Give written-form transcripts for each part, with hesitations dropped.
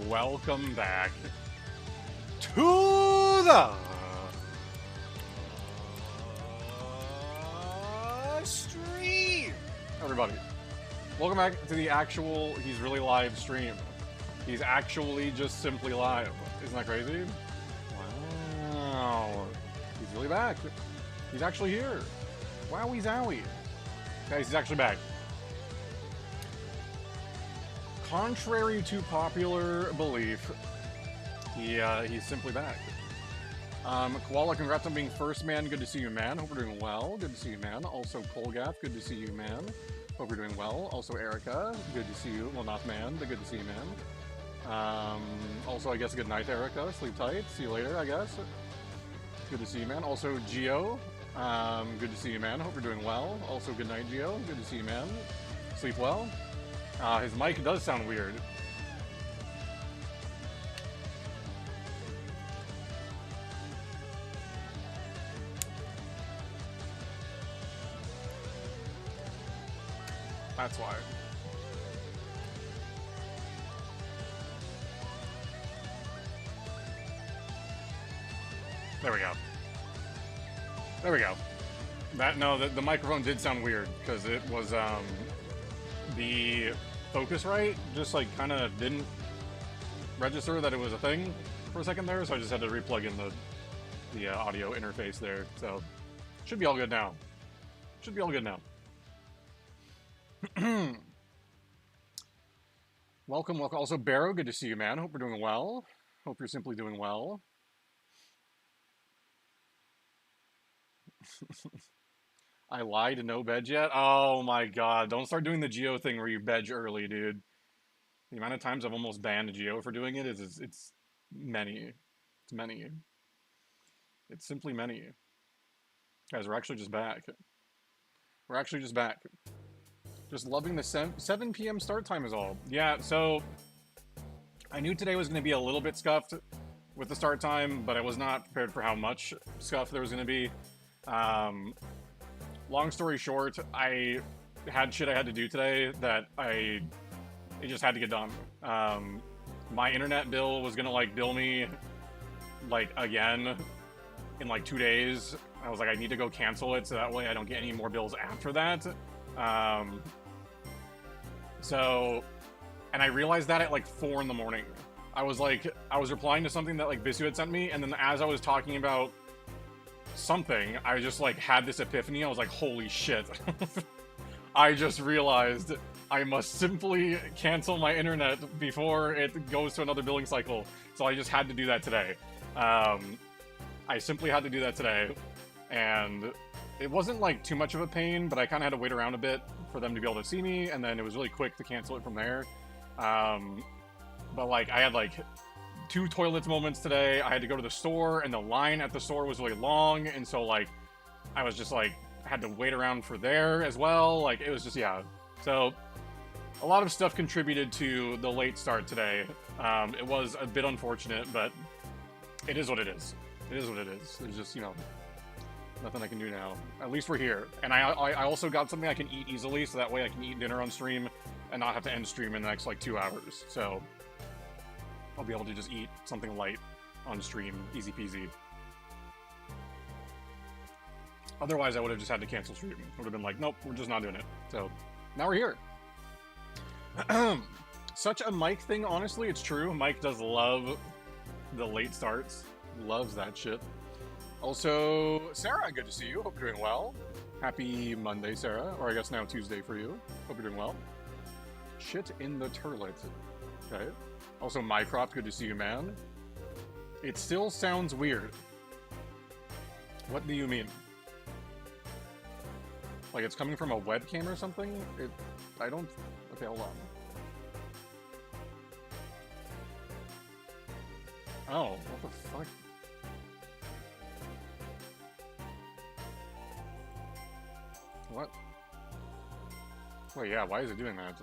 Welcome back to the stream, everybody. Welcome back to the actual, he's really live stream. He's actually just simply live. Isn't that crazy? Wow. He's really back. He's actually here. Wowie zowie. Guys, he's actually back. Contrary to popular belief, he's simply back. Koala, congrats on being first, man. Good to see you, man. Hope we're doing well. Good to see you, man. Also, Colgath, good to see you, man. Hope we're doing well. Also, Erica, good to see you. Well, not man, but good to see you, man. Also, I guess good night, Erica. Sleep tight. See you later, I guess. Good to see you, man. Also, Geo, good to see you, man. Hope you're doing well. Also, good night, Geo. Good to see you, man. Sleep well. His mic does sound weird. That's why. There we go. There we go. The microphone did sound weird because it was the Focusrite just like kind of didn't register that it was a thing for a second there, so I just had to replug in the audio interface there. So should be all good now. Should be all good now. Welcome. Also, Barrow, good to see you, man. Hope we're doing well. Hope you're simply doing well. I lied, no bed yet? Oh my god, don't start doing the Geo thing where you veg early, dude. The amount of times I've almost banned Geo for doing it is it's many. It's many. It's simply many. Guys, we're actually just back. We're actually just back. Just loving the 7 p.m. start time is all. Yeah, so I knew today was going to be a little bit scuffed with the start time, but I was not prepared for how much scuff there was going to be. Long story short, I had shit I had to do today that it just had to get done. My internet bill was gonna like bill me like again in like 2 days. I was like, I need to go cancel it so that way I don't get any more bills after that. And I realized that at like 4 in the morning. I was replying to something that like Bisu had sent me, and then as I was talking about something, I just like had this epiphany. I was like, holy shit. I just realized I must simply cancel my internet before it goes to another billing cycle. So I just had to do that today. I simply had to do that today. And it wasn't like too much of a pain, but I kind of had to wait around a bit for them to be able to see me. And then it was really quick to cancel it from there. But like I had like 2 toilets moments today. I had to go to the store, and the line at the store was really long, and so like I was just like had to wait around for there as well. Like it was just, yeah. So a lot of stuff contributed to the late start today. It was a bit unfortunate, but it is what it is. It is what it is. There's just, you know, nothing I can do now. At least we're here. And I also got something I can eat easily, so that way I can eat dinner on stream and not have to end stream in the next like 2 hours. So I'll be able to just eat something light on stream, easy peasy. Otherwise, I would have just had to cancel stream. Would have been like, nope, we're just not doing it. So now we're here. Such a Mike thing, honestly, it's true. Mike does love the late starts. Loves that shit. Also, Sarah, good to see you. Hope you're doing well. Happy Monday, Sarah. Or I guess now Tuesday for you. Hope you're doing well. Shit in the turlet. Okay. Also, Mycroft, good to see you, man. It still sounds weird. What do you mean? Like it's coming from a webcam or something? I don't... Okay, hold on. Oh, what the fuck? What? Wait, yeah, why is it doing that?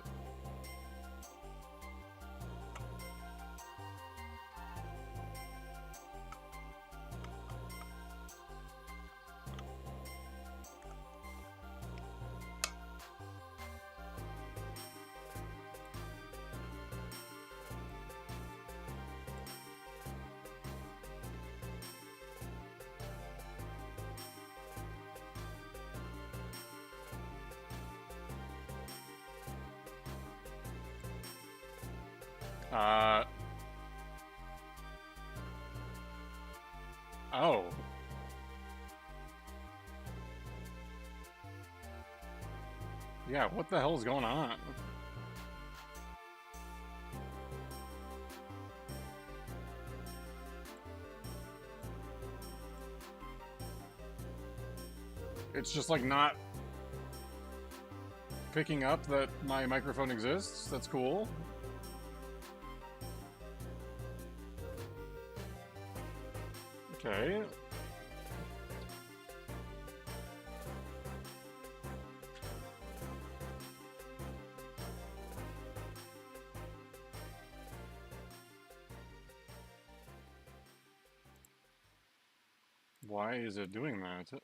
Oh. Yeah, what the hell is going on? It's just like not picking up that my microphone exists. That's cool. Okay. Why is it doing that?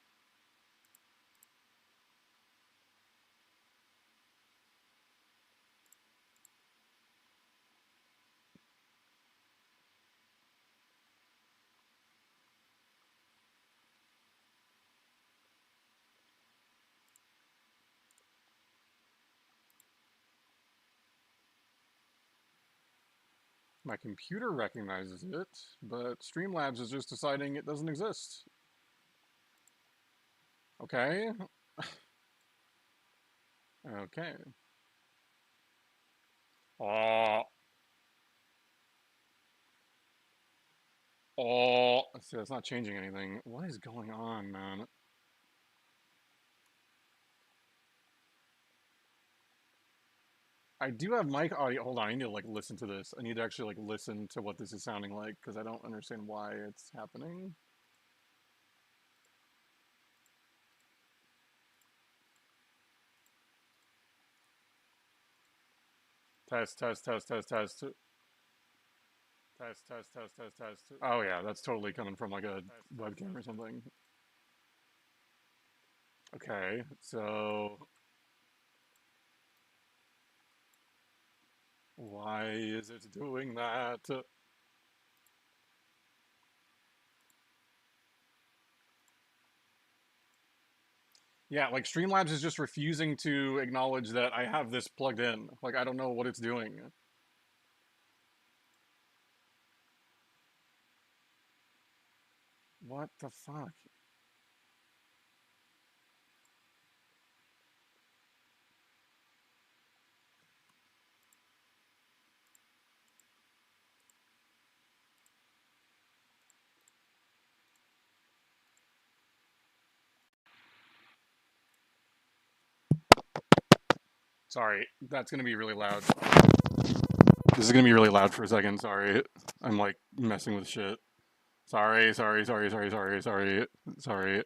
My computer recognizes it, but Streamlabs is just deciding it doesn't exist. Okay. Okay. Oh. Oh. See, that's not changing anything. What is going on, man? I do have mic audio. Hold on, I need to like listen to this. I need to actually like listen to what this is sounding like because I don't understand why it's happening. Test, test, test, test, test. Test, test, test, test, test. Oh yeah, that's totally coming from like a webcam or something. Okay, so why is it doing that? Yeah, like Streamlabs is just refusing to acknowledge that I have this plugged in. Like I don't know what it's doing. What the fuck? Sorry, that's gonna be really loud. This is gonna be really loud for a second, sorry. I'm like messing with shit. Sorry, sorry, sorry, sorry, sorry, sorry, sorry.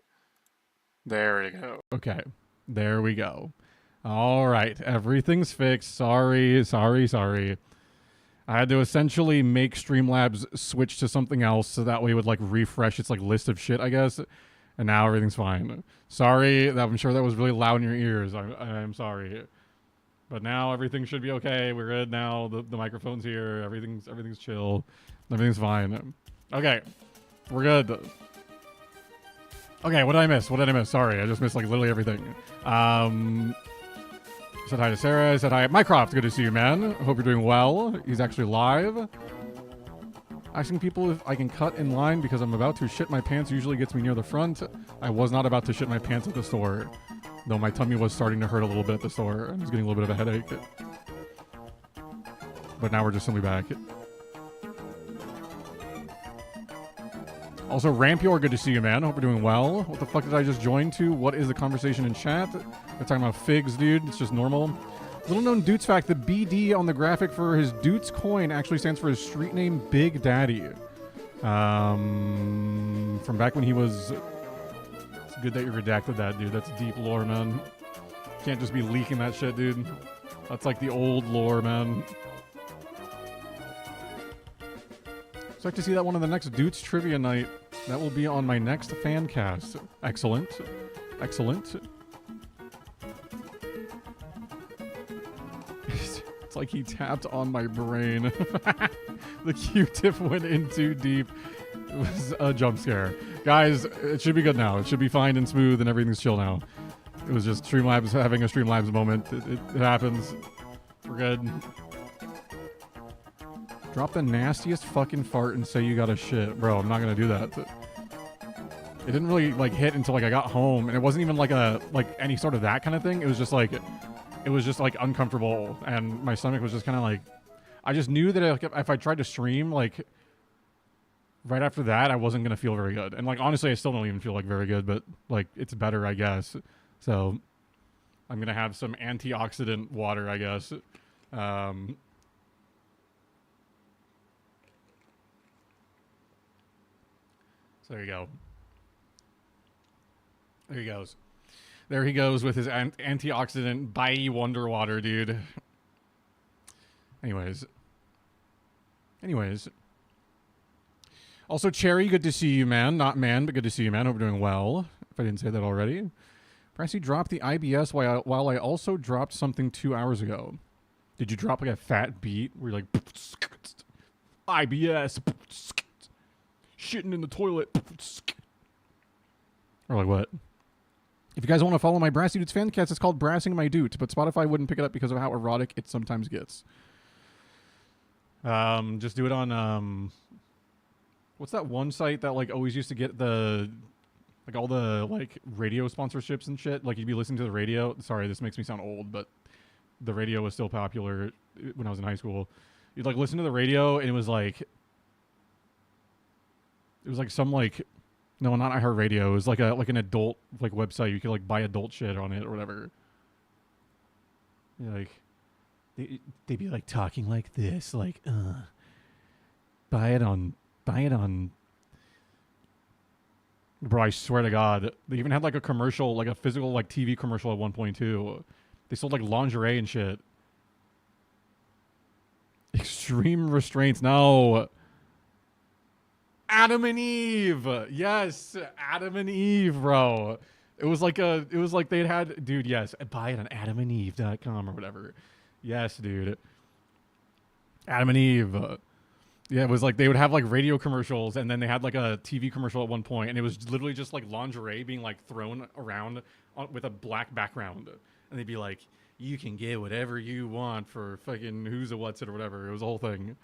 There we go. Okay, there we go. All right, everything's fixed. Sorry, sorry, sorry. I had to essentially make Streamlabs switch to something else so that way it would like refresh its like list of shit, I guess. And now everything's fine. Sorry, I'm sure that was really loud in your ears. I'm sorry. But now everything should be okay. We're good now. The microphone's here. Everything's chill. Everything's fine. Okay, we're good. Okay, what did I miss? What did I miss? Sorry, I just missed like literally everything. Said hi to Sarah. Said hi. Mycroft, good to see you, man. Hope you're doing well. He's actually live. Asking people if I can cut in line because I'm about to shit my pants usually gets me near the front. I was not about to shit my pants at the store, though my tummy was starting to hurt a little bit at the store. I was getting a little bit of a headache. But now we're just simply back. Also, Rampior, good to see you, man. Hope you're doing well. What the fuck did I just join to? What is the conversation in chat? They're talking about figs, dude. It's just normal. Little known Doots fact, the BD on the graphic for his Doots coin actually stands for his street name, Big Daddy. From back when he was... It's good that you redacted that, dude. That's deep lore, man. Can't just be leaking that shit, dude. That's like the old lore, man. Expect to see that one of the next Doots trivia night. That will be on my next fan cast. Excellent. Excellent. It's like he tapped on my brain. The Q-tip went in too deep. It was a jump scare. Guys, it should be good now. It should be fine and smooth and everything's chill now. It was just Streamlabs having a Streamlabs moment. It happens. We're good. Drop the nastiest fucking fart and say you got a shit. Bro, I'm not gonna do that. It didn't really like hit until like I got home, and it wasn't even like any sort of that kind of thing. It was just like uncomfortable, and my stomach was just kind of like, I just knew that if I tried to stream like right after that, I wasn't gonna feel very good. And like honestly, I still don't even feel like very good, but like it's better, I guess. So I'm gonna have some antioxidant water, I guess. So there you go. There he goes. There he goes with his antioxidant Bai Wonder Water, dude. Anyways. Also, Cherry, good to see you, man. Not man, but good to see you, man. Hope you're doing well. If I didn't say that already. Brassy dropped the IBS while I also dropped something 2 hours ago. Did you drop like a fat beat where you're like... IBS... shitting in the toilet. Or like what? If you guys want to follow my Brassydoots fancast, it's called Brassing My Doot, but Spotify wouldn't pick it up because of how erotic it sometimes gets. Just do it on what's that one site that like always used to get the like all the like radio sponsorships and shit? Like you'd be listening to the radio. Sorry, this makes me sound old, but the radio was still popular when I was in high school. You'd like listen to the radio and it was like some like no, not iHeartRadio. It was like an adult like website. You could like buy adult shit on it or whatever. You're like they'd be like talking like this, like buy it on. Bro, I swear to God, they even had like a commercial, like a physical like TV commercial at one point too. They sold like lingerie and shit. Extreme restraints, no. Adam and Eve. Yes, Adam and Eve, bro. It was like they'd had, dude, yes, buy it on adamandeve.com or whatever. Yes, dude. Adam and Eve. Yeah, it was like they would have like radio commercials and then they had like a TV commercial at one point and it was literally just like lingerie being like thrown around with a black background. And they'd be like, you can get whatever you want for fucking who's a what's it or whatever. It was a whole thing.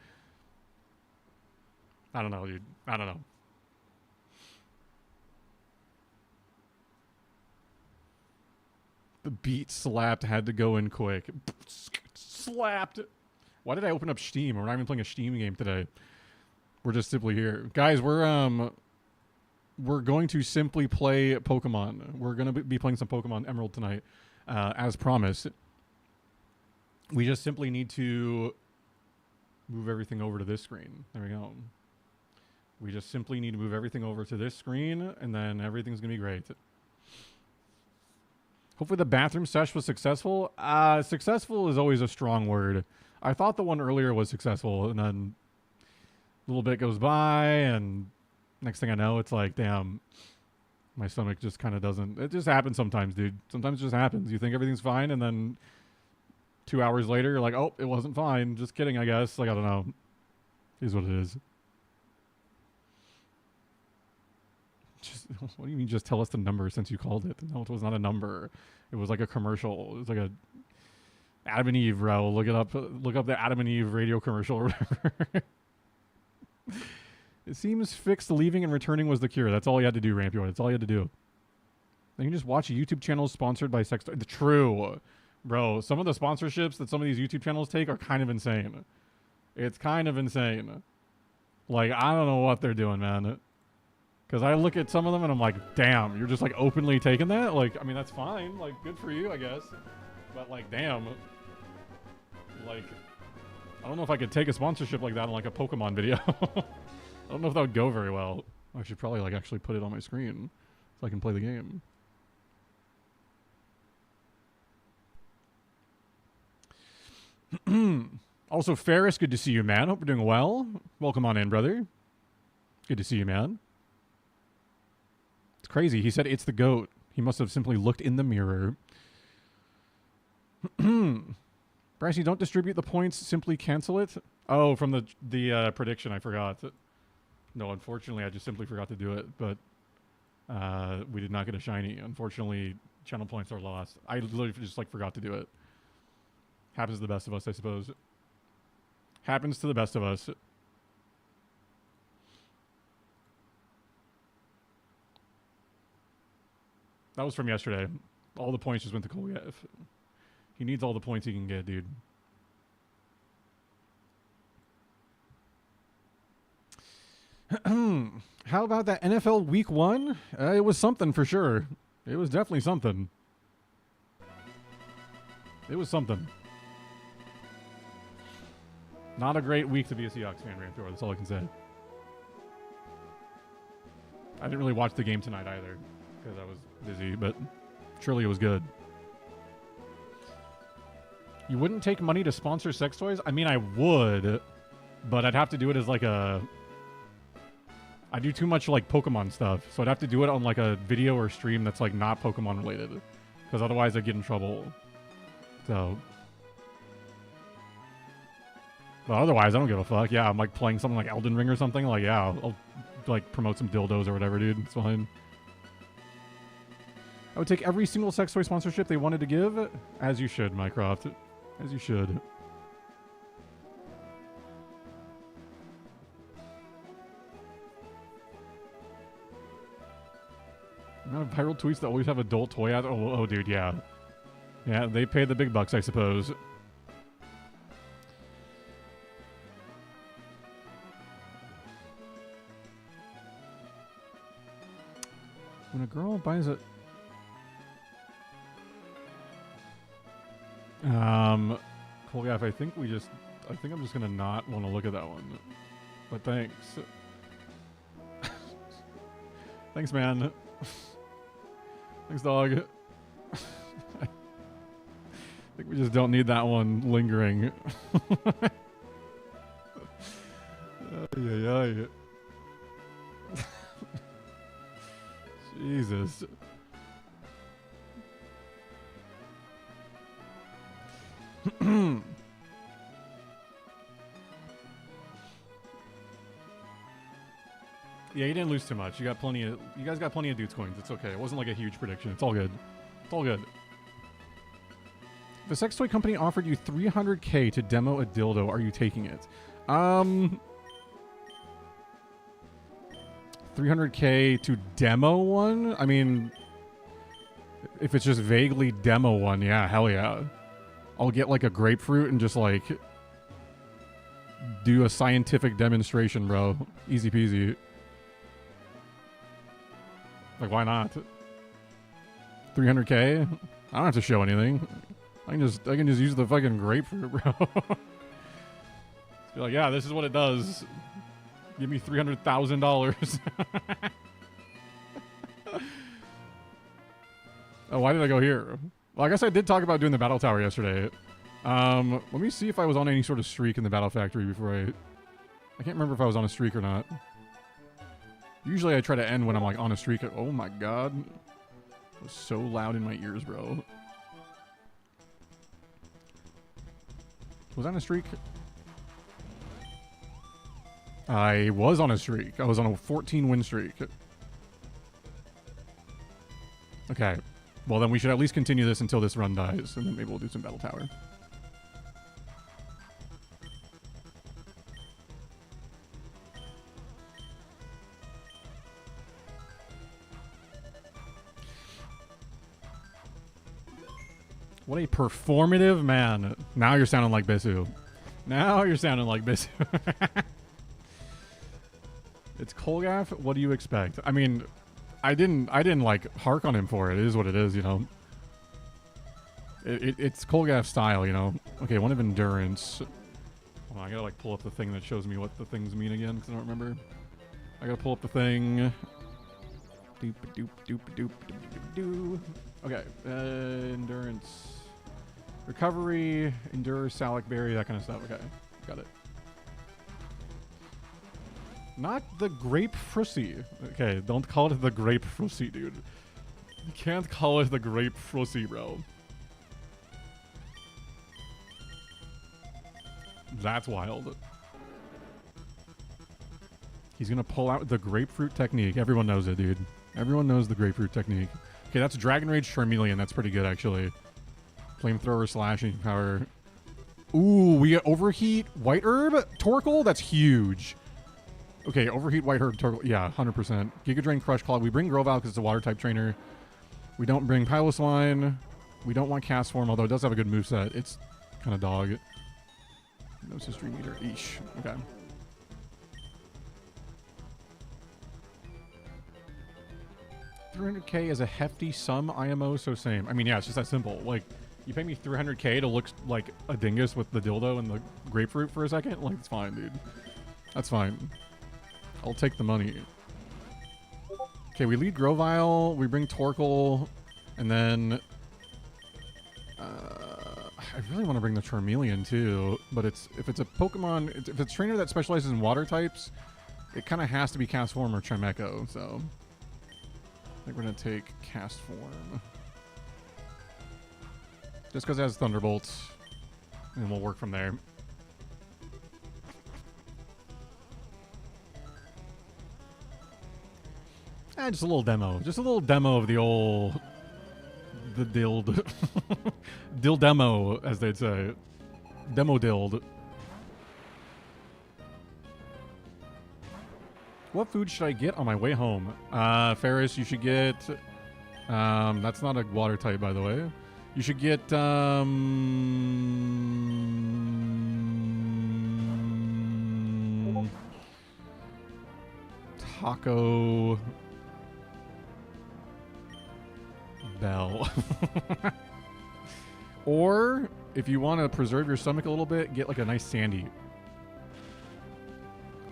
I don't know, dude. I don't know. The beat slapped, had to go in quick. Slapped. Why did I open up Steam? We're not even playing a Steam game today. We're just simply here. Guys, we're going to simply play Pokemon. We're going to be playing some Pokemon Emerald tonight, as promised. We just simply need to move everything over to this screen. There we go. We just simply need to move everything over to this screen, and then everything's going to be great. Hopefully the bathroom sesh was successful. Successful is always a strong word. I thought the one earlier was successful, and then a little bit goes by, and next thing I know, it's like, damn, my stomach just kind of doesn't... It just happens sometimes, dude. Sometimes it just happens. You think everything's fine, and then 2 hours later, you're like, oh, it wasn't fine. Just kidding, I guess. Like, I don't know. It is what it is. Just, what do you mean just tell us the number since you called it? No, it was not a number. It was like a commercial. It was like a Adam and Eve, bro. Look it up. Look up the Adam and Eve radio commercial or whatever. It seems fixed leaving and returning was the cure. That's all you had to do, Rampio. That's all you had to do. Then you can just watch YouTube channels sponsored by sex toys. True. Bro, some of the sponsorships that some of these YouTube channels take are kind of insane. It's kind of insane. Like, I don't know what they're doing, man. Because I look at some of them and I'm like, damn, you're just like openly taking that? Like, I mean, that's fine. Like, good for you, I guess. But like, damn. Like, I don't know if I could take a sponsorship like that on like a Pokemon video. I don't know if that would go very well. I should probably like actually put it on my screen so I can play the game. Also, Ferris, good to see you, man. Hope you're doing well. Welcome on in, brother. Good to see you, man. It's crazy. He said it's the GOAT. He must have simply looked in the mirror. Brassy, don't distribute the points. Simply cancel it. Oh, from the prediction, I forgot. No, unfortunately, I just simply forgot to do it. But we did not get a shiny. Unfortunately, channel points are lost. I literally just like forgot to do it. Happens to the best of us, I suppose. Happens to the best of us. That was from yesterday. All the points just went to Kolyev. He needs all the points he can get, dude. How about that NFL Week 1? It was something for sure. It was definitely something. It was something. Not a great week to be a Seahawks fan, Ramthor. That's all I can say. I didn't really watch the game tonight either because I was busy, but surely it was good. You wouldn't take money to sponsor sex toys? I mean, I would, but I'd have to do it as like a... I do too much like Pokemon stuff, so I'd have to do it on like a video or stream that's like not Pokemon related, because otherwise I'd get in trouble. So... But otherwise, I don't give a fuck. Yeah, I'm like playing something like Elden Ring or something. Like, yeah, I'll like promote some dildos or whatever, dude. It's fine. I would take every single sex toy sponsorship they wanted to give. As you should, Mycroft. As you should. Amount of viral tweets that always have adult toy ads. Oh, dude, yeah. Yeah, they pay the big bucks, I suppose. When a girl buys it... Kolgaff, I think I'm just gonna not want to look at that one. But thanks. Thanks, man. Thanks, dog. I think we just don't need that one lingering. Ay, ay, ay. Jesus. Yeah, you didn't lose too much. You guys got plenty of dudes coins. It's okay. It wasn't like a huge prediction. It's all good. It's all good. If a sex toy company offered you $300K to demo a dildo, are you taking it? $300K to demo one? I mean, if it's just vaguely demo one, yeah, hell yeah. I'll get like a grapefruit and just like do a scientific demonstration, bro. Easy peasy. Like, why not? 300K? I don't have to show anything. I can just use the fucking grapefruit, bro. Be like, yeah, this is what it does. Give me $300,000. Oh, why did I go here? Well, I guess I did talk about doing the battle tower yesterday. Let me see if I was on any sort of streak in the battle factory before I can't remember if I was on a streak or not. Usually I try to end when I'm like on a streak. Oh my god. It was so loud in my ears, bro. Was I on a streak? I was on a streak. I was on a 14-win streak. Okay. Well, then we should at least continue this until this run dies, and then maybe we'll do some battle tower. What a performative man. Now you're sounding like Bisu. Now you're sounding like Bisu. It's Kolgath. What do you expect? I mean, I didn't like hark on him for it. It is what it is, you know. It's Kolgath style, you know. Okay, one of endurance. Hold on, I gotta like pull up the thing that shows me what the things mean again because I don't remember. I gotta pull up the thing. Doop doop doop doop doop doop. Okay, endurance, recovery, endure, salic berry, that kind of stuff. Okay, got it. Not the grape frussy. Okay, don't call it the grape frussy, dude. You can't call it the grape frussy, bro. That's wild. He's gonna pull out the grapefruit technique. Everyone knows it, dude. Everyone knows the grapefruit technique. Okay, that's Dragon Rage Charmeleon. That's pretty good, actually. Flamethrower, slashing power. Ooh, we get Overheat, White Herb, Torkoal. That's huge. Okay, Overheat, White Herb, Torkoal. Yeah, 100%. Giga Drain, Crush Claw. We bring Grovyle because it's a water type trainer. We don't bring Piloswine. We don't want Cast Form, although it does have a good moveset. It's kind of dog. No Stream Eater. Eesh. Okay. $300K is a hefty sum, IMO, so same. I mean, yeah, it's just that simple. Like, you pay me $300K to look like a dingus with the dildo and the grapefruit for a second? Like, it's fine, dude. That's fine. I'll take the money. Okay, we lead Grovyle, we bring Torkoal, and then... I really want to bring the Charmeleon, too, but if it's a Pokemon... If it's a trainer that specializes in water types, it kind of has to be Cast Form or Chimecho, so... I think we're going to take Cast Form. Just because it has Thunderbolt. And we'll work from there. Just a little demo. Just a little demo of the old... The dild. Dill demo, as they'd say. Demo dild. What food should I get on my way home? Ferris, you should get... that's not a water type, by the way. You should get... Taco... Bell. Or, if you want to preserve your stomach a little bit, get like a nice Sandy.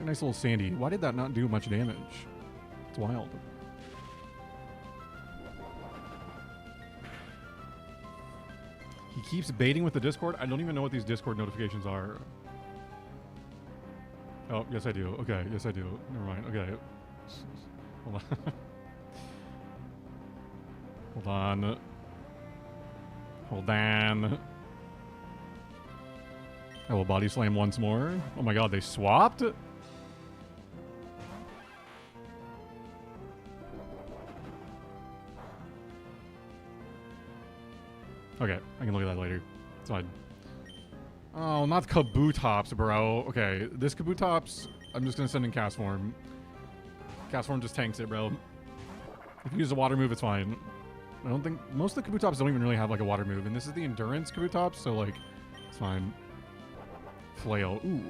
A nice little Sandy. Why did that not do much damage? It's wild. He keeps baiting with the Discord. I don't even know what these Discord notifications are. Oh, yes I do. Okay, yes I do. Never mind. Okay. Hold on. Hold on. Hold on. I will body slam once more. Oh my god, they swapped? Okay, I can look at that later. It's fine. Oh, not Kabutops, bro. Okay, this Kabutops, I'm just gonna send in Cast Form. Cast Form just tanks it, bro. If you use a water move, it's fine. I don't think... Most of the Kabutops don't even really have, like, a water move. And this is the Endurance Kabutops, so, like, it's fine. Flail. Ooh.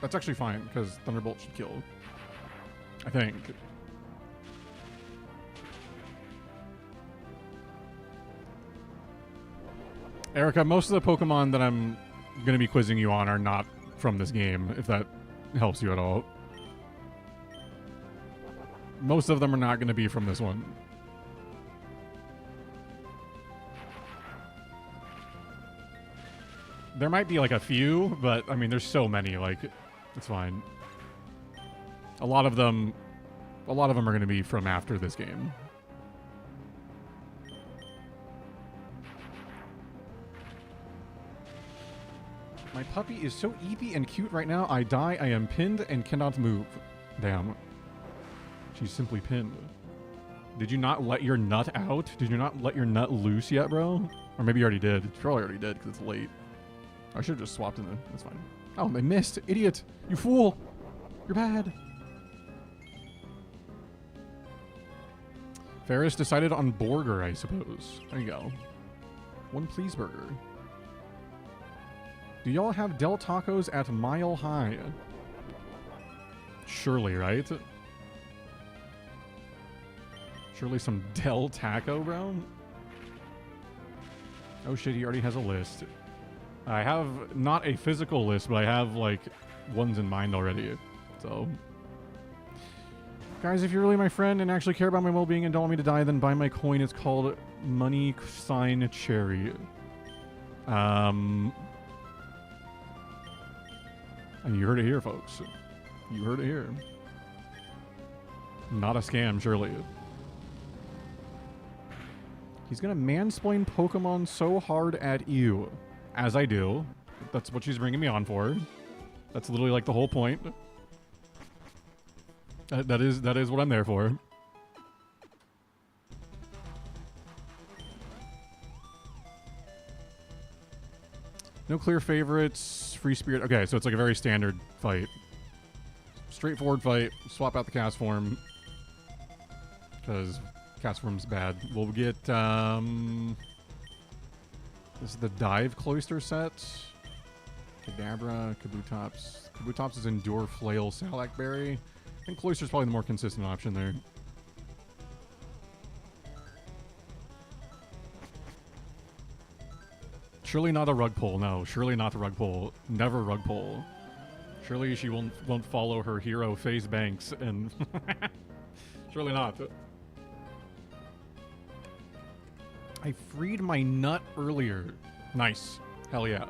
That's actually fine, because Thunderbolt should kill. I think. Erica, most of the Pokemon that I'm going to be quizzing you on are not from this game, if that helps you at all. Most of them are not going to be from this one. There might be like a few, but I mean, there's so many, like, it's fine. A lot of them are going to be from after this game. My puppy is so eepy and cute right now. I die, I am pinned and cannot move. Damn. She's simply pinned. Did you not let your nut out? Did you not let your nut loose yet, bro? Or maybe you already did. You probably already did because it's late. I should have just swapped in there. That's fine. Oh, they missed. Idiot. You fool. You're bad. Ferris decided on Borger, I suppose. There you go. One please burger. Do y'all have Del Tacos at Mile High? Surely, right? Surely some Del Taco, bro? Oh shit, he already has a list. I have not a physical list, but I have, like, ones in mind already. So... Guys, if you're really my friend and actually care about my well-being and don't want me to die, then buy my coin. It's called Money Sign Cherry. And you heard it here, folks. You heard it here. Not a scam, surely. He's gonna mansplain Pokemon so hard at you. As I do. That's what she's bringing me on for. That's literally like the whole point. That is what I'm there for. No clear favorites. Free spirit. Okay, so it's like a very standard fight. Straightforward fight. Swap out the cast form. Because cast form's bad. We'll get, this is the Dive Cloister set. Kadabra, Kabutops. Kabutops is Endure, Flail, Salac Berry. I think Cloister's probably the more consistent option there. Surely not a rug pull, no. Surely not the rug pull. Never rug pull. Surely she won't follow her hero FaZe Banks and... Surely not. I freed my nut earlier. Nice. Hell yeah.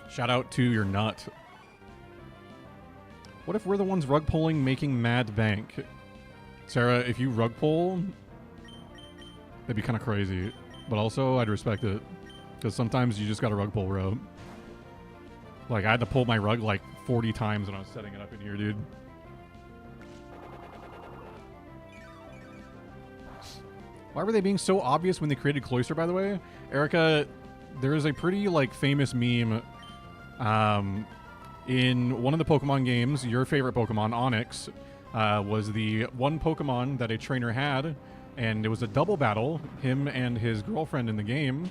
Shout out to your nut. What if we're the ones rug pulling making mad bank? Sarah, if you rug pull, that'd be kind of crazy. But also, I'd respect it. Because sometimes you just gotta rug pull, bro. Like, I had to pull my rug like 40 times when I was setting it up in here, dude. Why were they being so obvious when they created Cloister, by the way? Erica, there is a pretty, like, famous meme, in one of the Pokemon games, your favorite Pokemon, Onix, was the one Pokemon that a trainer had, and it was a double battle, him and his girlfriend in the game,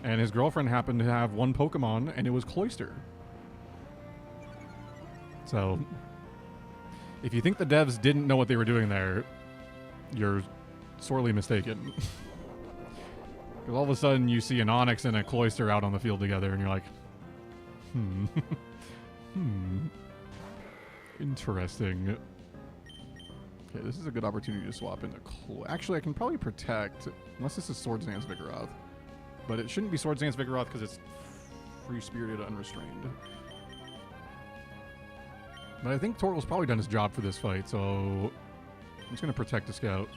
and his girlfriend happened to have one Pokemon, and it was Cloister. So, if you think the devs didn't know what they were doing there, you're sorely mistaken. Because all of a sudden you see an Onix and a Cloister out on the field together, and you're like, interesting. Okay, this is a good opportunity to swap into actually, I can probably protect, unless this is Swords Dance Vigoroth. But it shouldn't be Swords Dance Vigoroth because it's free-spirited unrestrained. But I think Torgal's probably done his job for this fight, so I'm just going to protect the scout.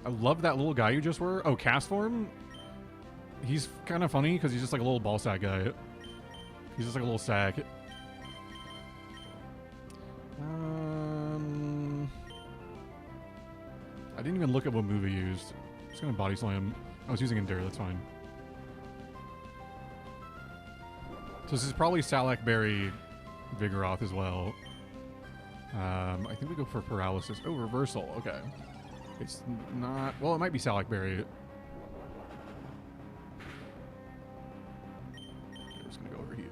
I love that little guy you just were. Oh, cast form? He's kind of funny because he's just like a little ball sack guy. He's just like a little sack. I didn't even look at what move he used. I'm just going to body slam. I was using Endure, that's fine. So this is probably Salac Berry Vigoroth as well. I think we go for Paralysis. Oh, Reversal. Okay. It's not... Well, it might be Salac Berry. I'm just going to go Overheat.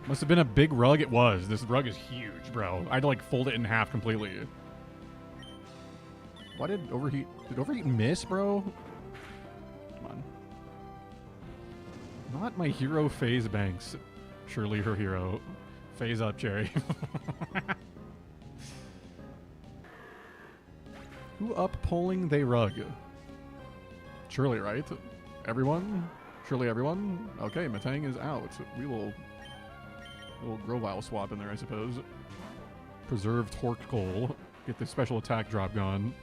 Must have been a big rug. It was. This rug is huge, bro. I had to, like, fold it in half completely. Why did Overheat... Did Overheat miss, bro? Come on. Not my hero, FaZe Banks. Surely her hero. Phase up, Cherry. Who up polling they rug? Surely, right? Everyone? Surely everyone? Okay, Matang is out. We will... A little Grovyle swap in there, I suppose. Preserve Torque Goal. Get the special attack drop gone.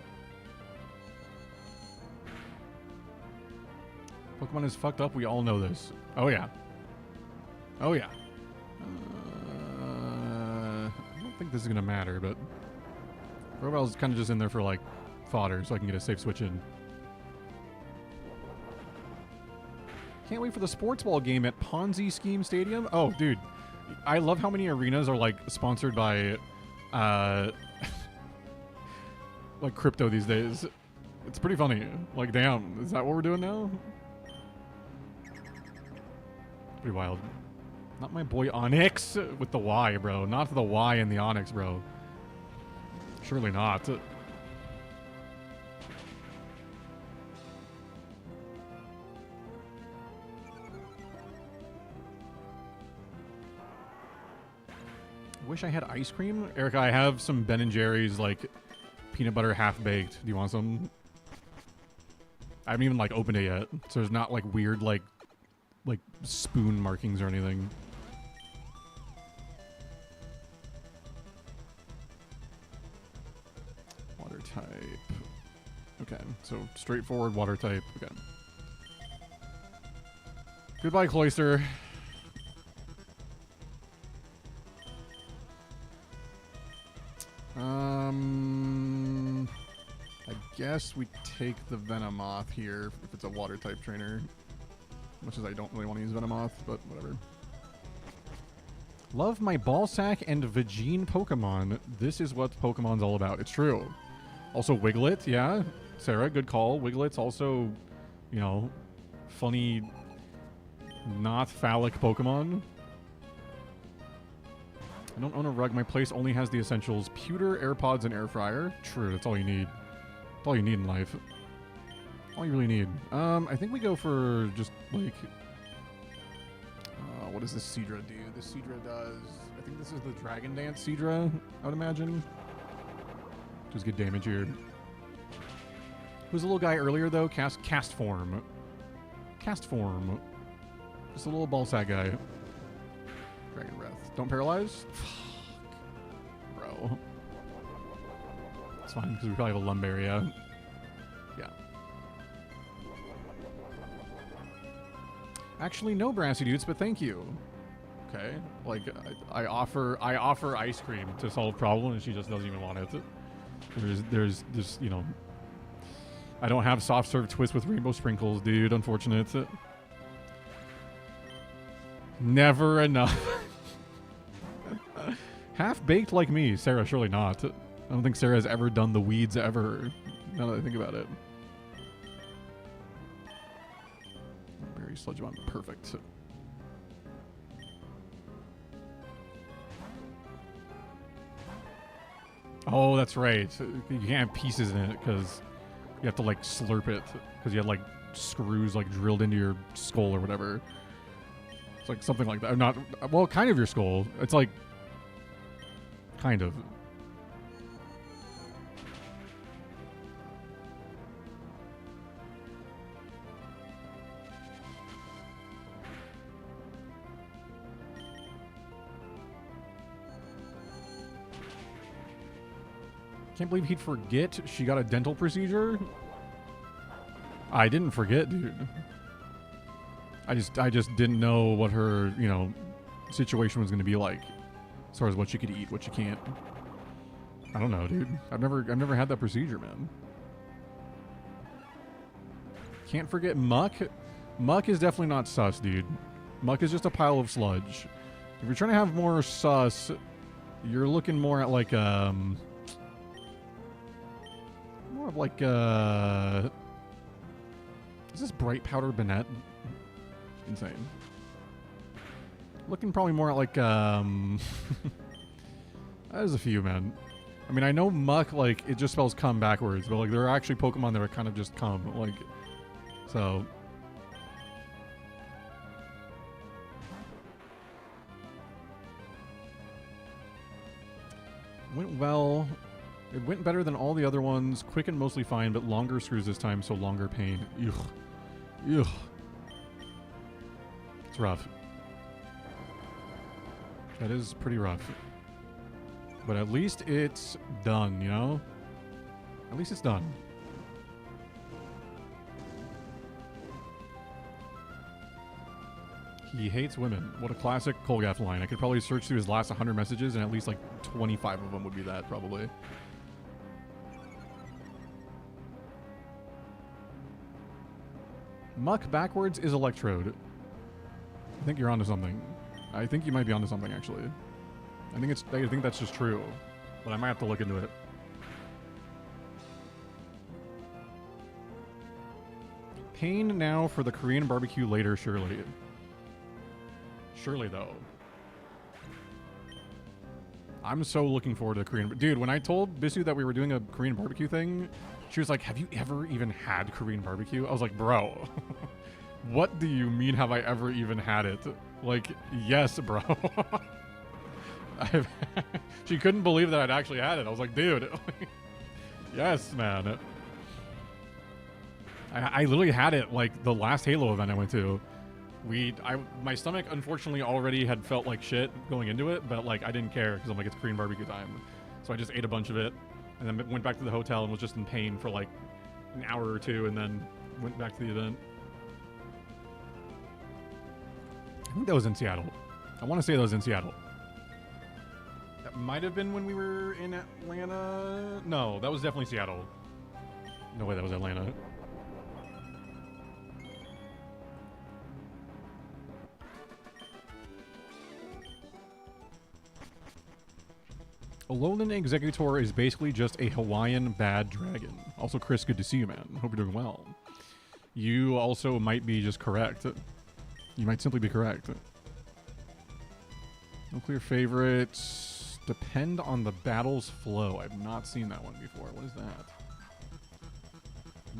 Pokemon is fucked up. We all know this. Oh, yeah. Oh, yeah. I don't think this is going to matter, but... Grovyle's kind of just in there for, like, fodder, so I can get a safe switch in. Can't wait for the sports ball game at Ponzi Scheme Stadium. Oh, dude. I love how many arenas are, like, sponsored by like crypto these days. It's pretty funny. Like, damn, is that what we're doing now? Pretty wild. Not my boy Onyx with the Y, bro. Not the Y in the Onyx, bro. Surely not. Wish I had ice cream. Erica, I have some Ben & Jerry's, like, peanut butter half-baked. Do you want some? I haven't even, like, opened it yet. So there's not, like, weird, like spoon markings or anything. Water type. Okay, so straightforward water type. Okay. Goodbye, Cloister. I guess we take the Venomoth here if it's a water type trainer. Much as I don't really want to use Venomoth, but whatever. Love my Ballsack and Vagine Pokemon. This is what Pokemon's all about. It's true. Also Wiglet, yeah. Sarah, good call. Wiglet's also, you know, funny, not phallic Pokemon. I don't own a rug. My place only has the essentials. Pewter, AirPods, and air fryer. True, that's all you need. That's all you need in life. All you really need. I think we go for just, like... what does this Seadra do? This Seadra does... I think this is the Dragon Dance Seadra, I would imagine. Just good damage here. Who's the little guy earlier, though? Cast form. Cast form. Just a little ballsack guy. Dragon Breath. Don't paralyze? Fuck. Bro. It's fine, because we probably have a Lumberry, yeah. Actually, no Brassydoots, but thank you. Okay. Like, I offer ice cream to solve problem, and she just doesn't even want it. There's you know... I don't have soft serve twist with rainbow sprinkles, dude. Unfortunate. Never enough. Half-baked like me. Sarah, surely not. I don't think Sarah has ever done the weeds ever, now that I think about it. Berry Sludge Bomb. Perfect. Oh, that's right. You can't have pieces in it because you have to, like, slurp it because you have, like, screws, like, drilled into your skull or whatever. It's like something like that. Not, well, kind of your skull. It's like, kind of. Can't believe he'd forget she got a dental procedure. I didn't forget, dude. I just didn't know what her, you know, situation was going to be like, as far as what she could eat, what she can't. I don't know, dude. I've never had that procedure, man. Can't forget Muck. Muck is definitely not sus, dude. Muck is just a pile of sludge. If you're trying to have more sus, you're looking more at like more of like is this Bright Powder Banette? Insane. Looking probably more at like there's a few, man. I mean, I know Muck, like, it just spells come backwards, but like there are actually Pokemon that are kind of just come, like, so. Went well. It went better than all the other ones. Quick and mostly fine, but longer screws this time, so longer pain. Ugh. Ugh. It's rough. That is pretty rough. But at least it's done, you know? At least it's done. He hates women. What a classic Kolgath line. I could probably search through his last 100 messages and at least like 25 of them would be that, probably. Muck backwards is Electrode. I think you're onto something. I think you might be onto something, actually. I think that's just true. But I might have to look into it. pain now for the Korean barbecue later, surely. Surely, though. I'm so looking forward to Korean... Dude, when I told Bisu that we were doing a Korean barbecue thing, she was like, have you ever even had Korean barbecue? I was like, bro, what do you mean have I ever even had it? Like, yes, bro. She couldn't believe that I'd actually had it. I was like, dude, yes, man. I literally had it like the last Halo event I went to. My stomach unfortunately already had felt like shit going into it, but like I didn't care because I'm like, it's Korean barbecue time. So I just ate a bunch of it and then went back to the hotel and was just in pain for like an hour or two and then went back to the event. I think that was in Seattle. I want to say that was in Seattle. That might have been when we were in Atlanta. No, that was definitely Seattle. No way that was Atlanta. Alolan Executor is basically just a Hawaiian bad dragon. Also, Chris, good to see you, man. Hope you're doing well. You also might be just correct. You might simply be correct. No clear favorites. Depend on the battle's flow. I've not seen that one before. What is that?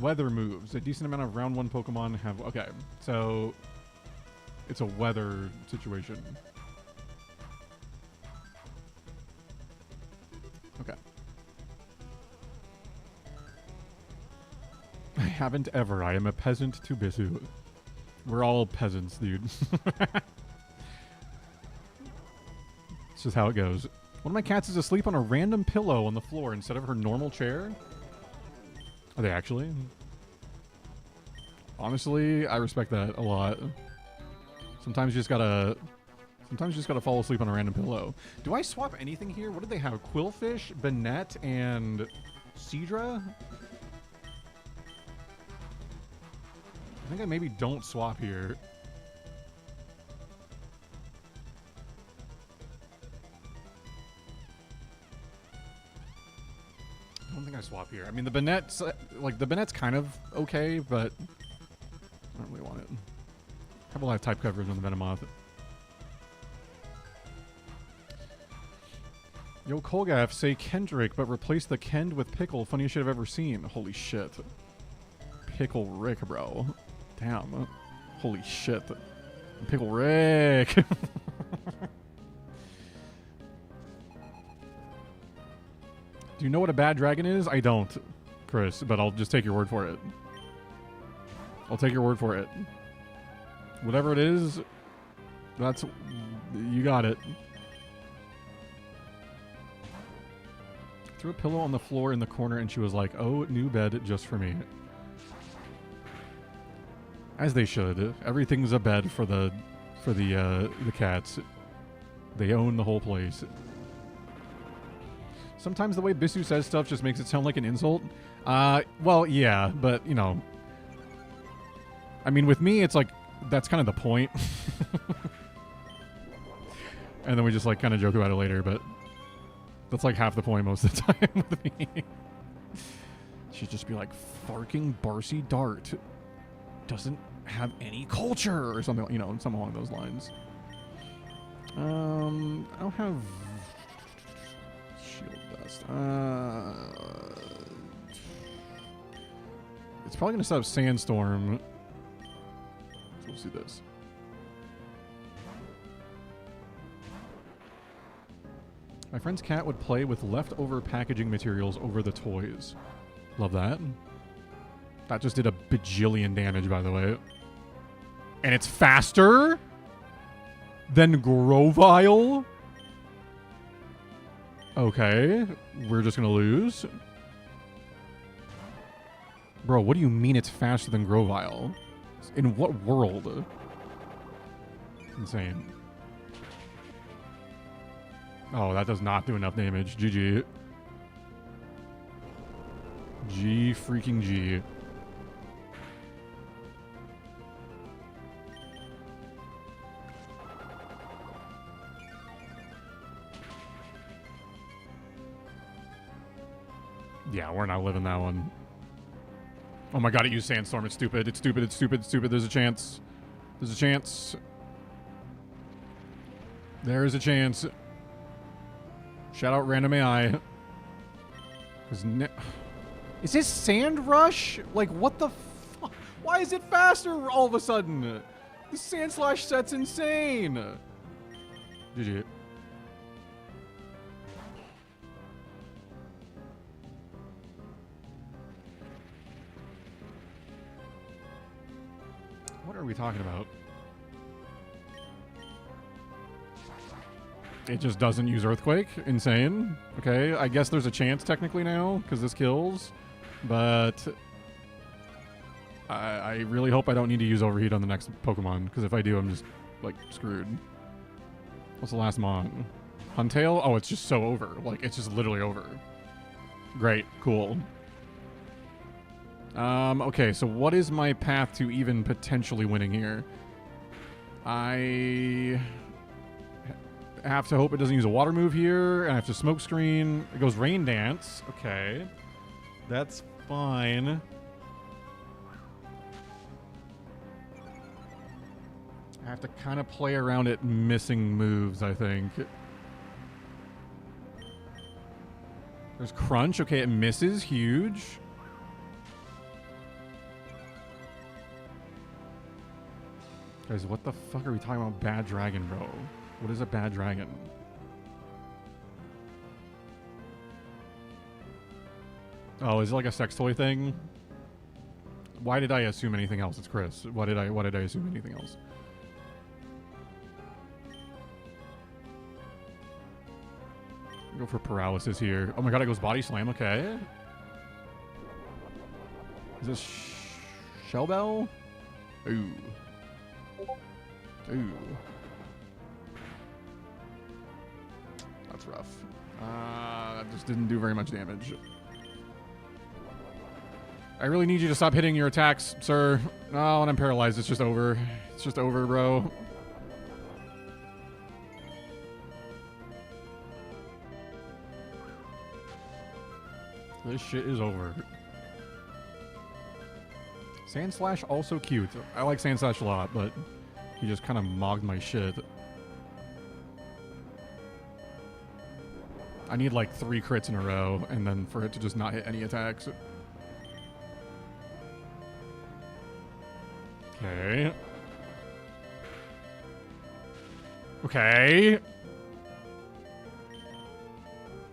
Weather moves. A decent amount of round 1 Pokemon have... Okay, so... It's a weather situation. Okay. I haven't ever. I am a peasant to Bisu. We're all peasants, dude. It's just how it goes. One of my cats is asleep on a random pillow on the floor instead of her normal chair. Are they actually? Honestly, I respect that a lot. Sometimes you just gotta fall asleep on a random pillow. Do I swap anything here? What did they have? Quillfish, Banette, and Seadra? I think I maybe don't swap here. I don't think I swap here. I mean, the Banette's, like, the Banette's kind of okay, but I don't really want it. I have a lot of type coverage on the Venomoth. Yo, Kolgaff, say Kendrick, but replace the Kend with Pickle. Funniest shit I've ever seen. Holy shit. Pickle Rick, bro. Damn. Holy shit. Pickle Rick. Do you know what a bad dragon is? I don't, Chris, but I'll just take your word for it. I'll take your word for it. Whatever it is, that's... You got it. Threw a pillow on the floor in the corner and she was like, oh, new bed just for me. As they should. Everything's a bed for the cats. They own the whole place. Sometimes the way Bisu says stuff just makes it sound like an insult. Well, yeah, but, you know. I mean, with me, it's like, that's kind of the point. And then we just, like, kind of joke about it later, but that's, like, half the point most of the time with me. She'd just be like, farking Barcy Dart doesn't have any culture, or something, you know, something along those lines. I don't have shield dust. It's probably gonna set up Sandstorm. So we'll see this. My friend's cat would play with leftover packaging materials over the toys. Love that. That just did a bajillion damage, by the way. And it's faster than Grovyle? Okay. We're just gonna lose. Bro, what do you mean it's faster than Grovyle? In what world? Insane. Oh, that does not do enough damage. GG. G freaking G. Yeah, we're not living that one. Oh my god, it used Sandstorm. It's stupid. It's stupid. It's stupid. It's stupid. There's a chance. There's a chance. There is a chance. Shout out random AI. Is this Sand Rush? Like, what the fuck? Why is it faster all of a sudden? The Sand Slash set's insane. GG. What are we talking about? It just doesn't use Earthquake. Insane. Okay, I guess there's a chance technically now because this kills, but I really hope I don't need to use Overheat on the next Pokemon, because if I do, I'm just like screwed. What's the last mon? Huntail? Oh, it's just so over. Like, it's just literally over. Great. Cool. Okay, so what is my path to even potentially winning here? I have to hope it doesn't use a water move here. I have to smoke screen. It goes Rain Dance. Okay. That's fine. I have to kind of play around it missing moves, I think. There's Crunch. Okay, it misses. Huge. Guys, what the fuck are we talking about? Bad Dragon, bro. What is a bad dragon? Oh, is it like a sex toy thing? Why did I assume anything else? It's Chris. Why did I assume anything else? Go for paralysis here. Oh my god, it goes body slam. Okay. Is this Shell Bell? Ooh. Ooh. That's rough. That just didn't do very much damage. I really need you to stop hitting your attacks, sir. Oh, when I'm paralyzed, it's just over. It's just over, bro. This shit is over. Sand Slash also cute. I like Sand Slash a lot, but he just kind of mogged my shit. I need like 3 crits in a row, and then for it to just not hit any attacks. Okay. Okay.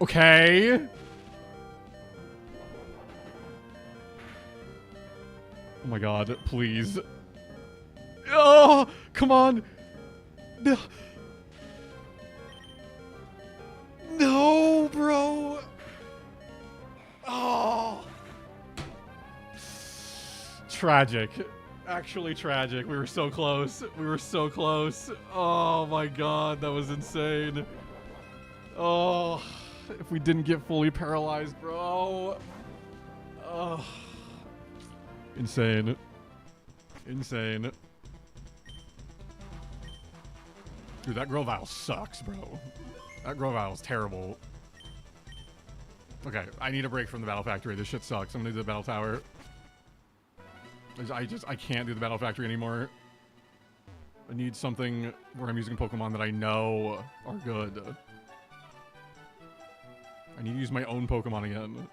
Okay. Oh my god, please. Oh, come on. No. No, bro. Oh. Tragic. Actually tragic. We were so close. We were so close. Oh my god, that was insane. Oh, if we didn't get fully paralyzed, bro. Oh. Insane. Insane. Dude, that Grovyle sucks, bro. That Grovyle is terrible. Okay, I need a break from the Battle Factory. This shit sucks. I'm gonna do the Battle Tower. I can't do the Battle Factory anymore. I need something where I'm using Pokemon that I know are good. I need to use my own Pokemon again.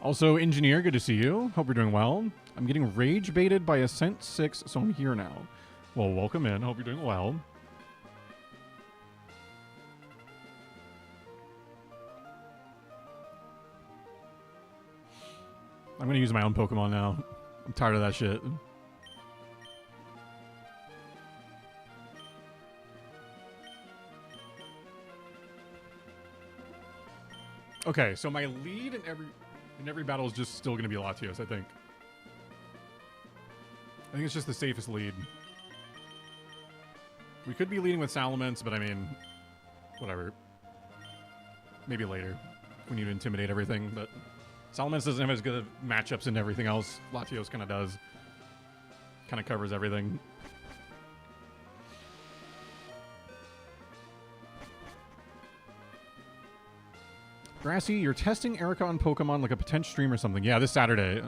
Also, Engineer, good to see you. Hope you're doing well. I'm getting rage baited by Ascent 6, so I'm here now. Well, welcome in. Hope you're doing well. I'm going to use my own Pokemon now. I'm tired of that shit. Okay, so my lead in every battle is just still going to be Latios, I think. I think it's just the safest lead. We could be leading with Salamence, but I mean, whatever. Maybe later. We need to intimidate everything, but Salamence doesn't have as good of matchups and everything else. Latios kind of does. Kind of covers everything. Brassy, you're testing Erica on Pokemon like a potential stream or something. Yeah, this Saturday.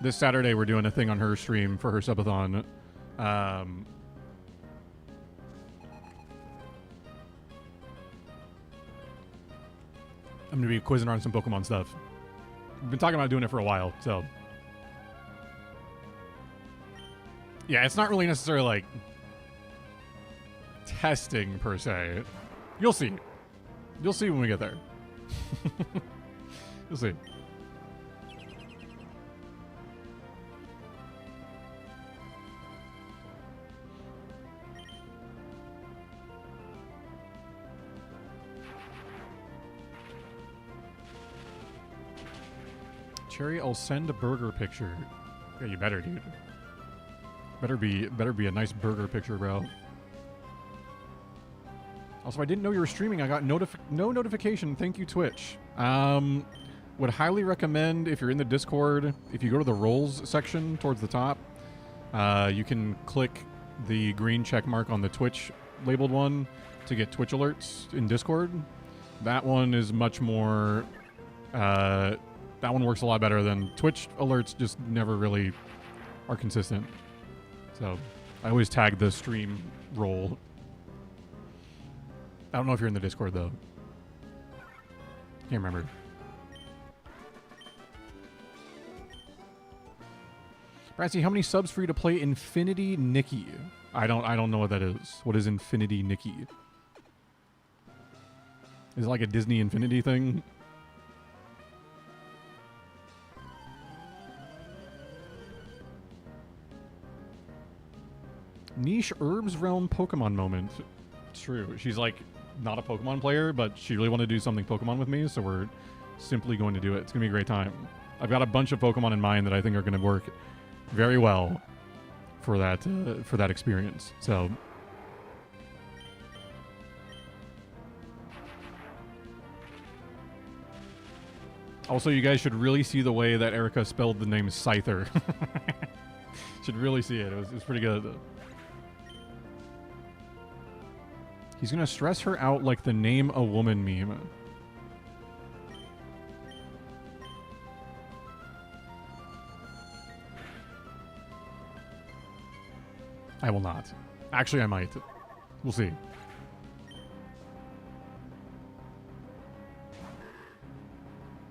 This Saturday we're doing a thing on her stream for her subathon. I'm going to be quizzing her on some Pokemon stuff. We've been talking about doing it for a while, so... Yeah, it's not really necessarily, like, testing, per se. You'll see. You'll see when we get there. You'll see. Cherry, I'll send a burger picture. Yeah, you better, dude. Better be a nice burger picture, bro. Also, I didn't know you were streaming. I got no notification. Thank you, Twitch. Would highly recommend, if you're in the Discord, if you go to the roles section towards the top, you can click the green check mark on the Twitch labeled one to get Twitch alerts in Discord. That one is much more... that one works a lot better than Twitch alerts. Just never really are consistent. So I always tag the stream role. I don't know if you're in the Discord though. Can't remember. Brassy, how many subs for you to play Infinity Nikki? I don't know what that is. What is Infinity Nikki? Is it like a Disney Infinity thing? Niche Herbs Realm Pokemon moment. It's true. She's like not a Pokemon player, but she really wanted to do something Pokemon with me, so we're simply going to do it. It's going to be a great time. I've got a bunch of Pokemon in mind that I think are going to work very well for that experience. So also, you guys should really see the way that Erica spelled the name Scyther. Should really see it. It was pretty good. He's gonna stress her out like the name a woman meme. I will not. Actually, I might. We'll see.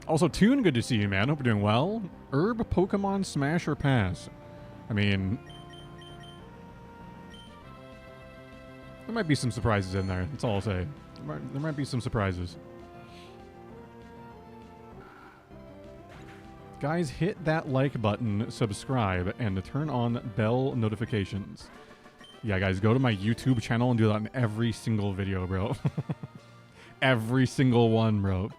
Also, Toon, good to see you, man. Hope you're doing well. Herb, Pokemon, Smash, or Pass? I mean... there might be some surprises in there. That's all I'll say. There might be some surprises. Guys, hit that like button, subscribe, and turn on bell notifications. Yeah, guys, go to my YouTube channel and do that in every single video, bro. Every single one, bro.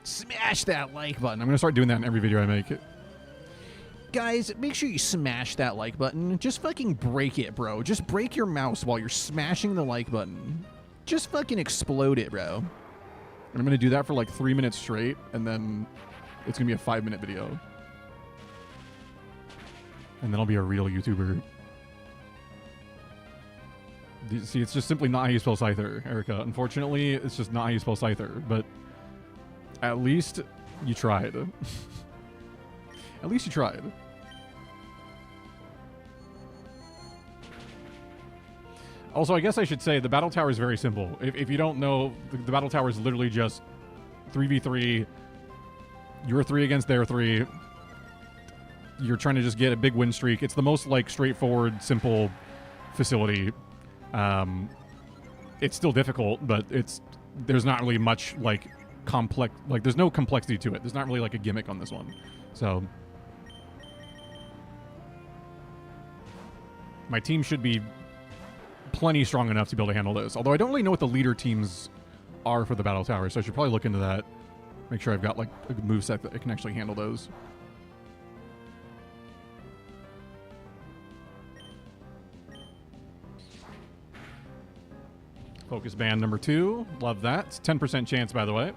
Smash that like button. I'm going to start doing that in every video I make. Guys, make sure you smash that like button. Just fucking break it, bro. Just break your mouse while you're smashing the like button. Just fucking explode it, bro. And I'm going to do that for like 3 minutes straight, and then it's going to be a 5-minute video. And then I'll be a real YouTuber. See, it's just simply not how you spell Scyther, Erica. Unfortunately, it's just not how you spell Scyther, but at least you tried. At least you tried. Also, I guess I should say the battle tower is very simple. If you don't know, the battle tower is literally just 3v3. You're 3 against their 3. You're trying to just get a big win streak. It's the most, like, straightforward, simple facility. It's still difficult, but there's not really much, like, complex... Like, there's no complexity to it. There's not really, like, a gimmick on this one. So... my team should be plenty strong enough to be able to handle this. Although I don't really know what the leader teams are for the battle tower, so I should probably look into that. Make sure I've got like a moveset that can actually handle those. Focus band number 2. Love that. It's 10% chance, by the way.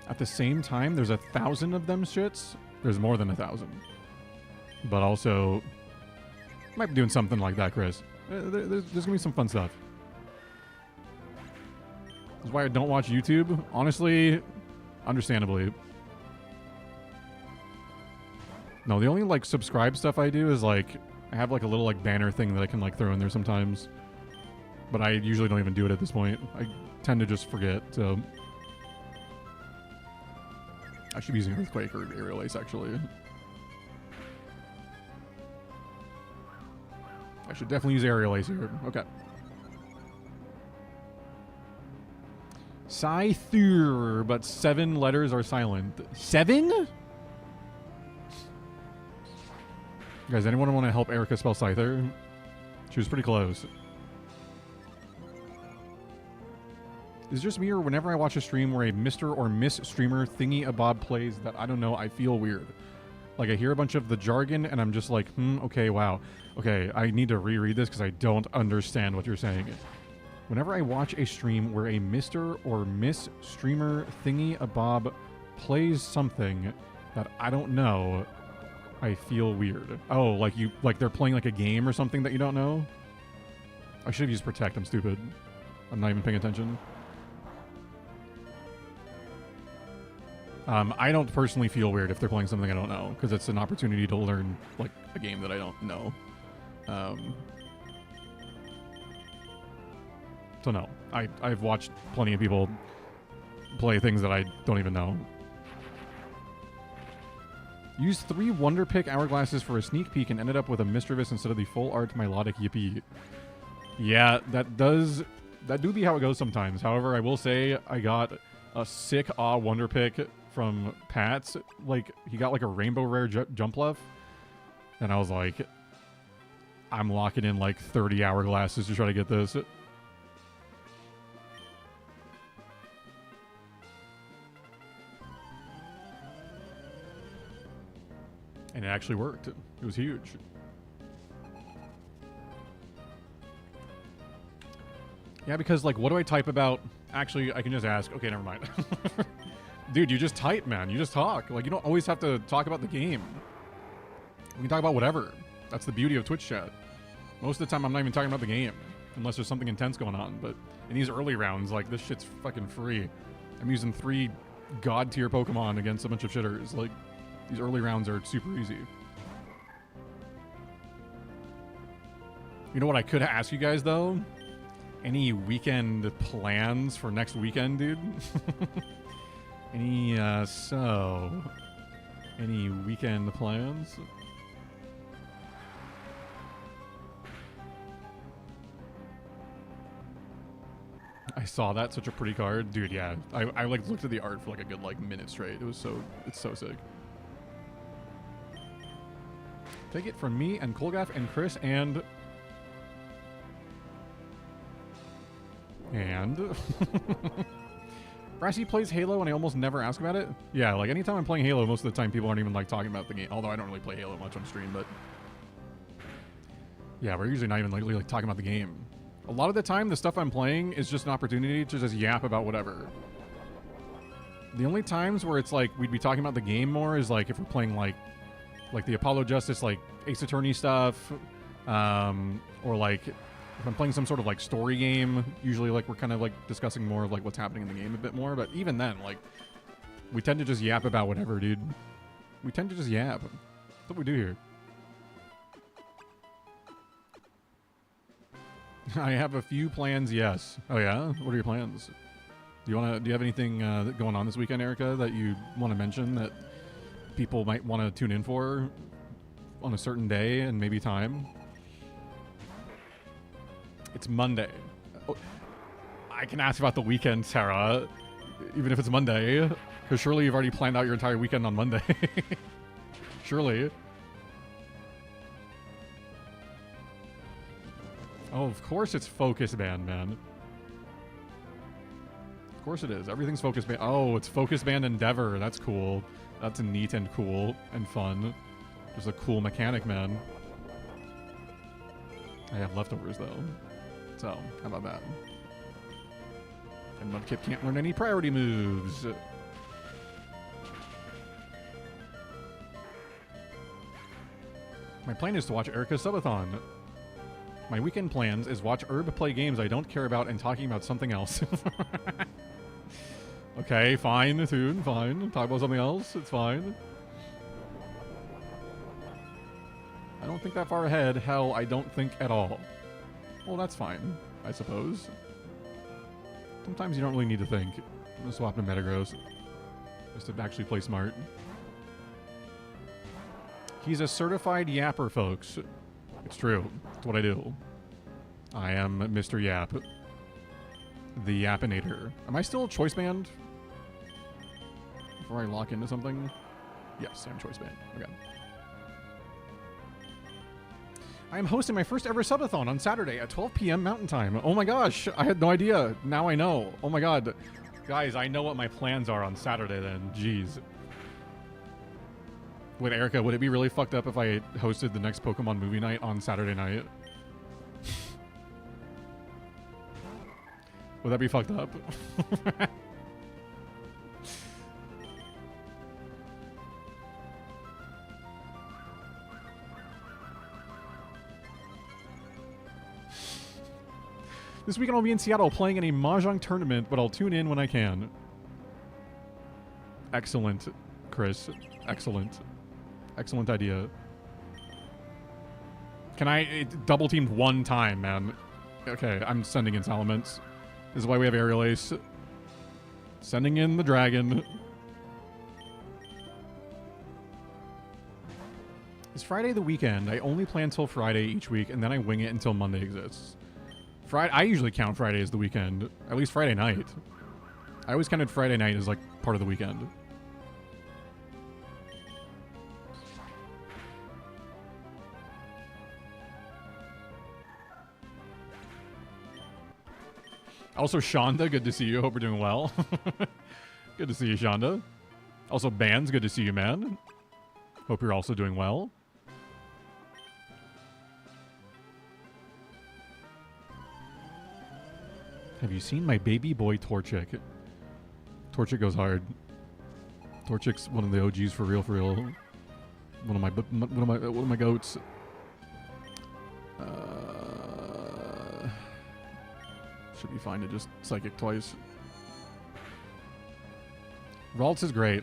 At the same time, there's 1,000 of them shits. There's more than 1,000. but also might be doing something like that, Chris. There's gonna be some fun stuff. That's why I don't watch YouTube. Honestly, understandably. No, the only like subscribe stuff I do is like I have like a little like banner thing that I can like throw in there sometimes. But I usually don't even do it at this point. I tend to just forget, so I should be using Earthquake or Aerial Ace actually. I should definitely use Aerial Ace here. Okay. Scyther, but 7 letters are silent. 7? Guys, anyone want to help Erica spell Scyther? She was pretty close. Is it just me, or whenever I watch a stream where a Mr. or Miss streamer thingy-a-bob plays that I don't know, I feel weird? Like, I hear a bunch of the jargon, and I'm just like, okay, wow. Okay, I need to reread this because I don't understand what you're saying. Whenever I watch a stream where a Mr. or Miss streamer thingy-a-bob plays something that I don't know, I feel weird. Oh, like they're playing like a game or something that you don't know? I should have used Protect, I'm stupid. I'm not even paying attention. I don't personally feel weird if they're playing something I don't know, because it's an opportunity to learn, like, a game that I don't know. So no, I've watched plenty of people play things that I don't even know. Used 3 Wonder Pick Hourglasses for a sneak peek and ended up with a Mischievous instead of the full art melodic yippee. Yeah, that do be how it goes sometimes. However, I will say I got a sick Wonder Pick from Pat's. Like, he got like a rainbow rare jump left, and I was like, I'm locking in like 30 hourglasses to try to get this. And it actually worked. It was huge. Yeah, because, like, what do I type about? Actually, I can just ask. Okay, never mind. Dude, you just type, man. You just talk. Like, you don't always have to talk about the game. We can talk about whatever. That's the beauty of Twitch chat. Most of the time, I'm not even talking about the game. Unless there's something intense going on. But in these early rounds, like, this shit's fucking free. I'm using 3 god-tier Pokemon against a bunch of shitters. Like, these early rounds are super easy. You know what I could ask you guys, though? Any weekend plans for next weekend, dude? Any weekend plans? I saw that, such a pretty card. Dude, yeah. I like looked at the art for like a good like minute straight. It's so sick. Take it from me and Kolgaff and Chris and Brassy plays Halo and I almost never ask about it. Yeah, like anytime I'm playing Halo, most of the time people aren't even like talking about the game. Although I don't really play Halo much on stream, but yeah, we're usually not even like talking about the game. A lot of the time, the stuff I'm playing is just an opportunity to just yap about whatever. The only times where it's like we'd be talking about the game more is like if we're playing like the Apollo Justice, like Ace Attorney stuff, or like if I'm playing some sort of like story game. Usually, like we're kind of like discussing more of like what's happening in the game a bit more. But even then, like we tend to just yap about whatever, dude. We tend to just yap. That's what we do here. I have a few plans, yes. Oh yeah? What are your plans? Do you have anything going on this weekend, Erica, that you want to mention that people might want to tune in for on a certain day and maybe time? It's Monday. Oh, I can ask about the weekend, Sarah, even if it's Monday, because surely you've already planned out your entire weekend on Monday. Surely. Oh, of course it's Focus Band, man. Of course it is. Everything's Focus Band. Oh, it's Focus Band Endeavor. That's cool. That's neat and cool and fun. Just a cool mechanic, man. I have leftovers, though. So, how about that? And Mudkip can't learn any priority moves. My plan is to watch Erica's subathon. My weekend plans is watch Herb play games I don't care about and talking about something else. Okay, fine, Thune, fine. Talk about something else, it's fine. I don't think that far ahead. Hell, I don't think at all. Well, that's fine, I suppose. Sometimes you don't really need to think. I'm gonna swap to Metagross. Just to actually play smart. He's a certified yapper, folks. It's true. It's what I do. I am Mr. Yap. The Yapinator. Am I still choice band? Before I lock into something? Yes, I'm choice band. Okay. I am hosting my first ever subathon on Saturday at 12 p.m. Mountain Time. Oh my gosh, I had no idea. Now I know. Oh my god. Guys, I know what my plans are on Saturday then. Jeez. Wait, Erica, would it be really fucked up if I hosted the next Pokemon movie night on Saturday night? Would that be fucked up? This weekend I'll be in Seattle playing in a Mahjong tournament, but I'll tune in when I can. Excellent, Chris. Excellent. Excellent idea. Can I double teamed one time, man? Okay, I'm sending in Salamence. This is why we have Aerial Ace. Sending in the dragon. Is Friday the weekend? I only plan till Friday each week, and then I wing it until Monday exists. I usually count Friday as the weekend. At least Friday night. I always counted Friday night as, like, part of the weekend. Also, Shonda, good to see you. Hope you're doing well. Good to see you, Shonda. Also, Bands, good to see you, man. Hope you're also doing well. Have you seen my baby boy Torchic? Torchic goes hard. Torchic's one of the OGs for real, for real. One of my goats. Should be fine to just Psychic twice. Ralts is great.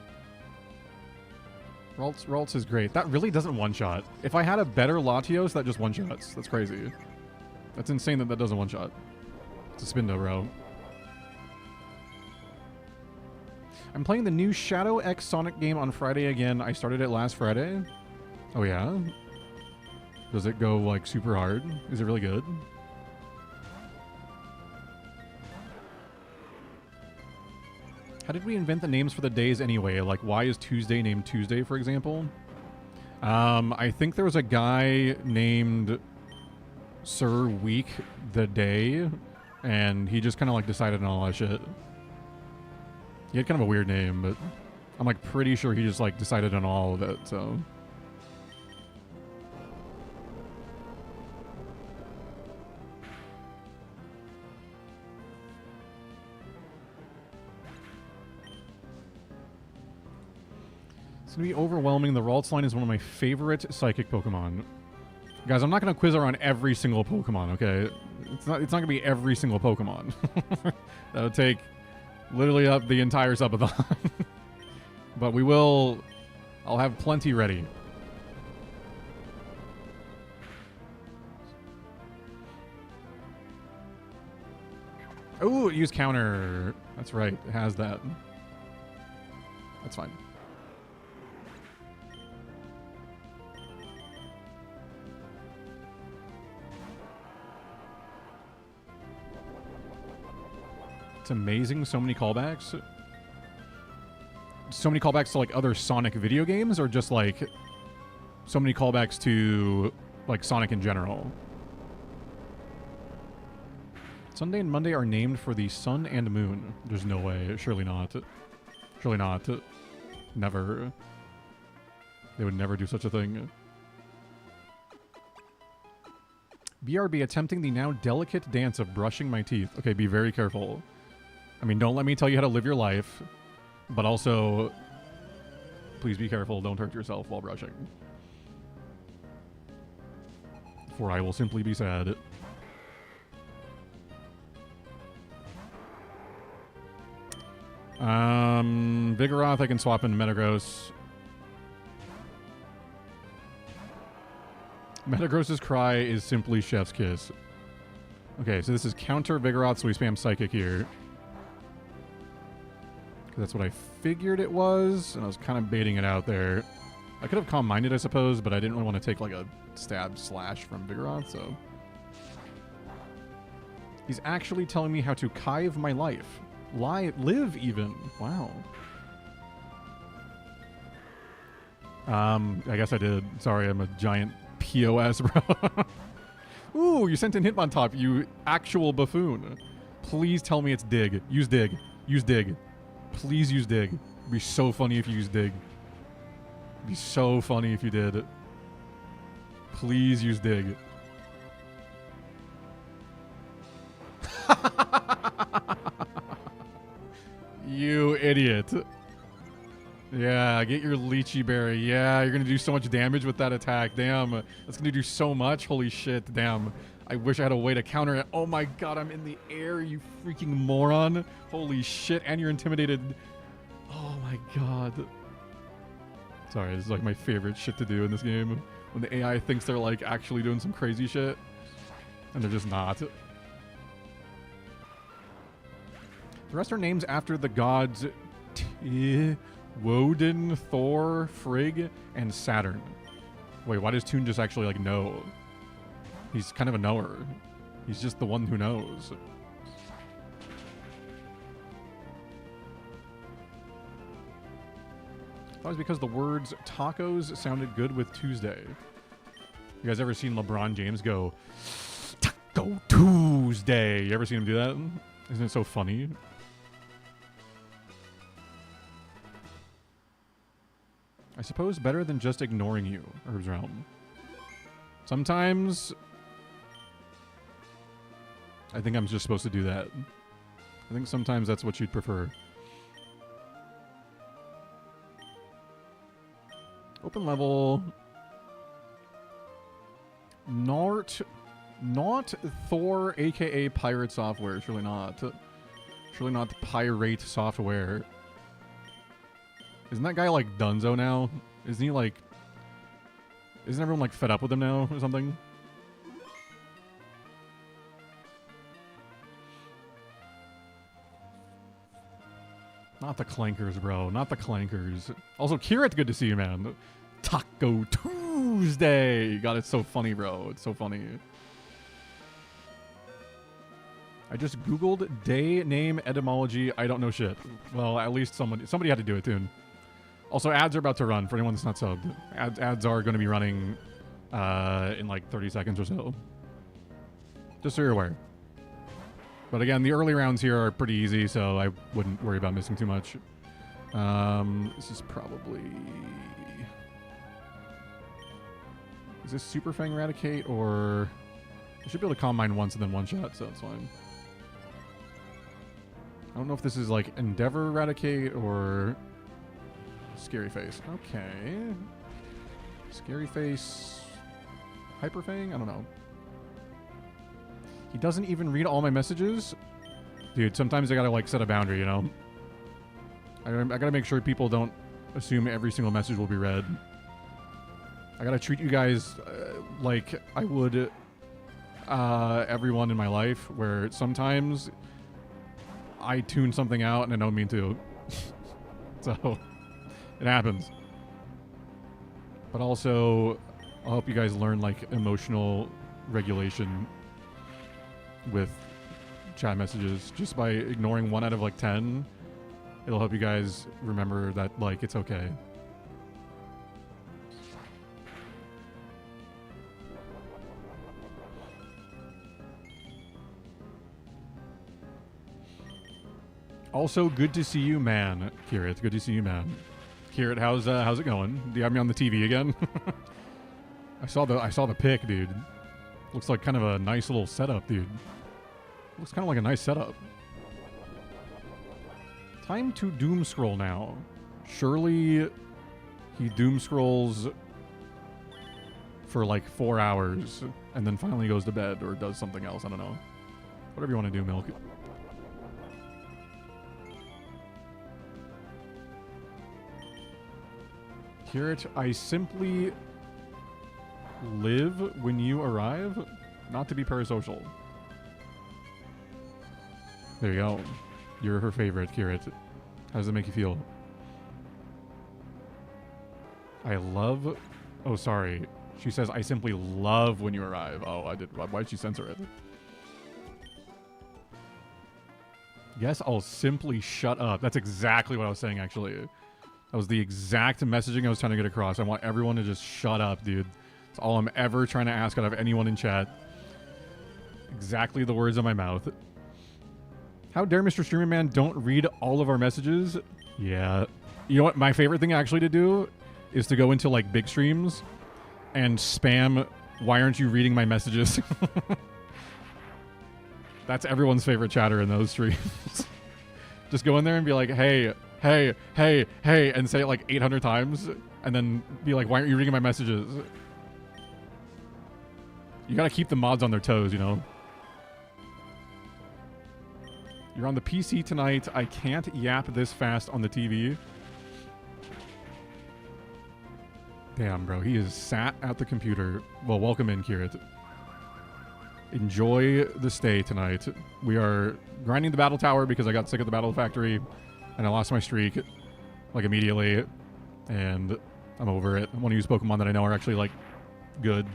Ralts is great. That really doesn't one-shot. If I had a better Latios, that just one-shots. That's crazy. That's insane that that doesn't one-shot. It's a Spindo, bro. I'm playing the new Shadow X Sonic game on Friday again. I started it last Friday. Oh, yeah? Does it go, like, super hard? Is it really good? How did we invent the names for the days anyway? Like, why is Tuesday named Tuesday, for example? I think there was a guy named Sir Week the Day, and he just kind of, like, decided on all that shit. He had kind of a weird name, but I'm, like, pretty sure he just, like, decided on all of it, so... It's going to be overwhelming. The Ralts line is one of my favorite Psychic Pokemon. Guys, I'm not going to quiz her on every single Pokemon, okay? It's not going to be every single Pokemon. That would take literally up the entire subathon. But we will... I'll have plenty ready. Ooh, use counter. That's right. It has that. That's fine. It's amazing. So many callbacks. So many callbacks to, like, other Sonic video games, or just, like, so many callbacks to, like, Sonic in general? Sunday and Monday are named for the sun and moon. There's no way. Surely not. Surely not. Never. They would never do such a thing. BRB attempting the now delicate dance of brushing my teeth. Okay, be very careful. I mean, don't let me tell you how to live your life, but also, please be careful. Don't hurt yourself while brushing. for I will simply be sad. Vigoroth I can swap into Metagross. Metagross's cry is simply Chef's Kiss. Okay, so this is counter Vigoroth, so we spam Psychic here. That's what I figured it was, and I was kind of baiting it out there. I could have Calm Minded, I suppose, but I didn't really want to take like a stab slash from Vigoroth, so... He's actually telling me how to kive my life. Live even. Wow. I guess I did. Sorry, I'm a giant POS, bro. Ooh, you sent in Hitmontop, you actual buffoon. Please tell me it's Dig. Use Dig. Use Dig. Please use Dig. It'd be so funny if you used Dig. It'd be so funny if you did. Please use Dig. You idiot. Yeah, get your Lychee Berry. Yeah, you're gonna do so much damage with that attack. Damn, that's gonna do so much. Holy shit, damn. I wish I had a way to counter it. Oh my god, I'm in the air, you freaking moron. Holy shit, and you're intimidated. Oh my god. Sorry, this is like my favorite shit to do in this game. When the AI thinks they're like actually doing some crazy shit, and they're just not. The rest are names after the gods Woden, Thor, Frigg, and Saturn. Wait, why does Toon just actually like know? He's kind of a knower. He's just the one who knows. That was because the words tacos sounded good with Tuesday. You guys ever seen LeBron James go, Taco Tuesday? You ever seen him do that? Isn't it so funny? I suppose better than just ignoring you, Herb's Realm. Sometimes I think I'm just supposed to do that. I think sometimes that's what you'd prefer. Open level. Not Thor, aka Pirate Software. Surely not. Surely not Pirate Software. Isn't that guy like Dunzo now? Isn't he like... Isn't everyone like fed up with him now or something? Not the Clankers, bro. Not the Clankers. Also, Kira, it's good to see you, man. Taco Tuesday! God, it's so funny, bro. It's so funny. I just Googled day name etymology. I don't know shit. Well, at least somebody had to do it, too. Also, ads are about to run for anyone that's not subbed. Ads are going to be running in like 30 seconds or so. Just so you're aware. But again, the early rounds here are pretty easy, so I wouldn't worry about missing too much. This is probably... Is this Super Fang Eradicate, or... I should be able to Calm Mind once and then one shot, so it's fine. I don't know if this is like Endeavor Eradicate or... Scary Face. Okay. Scary Face... Hyper Fang? I don't know. He doesn't even read all my messages? Dude, sometimes I gotta like set a boundary, you know? I gotta make sure people don't assume every single message will be read. I gotta treat you guys like I would everyone in my life, where sometimes I tune something out and I don't mean to. So, it happens. But also, I'll help you guys learn like emotional regulation with chat messages. Just by ignoring 1 out of like 10, it'll help you guys remember that like it's okay. Also, good to see you, man. Kira, it's good to see you, man. Kira, how's it going? Do you have me on the TV again? I saw the pic, dude. Looks like kind of a nice little setup, dude. Looks kind of like a nice setup. Time to doom scroll now. Surely he doom scrolls for like 4 hours and then finally goes to bed or does something else. I don't know. Whatever you want to do, Milk. Hear it. I simply live when you arrive, not to be parasocial. There you go. You're her favorite, Kirit. How does it make you feel? I love... Oh, sorry. She says, I simply love when you arrive. Oh, I did... Why did she censor it? Yes, I'll simply shut up. That's exactly what I was saying, actually. That was the exact messaging I was trying to get across. I want everyone to just shut up, dude. That's all I'm ever trying to ask out of anyone in chat. Exactly the words of my mouth. How dare Mr. Streamer Man don't read all of our messages? Yeah. You know what? My favorite thing actually to do is to go into like big streams and spam, why aren't you reading my messages? That's everyone's favorite chatter in those streams. Just go in there and be like, hey, hey, hey, hey, and say it like 800 times and then be like, why aren't you reading my messages? You gotta keep the mods on their toes, you know? You're on the PC tonight. I can't yap this fast on the TV. Damn, bro. He is sat at the computer. Well, welcome in, Kirit. Enjoy the stay tonight. We are grinding the battle tower because I got sick of the battle factory and I lost my streak like immediately and I'm over it. I want to use Pokemon that I know are actually like good.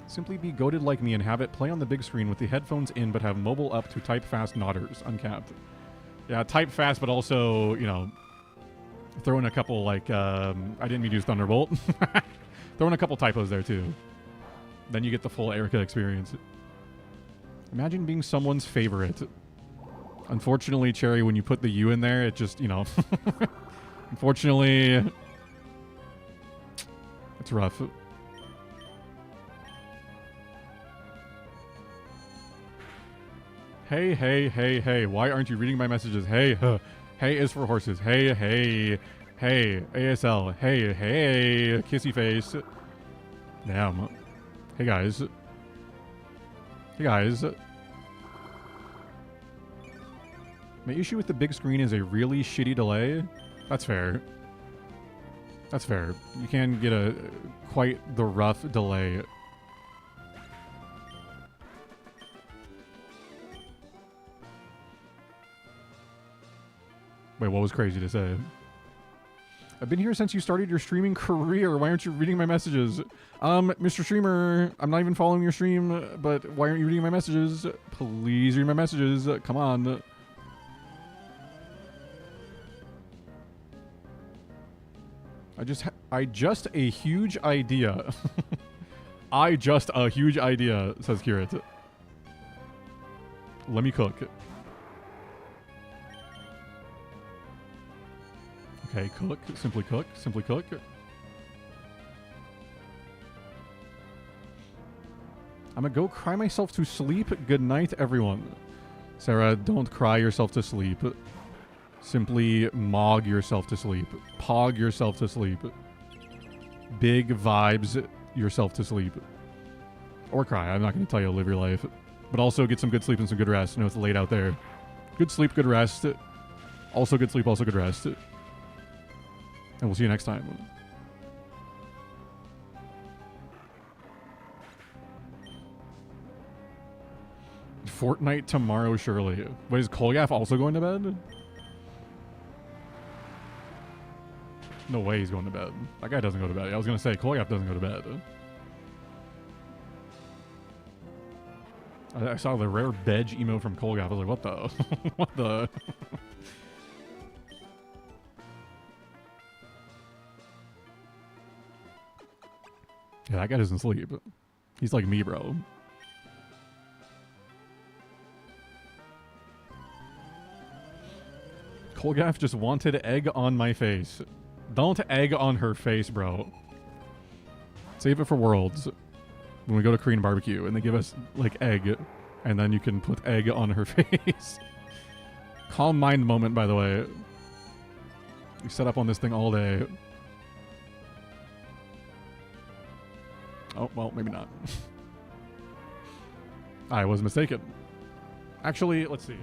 Simply be goated like me and have it play on the big screen with the headphones in but have mobile up to type fast nodders uncapped. Yeah, type fast but also, you know, throw in a couple like, I didn't mean to use Thunderbolt. Throw in a couple typos there too. Then you get the full Erica experience. Imagine being someone's favorite. Unfortunately, Cherry, when you put the U in there, it just, you know. Unfortunately, it's rough. Hey, hey, hey, hey. Why aren't you reading my messages? Hey, hey is for horses. Hey, hey, hey. ASL. Hey, hey. Kissy face. Damn. Hey, guys. Hey, guys. My issue with the big screen is a really shitty delay. That's fair. That's fair. You can get a quite the rough delay. Wait, what was crazy to say? I've been here since you started your streaming career. Why aren't you reading my messages? Mr. Streamer, I'm not even following your stream, but why aren't you reading my messages? Please read my messages. Come on. I just a huge idea. I just a huge idea, says Kirit. Let me cook. Okay, cook. Simply cook. Simply cook. I'm gonna go cry myself to sleep. Good night, everyone. Sarah, don't cry yourself to sleep. Simply mog yourself to sleep. Pog yourself to sleep. Big vibes yourself to sleep. Or cry. I'm not gonna tell you to live your life. But also get some good sleep and some good rest. I know it's late out there. Good sleep, good rest. Also good sleep, also good rest. And we'll see you next time. Fortnite tomorrow, surely. Wait, is Kolgaff also going to bed? No way he's going to bed. That guy doesn't go to bed. I was going to say, Kolgaff doesn't go to bed. I saw the rare Bedge emo from Kolgaff. I was like, what the? What the? Yeah, that guy doesn't sleep. He's like me, bro. Kolgaff just wanted egg on my face. Don't egg on her face, bro. Save it for Worlds. When we go to Korean barbecue and they give us, like, egg. And then you can put egg on her face. Calm mind moment, by the way. We set up on this thing all day. Oh, well, maybe not. I was mistaken. Actually, let's see.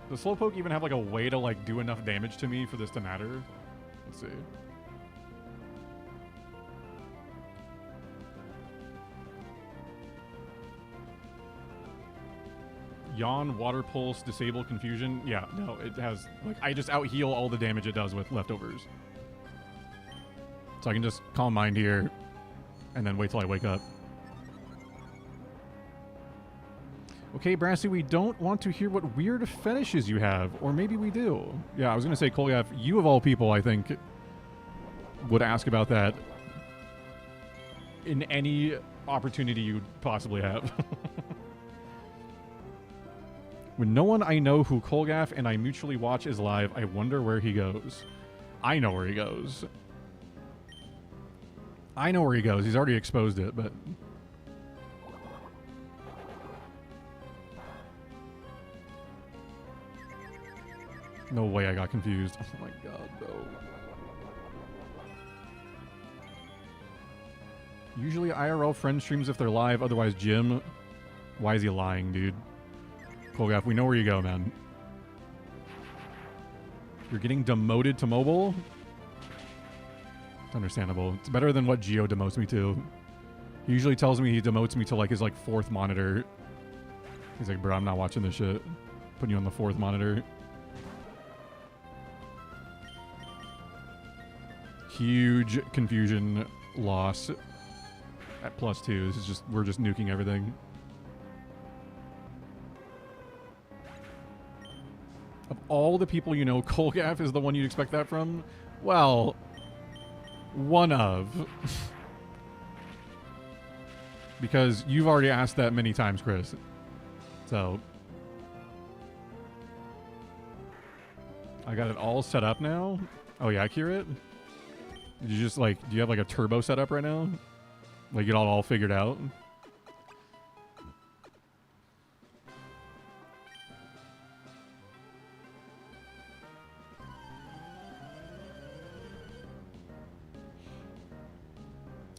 Does Slowpoke even have like a way to like do enough damage to me for this to matter? Let's see. Yawn, Water Pulse, Disable, Confusion. Yeah, no, it has, like, I just out-heal all the damage it does with leftovers. So I can just Calm Mind here, and then wait till I wake up. Okay, Brassy, we don't want to hear what weird fetishes you have, or maybe we do. Yeah, I was going to say, Kolgaf, you of all people, I think, would ask about that in any opportunity you'd possibly have. When no one I know who Kolgaf and I mutually watch is live, I wonder where he goes. I know where he goes. I know where he goes. He's already exposed it, but... No way I got confused. Oh my god, bro. Usually IRL friend streams if they're live, otherwise Jim. Why is he lying, dude? Kolgaf, we know where you go, man. You're getting demoted to mobile? It's understandable. It's better than what Geo demotes me to. He usually tells me he demotes me to like his like 4th monitor. He's like, bro, I'm not watching this shit. Putting you on the 4th monitor. Huge confusion loss at +2. This is just, we're just nuking everything. Of all the people you know, Kolgaf is the one you'd expect that from? Well, one of. Because you've already asked that many times, Chris. So. I got it all set up now. Oh yeah, accurate? Did you just like, do you have like a turbo setup right now? Like you got it all figured out?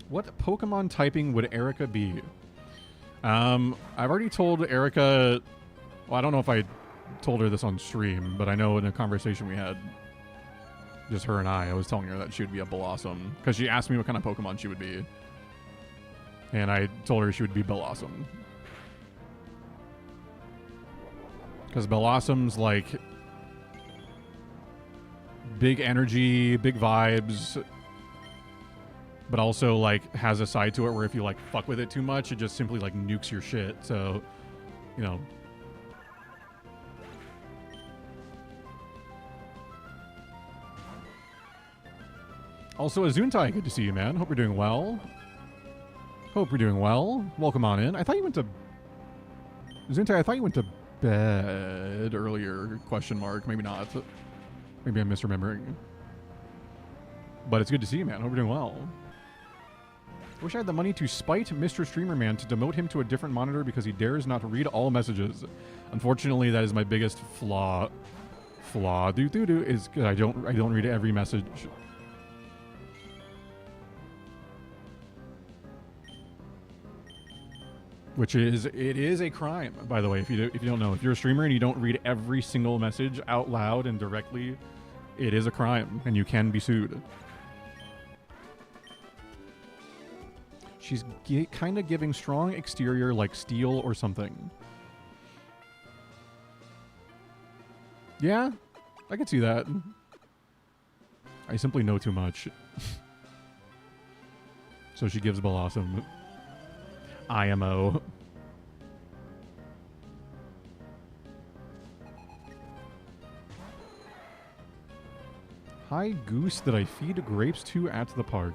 What Pokemon typing would Erica be? I've already told Erica... Well, I don't know if I told her this on stream, but I know in a conversation we had, just her and I was telling her that she would be a Blossom. Because she asked me what kind of Pokemon she would be. And I told her she would be Blossom. Because Blossom's like... big energy, big vibes... but also, like, has a side to it where if you, like, fuck with it too much, it just simply, like, nukes your shit. So, you know. Also, Azuntai, good to see you, man. Hope you're doing well. Hope you're doing well. Welcome on in. I thought you went to... Azuntai, I thought you went to bed earlier, question mark. Maybe not. Maybe I'm misremembering. But it's good to see you, man. Hope you're doing well. Wish I had the money to spite Mr. Streamer Man to demote him to a different monitor because he dares not read all messages. Unfortunately, that is my biggest flaw. Is good. I don't read every message. Which is, it is a crime, by the way, if you don't know. If you're a streamer and you don't read every single message out loud and directly, it is a crime and you can be sued. She's kind of giving strong exterior like steel or something. Yeah, I could see that. I simply know too much. So she gives Blossom IMO. Hi, goose that I feed grapes to at the park.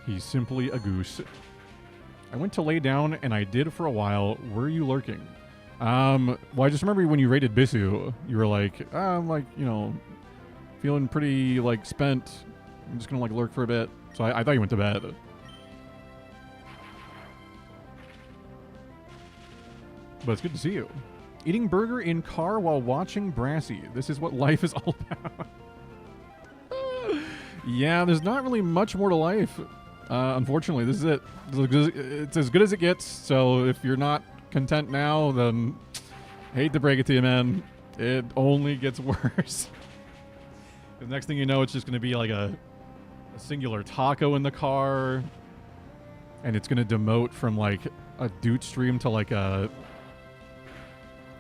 He's simply a goose. I went to lay down, and I did for a while. Were you lurking? Well, I just remember when you raided Bisu, you were like, I'm like, you know, feeling pretty, like, spent. I'm just gonna, like, lurk for a bit. So I thought you went to bed. But it's good to see you. Eating burger in car while watching Brassy. This is what life is all about. Yeah, there's not really much more to life. Unfortunately, this is it. It's as good as it gets. So if you're not content now, then hate to break it to you, man. It only gets worse. The next thing you know, it's just going to be like a singular taco in the car, and it's going to demote from like a Doot stream to like a.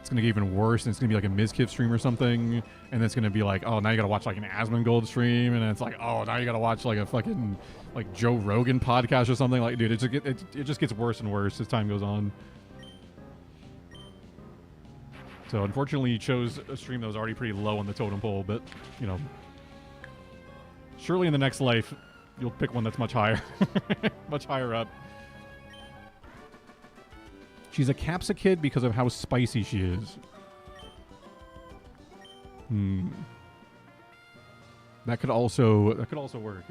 It's going to get even worse, and it's going to be like a Mizkif stream or something, and it's going to be like, oh, now you got to watch like an Asmongold stream, and it's like, oh, now you got to watch like a fucking like Joe Rogan podcast or something. Like, dude, it just gets worse and worse as time goes on. So unfortunately, you chose a stream that was already pretty low on the totem pole, but you know, surely in the next life, you'll pick one that's much higher, much higher up. She's a capsa kid because of how spicy she is. That could also work.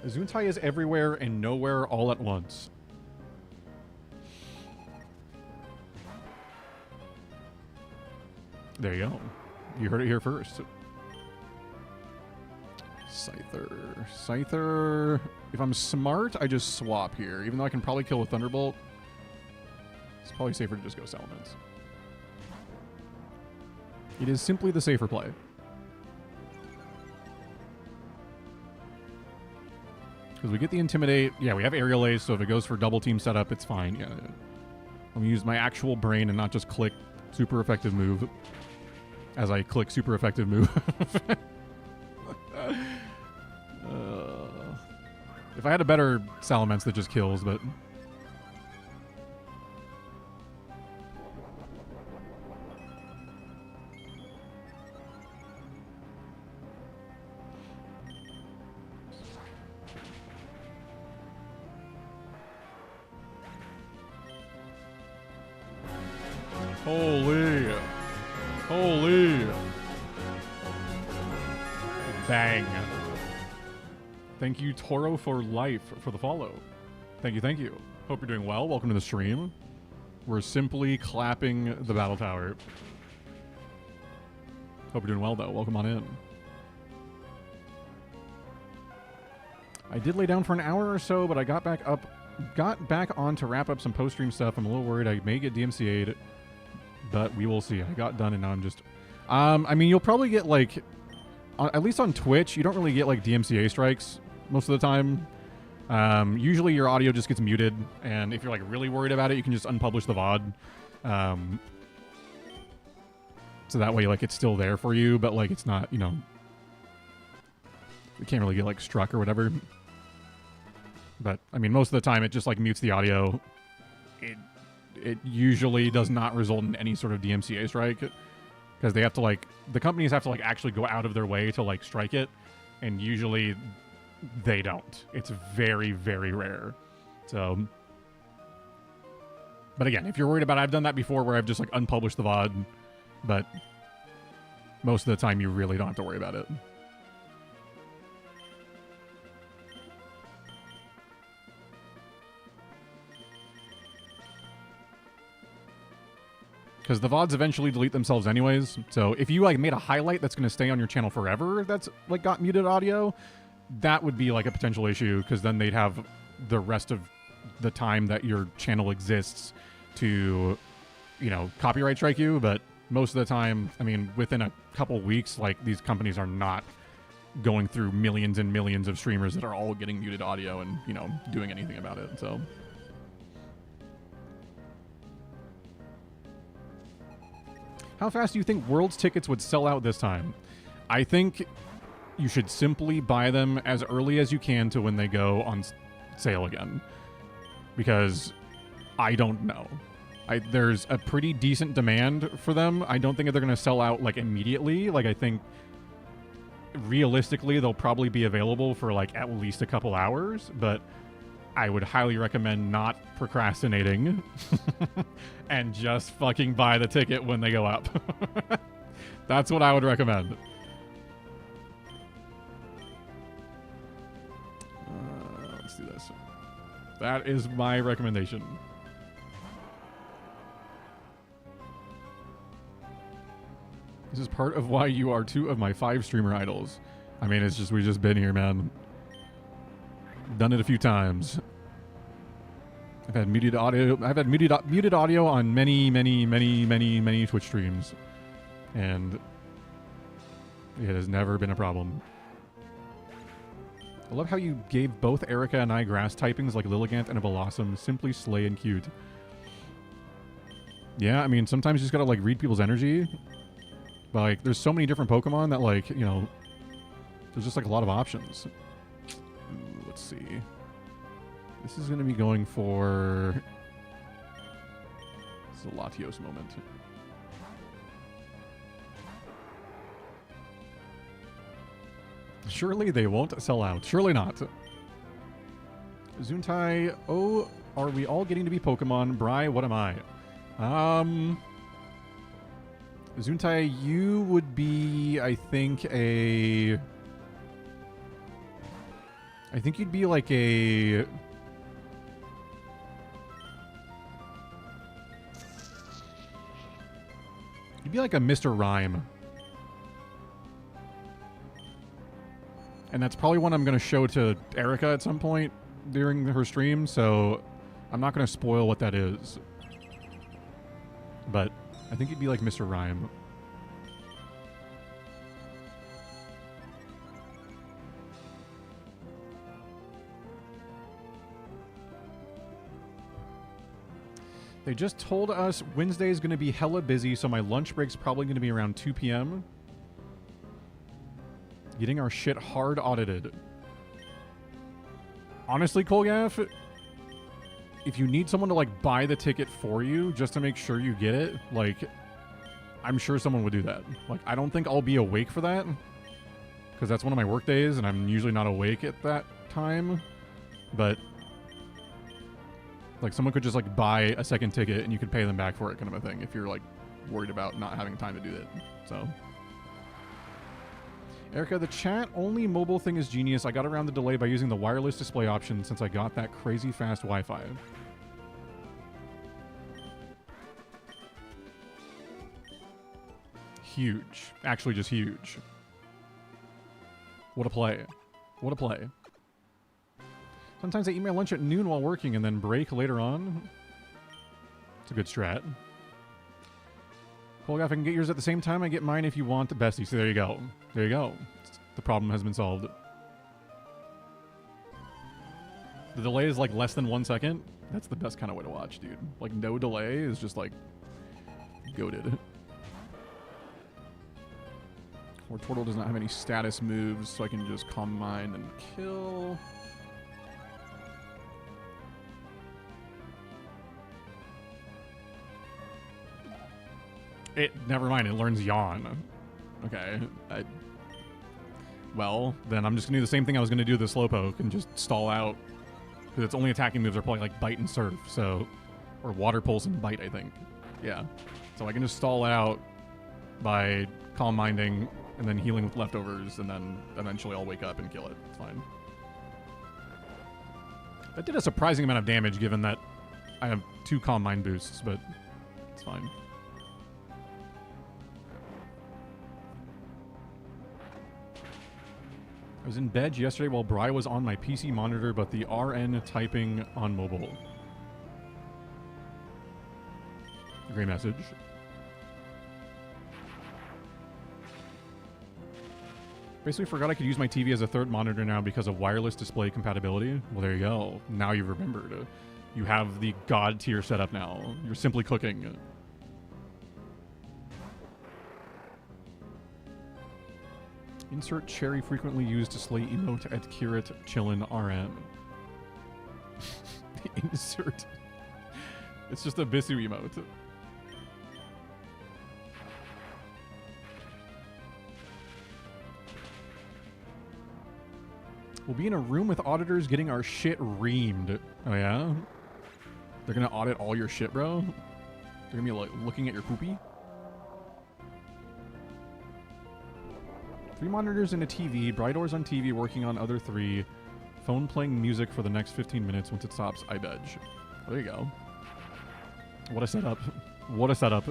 Zuntai is everywhere and nowhere all at once. There you go. You heard it here first. Scyther. If I'm smart, I just swap here. Even though I can probably kill a Thunderbolt, it's probably safer to just go Salamence. It is simply the safer play. Because we get the Intimidate. Yeah, we have Aerial Ace, so if it goes for double team setup, it's fine. Yeah. I'm going to use my actual brain and not just click super effective move as I click super effective move. If I had a better Salamence that just kills, but... Holy. Bang. Thank you, Toro, for life, for the follow. Thank you. Hope you're doing well. Welcome to the stream. We're simply clapping the battle tower. Hope you're doing well, though. Welcome on in. I did lay down for an hour or so, but I got back on to wrap up some post-stream stuff. I'm a little worried I may get DMCA'd, but we will see. I got done, and now I'm just... I mean, you'll probably get, like... at least on Twitch, you don't really get, like, DMCA strikes most of the time. Usually your audio just gets muted, and if you're like really worried about it, you can just unpublish the VOD. So that way, like, it's still there for you, but like it's not, you know, you can't really get like struck or whatever. But I mean, most of the time it just like mutes the audio. It usually does not result in any sort of DMCA strike, because they have to like, the companies have to like actually go out of their way to like strike it, and usually they don't. It's very, very rare. So, but again, if you're worried about it, I've done that before where I've just like unpublished the VOD, but most of the time you really don't have to worry about it. Because the VODs eventually delete themselves anyways. So if you like made a highlight that's going to stay on your channel forever that's like got muted audio, that would be like a potential issue, because then they'd have the rest of the time that your channel exists to, you know, copyright strike you. But most of the time, I mean, within a couple weeks, like, these companies are not going through millions and millions of streamers that are all getting muted audio and, you know, doing anything about it. So... how fast do you think Worlds tickets would sell out this time? I think you should simply buy them as early as you can to when they go on sale again. Because I don't know. There's a pretty decent demand for them. I don't think they're going to sell out like immediately. Like, I think realistically they'll probably be available for like at least a couple hours, but I would highly recommend not procrastinating and just fucking buy the ticket when they go up. That's what I would recommend. Let's do this. That is my recommendation. This is part of why you are 2 of my 5 streamer idols. I mean, it's just, we've just been here, man. Done it a few times. I've had muted audio. I've had muted audio on many Twitch streams, and it has never been a problem. I love how you gave both Erica and I grass typings like Lilligant and a Blossom. Simply slay and cute. Yeah, I mean, sometimes you just gotta, like, read people's energy. But, like, there's so many different Pokemon that, like, you know, there's just, like, a lot of options. Ooh, let's see. This is gonna be going for... This is a Latios moment. Surely they won't sell out. Surely not. Zuntai, oh, are we all getting to be Pokemon? Bri, what am I? Zuntai, you would be, I think, I think you'd be like a... You'd be like a Mr. Rhyme. And that's probably one I'm going to show to Erica at some point during her stream, so I'm not going to spoil what that is. But I think you'd be like Mr. Rhyme. They just told us Wednesday is going to be hella busy, so my lunch break's probably going to be around 2 p.m. Getting our shit hard audited. Honestly, Kolgaff, if you need someone to, like, buy the ticket for you just to make sure you get it, like, I'm sure someone would do that. Like, I don't think I'll be awake for that, because that's one of my work days, and I'm usually not awake at that time. But, like, someone could just, like, buy a second ticket, and you could pay them back for it, kind of a thing, if you're, like, worried about not having time to do that. So... Erica, the chat-only mobile thing is genius. I got around the delay by using the wireless display option since I got that crazy fast Wi-Fi. Huge. Actually, just huge. What a play. What a play. Sometimes I eat my lunch at noon while working and then break later on. It's a good strat. Well, if I can get yours at the same time, I get mine if you want the bestie. So there you go. There you go. The problem has been solved. The delay is like less than 1 second. That's the best kind of way to watch, dude. Like, no delay is just like goated. Tortle does not have any status moves, so I can just Calm Mind and kill. Never mind, it learns Yawn. Okay. Well, then I'm just going to do the same thing I was going to do with the Slowpoke and just stall out. Because its only attacking moves are probably like Bite and Surf, so... Or Water Pulse and Bite, I think. Yeah. So I can just stall out by Calm Minding and then healing with leftovers, and then eventually I'll wake up and kill it. It's fine. That did a surprising amount of damage given that I have 2 Calm Mind boosts, but it's fine. I was in bed yesterday while Bri was on my PC monitor, but the RN typing on mobile. Great message. Basically forgot I could use my TV as a third monitor now because of wireless display compatibility. Well, there you go. Now you've remembered. You have the God tier setup now. You're simply cooking. Insert cherry frequently used to slay emote at Kirit Chillin RM. Insert. It's just a Bisu emote. We'll be in a room with auditors getting our shit reamed. Oh yeah? They're gonna audit all your shit, bro? They're gonna be like looking at your poopy? 3 monitors and a TV, Brightdoors on TV working on other 3, phone playing music for the next 15 minutes. Once it stops, I bedge. There you go. What a setup. What a setup.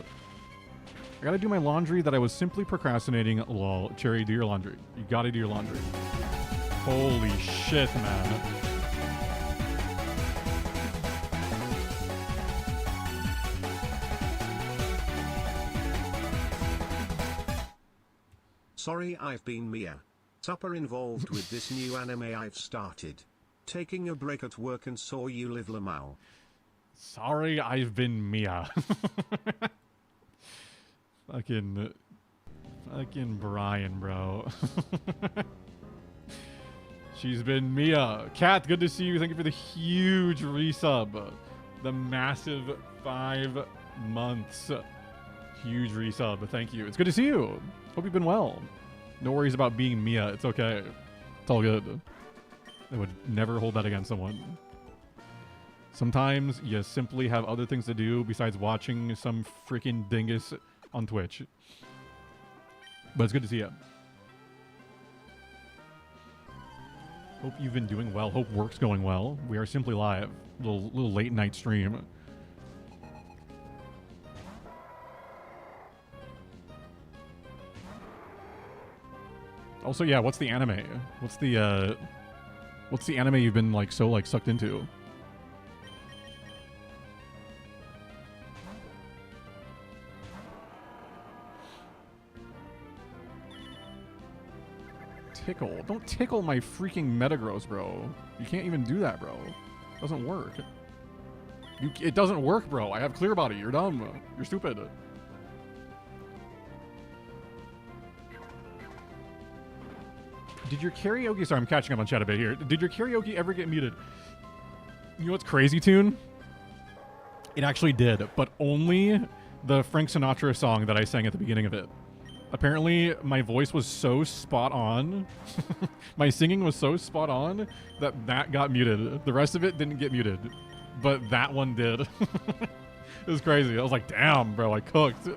gotta do my laundry that I was simply procrastinating. Lol. Cherry, do your laundry. You gotta do your laundry. Holy shit, man. Sorry I've been Mia. Supper involved with this new anime I've started. Taking a break at work and saw you live Lamau. Sorry, I've been Mia. Fucking Brian, bro. She's been Mia. Kat, good to see you. Thank you for the huge resub. The massive 5 months. Huge resub. Thank you. It's good to see you. Hope you've been well. No worries about being Mia. It's okay. It's all good. I would never hold that against someone. Sometimes you simply have other things to do besides watching some freaking dingus on Twitch. But it's good to see you. Hope you've been doing well. Hope work's going well. We are simply live. Little late night stream. Also, yeah, what's the anime? What's the anime you've been like so like sucked into? Tickle. Don't tickle my freaking Metagross, bro. You can't even do that, bro. It doesn't work. It doesn't work, bro. I have clear body. You're dumb. You're stupid. Did your karaoke... Sorry, I'm catching up on chat a bit here. Did your karaoke ever get muted? You know what's crazy, Tune? It actually did, but only the Frank Sinatra song that I sang at the beginning of it. Apparently, my voice was so spot on. My singing was so spot on that got muted. The rest of it didn't get muted, but that one did. It was crazy. I was like, damn, bro, I cooked.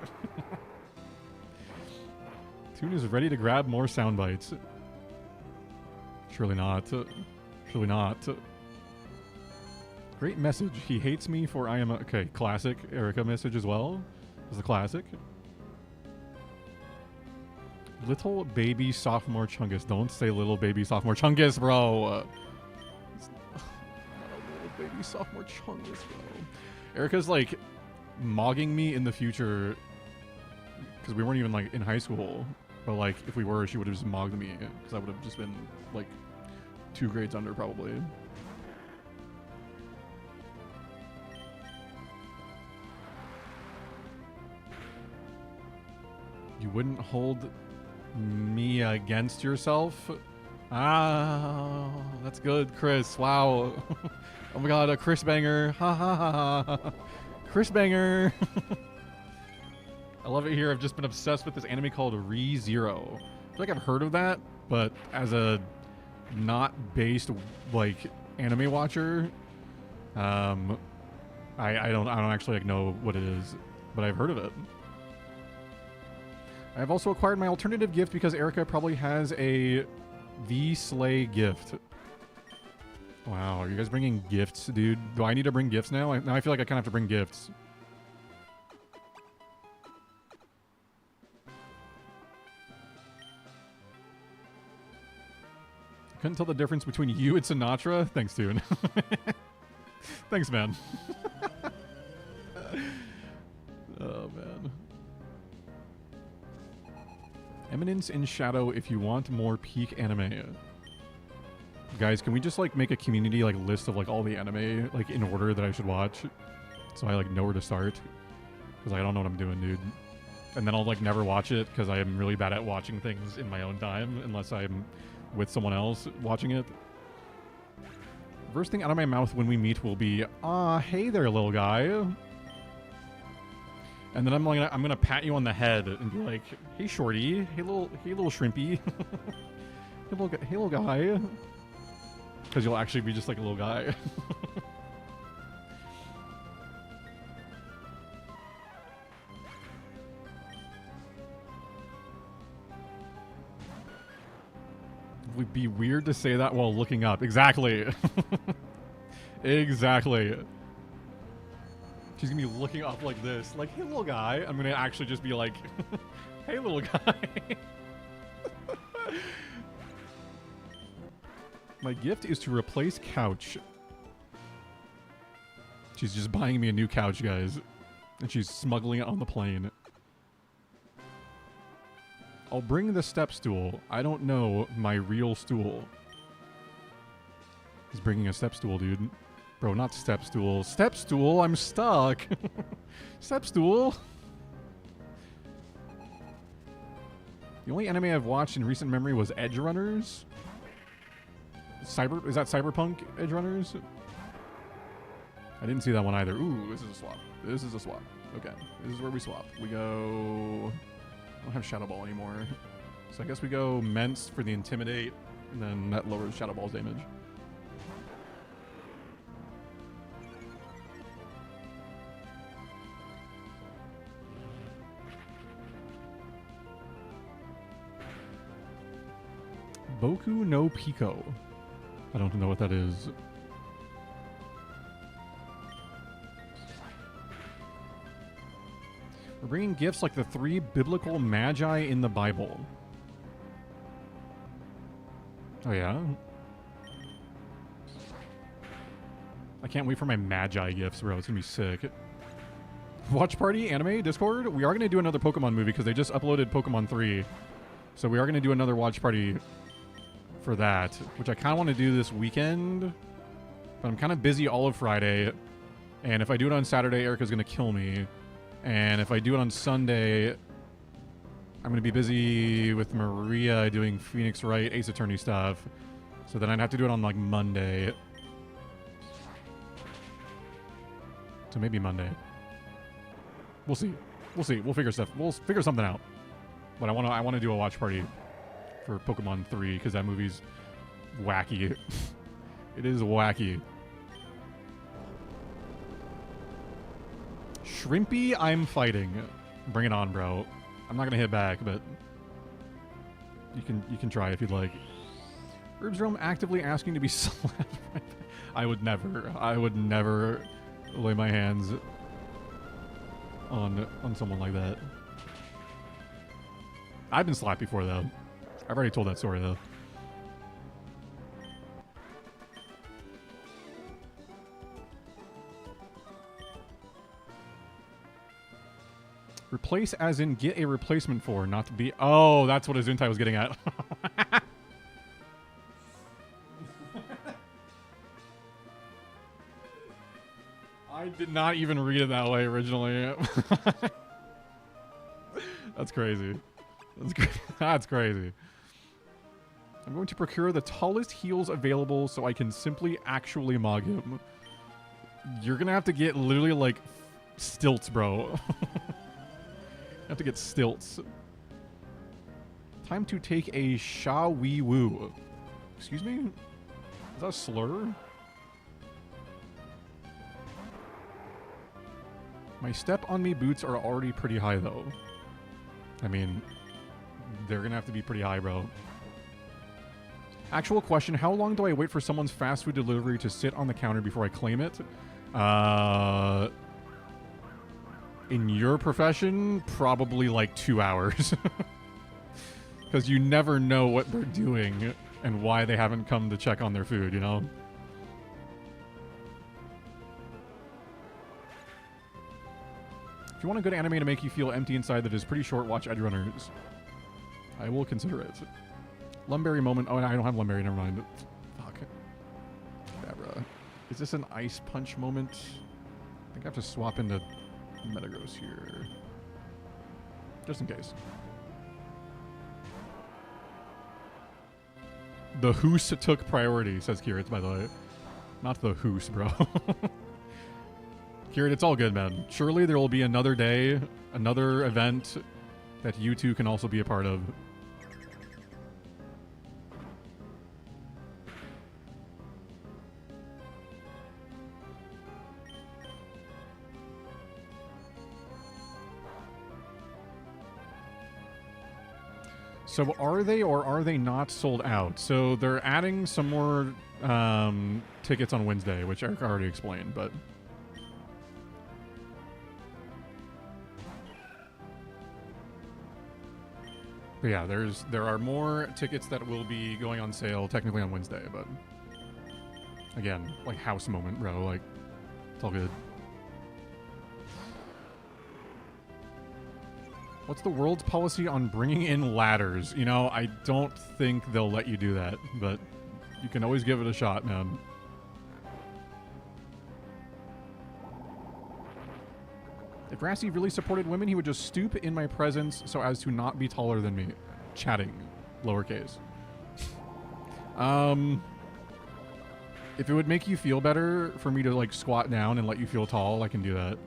Tune is ready to grab more sound bites. Surely not. Surely not. Great message. He hates me for I am a... Okay, classic Erica message as well. This is a classic. Little baby sophomore Chungus. Don't say little baby sophomore Chungus, bro. It's not a little baby sophomore Chungus, bro. Erica's like mogging me in the future because we weren't even like in high school. But like if we were, she would have just mogged me because I would have just been like 2 grades under probably. You wouldn't hold me against yourself? Ah, that's good, Chris. Wow. Oh my god, a Chris banger. Ha ha ha ha. Chris banger. I love it here. I've just been obsessed with this anime called ReZero. I feel like I've heard of that, but as a not based like anime watcher, I don't actually like know what it is, but I've heard of it. I've also acquired my alternative gift because Erica probably has a V-Slay gift. Wow, are you guys bringing gifts, dude? Do I need to bring gifts now? Now I feel like I kind of have to bring gifts. Couldn't tell the difference between you and Sinatra? Thanks, Tune. Thanks, man. Oh, man. Eminence in Shadow if you want more peak anime. Guys, can we just like make a community like list of like all the anime like in order that I should watch? So I like know where to start. Because I don't know what I'm doing, dude. And then I'll like never watch it because I am really bad at watching things in my own time unless I'm with someone else watching it. First thing out of my mouth when we meet will be, hey there, little guy. And then I'm gonna pat you on the head and be like, hey shorty, hey little shrimpy. Hey little guy. Because you'll actually be just like a little guy. It would be weird to say that while looking up. Exactly. Exactly. She's gonna be looking up like this, like, hey, little guy. I'm gonna actually just be like, hey, little guy. My gift is to replace couch. She's just buying me a new couch, guys. And she's smuggling it on the plane. I'll bring the step stool. I don't know my real stool. He's bringing a step stool, dude. Bro, not step stool. Step stool, I'm stuck. Step stool. The only anime I've watched in recent memory was Edge Runners. Is that Cyberpunk Edge Runners? I didn't see that one either. Ooh, this is a swap. This is a swap. Okay, this is where we swap. We go... I don't have Shadow Ball anymore. So I guess we go Mence for the Intimidate, and then that lowers Shadow Ball's damage. Boku no Pico. I don't know what that is. We're bringing gifts like the 3 biblical magi in the Bible. Oh, yeah? I can't wait for my magi gifts, bro. It's gonna be sick. Watch party, anime, Discord. We are gonna do another Pokemon movie because they just uploaded Pokemon 3. So we are gonna do another watch party for that, which I kind of want to do this weekend. But I'm kind of busy all of Friday. And if I do it on Saturday, Erica's gonna kill me. And if I do it on Sunday, I'm going to be busy with Maria doing Phoenix Wright, Ace Attorney stuff. So then I'd have to do it on, like, Monday. So maybe Monday. We'll see. We'll see. We'll figure something out. But I want to do a watch party for Pokemon 3 because that movie's wacky. It is wacky. Shrimpy, I'm fighting. Bring it on, bro. I'm not gonna hit back, but you can try if you'd like. Herbs Realm actively asking to be slapped. I would never lay my hands on someone like that. I've been slapped before though. I've already told that story though. Replace as in get a replacement for, not to be... Oh, that's what Azuntai was getting at. I did not even read it that way originally. That's crazy. That's crazy. I'm going to procure the tallest heels available so I can simply actually mog him. You're going to have to get literally like stilts, bro. Have to get stilts. Time to take a Sha Wee Woo. Excuse me? Is that a slur? My step on me boots are already pretty high though. I mean, they're gonna have to be pretty high, bro. Actual question, how long do I wait for someone's fast food delivery to sit on the counter before I claim it? In your profession, probably like 2 hours. Because you never know what they're doing and why they haven't come to check on their food, you know? If you want a good anime to make you feel empty inside that is pretty short, watch Edge Runners. I will consider it. Lumberry moment. Oh, I don't have Lumberry, never mind. Fuck. Dabra. Is this an Ice Punch moment? I think I have to swap into Metagross here. Just in case. The Hoos took priority, says Kirit, by the way. Not the Hoos, bro. Kirit, it's all good, man. Surely there will be another day, another event that you two can also be a part of. So are they or are they not sold out? So they're adding some more tickets on Wednesday, which Eric already explained, but But yeah, there are more tickets that will be going on sale technically on Wednesday, but again, like house moment, bro. Like, it's all good. What's the world's policy on bringing in ladders? You know, I don't think they'll let you do that, but you can always give it a shot, man. If Brassy really supported women, he would just stoop in my presence so as to not be taller than me. Chatting. Lowercase. If it would make you feel better for me to, like, squat down and let you feel tall, I can do that.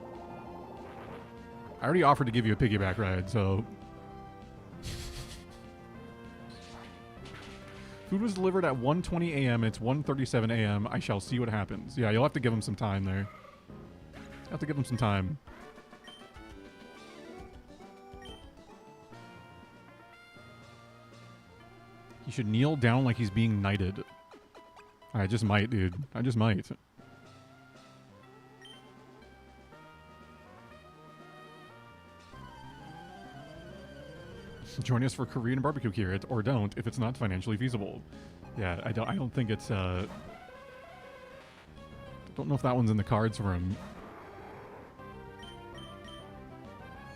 I already offered to give you a piggyback ride, so... Food was delivered at 1:20 a.m. It's 1:37 a.m. I shall see what happens. Yeah, you'll have to give him some time there. You'll have to give him some time. He should kneel down like he's being knighted. I just might, dude. I just might. Join us for Korean barbecue here, or don't if it's not financially feasible. Yeah, I don't think it's don't know if that one's in the cards for him.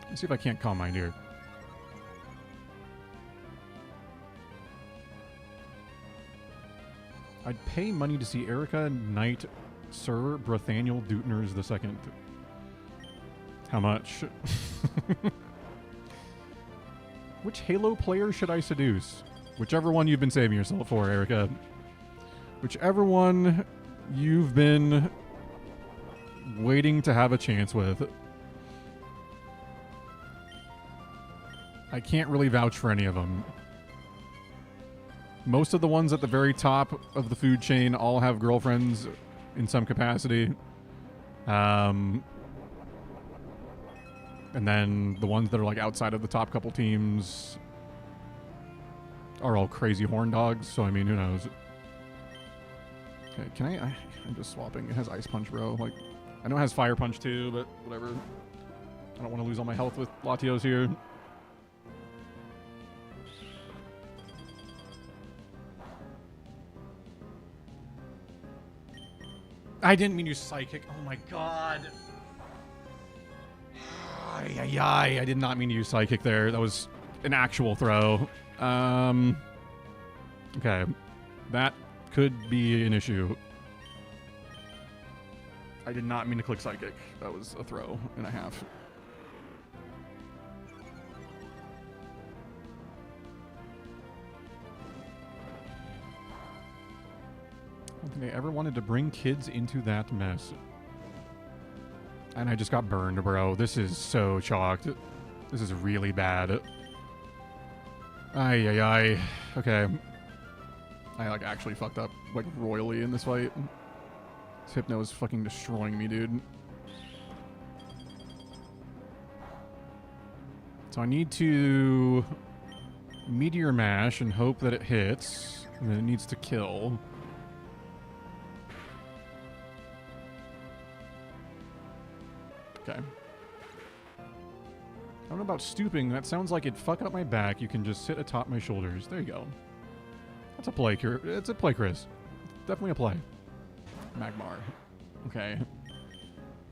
Let's see if I can't calm mind here. I'd pay money to see Erica Knight, Sir Brathaniel Dootners II. How much? Which Halo player should I seduce? Whichever one you've been saving yourself for, Erica. Whichever one you've been waiting to have a chance with. I can't really vouch for any of them. Most of the ones at the very top of the food chain all have girlfriends in some capacity. And then the ones that are like outside of the top couple teams are all crazy horn dogs. So, I mean, who knows? Okay, can I'm just swapping. It has Ice Punch, bro. Like, I know it has Fire Punch too, but whatever. I don't want to lose all my health with Latios here. I didn't mean to use Psychic. Oh my god. I did not mean to use Psychic there. That was an actual throw. Okay. That could be an issue. I did not mean to click Psychic. That was a throw and a half. I don't think I ever wanted to bring kids into that mess. And I just got burned, bro. This is so chalked. This is really bad. Ay. Okay. I, like, actually fucked up, like, royally in this fight. This Hypno is fucking destroying me, dude. So I need to Meteor Mash and hope that it hits. And then it needs to kill. Okay. I don't know about stooping. That sounds like it'd fuck up my back. You can just sit atop my shoulders. There you go. That's a play, it's a play, Chris. Definitely a play. Magmar. Okay.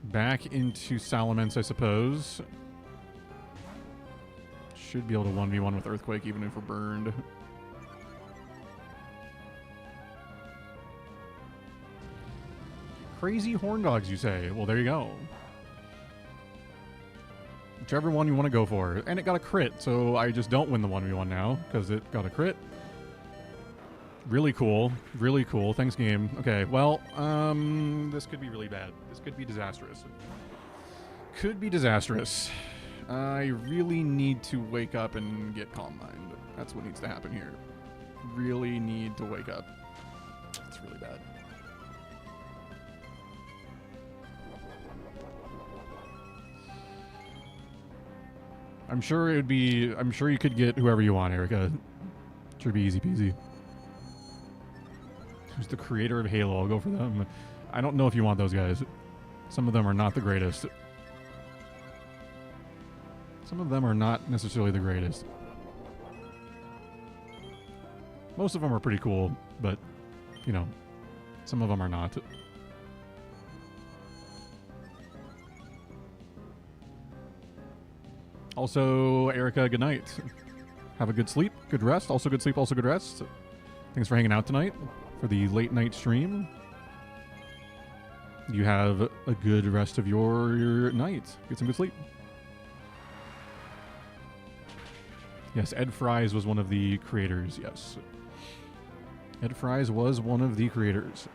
Back into Salamence, I suppose. Should be able to 1v1 with Earthquake even if we're burned. Crazy horn dogs, you say? Well, there you go. Whichever one you want to go for. And it got a crit, so I just don't win the 1v1 now, because it got a crit. Really cool. Really cool. Thanks, game. Okay, well, this could be really bad. This could be disastrous. Could be disastrous. I really need to wake up and get Calm Mind. That's what needs to happen here. Really need to wake up. It's really bad. I'm sure you could get whoever you want, Erica. Should be easy peasy. Who's the creator of Halo? I'll go for them. I don't know if you want those guys. Some of them are not the greatest. Some of them are not necessarily the greatest. Most of them are pretty cool, but, you know, some of them are not. Also, Erica, good night. Have a good sleep, good rest. Also good sleep, also good rest. Thanks for hanging out tonight for the late night stream. You have a good rest of your night. Get some good sleep. Yes, Ed Fries was one of the creators, yes. Ed Fries was one of the creators.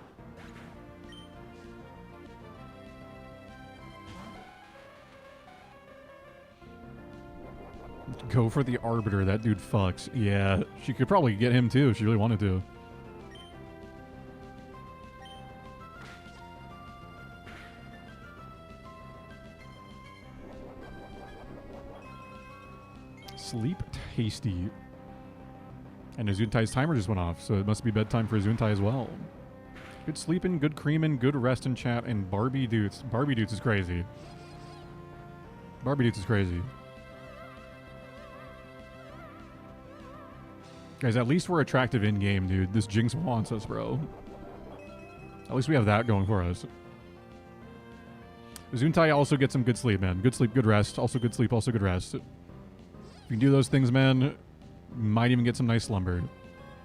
Go for the Arbiter. That dude fucks. Yeah, she could probably get him too if she really wanted to. Sleep tasty. And Azuntai's timer just went off, so it must be bedtime for Azuntai as well. Good sleeping, good creaming, good rest in chat, and Brassydoots. Brassydoots is crazy. Brassydoots is crazy. Guys, at least we're attractive in-game, dude. This Jinx wants us, bro. At least we have that going for us. Azuntai also gets some good sleep, man. Good sleep, good rest. Also good sleep, also good rest. If you can do those things, man, might even get some nice slumber.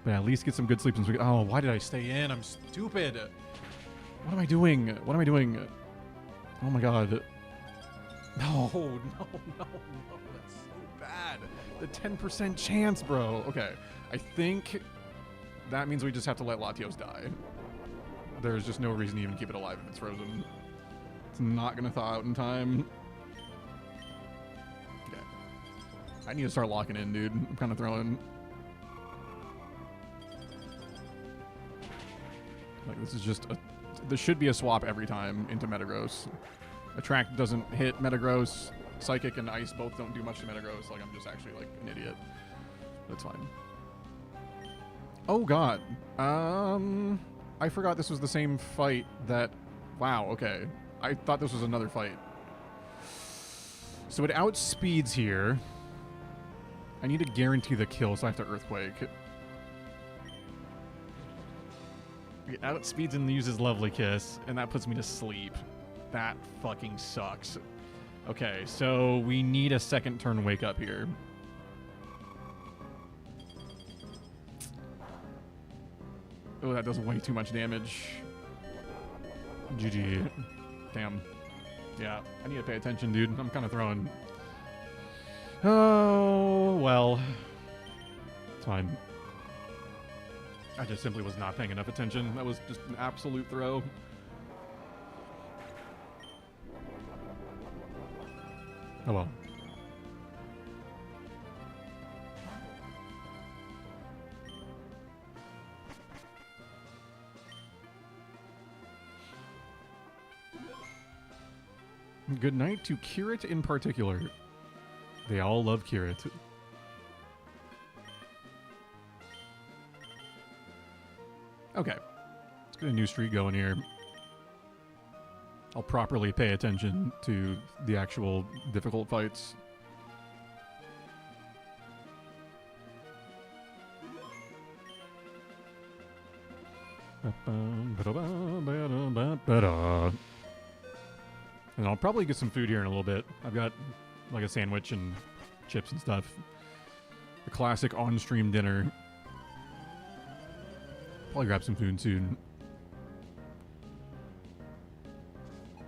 But at least get some good sleep. Oh, why did I stay in? I'm stupid. What am I doing? What am I doing? Oh my god. No, no, no, no. That's so bad. The 10% chance, bro. Okay. I think that means we just have to let Latios die. There's just no reason to even keep it alive if it's frozen. It's not going to thaw out in time. Okay. I need to start locking in, dude. I'm kind of throwing... Like, this is just a... This should be a swap every time into Metagross. Attract doesn't hit Metagross. Psychic and Ice both don't do much to Metagross. Like, I'm just actually, like, an idiot. That's fine. Oh, God. I forgot this was the same fight that... Wow, okay. I thought this was another fight. So it outspeeds here. I need to guarantee the kill, so I have to Earthquake. It outspeeds and uses Lovely Kiss, and that puts me to sleep. That fucking sucks. Okay, so we need a second turn wake up here. Oh, that does way too much damage. GG. Damn. Yeah, I need to pay attention, dude. I'm kind of throwing... Oh, well. It's fine. I just simply was not paying enough attention. That was just an absolute throw. Oh well. Good night to Kirit in particular. They all love Kirit. Okay. Let's get a new streak going here. I'll properly pay attention to the actual difficult fights. And I'll probably get some food here in a little bit. I've got like a sandwich and chips and stuff. The classic on-stream dinner. Probably grab some food soon.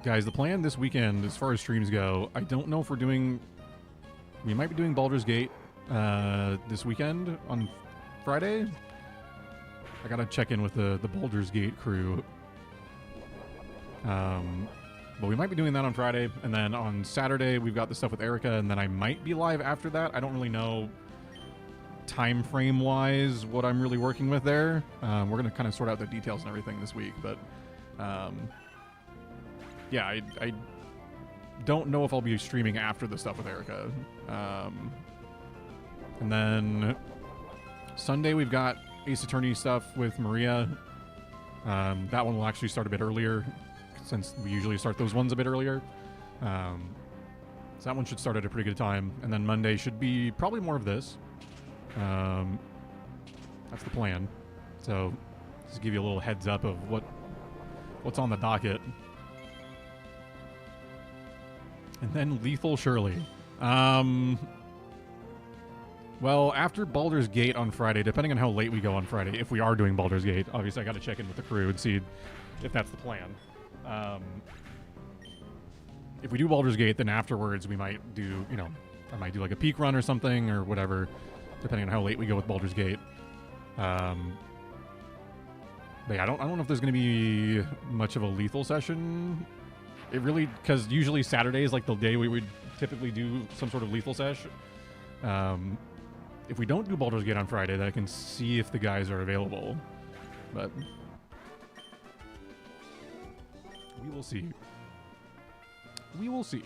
Guys, the plan this weekend, as far as streams go, I don't know if we're doing... We might be doing Baldur's Gate this weekend on Friday. I gotta check in with the Baldur's Gate crew. But we might be doing that on Friday, and then on Saturday we've got the stuff with Erica, and then I might be live after that. I don't really know time frame wise what I'm really working with there. We're gonna kind of sort out the details and everything this week, but yeah, I don't know if I'll be streaming after the stuff with Erica. And then Sunday we've got Ace Attorney stuff with Maria. That one will actually start a bit earlier, since we usually start those ones a bit earlier. So that one should start at a pretty good time. And then Monday should be probably more of this. I That's the plan. So, just to give you a little heads up of what's on the docket. And then Lethal Shirley. Well, after Baldur's Gate on Friday, depending on how late we go on Friday, if we are doing Baldur's Gate, obviously I got to check in with the crew and see if that's the plan. If we do Baldur's Gate, then afterwards we might do, you know, I might do like a peak run or something or whatever, depending on how late we go with Baldur's Gate. But yeah, I don't know if there's going to be much of a Lethal session. It really, because usually Saturday is like the day we would typically do some sort of Lethal sesh. If we don't do Baldur's Gate on Friday, then I can see if the guys are available. But we will see. We will see.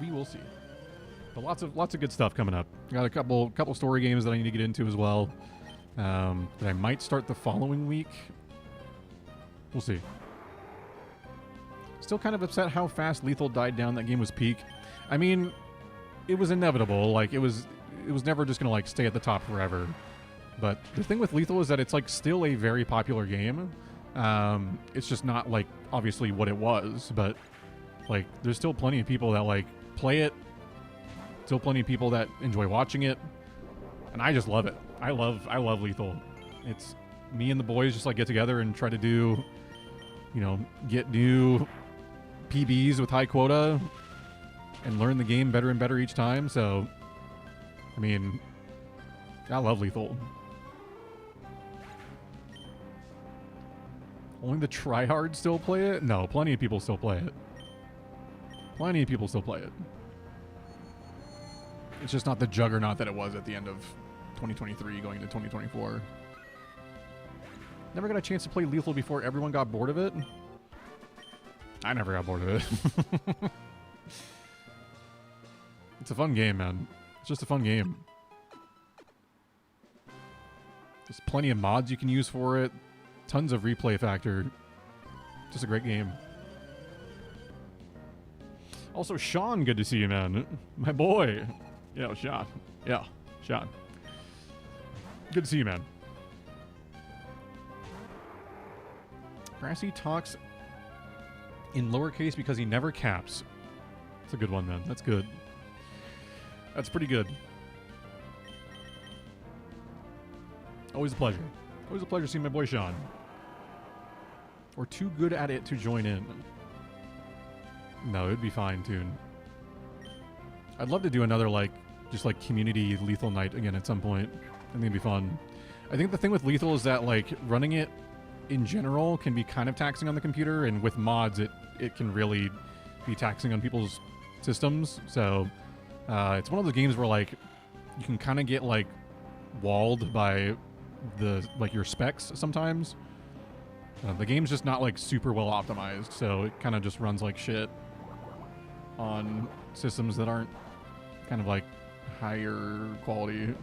We will see. But lots of good stuff coming up. Got a couple story games that I need to get into as well. That I might start the following week. We'll see. Still kind of upset how fast Lethal died down. That game was peak. I mean, it was inevitable. Like it was never just gonna like stay at the top forever. But the thing with Lethal is that it's like still a very popular game. It's just not like obviously what it was, but like there's still plenty of people that like play it. Still plenty of people that enjoy watching it, and I just love it. I love Lethal. It's me and the boys just like get together and try to do, you know, get new PBs with high quota and learn the game better and better each time. So, I mean, I love Lethal. Only the tryhards still play it? No, plenty of people still play it. Plenty of people still play it. It's just not the juggernaut that it was at the end of 2023 going into 2024. Never got a chance to play Lethal before everyone got bored of it. I never got bored of it. It's a fun game, man. It's just a fun game. There's plenty of mods you can use for it. Tons of replay factor. Just a great game. Also, Sean, good to see you, man. My boy. Yeah, Sean. Yeah, Sean. Good to see you, man. Brassy talks in lowercase because he never caps. That's a good one, man. That's good. That's pretty good. Always a pleasure. Always a pleasure seeing my boy Sean. Or too good at it to join in. No, it'd be fine, Tune. I'd love to do another, like, just like community Lethal night again at some point. I think it'd be fun. I think the thing with Lethal is that, like, running it in general can be kind of taxing on the computer, and with mods, it can really be taxing on people's systems. So, it's one of those games where, like, you can kind of get, like, walled by the, like, your specs sometimes. The game's just not, like, super well optimized, so it kind of just runs like shit on systems that aren't kind of, like, higher quality.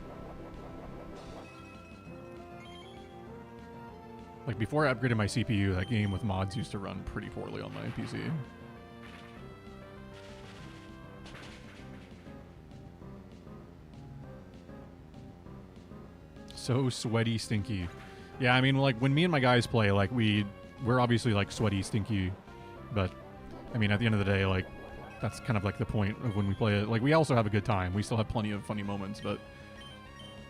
Like, before I upgraded my CPU, that game with mods used to run pretty poorly on my PC. So sweaty, stinky. Yeah, I mean, like, when me and my guys play, like, we're obviously, like, sweaty, stinky, but, I mean, at the end of the day, like, that's kind of, like, the point of when we play it. Like, we also have a good time. We still have plenty of funny moments, but,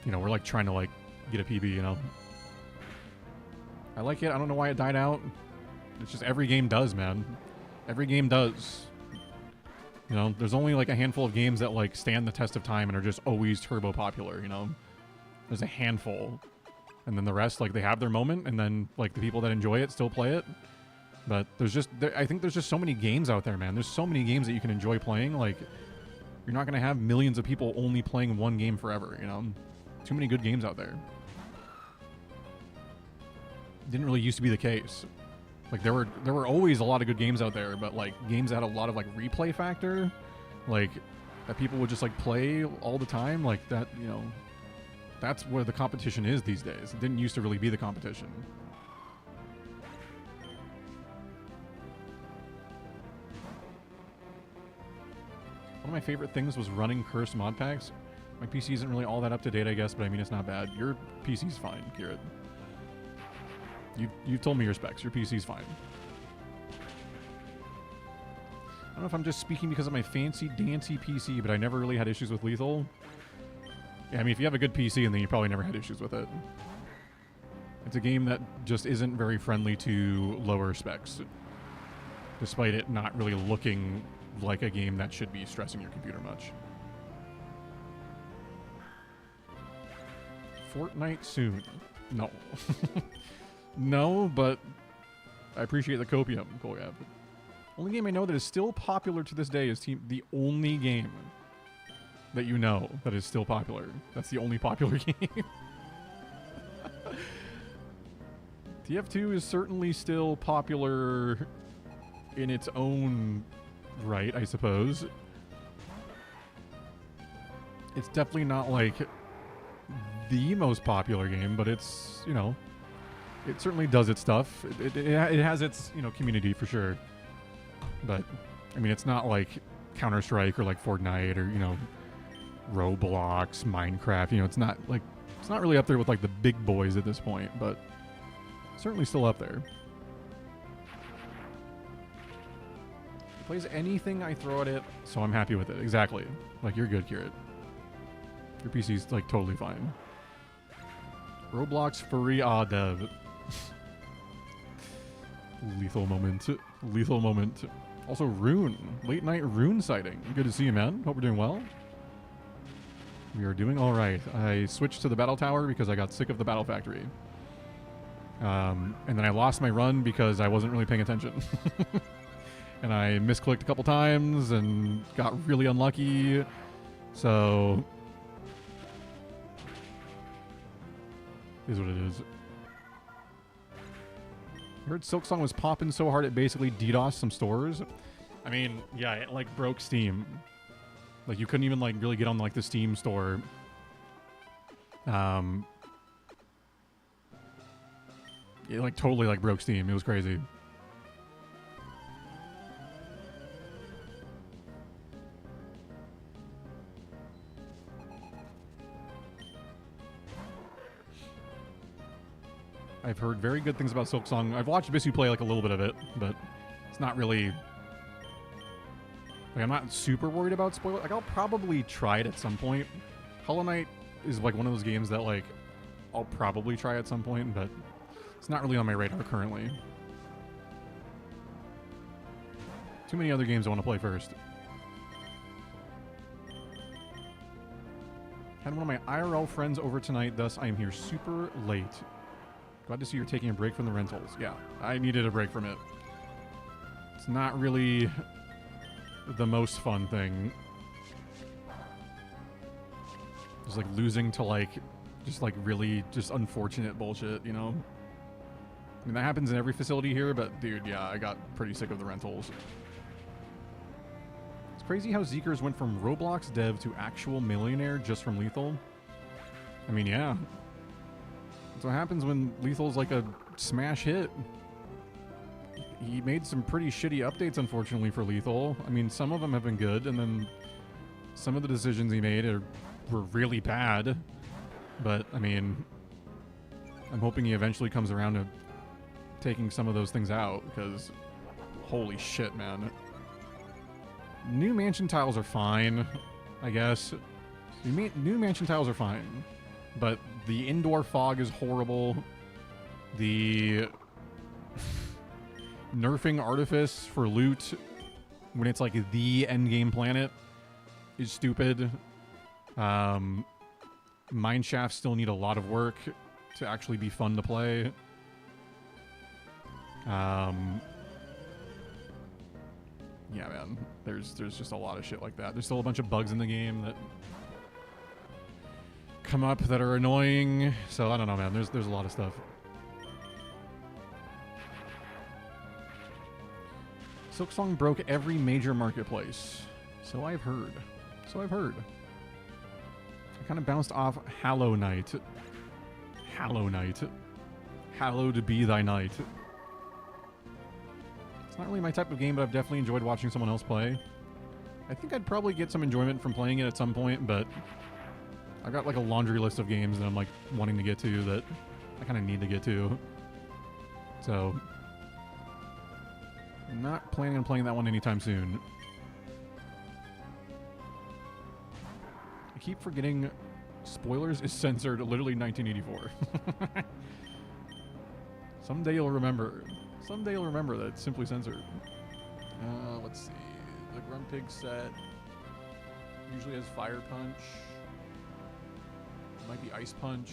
you know, we're, like, trying to, like, get a PB, you know? I like it. I don't know why it died out. It's just every game does, man. Every game does. You know, there's only, like, a handful of games that, like, stand the test of time and are just always turbo popular, you know? There's a handful. And then the rest, like, they have their moment, and then, like, the people that enjoy it still play it. But there's just, I think there's just so many games out there, man. There's so many games that you can enjoy playing. Like, you're not going to have millions of people only playing one game forever, you know? Too many good games out there. Didn't really used to be the case. Like, there were always a lot of good games out there, but, like, games that had a lot of, like, replay factor, like, that people would just, like, play all the time, like, that, you know, that's where the competition is these days. It didn't used to really be the competition. One of my favorite things was running cursed mod packs. My PC isn't really all that up to date, I guess, but I mean, it's not bad. Your PC's fine, Kieran. You've told me your specs. Your PC's fine. I don't know if I'm just speaking because of my fancy dancy PC, but I never really had issues with Lethal. Yeah, I mean, if you have a good PC, and then you probably never had issues with it. It's a game that just isn't very friendly to lower specs, despite it not really looking like a game that should be stressing your computer much. Fortnite soon. No. No, but I appreciate the copium, Kolgab. Only game I know that is still popular to this day is the only game that you know that is still popular. That's the only popular game. TF2 is certainly still popular in its own right, I suppose. It's definitely not like the most popular game, but it's, you know, it certainly does its stuff. It has its, you know, community for sure. But, I mean, it's not like Counter-Strike or like Fortnite or, you know, Roblox, Minecraft. You know, it's not really up there with like the big boys at this point, but certainly still up there. It plays anything I throw at it, so I'm happy with it. Exactly. Like, you're good, Kieran. Your PC's like totally fine. Roblox free dev. Lethal moment. Lethal moment. Also, Rune. Late night Rune sighting. Good to see you, man. Hope we're doing well. We are doing all right. I switched to the battle tower because I got sick of the battle factory. And then I lost my run because I wasn't really paying attention. And I misclicked a couple times and got really unlucky. So, is what it is. I heard Silksong was popping so hard it basically DDoSed some stores. I mean, yeah, it like broke Steam. Like you couldn't even like really get on like the Steam store. It like totally like broke Steam. It was crazy. I've heard very good things about Silksong. I've watched Bisu play like a little bit of it, but it's not really... Like, I'm not super worried about spoilers. Like, I'll probably try it at some point. Hollow Knight is like one of those games that like I'll probably try at some point, but it's not really on my radar currently. Too many other games I want to play first. Had one of my IRL friends over tonight, thus I am here super late. Glad to see you're taking a break from the rentals. Yeah, I needed a break from it. It's not really the most fun thing. Just like losing to like, just like really just unfortunate bullshit, you know? I mean, that happens in every facility here, but dude, yeah, I got pretty sick of the rentals. It's crazy how Zeekers went from Roblox dev to actual millionaire just from Lethal. I mean, yeah. That's what happens when Lethal's like a smash hit. He made some pretty shitty updates, unfortunately, for Lethal. I mean, some of them have been good, and then some of the decisions he made were really bad. But, I mean, I'm hoping he eventually comes around to taking some of those things out, because holy shit, man. New mansion tiles are fine, I guess. New mansion tiles are fine. But the indoor fog is horrible. The nerfing artifice for loot when it's like the endgame planet is stupid. Mineshafts still need a lot of work to actually be fun to play. Yeah, man. There's just a lot of shit like that. There's still a bunch of bugs in the game that come up that are annoying. So I don't know, man. There's a lot of stuff. Silksong broke every major marketplace. So I've heard. I kind of bounced off Hallow Knight. Hallow Knight. Hallowed be thy night. It's not really my type of game, but I've definitely enjoyed watching someone else play. I think I'd probably get some enjoyment from playing it at some point, but I got like a laundry list of games that I'm like wanting to get to that I kind of need to get to. So, I'm not planning on playing that one anytime soon. I keep forgetting spoilers is censored literally 1984. Someday you'll remember. Someday you'll remember that it's simply censored. Let's see. The Grumpig set usually has Fire Punch. It might be Ice Punch.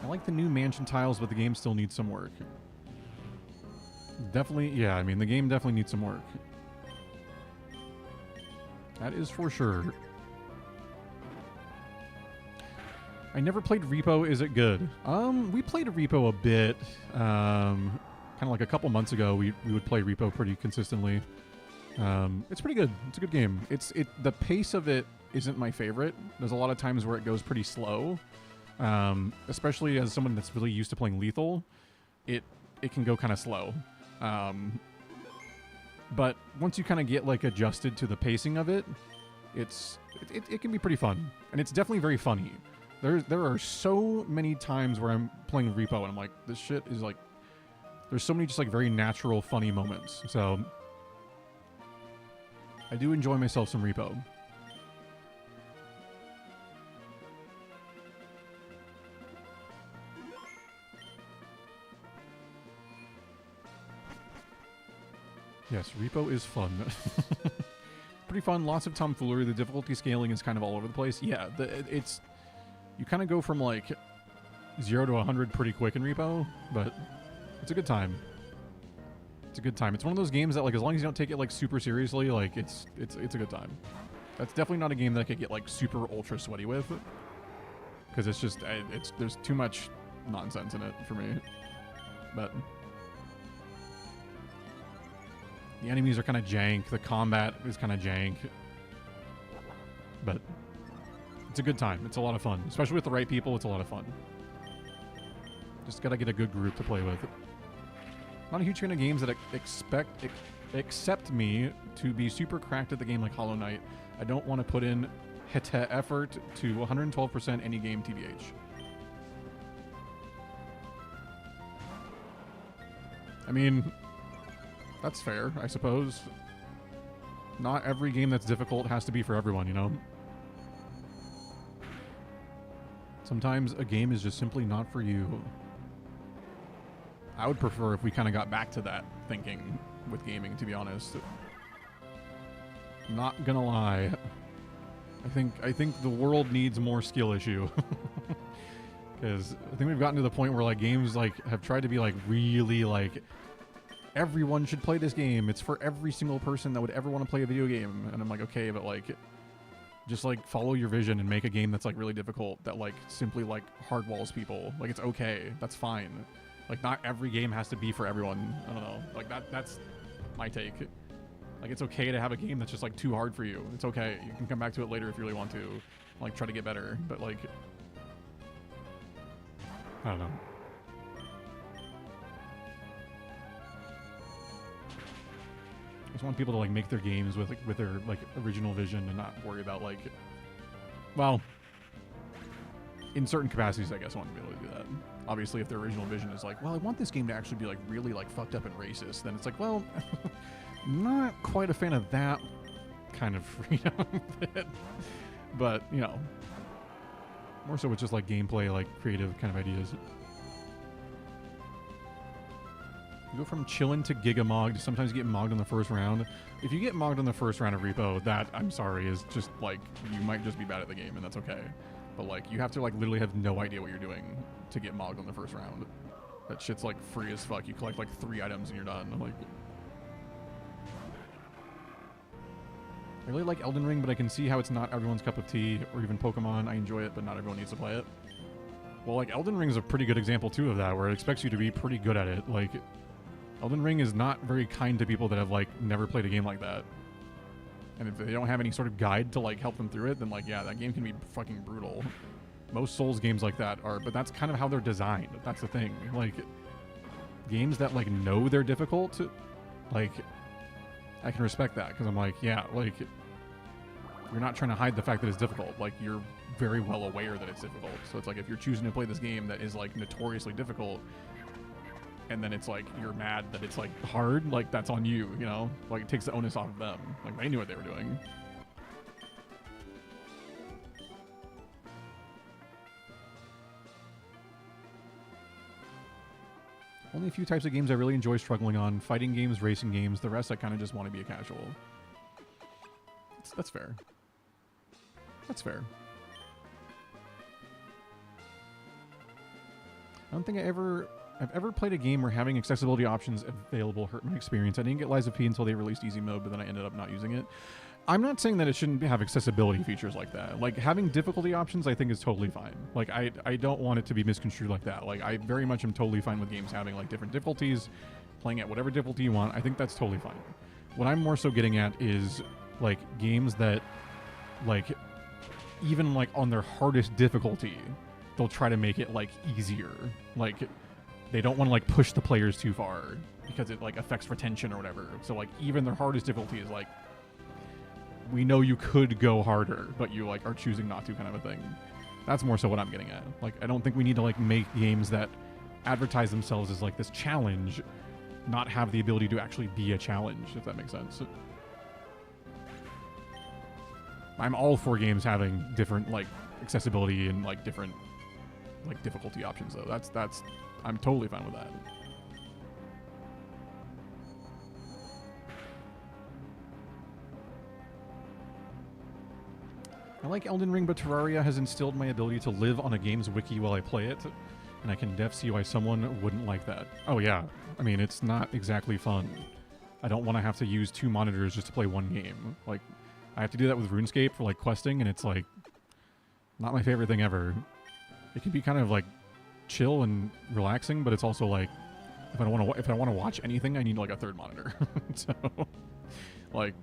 I like the new mansion tiles, but the game still needs some work. Definitely, yeah, I mean, the game definitely needs some work. That is for sure. I never played Repo. Is it good? We played Repo a bit. Kind of like a couple months ago, we would play Repo pretty consistently. It's pretty good. It's a good game. The pace of it isn't my favorite. There's a lot of times where it goes pretty slow. Especially as someone that's really used to playing lethal, it can go kind of slow. But once you kind of get like adjusted to the pacing of it, it can be pretty fun, and it's definitely very funny. There are so many times where I'm playing Repo and I'm like, this shit is like, there's so many just like very natural funny moments. So I do enjoy myself some Repo. Yes, Repo is fun. Pretty fun, lots of tomfoolery. The difficulty scaling is kind of all over the place. Yeah, you kind of go from like 0 to 100 pretty quick in Repo, but it's a good time. It's a good time. It's one of those games that like as long as you don't take it like super seriously, like it's a good time. That's definitely not a game that I could get like super ultra sweaty with, because it's just there's too much nonsense in it for me. But the enemies are kind of jank. The combat is kind of jank. But it's a good time. It's a lot of fun. Especially with the right people, it's a lot of fun. Just gotta get a good group to play with. Not a huge fan of games that accept me to be super cracked at the game like Hollow Knight. I don't want to put in effort to 112% any game TBH. I mean, that's fair, I suppose. Not every game that's difficult has to be for everyone, you know? Sometimes a game is just simply not for you. I would prefer if we kind of got back to that thinking with gaming, to be honest. Not gonna lie. I think the world needs more skill issue. Because I think we've gotten to the point where like games like have tried to be like really like everyone should play this game. It's for every single person that would ever want to play a video game. And I'm like, okay, but like just like follow your vision and make a game that's like really difficult that like simply like hardwalls people. Like it's okay. That's fine. Like not every game has to be for everyone. I don't know. Like that's my take. Like it's okay to have a game that's just like too hard for you. It's okay. You can come back to it later if you really want to. Like try to get better. But like I don't know. I just want people to like make their games with their like original vision and not worry about like, well, in certain capacities, I guess I want to be able to do that. Obviously, if their original vision is like, well, I want this game to actually be like really like fucked up and racist, then it's like, well, not quite a fan of that kind of freedom. But you know, more so with just like gameplay, like creative kind of ideas. You go from chillin' to gigamogged. Sometimes you get mogged in the first round. If you get mogged in the first round of Repo, that, I'm sorry, is just like, you might just be bad at the game, and that's okay. But like, you have to like literally have no idea what you're doing to get mogged in the first round. That shit's like free as fuck. You collect like 3 items and you're done. I'm like, I really like Elden Ring, but I can see how it's not everyone's cup of tea, or even Pokemon. I enjoy it, but not everyone needs to play it. Well, like Elden Ring is a pretty good example too of that, where it expects you to be pretty good at it. Like, Elden Ring is not very kind to people that have like never played a game like that. And if they don't have any sort of guide to like help them through it, then like, yeah, that game can be fucking brutal. Most Souls games like that are, but that's kind of how they're designed. That's the thing. Like, games that, like, know they're difficult, like, I can respect that, because I'm like, yeah, like, you're not trying to hide the fact that it's difficult. Like, you're very well aware that it's difficult. So it's like, if you're choosing to play this game that is, like, notoriously difficult, and then it's like, you're mad that it's, like, hard, like, that's on you, you know? Like, it takes the onus off of them. Like, they knew what they were doing. Only a few types of games I really enjoy struggling on. Fighting games, racing games. The rest I kind of just want to be a casual. That's fair. That's fair. I don't think I've ever played a game where having accessibility options available hurt my experience. I didn't get Lies of P until they released easy mode, but then I ended up not using it. I'm not saying that it shouldn't have accessibility features like that. Like, having difficulty options I think is totally fine. Like, I don't want it to be misconstrued like that. Like, I very much am totally fine with games having, like, different difficulties, playing at whatever difficulty you want. I think that's totally fine. What I'm more so getting at is, like, games that, like, even, like, on their hardest difficulty, they'll try to make it, like, easier. Like, they don't want to, like, push the players too far because it, like, affects retention or whatever. So, like, even their hardest difficulty is, like, we know you could go harder, but you, like, are choosing not to, kind of a thing. That's more so what I'm getting at. Like, I don't think we need to, like, make games that advertise themselves as, like, this challenge not have the ability to actually be a challenge, if that makes sense. I'm all for games having different, like, accessibility and, like, different, like, difficulty options, though. That's I'm totally fine with that. I like Elden Ring, but Terraria has instilled my ability to live on a game's wiki while I play it, and I can def see why someone wouldn't like that. Oh yeah, I mean, it's not exactly fun. I don't want to have to use 2 monitors just to play one game. Like, I have to do that with RuneScape for, like, questing, and it's, like, not my favorite thing ever. It can be kind of, like, chill and relaxing, but it's also, like, if I want to watch anything, I need, like, a 3rd monitor. So, like,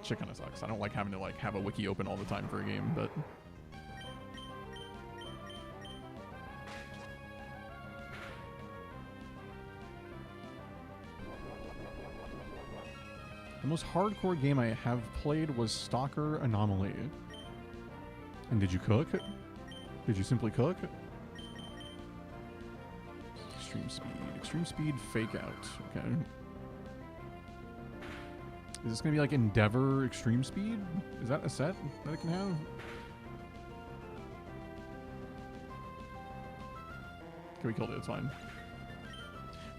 shit kind of sucks. I don't like having to, like, have a wiki open all the time for a game, but the most hardcore game I have played was Stalker Anomaly. And did you cook? Did you simply cook? Extreme speed fake out. Okay. Is this going to be like Endeavor Extreme Speed? Is that a set that it can have? Okay, we killed it. It's fine.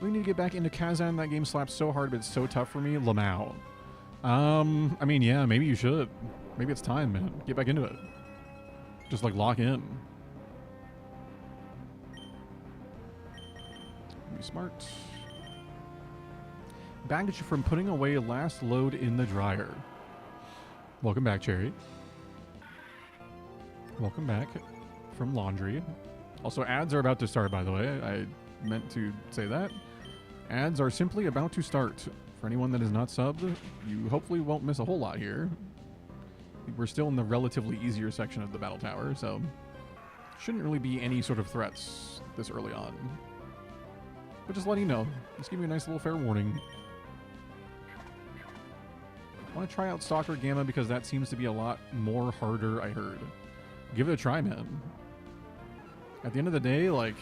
We need to get back into Kazan. That game slaps so hard, but it's so tough for me. Lamau. I mean, yeah, maybe you should. Maybe it's time, man. Get back into it. Just, like, lock in. Be smart. Bagged you from putting away last load in the dryer. Welcome back, Cherry. Welcome back from laundry. Also, ads are about to start, by the way. I meant to say that. Ads are simply about to start. For anyone that is not subbed, you hopefully won't miss a whole lot here. We're still in the relatively easier section of the battle tower, so shouldn't really be any sort of threats this early on. But just letting you know. Just give you a nice little fair warning. I want to try out Stalker Gamma because that seems to be a lot more harder, I heard. Give it a try, man. At the end of the day, like,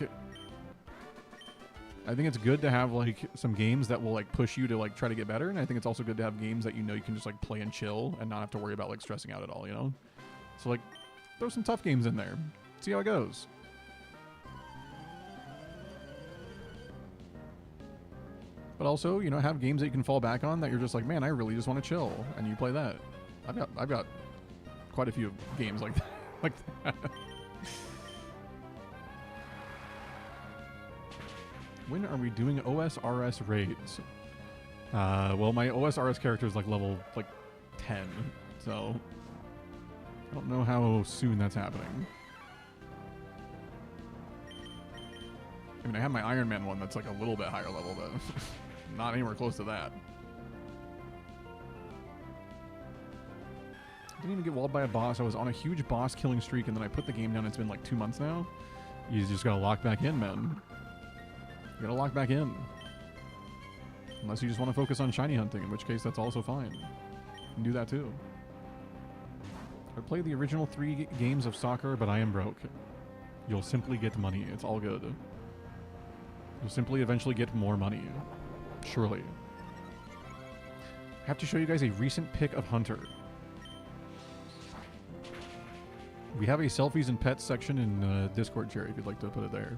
I think it's good to have, like, some games that will, like, push you to, like, try to get better, and I think it's also good to have games that you know you can just, like, play and chill and not have to worry about, like, stressing out at all, you know? So, like, throw some tough games in there. See how it goes. But also, you know, have games that you can fall back on that you're just like, man, I really just want to chill, and you play that. I've got quite a few games like that. Like that. When are we doing OSRS raids? Well, my OSRS character is like level 10, so I don't know how soon that's happening. I mean, I have my Iron Man one that's like a little bit higher level, but not anywhere close to that. Didn't even get walled by a boss. I was on a huge boss killing streak, and then I put the game down. It's been like 2 months now. You just gotta lock back in, man. You gotta lock back in. Unless you just want to focus on shiny hunting, in which case that's also fine. You can do that too. I played the original 3 games of soccer, but I am broke. You'll simply get money. It's all good. You'll simply eventually get more money. Surely. I have to show you guys a recent pic of Hunter. We have a selfies and pets section in Discord, Jerry, if you'd like to put it there.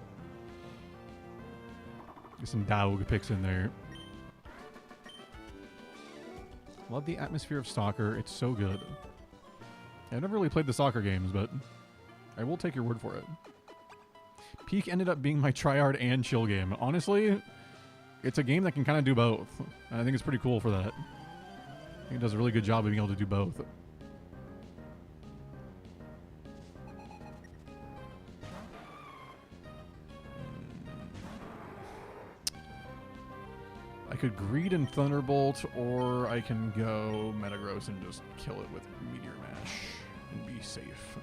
Get some dog pics in there. Love the atmosphere of soccer. It's so good. I've never really played the soccer games, but I will take your word for it. Peak ended up being my tryhard and chill game. Honestly, it's a game that can kind of do both. And I think it's pretty cool for that. I think it does a really good job of being able to do both. I could Greed and Thunderbolt, or I can go Metagross and just kill it with Meteor Mash and be safe.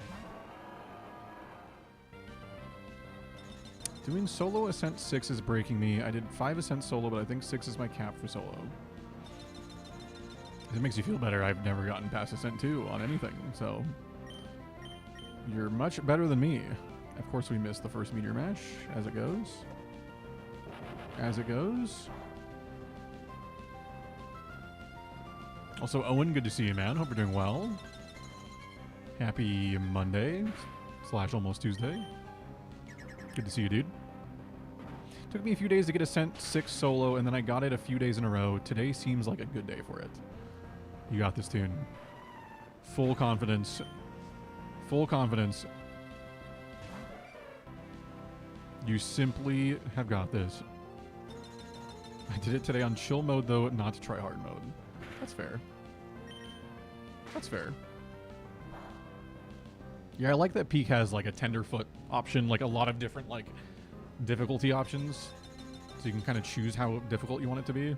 Doing solo Ascent 6 is breaking me. I did 5 Ascent solo, but I think 6 is my cap for solo. It makes you feel better. I've never gotten past Ascent 2 on anything, so you're much better than me. Of course, we missed the first Meteor Mash, as it goes. As it goes. Also, Owen, good to see you, man. Hope you're doing well. Happy Monday / almost Tuesday. Good to see you, dude. Took me a few days to get Ascent 6 solo, and then I got it a few days in a row. Today seems like a good day for it. You got this, tune. Full confidence. Full confidence. You simply have got this. I did it today on chill mode, though, not to try hard mode. That's fair. That's fair. Yeah, I like that Peak has like a tenderfoot option, like a lot of different like difficulty options. So you can kind of choose how difficult you want it to be.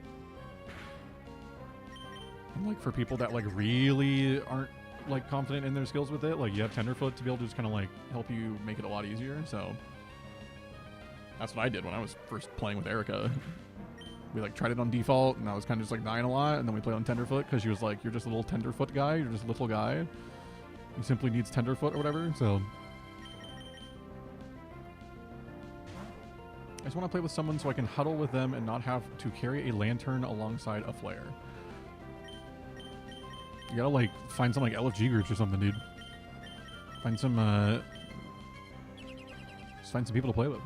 And like for people that like really aren't like confident in their skills with it, like you have tenderfoot to be able to just kind of like help you make it a lot easier. So that's what I did when I was first playing with Erica. We like tried it on default, and I was kind of just like dying a lot, and then we played on tenderfoot because she was like, "You're just a little tenderfoot guy. You're just a little guy. He simply needs tenderfoot or whatever." So I just want to play with someone so I can huddle with them and not have to carry a lantern alongside a flare. You gotta like find some like LFG groups or something, dude. Find some just find some people to play with.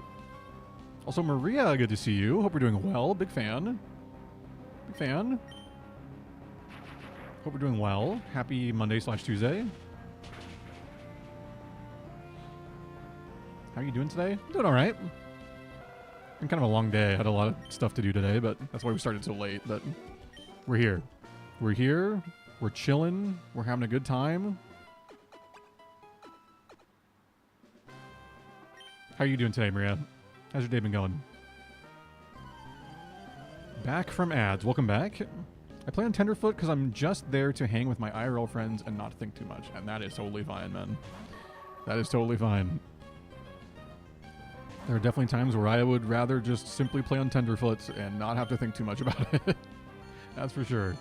Also, Maria, good to see you. Hope you're doing well. Big fan. Big fan. Hope we're doing well. Happy Monday / Tuesday. How are you doing today? I'm doing all right. Been kind of a long day. I had a lot of stuff to do today, but that's why we started so late. But we're here. We're here. We're chilling. We're having a good time. How are you doing today, Maria? How's your day been going? Back from ads. Welcome back. I play on Tenderfoot because I'm just there to hang with my IRL friends and not think too much. And that is totally fine, man. That is totally fine. There are definitely times where I would rather just simply play on Tenderfoot and not have to think too much about it. That's for sure.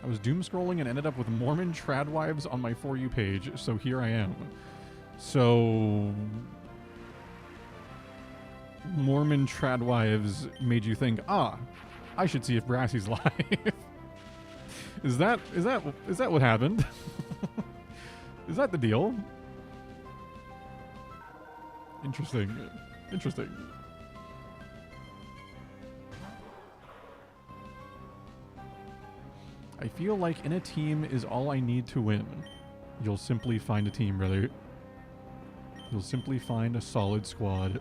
I was doom scrolling and ended up with Mormon tradwives on my For You page, so here I am. So Mormon tradwives made you think, I should see if Brassy's live. Is that what happened? Is that the deal? Interesting. Interesting. I feel like in a team is all I need to win. You'll simply find a team, brother. You'll simply find a solid squad.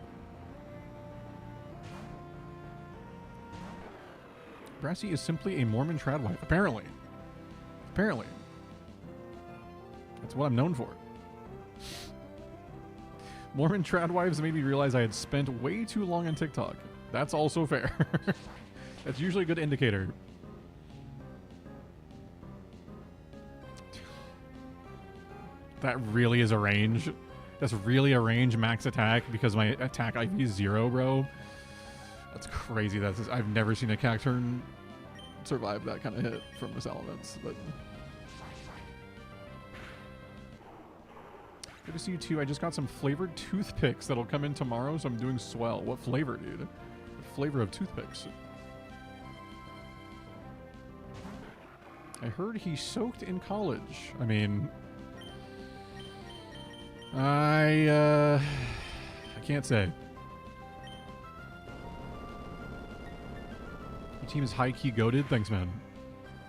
Brassy is simply a Mormon tradwife. Apparently. Apparently. That's what I'm known for. Mormon tradwives made me realize I had spent way too long on TikTok. That's also fair. That's usually a good indicator. That really is a range. That's really a range max attack because my attack IV is 0, bro. That's crazy. I've never seen a Cacturn survive that kind of hit from this elements. But good to see you too. I just got some flavored toothpicks that'll come in tomorrow, so I'm doing swell. What flavor, dude? What flavor of toothpicks? I heard he soaked in college. I mean, I can't say. Your team is high-key goated. Thanks, man.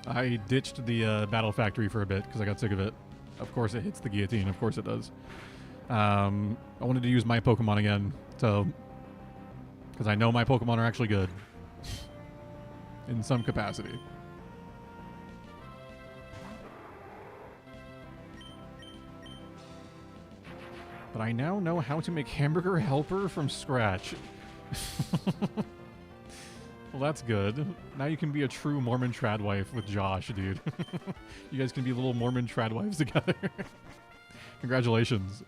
I ditched the Battle Factory for a bit because I got sick of it. Of course it hits the guillotine. Of course it does. I wanted to use my Pokemon again, so because I know my Pokemon are actually good in some capacity. But I now know how to make Hamburger Helper from scratch. Well, that's good. Now you can be a true Mormon tradwife with Josh, dude. You guys can be little Mormon tradwives together. Congratulations.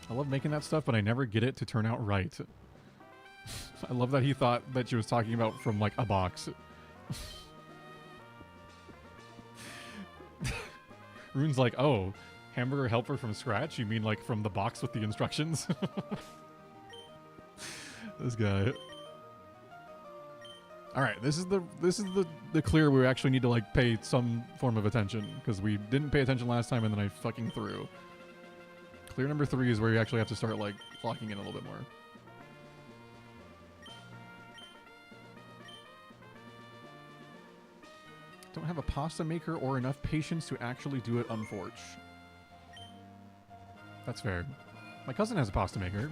I love making that stuff, but I never get it to turn out right. I love that he thought that she was talking about from, like, a box. Rune's like, oh, Hamburger Helper from scratch? You mean, like, from the box with the instructions? This guy. All right, this is the clear where we actually need to like pay some form of attention because we didn't pay attention last time and then I fucking threw. Clear number 3 is where you actually have to start like locking in a little bit more. Don't have a pasta maker or enough patience to actually do it, unfortunately. That's fair. My cousin has a pasta maker.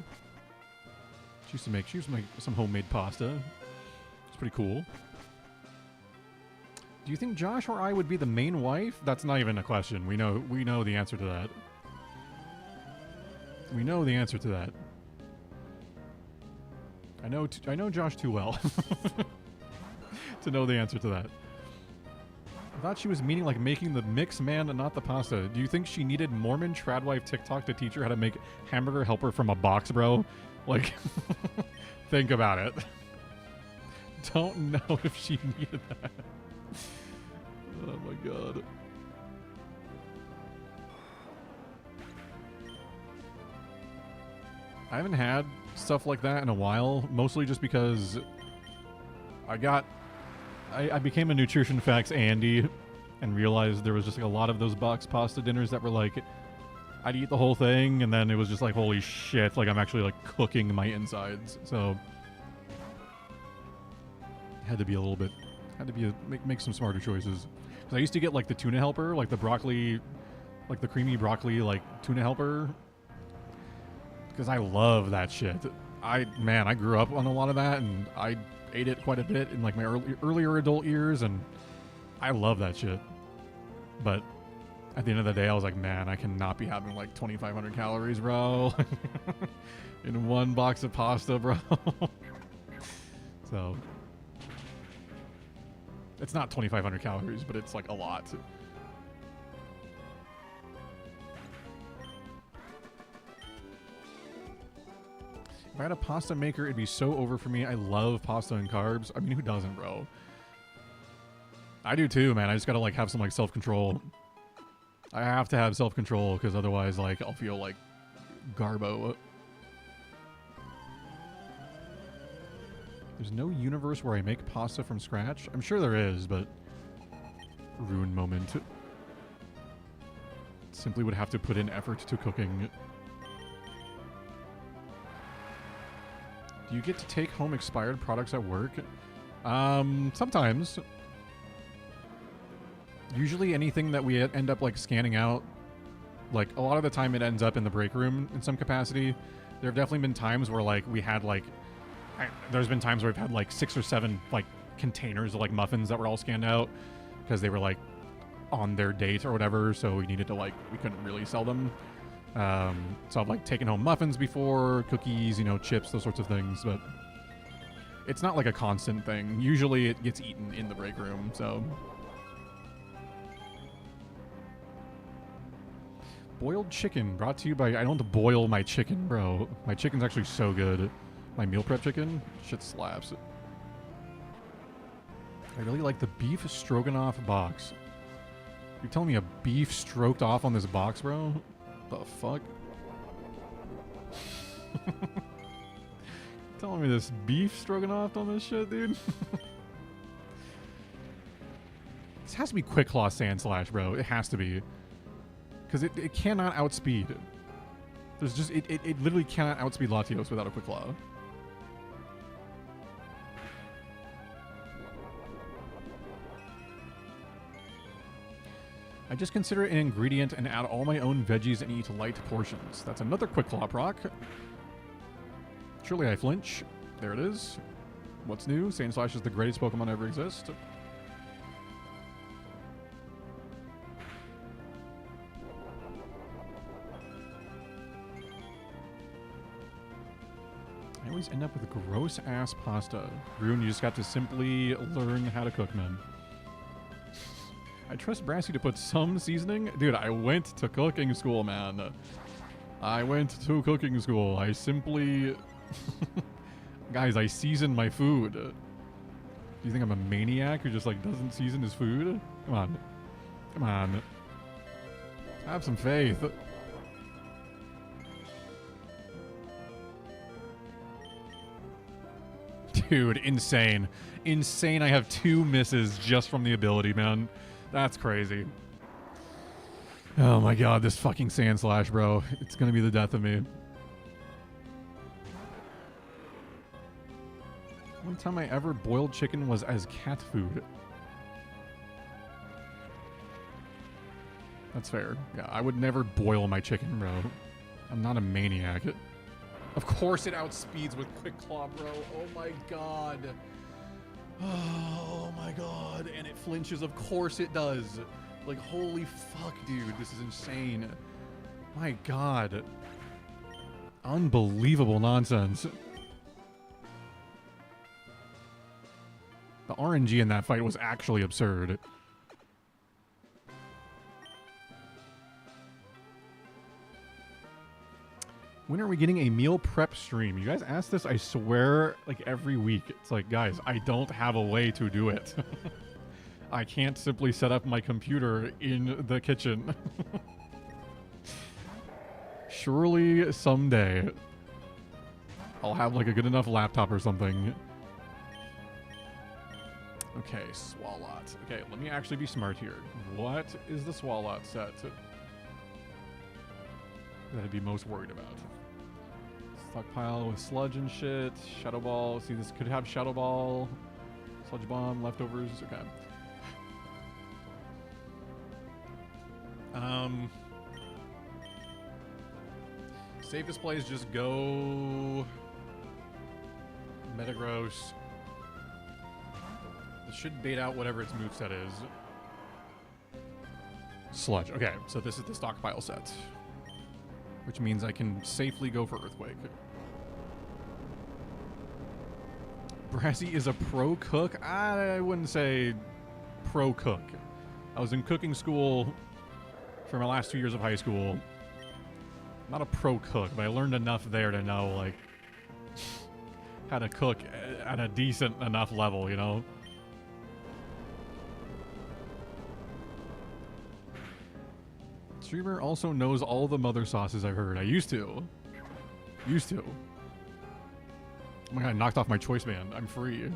She used to make some homemade pasta. It's pretty cool. Do you think Josh or I would be the main wife? That's not even a question. We know the answer to that. We know the answer to that. I know Josh too well to know the answer to that. I thought she was meaning like making the mix, man, and not the pasta. Do you think she needed Mormon tradwife TikTok to teach her how to make Hamburger Helper from a box, bro? Like, think about it. Don't know if she needed that. Oh my god. I haven't had stuff like that in a while, mostly just because I became a Nutrition Facts Andy and realized there was just like a lot of those box pasta dinners that were like, I'd eat the whole thing and then it was just like, holy shit, like I'm actually like cooking my insides. So had to be a little bit, make some smarter choices. Because I used to get like the tuna helper, like the broccoli, like the creamy broccoli, like tuna helper. Because I love that shit. I grew up on a lot of that and I ate it quite a bit in like my earlier adult years and I love that shit. But at the end of the day, I was like, man, I cannot be having like 2,500 calories, bro. In one box of pasta, bro. So it's not 2,500 calories, but it's like a lot. If I had a pasta maker, it'd be so over for me. I love pasta and carbs. I mean, who doesn't, bro? I do too, man. I just gotta like have some like self-control. I have to have self-control because otherwise, like, I'll feel like garbo. There's no universe where I make pasta from scratch. I'm sure there is, but ruin moment. Simply would have to put in effort to cooking. Do you get to take home expired products at work? Sometimes. Usually anything that we end up like scanning out, like a lot of the time it ends up in the break room in some capacity. There have definitely been times where like we had like, there's been times where we've had like 6 or 7 like containers of like muffins that were all scanned out because they were like on their date or whatever. So we needed to like, we couldn't really sell them. So I've like taken home muffins before, cookies, you know, chips, those sorts of things, but it's not like a constant thing. Usually it gets eaten in the break room, so. Boiled chicken brought to you by... I don't boil my chicken, bro. My chicken's actually so good. My meal prep chicken, shit slaps. I really like the beef stroganoff box. You're telling me a beef stroked off on this box, bro? The fuck? Telling me this beef stroganoff on this shit, dude? This has to be Quick Claw Sand Slash, bro. It has to be. Because it cannot outspeed. There's just... It literally cannot outspeed Latios without a Quick Claw. I just consider it an ingredient and add all my own veggies and eat light portions. That's another Quick Claw proc. Surely I flinch. There it is. What's new? Sand Slash is the greatest Pokemon to ever exist. I always end up with gross-ass pasta. Rune, you just got to simply learn how to cook, man. I trust Brassy to put some seasoning. Dude, I went to cooking school, man. I went to cooking school. I simply... Guys, I season my food. Do you think I'm a maniac who just, like, doesn't season his food? Come on. Come on. Have some faith. Dude, insane. Insane I have 2 misses just from the ability, man. That's crazy. Oh my god, this fucking Sand Slash, bro. It's gonna be the death of me. One time I ever boiled chicken was as cat food. That's fair. Yeah, I would never boil my chicken, bro. I'm not a maniac. Of course it outspeeds with Quick Claw, bro. Oh my god. Oh my god. And it flinches. Of course it does. Like, holy fuck, dude. This is insane. My god. Unbelievable nonsense. The RNG in that fight was actually absurd. When are we getting a meal prep stream? You guys ask this, I swear, like every week. It's like, guys, I don't have a way to do it. I can't simply set up my computer in the kitchen. Surely someday I'll have like a good enough laptop or something. Okay, Swalot. Okay, let me actually be smart here. What is the Swalot set that I'd be most worried about? Stockpile with sludge and shit. Shadow Ball. See, this could have Shadow Ball. Sludge Bomb, leftovers. Okay. Safest play is just go Metagross. This should bait out whatever its moveset is. Sludge. Okay, so this is the stockpile set. Which means I can safely go for Earthquake. Brassy is a pro cook? I wouldn't say pro cook. I was in cooking school for my last 2 years of high school. Not a pro cook, but I learned enough there to know, like, how to cook at a decent enough level, you know? Streamer also knows all the mother sauces, I've heard. I used to. Oh my god, I knocked off my choice band. I'm free.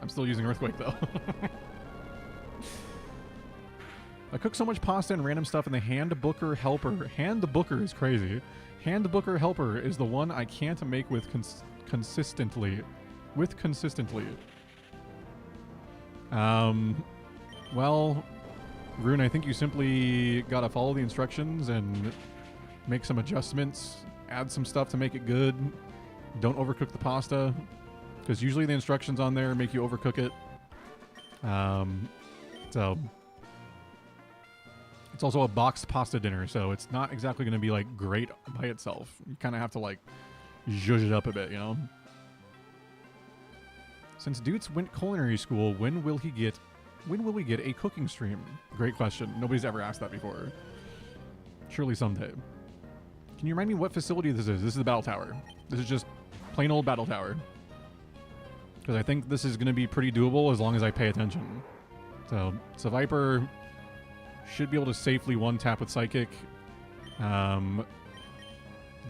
I'm still using Earthquake, though. I cook so much pasta and random stuff in the Hand Booker Helper. Hand Booker is crazy. Hand Booker Helper is the one I can't make with consistently. Well, Rune, I think you simply gotta follow the instructions and make some adjustments, add some stuff to make it good. Don't overcook the pasta, because usually the instructions on there make you overcook it. So it's also a boxed pasta dinner, so it's not exactly going to be like great by itself. You kind of have to like zhuzh it up a bit, you know? Since Doots went culinary school, when will we get a cooking stream? Great question. Nobody's ever asked that before. Surely someday. Can you remind me what facility this is? This is the battle tower. This is just plain old battle tower. Because I think this is going to be pretty doable as long as I pay attention. So Viper should be able to safely one-tap with Psychic. The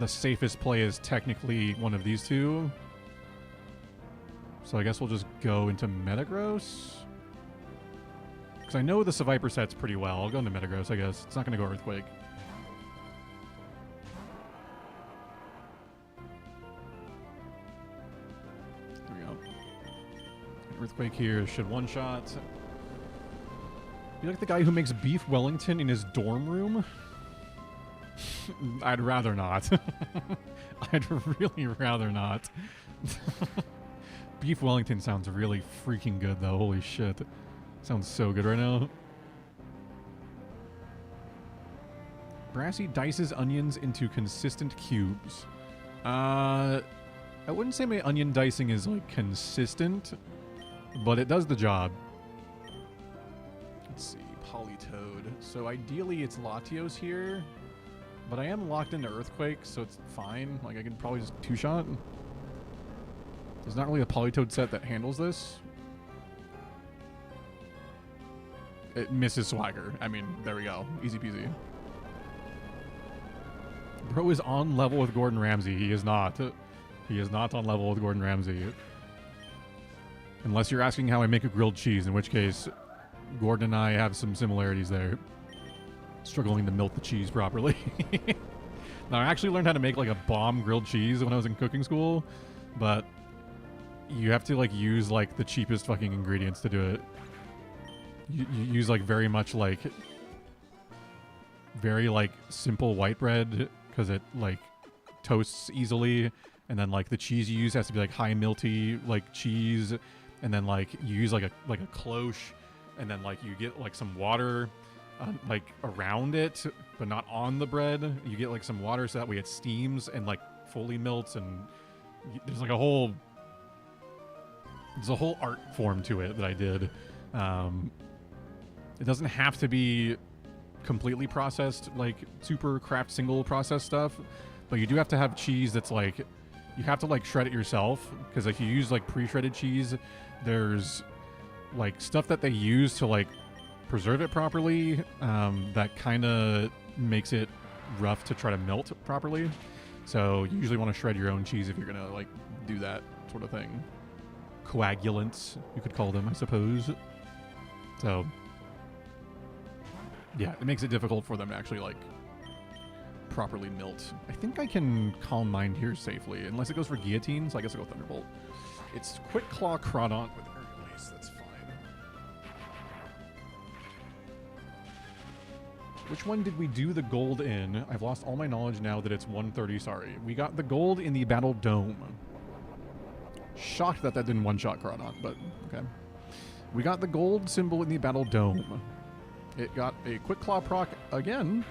safest play is technically one of these two. So I guess we'll just go into Metagross. Because I know the Viper sets pretty well. I'll go into Metagross, I guess. It's not going to go Earthquake. There we go. Earthquake here should one-shot. You like the guy who makes beef Wellington in his dorm room? I'd rather not. I'd really rather not. Beef Wellington sounds really freaking good, though. Holy shit. Sounds so good right now. Brassy dices onions into consistent cubes. I wouldn't say my onion dicing is, like, consistent, but it does the job. Let's see. Politoed. So ideally it's Latios here, but I am locked into Earthquake, so it's fine. Like, I can probably just two-shot. There's not really a Politoed set that handles this. It misses Swagger. I mean, there we go. Easy peasy. Bro is on level with Gordon Ramsay. He is not. He is not on level with Gordon Ramsay. Unless you're asking how I make a grilled cheese, in which case Gordon and I have some similarities there. Struggling to melt the cheese properly. Now, I actually learned how to make like a bomb grilled cheese when I was in cooking school, but you have to like use like the cheapest fucking ingredients to do it. You use like very simple white bread because it like toasts easily, and then like the cheese you use has to be like high milty like cheese, and then like you use like a cloche, and then like you get like some water like around it but not on the bread. You get like some water so that way it steams and like fully melts, and there's like a whole art form to it that I did. It doesn't have to be completely processed, like super craft single process stuff, but you do have to have cheese that's like, you have to like shred it yourself, because if you use like pre-shredded cheese, there's like stuff that they use to like preserve it properly that kind of makes it rough to try to melt properly. So you usually want to shred your own cheese if you're gonna like do that sort of thing. Coagulants, you could call them, I suppose. So yeah, it makes it difficult for them to actually like properly melt. I think I can Calm Mind here safely, unless it goes for Guillotine, so I guess I'll go Thunderbolt. It's Quick Claw Crawdont with Earth Release, that's fine. Which one did we do the gold in? I've lost all my knowledge now that it's 130, sorry. We got the gold in the Battle Dome. Shocked that didn't one-shot Crawdont, but okay. We got the gold symbol in the Battle Dome. It got a Quick Claw proc again,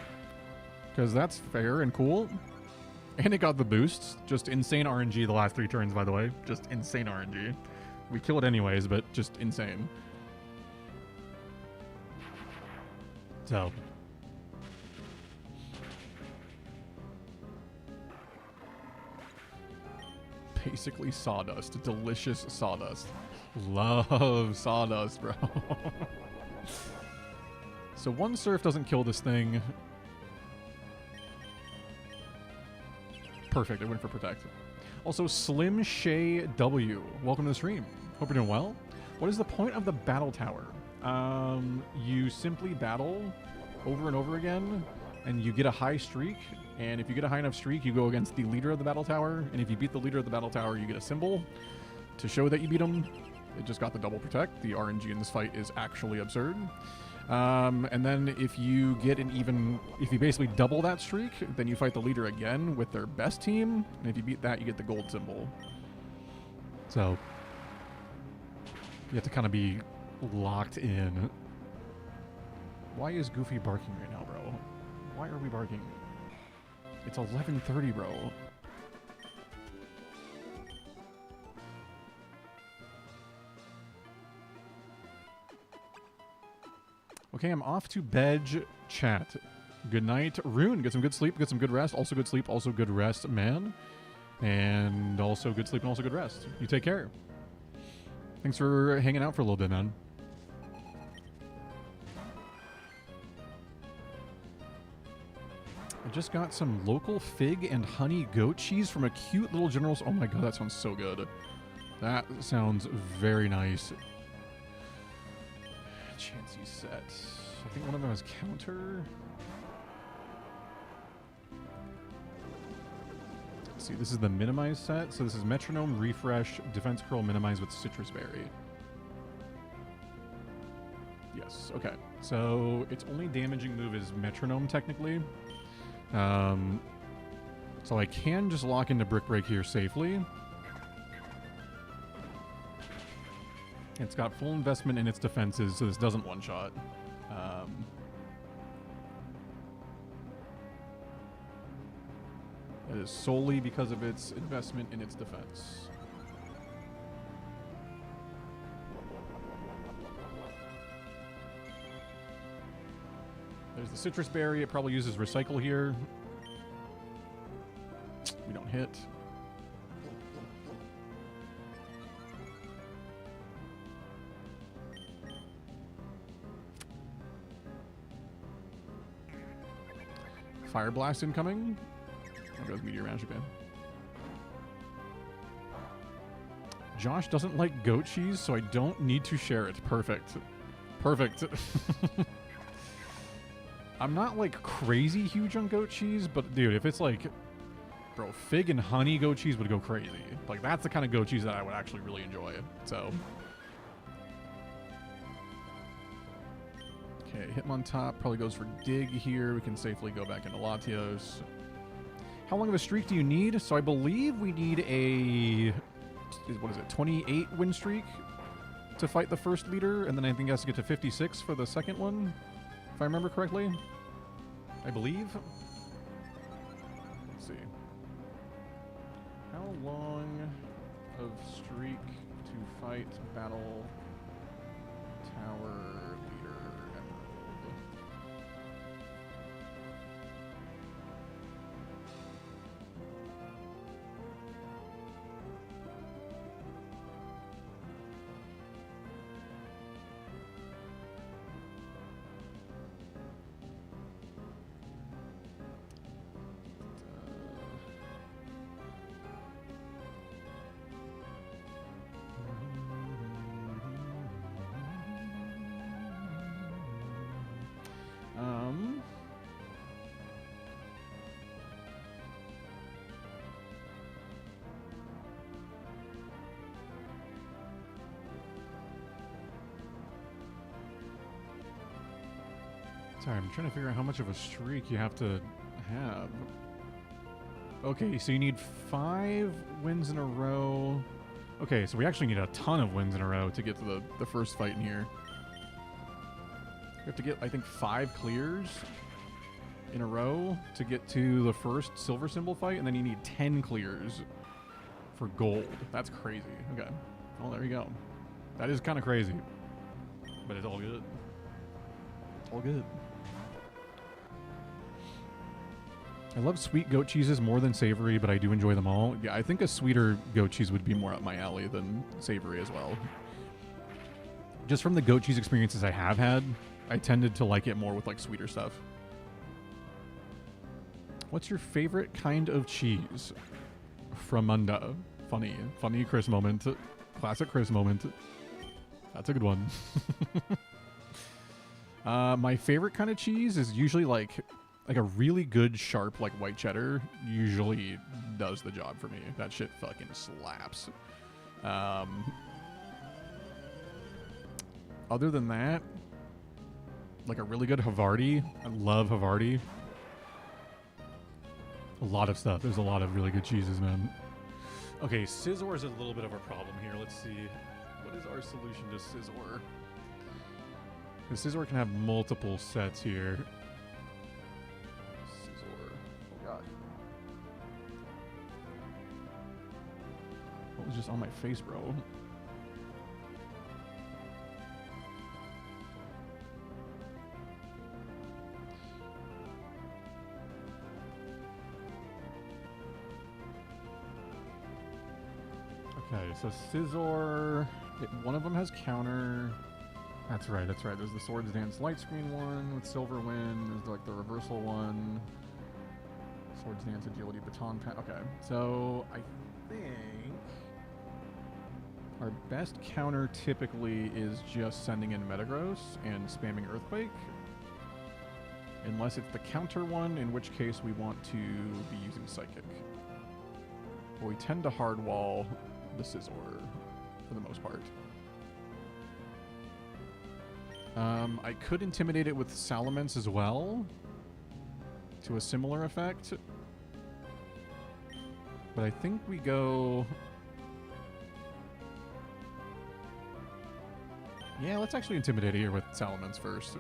because that's fair and cool. And it got the boosts. Just insane RNG the last 3 turns, by the way. Just insane RNG. We kill it anyways, but just insane. So. Basically sawdust. Delicious sawdust. Love sawdust, bro. So one surf doesn't kill this thing. Perfect, it went for protect. Also, Slim Shay W. Welcome to the stream. Hope you're doing well. What is the point of the battle tower? You simply battle over and over again, and you get a high streak. And if you get a high enough streak, you go against the leader of the battle tower. And if you beat the leader of the battle tower, you get a symbol to show that you beat him. It just got the double protect. The RNG in this fight is actually absurd. And then if you get if you basically double that streak, then you fight the leader again with their best team. And if you beat that, you get the gold symbol. So you have to kind of be locked in. Why is Goofy barking right now, bro? Why are we barking? It's 11:30, bro. Okay, I'm off to bed, chat. Good night. Rune, get some good sleep, get some good rest. Also good sleep, also good rest, man. And also good sleep and also good rest. You take care. Thanks for hanging out for a little bit, man. I just got some local fig and honey goat cheese from a cute little General's. Oh my god, that sounds so good. That sounds very nice. Chancy set. I think one of them has counter. Let's see, this is the minimize set. So this is metronome, refresh, defense curl, minimize with citrus berry. Yes, okay. So its only damaging move is metronome technically. So I can just lock into Brick Break here safely. It's got full investment in its defenses, so this doesn't one-shot. It is solely because of its investment in its defense. There's the citrus berry. It probably uses recycle here. We don't hit. Fire blast incoming. There goes Meteor Magic Man. Josh doesn't like goat cheese, so I don't need to share it. Perfect. Perfect. I'm not like crazy huge on goat cheese, but dude, if it's like, bro, fig and honey goat cheese would go crazy. Like that's the kind of goat cheese that I would actually really enjoy. So. Okay, Hitmontop probably goes for dig here. We can safely go back into Latios. How long of a streak do you need? So I believe we need a, what is it, 28 win streak to fight the first leader, and then I think it has to get to 56 for the second one, if I remember correctly. I believe. Let's see. How long of streak to fight battle tower leader emerald? Sorry, I'm trying to figure out how much of a streak you have to have. Okay, so you need 5 wins in a row. Okay, so we actually need a ton of wins in a row to get to the first fight in here. We have to get, I think, 5 clears in a row to get to the first silver symbol fight, and then you need 10 clears for gold. That's crazy. Okay. Well, there you go. That is kind of crazy. But it's all good. All good. I love sweet goat cheeses more than savory, but I do enjoy them all. Yeah, I think a sweeter goat cheese would be more up my alley than savory as well. Just from the goat cheese experiences I have had, I tended to like it more with like sweeter stuff. What's your favorite kind of cheese? Framunda. Funny. Funny Chris moment. Classic Chris moment. That's a good one. My favorite kind of cheese is usually like a really good sharp like white cheddar usually does the job for me. That shit fucking slaps. Other than that, like a really good Havarti. I love Havarti. A lot of stuff. There's a lot of really good cheeses, man. Okay, Scizor is a little bit of a problem here. Let's see. What is our solution to Scizor? The Scizor can have multiple sets here. Scizor. Oh god. What was just on my face, bro? Okay, so Scizor, one of them has counter. That's right, that's right. There's the Swords Dance Light Screen one with Silver Wind. There's like the reversal one. Swords Dance Agility Baton Pass. Okay, so I think our best counter typically is just sending in Metagross and spamming Earthquake. Unless it's the counter one, in which case we want to be using Psychic. But we tend to hard wall the Scizor for the most part. I could intimidate it with Salamence as well to a similar effect. But I think we go... Yeah, let's actually intimidate it here with Salamence first.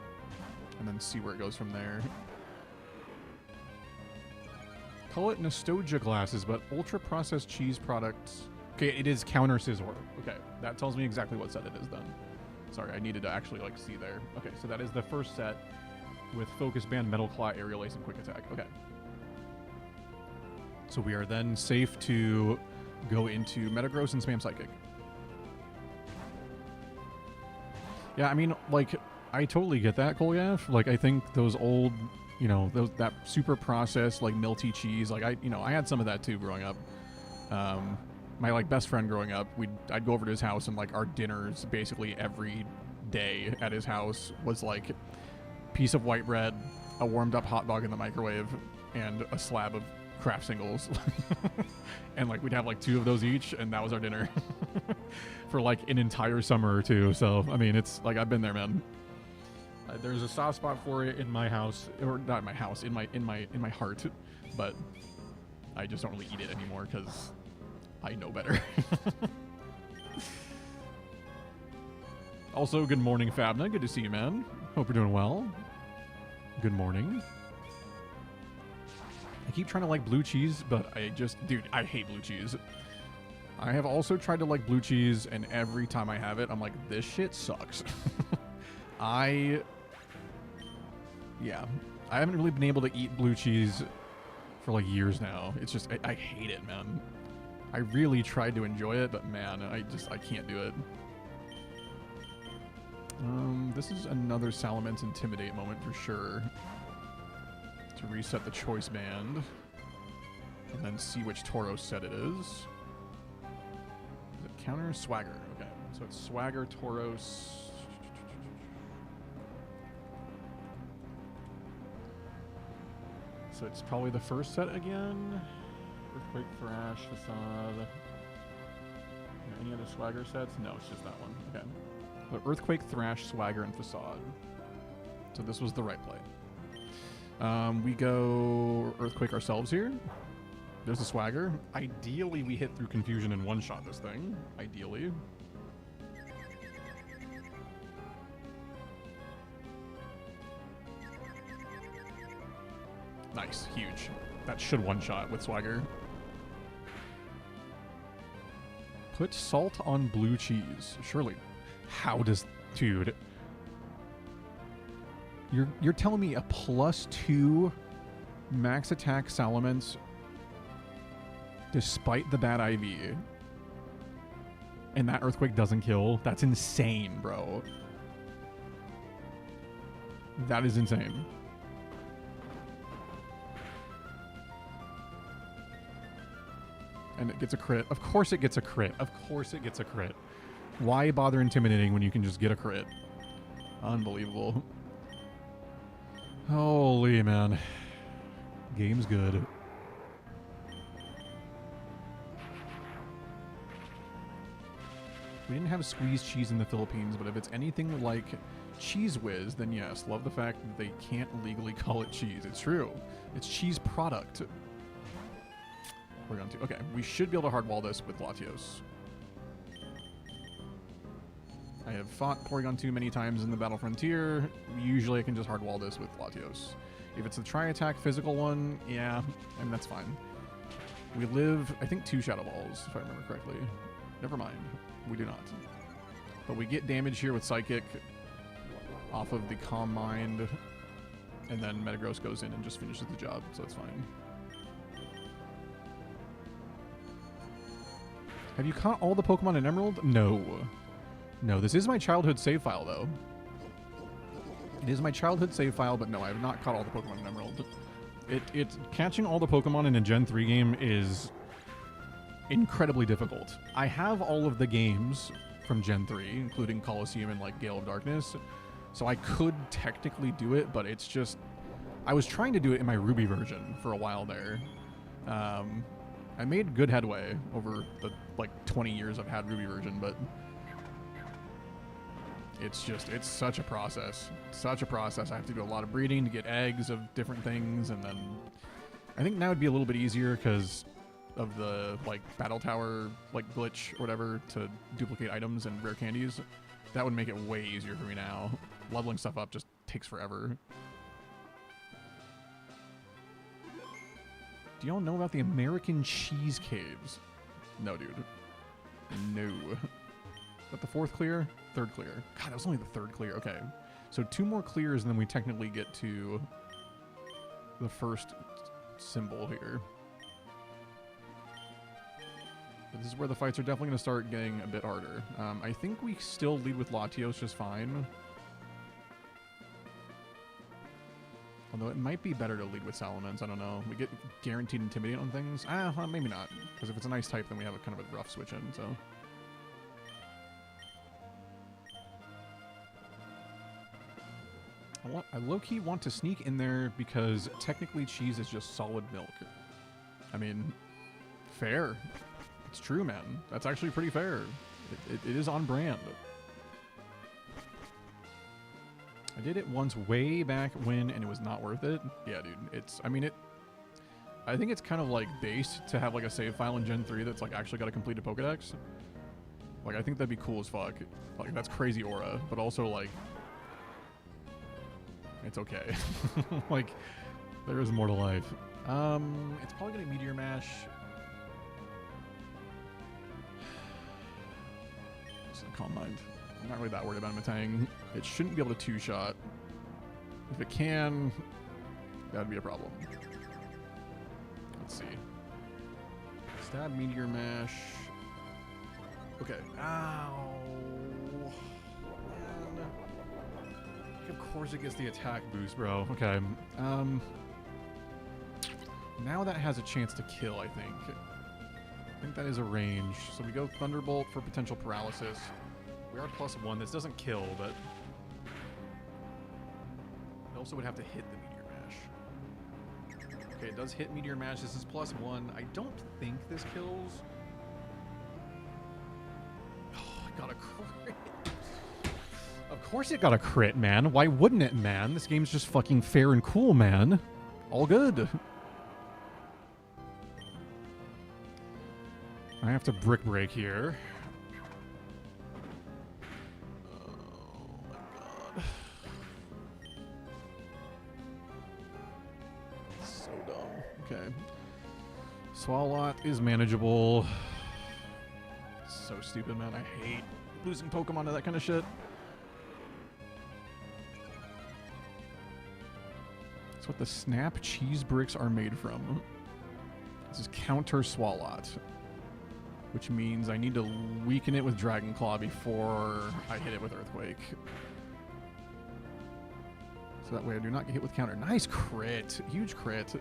And then see where it goes from there. Call it Nostalgia Glasses, but ultra-processed cheese products... Okay, it is counter Scizor. Okay, that tells me exactly what set it is then. Sorry, I needed to actually, like, see there. Okay, so that is the first set with Focus Band, Metal Claw, Aerial Ace, and Quick Attack. Okay. So we are then safe to go into Metagross and spam Psychic. Yeah, I mean, like, I totally get that, Kolyav. Like, I think those old, you know, that super processed, like, melty cheese, like, I had some of that too growing up. My, like, best friend growing up, I'd go over to his house and, like, our dinners basically every day at his house was, like, piece of white bread, a warmed up hot dog in the microwave, and a slab of Kraft Singles. And, like, we'd have, like, 2 of those each, and that was our dinner for, like, an entire summer or 2. So, I mean, it's, like, I've been there, man. There's a soft spot for it in my house, or not in my house, in my heart, but I just don't really eat it anymore because I know better. Also, good morning, Fabna. Good to see you, man. Hope you're doing well. Good morning. I keep trying to like blue cheese, but dude, I hate blue cheese. I have also tried to like blue cheese, and every time I have it, I'm like, this shit sucks. I haven't really been able to eat blue cheese for like years now. It's just, I hate it, man. I really tried to enjoy it, but man, I can't do it. This is another Salamence Intimidate moment for sure. To reset the choice band. And then see which Tauros set it is. Is it counter? Swagger. Okay, so it's Swagger, Tauros. So it's probably the first set again. Earthquake, Thrash, Facade. Any other Swagger sets? No, it's just that one. Okay. So Earthquake, Thrash, Swagger, and Facade. So this was the right play. We go Earthquake ourselves here. There's the Swagger. Ideally, we hit through Confusion and one-shot this thing. Ideally. Nice. Huge. That should one-shot with Swagger. Put salt on blue cheese. Surely. How does... Dude. You're telling me a +2 max attack Salamence despite the bad IV and that Earthquake doesn't kill? That's insane, bro. That is insane. And it gets a crit. Of course it gets a crit. Of course it gets a crit. Why bother intimidating when you can just get a crit? Unbelievable. Holy man. Game's good. We didn't have squeezed cheese in the Philippines, but if it's anything like Cheese Whiz, then yes, love the fact that they can't legally call it cheese. It's true. It's cheese product. We're going to. Okay, we should be able to hardwall this with Latios. I have fought Porygon 2 many times in the Battle Frontier. Usually I can just hardwall this with Latios. If it's the Tri-Attack physical one, yeah, I mean, that's fine. We live, I think, 2 Shadow Balls, if I remember correctly. Never mind. We do not. But we get damage here with Psychic off of the Calm Mind, and then Metagross goes in and just finishes the job, so it's fine. Have you caught all the Pokemon in Emerald? No. No, this is my childhood save file, though. It is my childhood save file, but no, I have not caught all the Pokemon in Emerald. Catching all the Pokemon in a Gen 3 game is incredibly difficult. I have all of the games from Gen 3, including Colosseum and, like, Gale of Darkness, so I could technically do it, but it's just... I was trying to do it in my Ruby version for a while there. I made good headway over the, like, 20 years I've had Ruby version, but... It's such a process. Such a process. I have to do a lot of breeding to get eggs of different things, and then... I think now would be a little bit easier because of the, like, Battle Tower, like, glitch or whatever to duplicate items and rare candies. That would make it way easier for me now. Leveling stuff up just takes forever. Do y'all know about the American Cheese Caves? No, dude. No. Is that the fourth clear? Third clear. God, that was only the third clear. Okay. So 2 more clears and then we technically get to the first symbol here. But this is where the fights are definitely going to start getting a bit harder. I think we still lead with Latios just fine. Although it might be better to lead with Salamence. I don't know. We get guaranteed Intimidate on things. Well, maybe not. Because if it's a nice type, then we have a kind of a rough switch in, so... I low-key want to sneak in there because technically cheese is just solid milk. I mean, fair. It's true, man. That's actually pretty fair. It is on brand. I did it once way back when, and it was not worth it. Yeah, dude. I think it's kind of like based to have like a save file in Gen 3 that's like actually got a completed Pokedex. Like, I think that'd be cool as fuck. Like, that's crazy aura, but also like... It's okay. Like, there is more to life. It's probably gonna Meteor Mash. Just a calm mind. I'm not really that worried about Metang. It shouldn't be able to two-shot. If it can, that would be a problem. Let's see. Stab, Meteor Mash. Okay. Ow. Man. Of course it gets the attack boost, bro. Okay. Now that has a chance to kill, I think. I think that is a range. So we go Thunderbolt for potential paralysis. We are +1. This doesn't kill, but... It also would have to hit the Meteor Mash. Okay, it does hit Meteor Mash. This is +1. I don't think this kills. Oh, I got a crit. Of course it got a crit, man. Why wouldn't it, man? This game's just fucking fair and cool, man. All good. I have to Brick Break here. Oh my god. So dumb. Okay. Swalot is manageable. So stupid, man. I hate losing Pokemon to that kind of shit. That's what the Snap Cheese Bricks are made from. This is counter Swalot, which means I need to weaken it with Dragon Claw before I hit it with Earthquake. So that way I do not get hit with counter. Nice crit. Huge crit.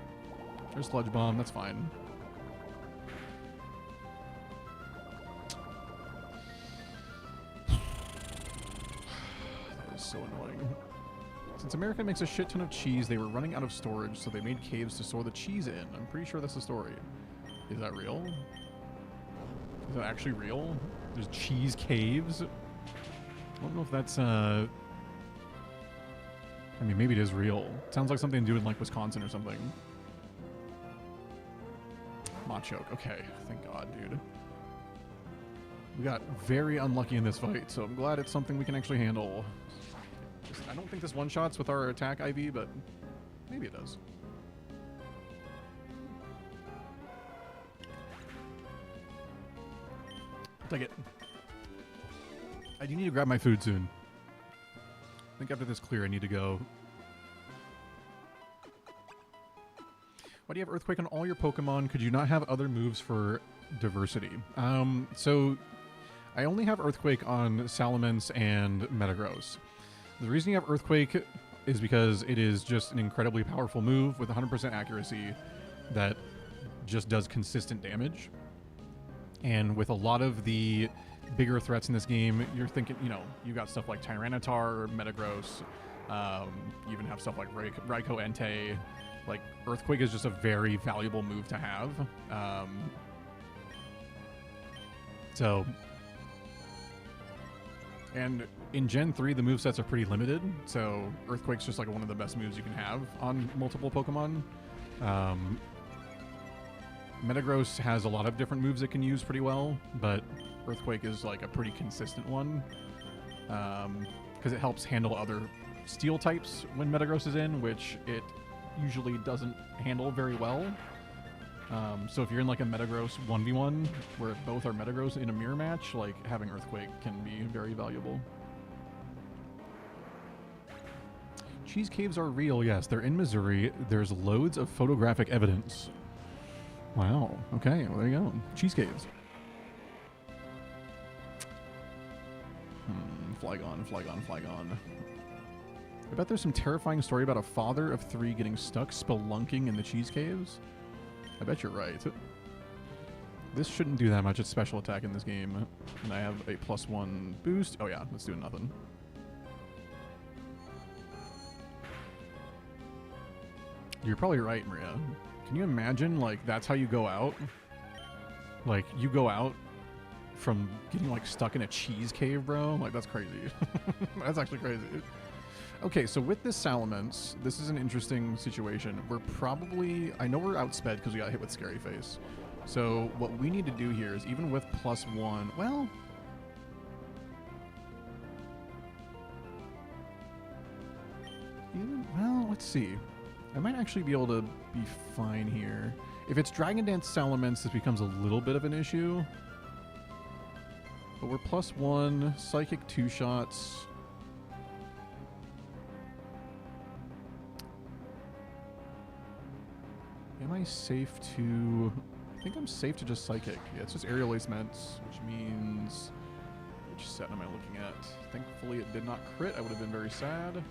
There's Sludge Bomb. That's fine. That is so annoying. Since America makes a shit ton of cheese, they were running out of storage, so they made caves to store the cheese in. I'm pretty sure that's the story. Is that real? Is that actually real? There's cheese caves? I don't know if that's, I mean, maybe it is real. Sounds like something to do in, like, Wisconsin or something. Machoke. Okay. Thank God, dude. We got very unlucky in this fight, so I'm glad it's something we can actually handle. I don't think this one-shots with our attack IV, but maybe it does. I'll take it. I do need to grab my food soon. I think after this clear, I need to go. Why do you have Earthquake on all your Pokemon? Could you not have other moves for diversity. So I only have Earthquake on Salamence and Metagross. The reason you have Earthquake is because it is just an incredibly powerful move with 100% accuracy that just does consistent damage. And with a lot of the bigger threats in this game, you're thinking, you know, you got stuff like Tyranitar, Metagross, you even have stuff like Raikou Entei. Like, Earthquake is just a very valuable move to have. And in Gen 3, the movesets are pretty limited, so Earthquake's just like one of the best moves you can have on multiple Pokemon. Metagross has a lot of different moves it can use pretty well, but Earthquake is like a pretty consistent one, because it helps handle other steel types when Metagross is in, which it usually doesn't handle very well. So if you're in like a Metagross 1v1 where both are Metagross in a mirror match, like having Earthquake can be very valuable. Cheese caves are real, yes. They're in Missouri. There's loads of photographic evidence. Wow. Okay, well, there you go. Cheese caves. Flygon, Flygon, Flygon. I bet there's some terrifying story about a father of 3 getting stuck spelunking in the cheese caves. I bet you're right. This shouldn't do that much. It's special attack in this game. And I have a +1 boost. Oh yeah, let's do nothing. You're probably right, Maria. Can you imagine, like, that's how you go out? Like, you go out from getting, like, stuck in a cheese cave, bro? Like, that's crazy. That's actually crazy. Okay, so with this Salamence, this is an interesting situation. We're probably... I know we're outsped because we got hit with Scary Face. So what we need to do here is, even with +1... Well... Well, let's see. I might actually be able to be fine here. If it's Dragon Dance Salamence, this becomes a little bit of an issue. But we're +1, Psychic 2 shots... Am I safe to... I think I'm safe to just Psychic. Yeah, it's just Aerial Ace Ments, which means... Which set am I looking at? Thankfully it did not crit. I would have been very sad.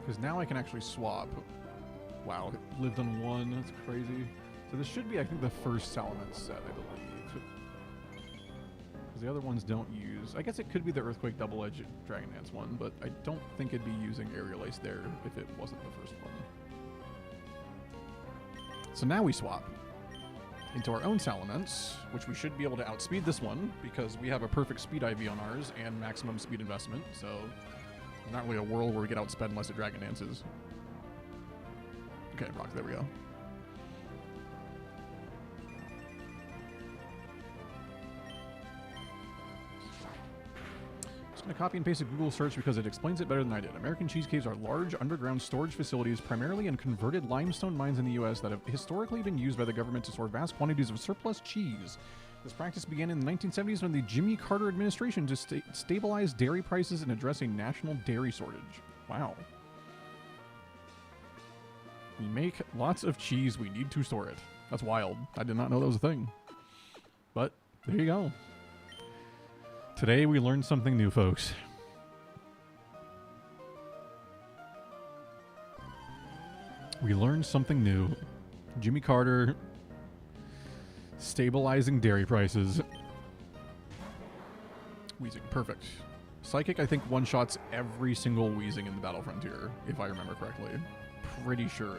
Because now I can actually swap. Wow, it lived on 1. That's crazy. So this should be, I think, the first Salamence set, I believe. Because the other ones don't use... I guess it could be the Earthquake Double-Edged Dragon Dance one, but I don't think it'd be using Aerial Ace there if it wasn't the first one. So now we swap into our own Salamence, which we should be able to outspeed this one, because we have a perfect speed IV on ours and maximum speed investment, so there's not really a world where we get outsped unless it Dragon Dances. Okay, rock, there we go. I'm going to copy and paste a Google search because it explains it better than I did. American cheese caves are large underground storage facilities primarily in converted limestone mines in the U.S. that have historically been used by the government to store vast quantities of surplus cheese. This practice began in the 1970s when the Jimmy Carter administration to stabilize dairy prices and address a national dairy shortage. Wow. We make lots of cheese. We need to store it. That's wild. I did not know that was a thing. But there you go. Today we learned something new, folks. We learned something new. Jimmy Carter stabilizing dairy prices. Wheezing, perfect. Psychic, I think, one-shots every single Wheezing in the Battle Frontier, if I remember correctly. Pretty sure.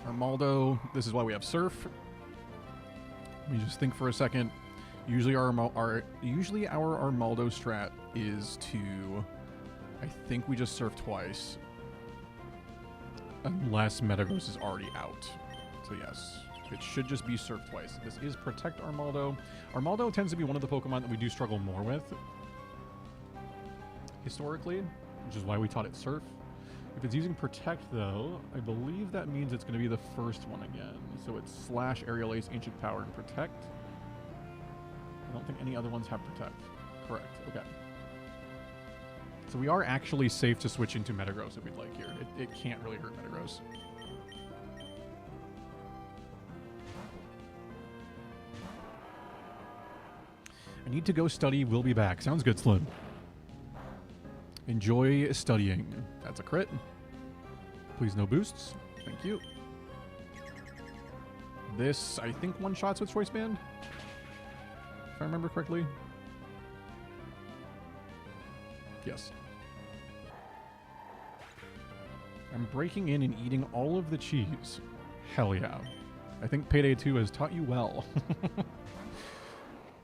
Armaldo, this is why we have Surf. Let me just think for a second. Usually our Armaldo strat is to, I think we just Surf twice. Unless Metagross is already out. So yes, it should just be Surf twice. This is Protect Armaldo. Armaldo tends to be one of the Pokemon that we do struggle more with historically, which is why we taught it Surf. If it's using Protect, though, I believe that means it's going to be the first one again. So it's / Aerial Ace, Ancient Power, and Protect. I don't think any other ones have protect. Correct. Okay. So we are actually safe to switch into Metagross if we'd like here. It can't really hurt Metagross. I need to go study. We'll be back. Sounds good, Slim. Enjoy studying. That's a crit. Please no boosts. Thank you. This, I think, one-shots with Choice Band. If I remember correctly. Yes. I'm breaking in and eating all of the cheese. Hell yeah. I think Payday 2 has taught you well.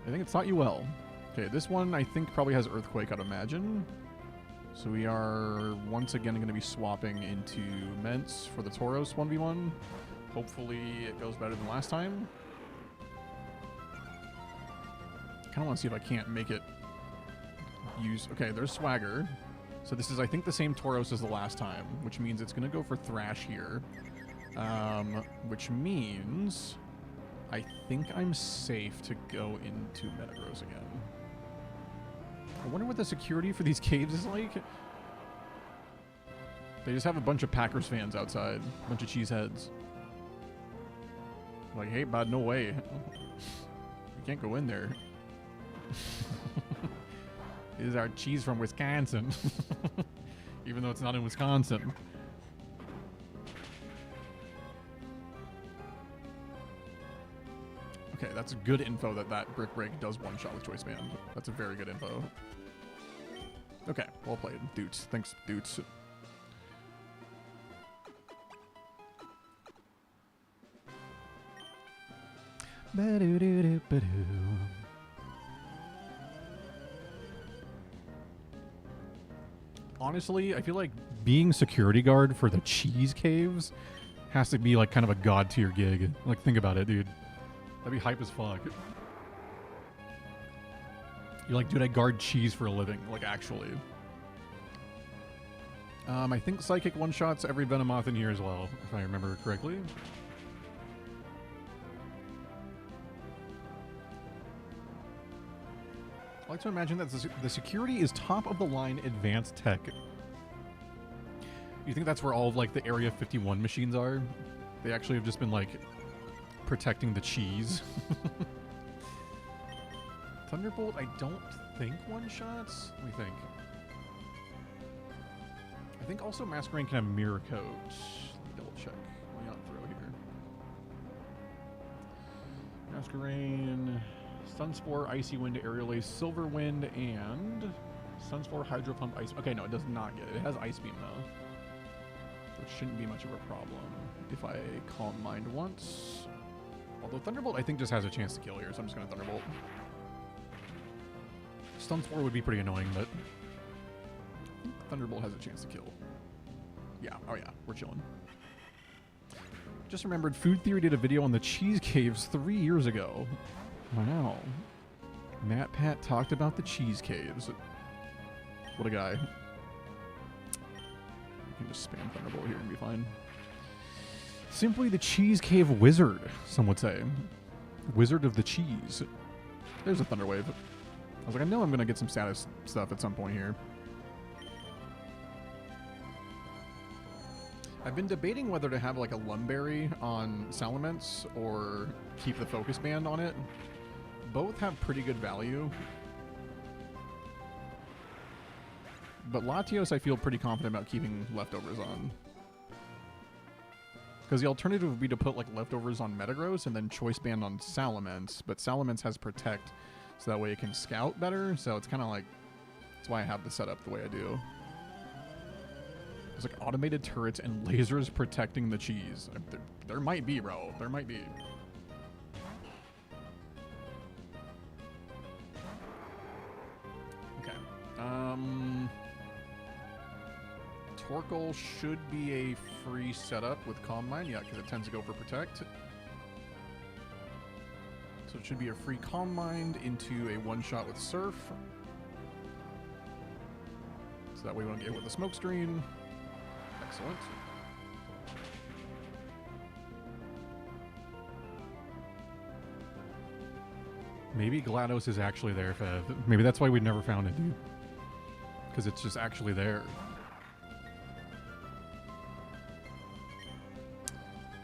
I think it's taught you well. Okay, this one I think probably has Earthquake, I'd imagine. So we are once again going to be swapping into Ments for the Tauros 1v1. Hopefully it goes better than last time. I kind of want to see if I can't make it use... Okay, there's Swagger. So this is, I think, the same Tauros as the last time, which means it's going to go for Thrash here. Which means I think I'm safe to go into Metagross again. I wonder what the security for these caves is like. They just have a bunch of Packers fans outside. A bunch of cheeseheads. Like, hey, bud, no way. You can't go in there. This is our cheese from Wisconsin. Even though it's not in Wisconsin. Okay, that's good info that that Brick Break does one-shot with Choice Band. That's a very good info. Okay, well played. Doots. Thanks, Doots. Ba-do-do-do-ba-do. Honestly, I feel like being security guard for the cheese caves has to be like kind of a god tier gig. Like, think about it, dude. That'd be hype as fuck. You're like, dude, I guard cheese for a living. Like, actually. I think Psychic one-shots every Venomoth in here as well, if I remember correctly. I like to imagine that the security is top-of-the-line advanced tech. You think that's where all of, like, the Area 51 machines are? They actually have just been, like, protecting the cheese. Thunderbolt, I don't think one-shots. Let me think. I think also Masquerain can have Mirror Coat. Let me double-check. Let me not throw here. Masquerain... Sunspore, Icy Wind, Aerial Ace, Silver Wind, and Sunspore, Hydro Pump, Ice... Okay, no, it does not get it. It has Ice Beam, though. Which shouldn't be much of a problem if I Calm Mind once. Although Thunderbolt, I think, just has a chance to kill here, so I'm just going to Thunderbolt. Sunspore would be pretty annoying, but... I think Thunderbolt has a chance to kill. Yeah, oh yeah, we're chilling. Just remembered, Food Theory did a video on the cheese caves 3 years ago. Wow. Matt Pat talked about the cheese caves. What a guy. I can just spam Thunderbolt here and be fine. Simply the Cheese Cave Wizard, some would say. Wizard of the Cheese. There's a Thunderwave. I was like, I know I'm going to get some status stuff at some point here. I've been debating whether to have like a Lumberry on Salamence or keep the Focus Band on it. Both have pretty good value. But Latios I feel pretty confident about keeping Leftovers on. Because the alternative would be to put like Leftovers on Metagross and then Choice Band on Salamence. But Salamence has Protect, so that way it can scout better. So it's kind of like, that's why I have the setup the way I do. There's like automated turrets and lasers protecting the cheese. There might be, bro. There might be. Okay. Torkoal should be a free setup with Calm Mind. Yeah, because it tends to go for Protect. So it should be a free Calm Mind into a one-shot with Surf. So that way we don't get hit with the Smoke Screen. Excellent. Maybe GLaDOS is actually there, Fev. Maybe that's why we never found it, dude. Because it's just actually there.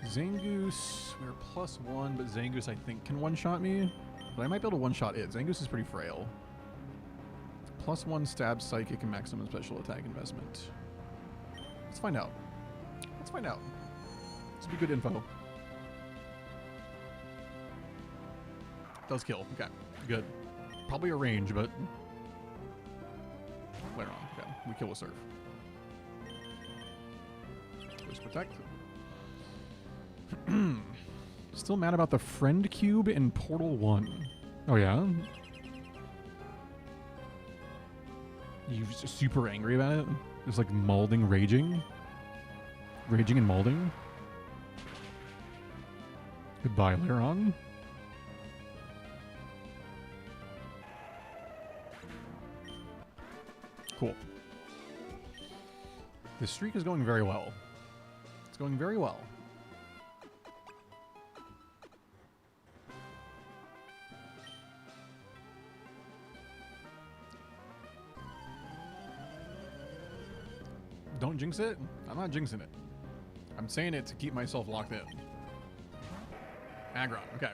Zangoose, we're +1, but Zangoose I think can one-shot me. But I might be able to one-shot it. Zangoose is pretty frail. +1 stab, psychic, and maximum special attack investment. Let's find out. Let's find out. This would be good info. Does kill. Okay, good. Probably a range, but later on. Okay, we kill with Surf. Please protect. Still mad about the friend cube in Portal 1. Oh yeah? You super angry about it? Just like malding, raging? Raging and malding? Goodbye, Laron. Cool. This streak is going very well. It's going very well. Don't jinx it? I'm not jinxing it. I'm saying it to keep myself locked in. Aggron, okay.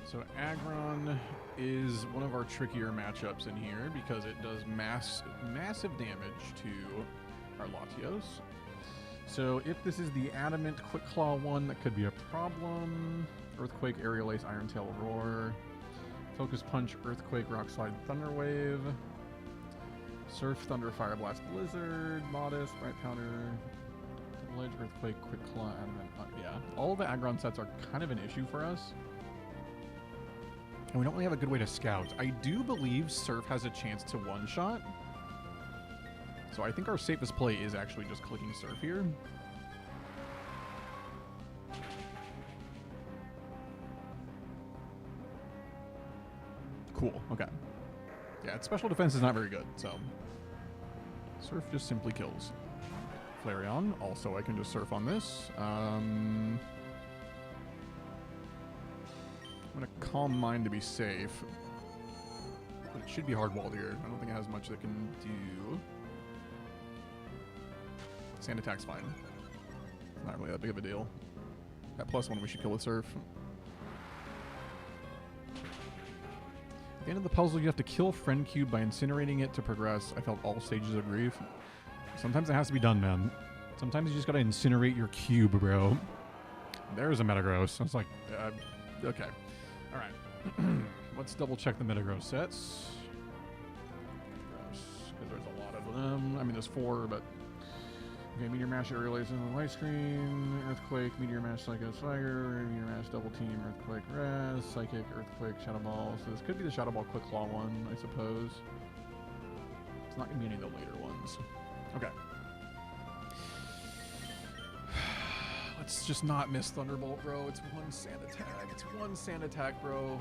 So Aggron is one of our trickier matchups in here because it does massive damage to our Latios. So if this is the Adamant Quick Claw one, that could be a problem. Earthquake, Aerial Ace, Iron Tail, Roar. Focus Punch, Earthquake, Rock Slide, Thunder Wave. Surf, Thunder, Fire Blast, Blizzard, Modest, Bright Powder, Double Edge, Earthquake, Quick Claw, Adamant. Yeah, all the Aggron sets are kind of an issue for us. And we don't really have a good way to scout. I do believe Surf has a chance to one-shot. So I think our safest play is actually just clicking Surf here. Cool, okay. Yeah, its special defense is not very good, so Surf just simply kills. Flareon, also I can just Surf on this. I'm gonna Calm Mind to be safe. But it should be hard walled here. I don't think it has much that can do. Sand attack's fine. Not really that big of a deal. That +1 we should kill with Surf. At the end of the puzzle, you have to kill Friend Cube by incinerating it to progress. I felt all stages of grief. Sometimes it has to be done, man. Sometimes you just gotta incinerate your cube, bro. There's a Metagross. I was like, okay. Alright. Let's double check the Metagross sets. Because there's a lot of them. I mean, there's 4, but... Okay, Meteor Mash, Aerial Ace on the light screen, Earthquake, Meteor Mash, Psycho Swagger, Meteor Mash, Double Team, Earthquake, Raz, Psychic, Earthquake, Shadow Ball. So this could be the Shadow Ball Quick Claw one, I suppose. It's not going to be any of the later ones. Okay. Let's just not miss Thunderbolt, bro. It's one Sand Attack. It's one Sand Attack, bro.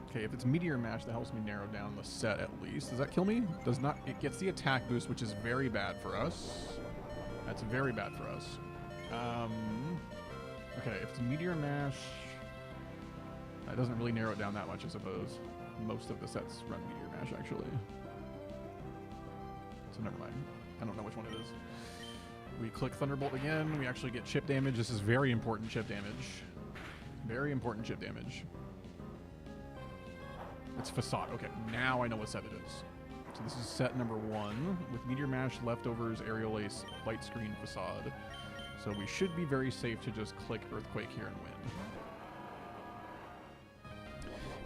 Okay, if it's Meteor Mash, that helps me narrow down the set at least. Does that kill me? Does not. It gets the attack boost, which is very bad for us. That's very bad for us. Okay, if it's Meteor Mash, that doesn't really narrow it down that much, I suppose. Most of the sets run Meteor Mash, actually. So never mind. I don't know which one it is. We click Thunderbolt again. We actually get chip damage. This is very important chip damage. Very important chip damage. It's Facade. Okay, now I know what set it is. So this is set number 1 with Meteor Mash, Leftovers, Aerial Ace, Light Screen, Facade. So we should be very safe to just click Earthquake here and win.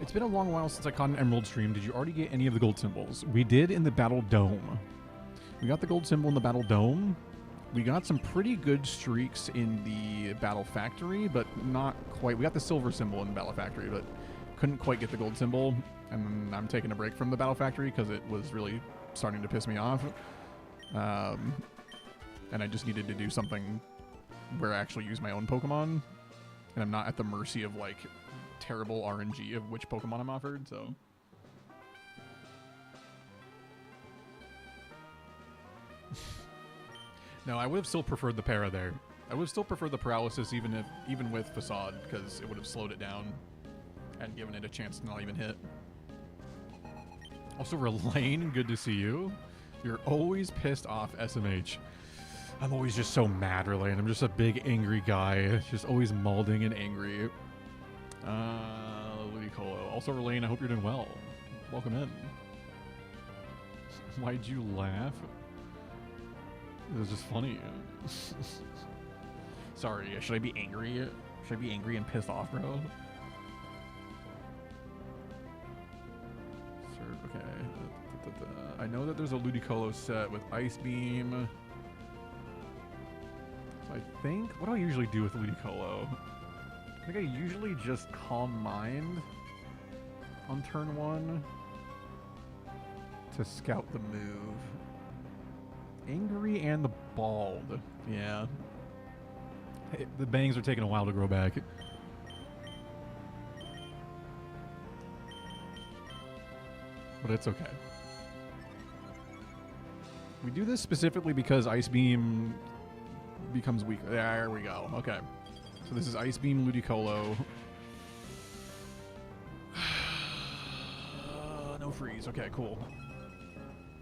It's been a long while since I caught an Emerald stream. Did you already get any of the gold symbols? We did in the Battle Dome. We got the gold symbol in the Battle Dome. We got some pretty good streaks in the Battle Factory, but not quite. We got the silver symbol in the Battle Factory, but couldn't quite get the gold symbol. And I'm taking a break from the Battle Factory because it was really starting to piss me off. And I just needed to do something where I actually use my own Pokemon. And I'm not at the mercy of, like, terrible RNG of which Pokemon I'm offered, so... No, I would have still preferred the para there. I would still prefer the paralysis even with facade, because it would have slowed it down and given it a chance to not even hit. Also, Relaine, good to see you. You're always pissed off, SMH. I'm always just so mad, Relaine. I'm just a big angry guy, just always malding and angry. Ludicolo. Also, Relaine, I hope you're doing well. Welcome in. Why'd you laugh? It was just funny. Sorry, should I be angry? Should I be angry and pissed off, bro? Okay. I know that there's a Ludicolo set with Ice Beam. So I think... What do I usually do with Ludicolo? I think I usually just Calm Mind on turn 1 to scout the move. Angry and the Bald. Yeah. Hey, the bangs are taking a while to grow back. But it's okay. We do this specifically because Ice Beam becomes weaker. There we go. Okay. So this is Ice Beam Ludicolo. No freeze. Okay, cool.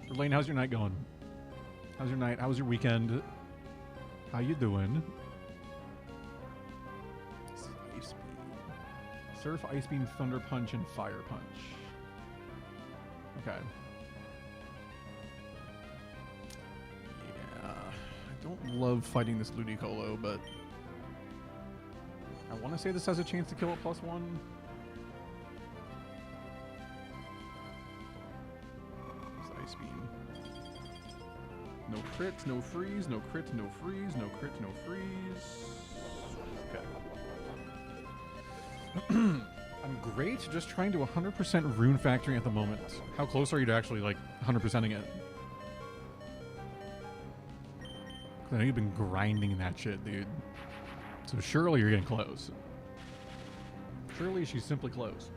Relaine, how's your night going? How's your night? How's your weekend? How you doing? Ice Beam. Surf, Ice Beam, Thunder Punch, and Fire Punch. Okay. Yeah. I don't love fighting this Ludicolo, but I want to say this has a chance to kill it +1. Ice Beam. No crit, no freeze, no crit, no freeze, no crit, no freeze. Okay. I'm great, just trying to 100% Rune Factory at the moment. How close are you to actually, like, 100%ing it? I know you've been grinding that shit, dude. So surely you're getting close. Surely she's simply close.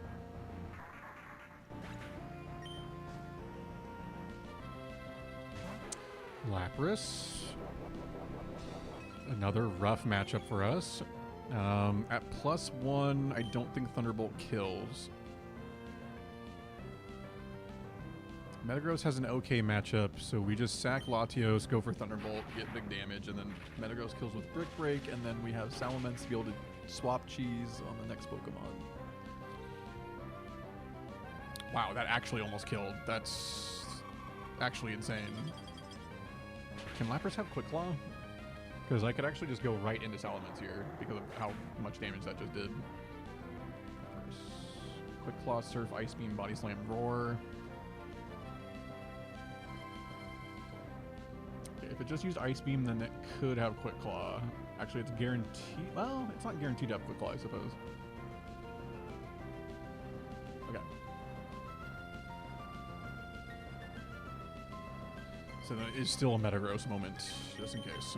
Lapras. Another rough matchup for us. At +1, I don't think Thunderbolt kills. Metagross has an okay matchup, so we just sack Latios, go for Thunderbolt, get big damage, and then Metagross kills with Brick Break, and then we have Salamence to be able to swap cheese on the next Pokemon. Wow, that actually almost killed. That's actually insane. Can Lapras have Quick Claw? Because I could actually just go right into Salamence here because of how much damage that just did. Quick Claw, Surf, Ice Beam, Body Slam, Roar. Okay, if it just used Ice Beam, then it could have Quick Claw. Actually, it's guaranteed. Well, it's not guaranteed to have Quick Claw, I suppose. Okay. So that is still a Metagross moment, just in case.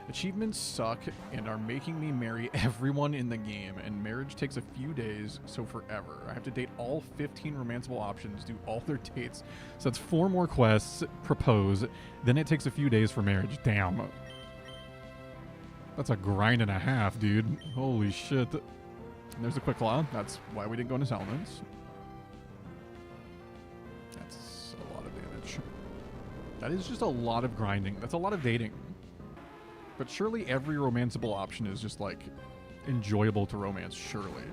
Achievements suck and are making me marry everyone in the game, and marriage takes a few days, so forever. I have to date all 15 romanceable options, do all their dates. So that's 4 more quests, propose, then it takes a few days for marriage. Damn. That's a grind and a half, dude. Holy shit. And there's a Quick Claw. That's why we didn't go into Salamence. That's a lot of damage. That is just a lot of grinding. That's a lot of dating. But surely every romanceable option is just, like, enjoyable to romance, surely.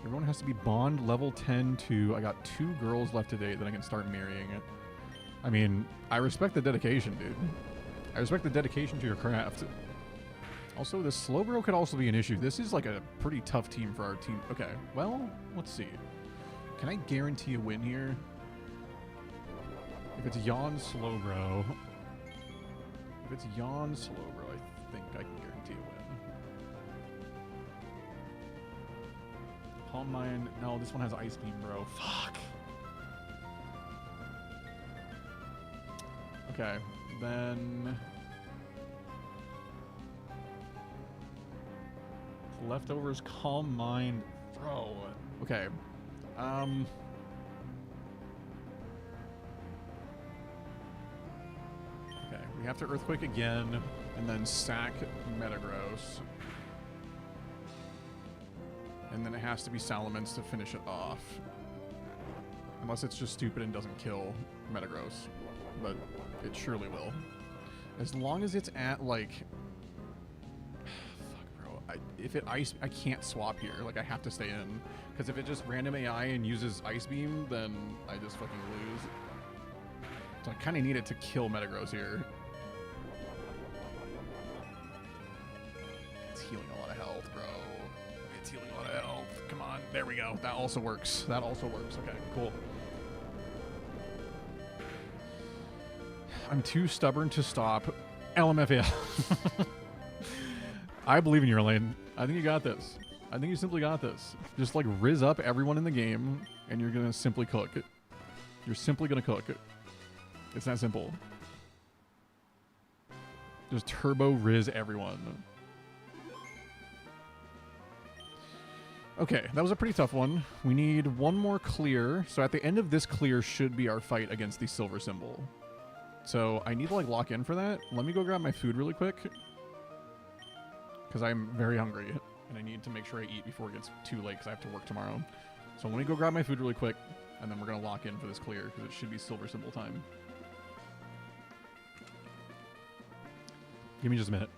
Everyone has to be Bond level 10 to... I got 2 girls left to date that I can start marrying. I mean, I respect the dedication, dude. I respect the dedication to your craft. Also, the Slowbro could also be an issue. This is, like, a pretty tough team for our team. Okay, well, let's see. Can I guarantee a win here? If it's Yawn Slowbro... If it's Yawn Slowbro, I think I can guarantee a win. Calm Mind. No, this one has Ice Beam, bro. Fuck. Okay, then... Leftovers, Calm Mind, bro. Okay. Okay, we We have to Earthquake again, and then sack Metagross. And then it has to be Salamence to finish it off. Unless it's just stupid and doesn't kill Metagross. But it surely will. As long as it's at, like... Fuck, bro. If it Ice... I can't swap here. Like, I have to stay in. Because if it just random AI and uses Ice Beam, then I just fucking lose. So I kind of need it to kill Metagross here. It's healing a lot of health, bro. It's healing a lot of health. Come on. There we go. That also works. That also works. Okay, cool. I'm too stubborn to stop. LMFAO. I believe in you, Elaine. I think you got this. I think you simply got this. Just like Riz up everyone in the game, and you're gonna simply cook. You're simply gonna cook. It's that simple. Just turbo Riz everyone. Okay, that was a pretty tough one. We need one more clear. So at the end of this clear should be our fight against the silver symbol. So I need to like lock in for that. Let me go grab my food really quick. Because I'm very hungry. And I need to make sure I eat before it gets too late because I have to work tomorrow. So let me go grab my food really quick. And then we're going to lock in for this clear because it should be silver symbol time. Give me just a minute.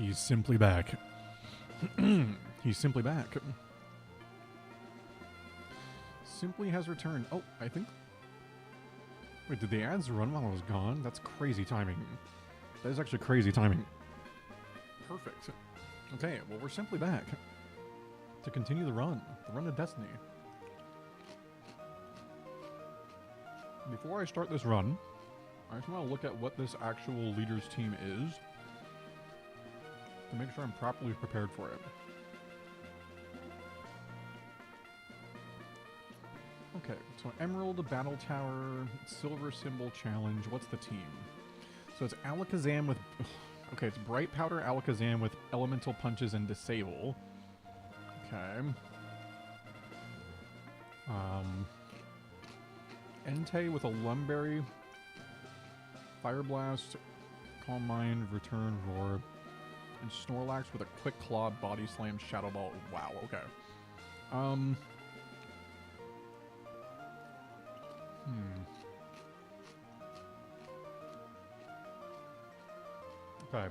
He's simply back. He's simply back. Simply has returned. Oh, I think... Wait, did the ads run while I was gone? That's crazy timing. That is actually crazy timing. Perfect. Okay, well, we're simply back to continue the run of Destiny. Before I start this run, I just want to look at what this actual leader's team is to make sure I'm properly prepared for it. Okay, so Emerald, Battle Tower, Silver Symbol Challenge. What's the team? So it's Alakazam with... Okay, it's Bright Powder Alakazam with Elemental Punches and Disable. Okay. Entei with a Lumberry, Fire Blast, Calm Mind, Return, Roar, and Snorlax with a Quick Claw, Body Slam, Shadow Ball. Wow, okay. Okay.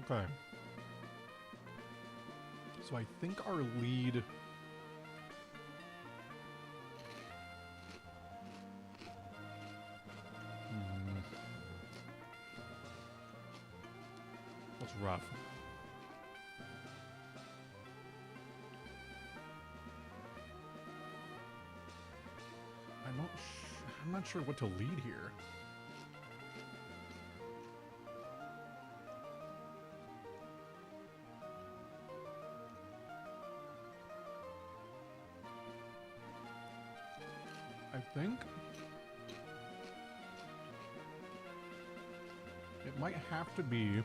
Okay. So I think our lead... That's rough. I'm not sure what to lead here. I think it might have to be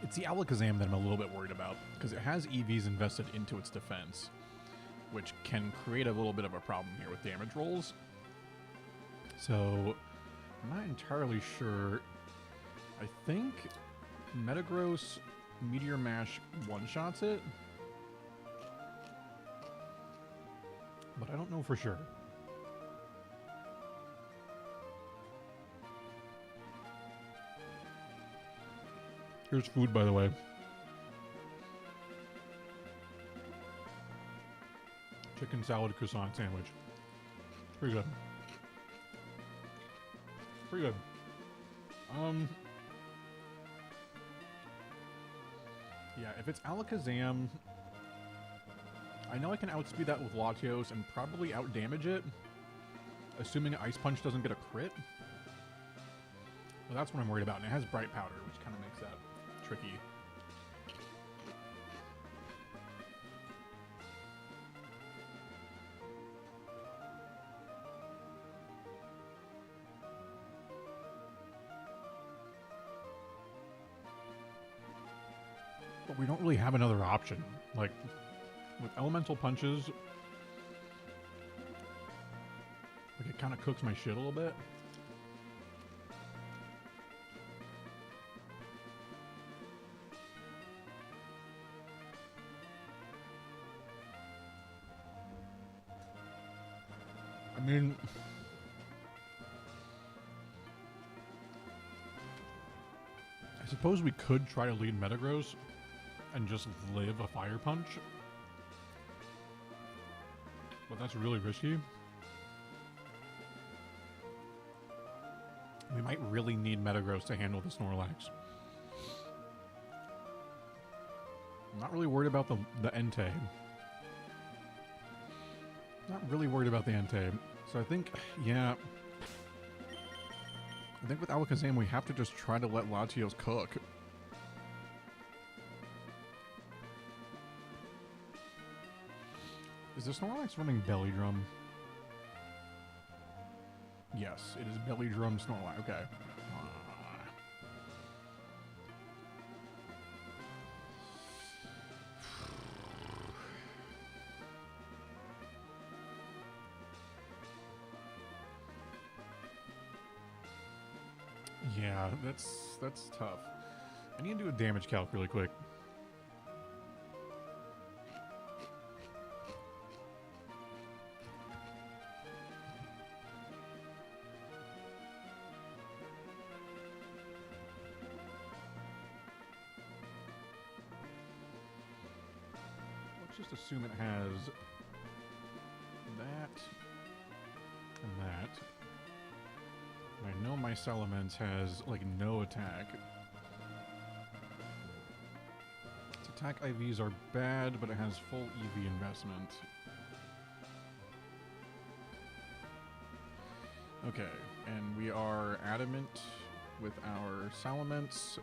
it's the Alakazam that I'm a little bit worried about, because it has EVs invested into its defense, which can create a little bit of a problem here with damage rolls. So, I'm not entirely sure. I think Metagross Meteor Mash one-shots it, but I don't know for sure. Here's food, by the way. Chicken salad croissant sandwich. Pretty good. Pretty good. Yeah, if it's Alakazam, I know I can outspeed that with Latios and probably outdamage it, assuming Ice Punch doesn't get a crit. Well, that's what I'm worried about, and it has Bright Powder, which kind of makes that tricky. But we don't really have another option. Like, with Elemental Punches, like, it kind of cooks my shit a little bit. I mean, I suppose we could try to lead Metagross and just live a Fire Punch, but that's really risky. We might really need Metagross to handle the Snorlax. I'm not really worried about the Entei. Not really worried about the Entei. So I think, yeah. I think with Alakazam, we have to just try to let Latios cook. Is the Snorlax running Belly Drum? Yes, it is Belly Drum Snorlax. Okay. Yeah, that's tough. I need to do a damage calc really quick. Let's just assume it has that and that. I know my Salamence has, like, no attack. Its attack IVs are bad, but it has full EV investment. Okay, and we are adamant with our Salamence. So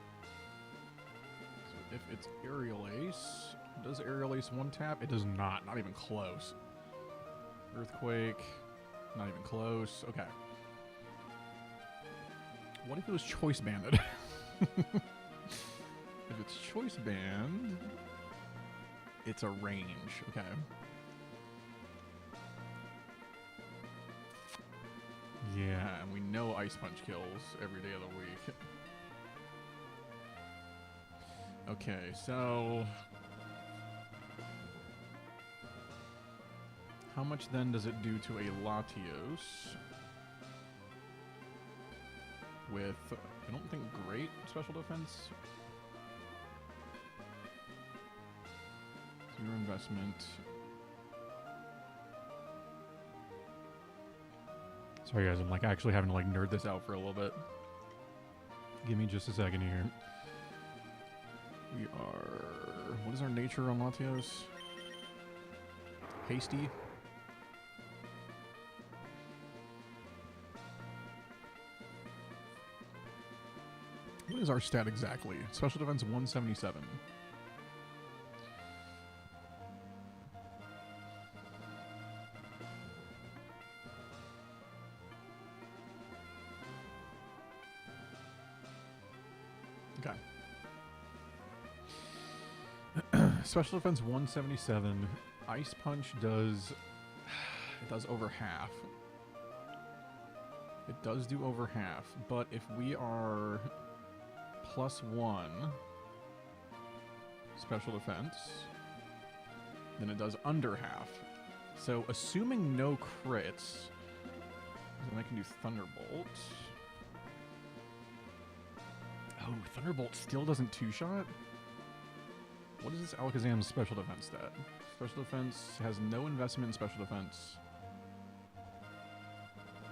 if it's Aerial Ace, does Aerial Ace one tap? It does not even close. Earthquake, not even close. Okay. What if it was choice banded? If it's choice band, it's a range. Okay. Yeah, and we know Ice Punch kills every day of the week. Okay, so how much then does it do to a Latios? With, I don't think, great special defense. Zero investment. Sorry guys, I'm like actually having to like nerd this out for a little bit. Give me just a second here. We are, what is our nature on Latios? Hasty. What is our stat exactly? Special defense 177. Okay. Special defense 177. Ice Punch does, it does over half. It does do over half, but if we are +1 special defense, then it does under half. So assuming no crits, then I can do Thunderbolt. Oh, Thunderbolt still doesn't two-shot? What is this Alakazam's special defense stat? Special defense has no investment in special defense.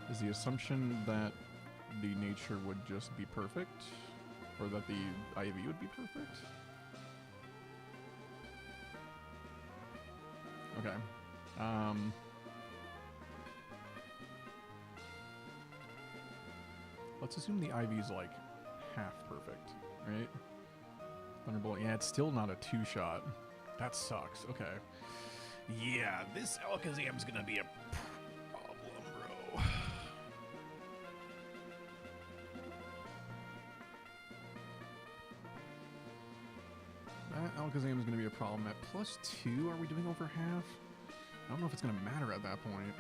Is the assumption that the nature would just be perfect? Or that the IV would be perfect? Okay. Let's assume the IV is like half perfect, right? Thunderbolt, yeah, it's still not a two-shot. That sucks, okay. Yeah, this Alakazam's gonna be a problem, bro. That Alakazam is going to be a problem. At +2, are we doing over half? I don't know if it's going to matter at that point.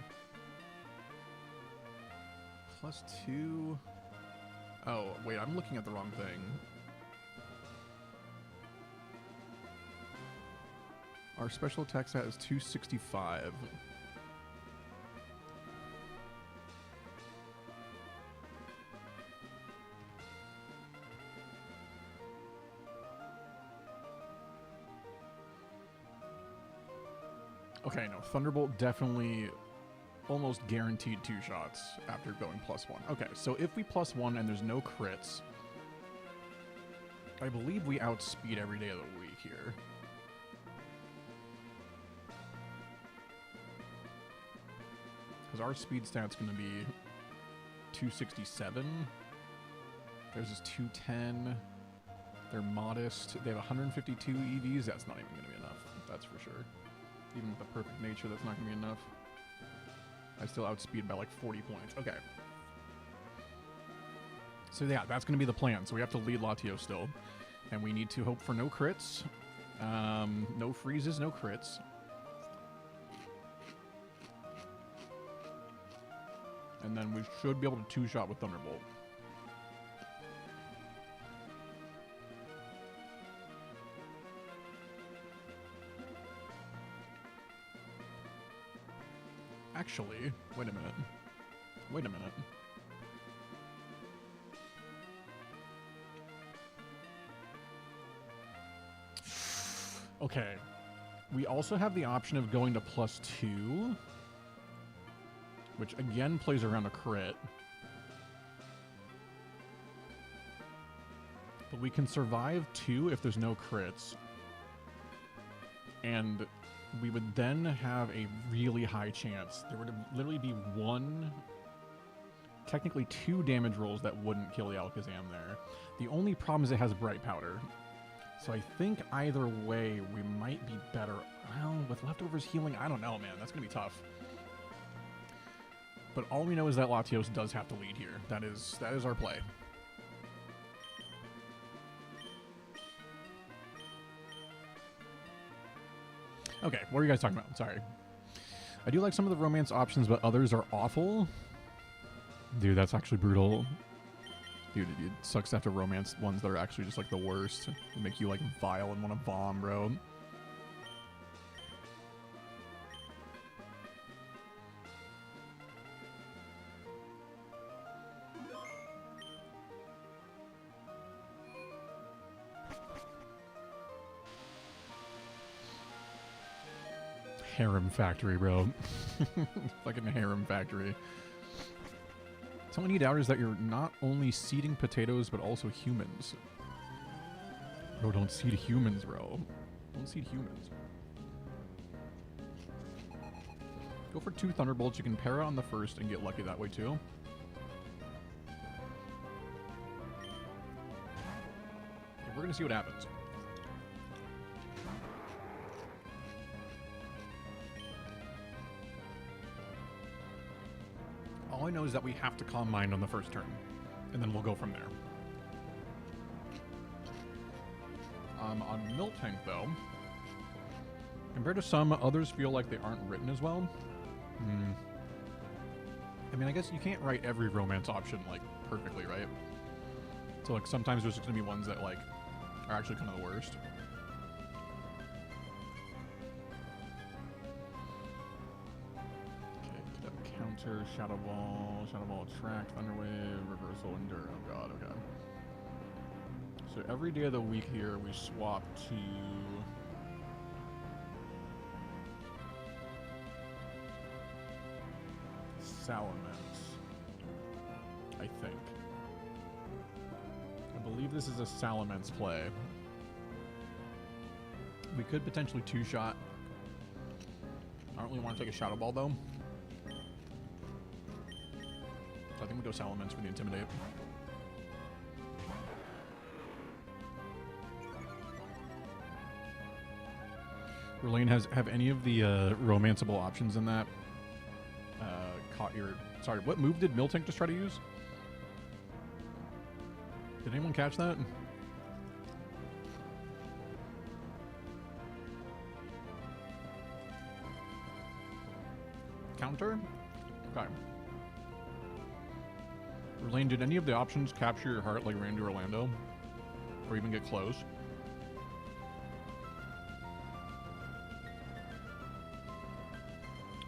+2... Oh, wait, I'm looking at the wrong thing. Our special attack stat is 265. Okay, no, Thunderbolt definitely almost guaranteed two shots after going +1. Okay, so if we +1 and there's no crits, I believe we outspeed every day of the week here. Because our speed stat's going to be 267. Theirs is 210. They're modest. They have 152 EVs. That's not even going to be enough. That's for sure. Even with the perfect nature, that's not going to be enough. I still outspeed by like 40 points. Okay. So yeah, that's going to be the plan. So we have to lead Latios still. And we need to hope for no crits. No freezes, no crits. And then we should be able to two-shot with Thunderbolt. actually. Wait a minute. Wait a minute. Okay. We also have the option of going to +2, which again plays around a crit. But we can survive 2 if there's no crits. And we would then have a really high chance. There would literally be 1, technically 2 damage rolls that wouldn't kill the Alakazam there. The only problem is it has Bright Powder. So I think either way, we might be better. Well, with Leftovers healing, I don't know, man. That's going to be tough. But all we know is that Latios does have to lead here. That is our play. Okay, what are you guys talking about? Sorry. I do like some of the romance options, but others are awful. Dude, that's actually brutal. Dude, it sucks to have to romance ones that are actually just like the worst. They make you like vile and want to bomb, bro. Harem factory, bro. Fucking harem factory. So many doubters that you're not only seeding potatoes, but also humans. Bro, don't seed humans, bro. Don't seed humans. Go for 2 Thunderbolts. You can para on the first and get lucky that way, too. Okay, we're gonna see what happens. All I know is that we have to Calm Mind on the first turn, and then we'll go from there. On Miltank, though, compared to some, others feel like they aren't written as well. I mean, I guess you can't write every romance option, like, perfectly, right? So, like, sometimes there's just gonna be ones that, like, are actually kind of the worst. Counter, Shadow Ball, Attract, Thunderwave, Reversal, Endure. Oh god, okay. So every day of the week here, we swap to... Salamence, I think. I believe this is a Salamence play. We could potentially 2-shot. I don't really want to take a Shadow Ball, though. I think we go Salamence for the Intimidate. Verlaine have any of the romanceable options in that caught your... Sorry, what move did Miltank just try to use? Did anyone catch that? Counter? Okay. Verlaine, did any of the options capture your heart like Randy Orlando? Or even get close?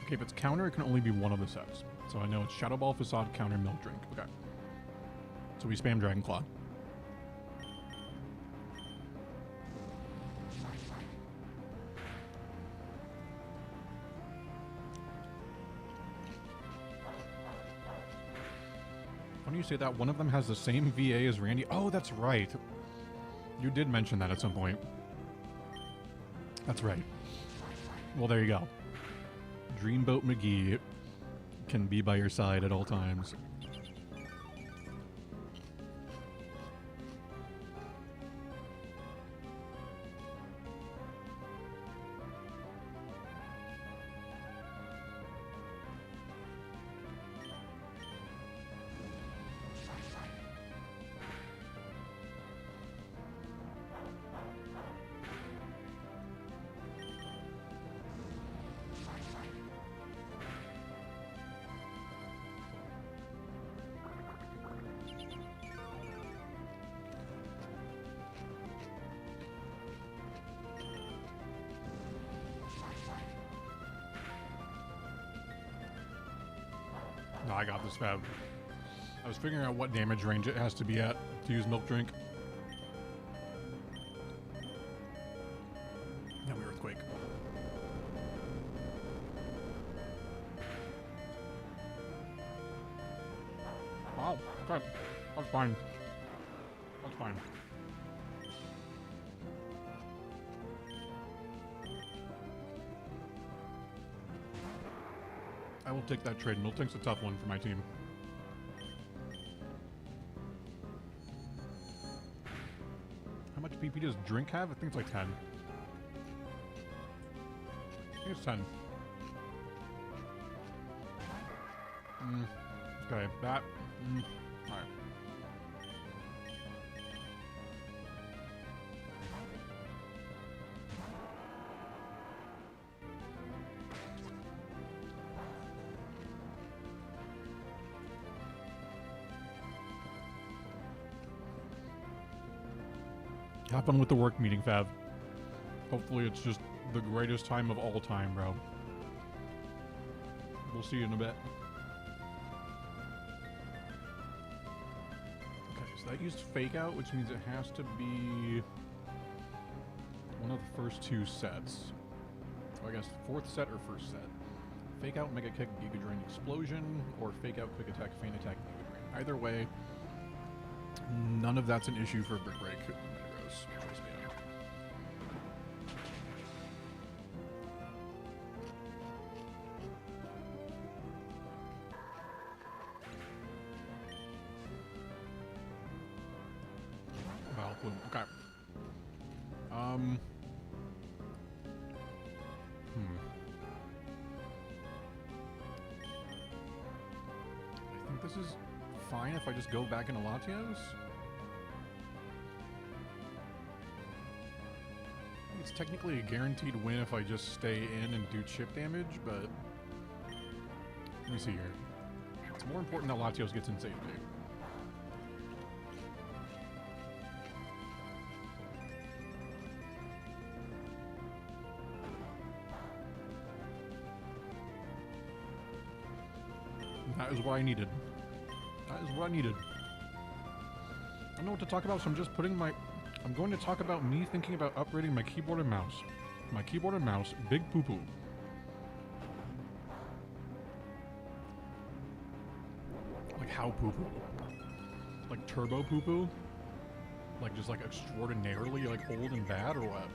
Okay, if it's counter, it can only be one of the sets. So I know it's Shadow Ball, Facade, Counter, Milk Drink. Okay. So we spam Dragon Claw. Funny you say that. One of them has the same VA as Randy. Oh, that's right. You did mention that at some point. That's right. Well, there you go. Dreamboat McGee can be by your side at all times. No, I got this, Fab. I was figuring out what damage range it has to be at to use Milk Drink. Now we Earthquake. Wow, okay. That's fine. That's fine. I will take that trade. Milk Drink's a tough one for my team. How much PP does Drink have? I think it's like 10. I think it's 10. Okay, that. Alright. Have fun with the work meeting, Fav. Hopefully it's just the greatest time of all time, bro. We'll see you in a bit. Okay, so that used Fake Out, which means it has to be one of the first two sets. So I guess fourth set or first set. Fake Out, Mega Kick, Giga Drain, Explosion, or Fake Out, Quick Attack, Feint Attack, Giga Drain. Either way, none of that's an issue for Brick Break. Trust me. Well, boom. Okay. I think this is fine if I just go back into Latios. It's technically a guaranteed win if I just stay in and do chip damage, but let me see here. It's more important that Latios gets in safety. That is what I needed. That is what I needed. I don't know what to talk about, so I'm just putting my... I'm going to talk about me thinking about upgrading my keyboard and mouse. My keyboard and mouse, big poo-poo. Like how poo-poo? Like turbo poo-poo? Like just like extraordinarily like old and bad or what?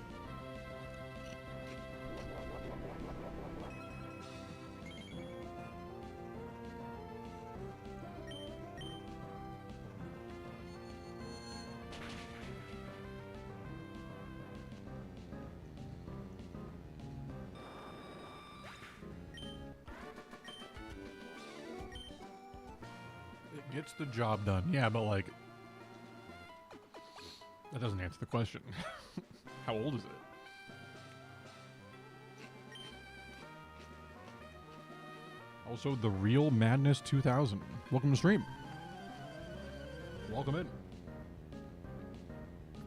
Gets the job done. Yeah, but like that doesn't answer the question. How old is it? Also, the Real Madness 2000. Welcome to stream. Welcome in.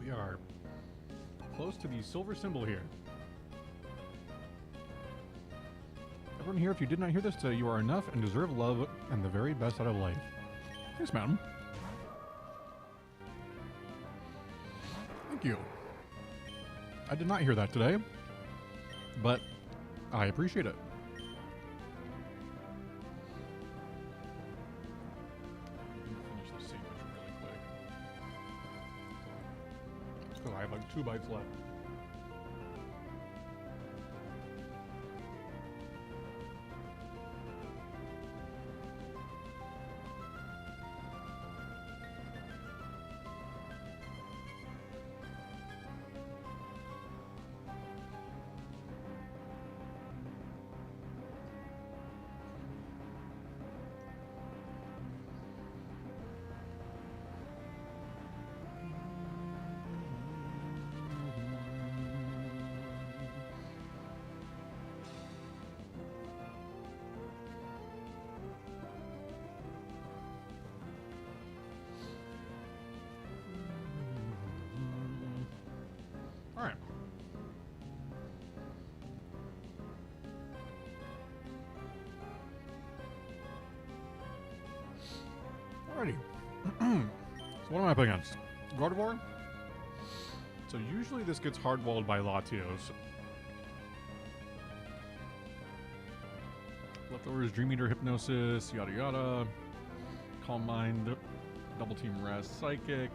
We are close to the silver symbol here. Everyone here, if you did not hear this today, you are enough and deserve love and the very best out of life. Thanks, Mountain. Thank you. I did not hear that today, but I appreciate it. Finish this sandwich really quick. Because I have like 2 bites left. Alrighty. So what am I up against? Gardevoir? So usually this gets hard-walled by Latios. Leftovers, Dream Eater, Hypnosis, yada yada. Calm Mind, Double Team Rest, Psychic,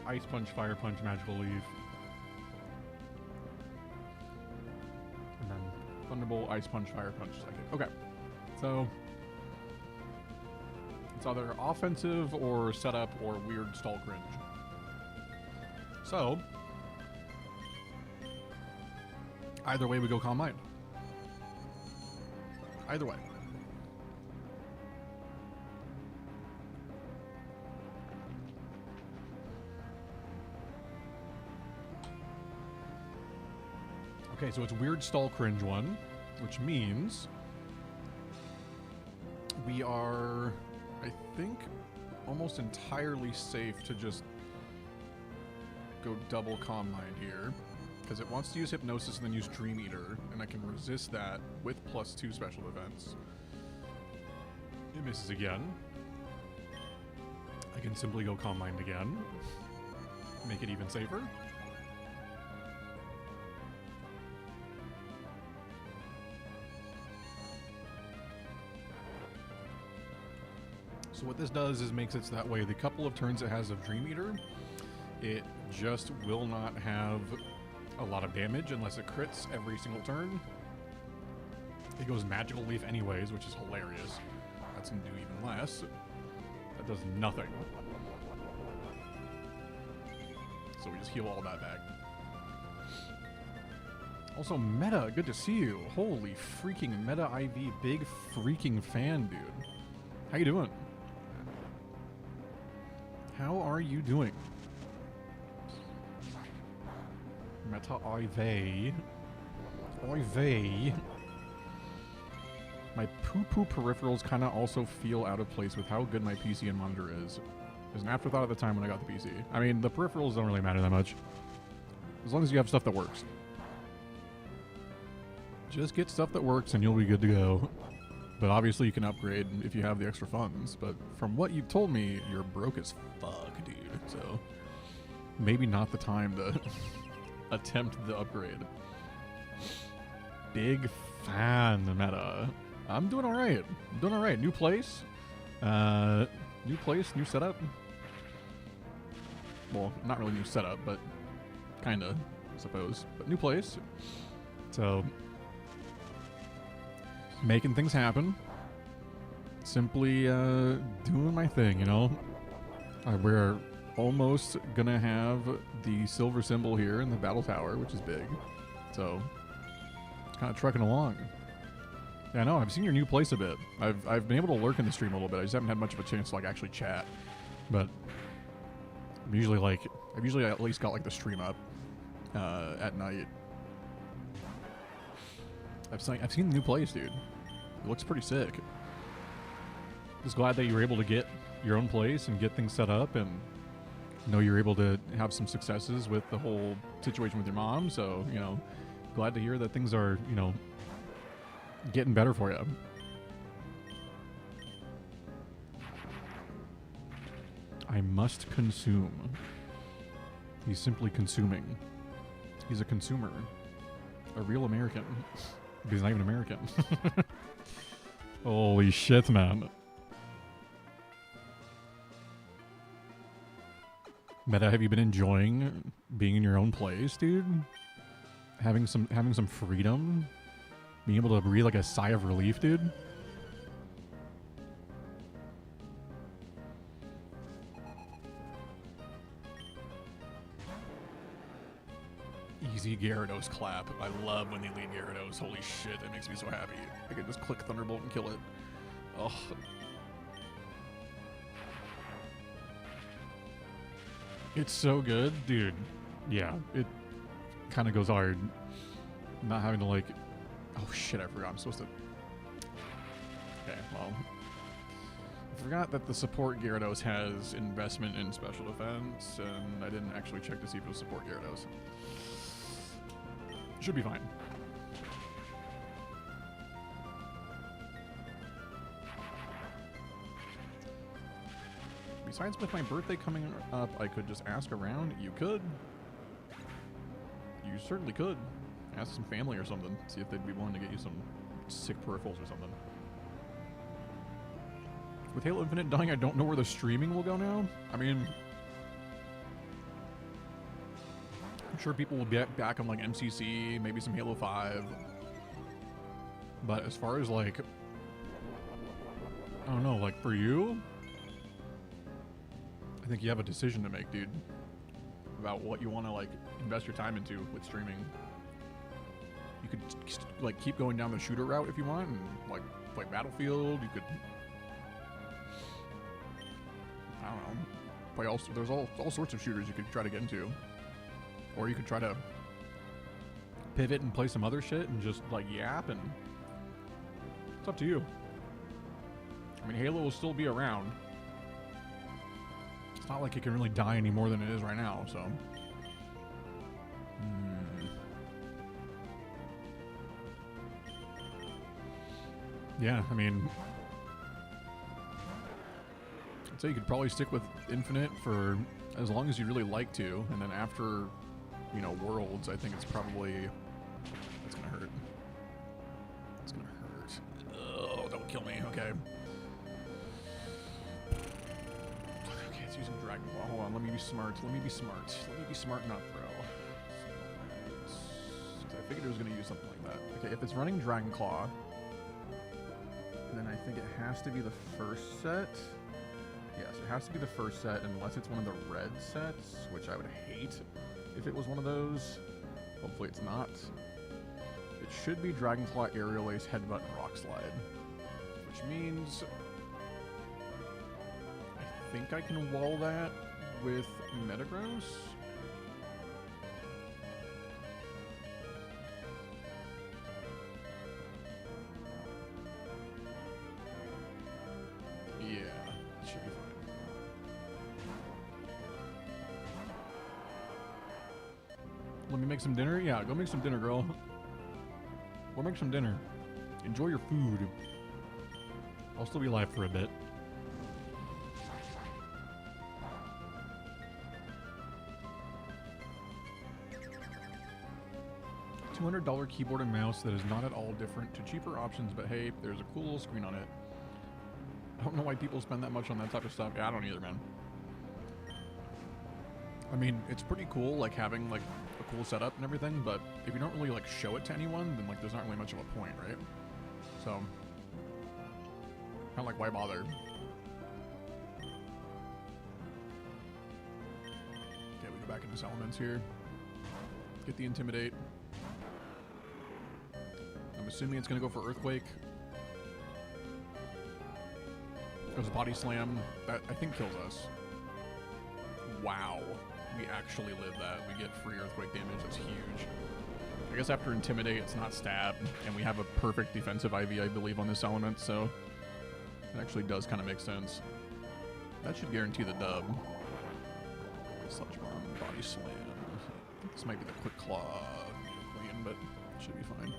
Ice Punch, Fire Punch, Magical Leaf. And then Thunderbolt, Ice Punch, Fire Punch, Psychic. Okay, so it's either offensive or setup or weird stall cringe. So, either way we go Calm Mind. Either way. Okay, so it's weird stall cringe one, which means we are, I think, almost entirely safe to just go double Calm Mind here. Because it wants to use Hypnosis and then use Dream Eater, and I can resist that with +2 special defense. It misses again. I can simply go Calm Mind again. Make it even safer. So what this does is makes it so that way the couple of turns it has of Dream Eater, it just will not have a lot of damage unless it crits every single turn. It goes Magical Leaf anyways, which is hilarious. That's going to do even less. That does nothing. So we just heal all that back. Also, Meta, good to see you. Holy freaking Meta IV, big freaking fan, dude. How you doing? How are you doing? Meta IV. IV. My poo-poo peripherals kind of also feel out of place with how good my PC and monitor is. It was an afterthought at the time when I got the PC. I mean, the peripherals don't really matter that much. As long as you have stuff that works. Just get stuff that works and you'll be good to go. But obviously you can upgrade if you have the extra funds. But from what you've told me, you're broke as fuck, dude. So maybe not the time to attempt the upgrade. Big fan, Meta. I'm doing alright. I'm doing alright. New place. New place, new setup. Well, not really new setup, but kinda, I suppose. But new place. So making things happen. Simply doing my thing, you know. We're almost gonna have the silver symbol here in the battle tower, which is big. So kind of trucking along. Yeah, I know. I've seen your new place a bit. I've been able to lurk in the stream a little bit. I just haven't had much of a chance to like actually chat. But I've usually at least got like the stream up at night. I've seen the new place, dude. It looks pretty sick. Just glad that you were able to get your own place and get things set up, and know you're able to have some successes with the whole situation with your mom. So, you know, glad to hear that things are, you know, getting better for you. I must consume. He's simply consuming. He's a consumer. A real American. He's not even American. Holy shit, man. Meta, have you been enjoying being in your own place, dude? Having some freedom? Being able to breathe like a sigh of relief, dude? Easy Gyarados clap. I love when they lead Gyarados. Holy shit, it makes me so happy. I can just click Thunderbolt and kill it. Oh. It's so good, dude. Yeah, it kind of goes hard. Not having to like... Oh shit, I forgot. I'm supposed to... Okay, well... I forgot that the support Gyarados has investment in special defense, and I didn't actually check to see if it was support Gyarados. Should be fine. besides with my birthday coming up, I could just ask around. You could. You certainly could. Ask some family or something. See if they'd be willing to get you some sick peripherals or something. With Halo Infinite dying, I don't know where the streaming will go now. I mean, I'm sure people will be back on like MCC, maybe some Halo 5. But as far as like, I don't know, like for you, I think you have a decision to make, dude, about what you want to like invest your time into with streaming. You could like keep going down the shooter route if you want, and like play Battlefield. You could, I don't know, play all. There's all sorts of shooters you could try to get into, or you could try to pivot and play some other shit and just like yap, and it's up to you. I mean, Halo will still be around. It's not like it can really die any more than it is right now, so. Yeah, I mean, I'd say you could probably stick with Infinite for as long as you really like to, and then after, you know, Worlds, I think it's probably, that's gonna hurt. It's gonna hurt. Oh, don't kill me, okay. Okay, it's using Dragon Ball. Hold on, let me be smart. Let me be smart. Let me be smart, not throw. I figured it was gonna use something like that. Okay, if it's running Dragon Claw, then I think it has to be the first set. Yes, it has to be the first set unless it's one of the red sets, which I would hate if it was one of those. Hopefully it's not. It should be Dragon Claw, Aerial Ace, Headbutt, and Rock Slide. Which means I think I can wall that with Metagross. Yeah, it should be fine. Let me make some dinner? Yeah, go make some dinner, girl. Go make some dinner. Enjoy your food. I'll still be live for a bit. $200 keyboard and mouse that is not at all different to cheaper options, but hey, there's a cool little screen on it. I don't know why people spend that much on that type of stuff. Yeah, I don't either, man. I mean, it's pretty cool, like, having, like, a cool setup and everything, but if you don't really, like, show it to anyone, then, like, there's not really much of a point, right? So, kind of like, why bother? Okay, we go back into this elements here. Get the Intimidate. I'm assuming it's going to go for Earthquake. Goes Body Slam. That, I think, kills us. Wow. We actually live that. We get free Earthquake damage. That's huge. I guess after Intimidate, it's not Stab, and we have a perfect defensive IV, I believe, on this element, so it actually does kind of make sense. That should guarantee the dub. Sludge Bomb, Body Slam. I think this might be the Quick Claw Queen, but it should be fine.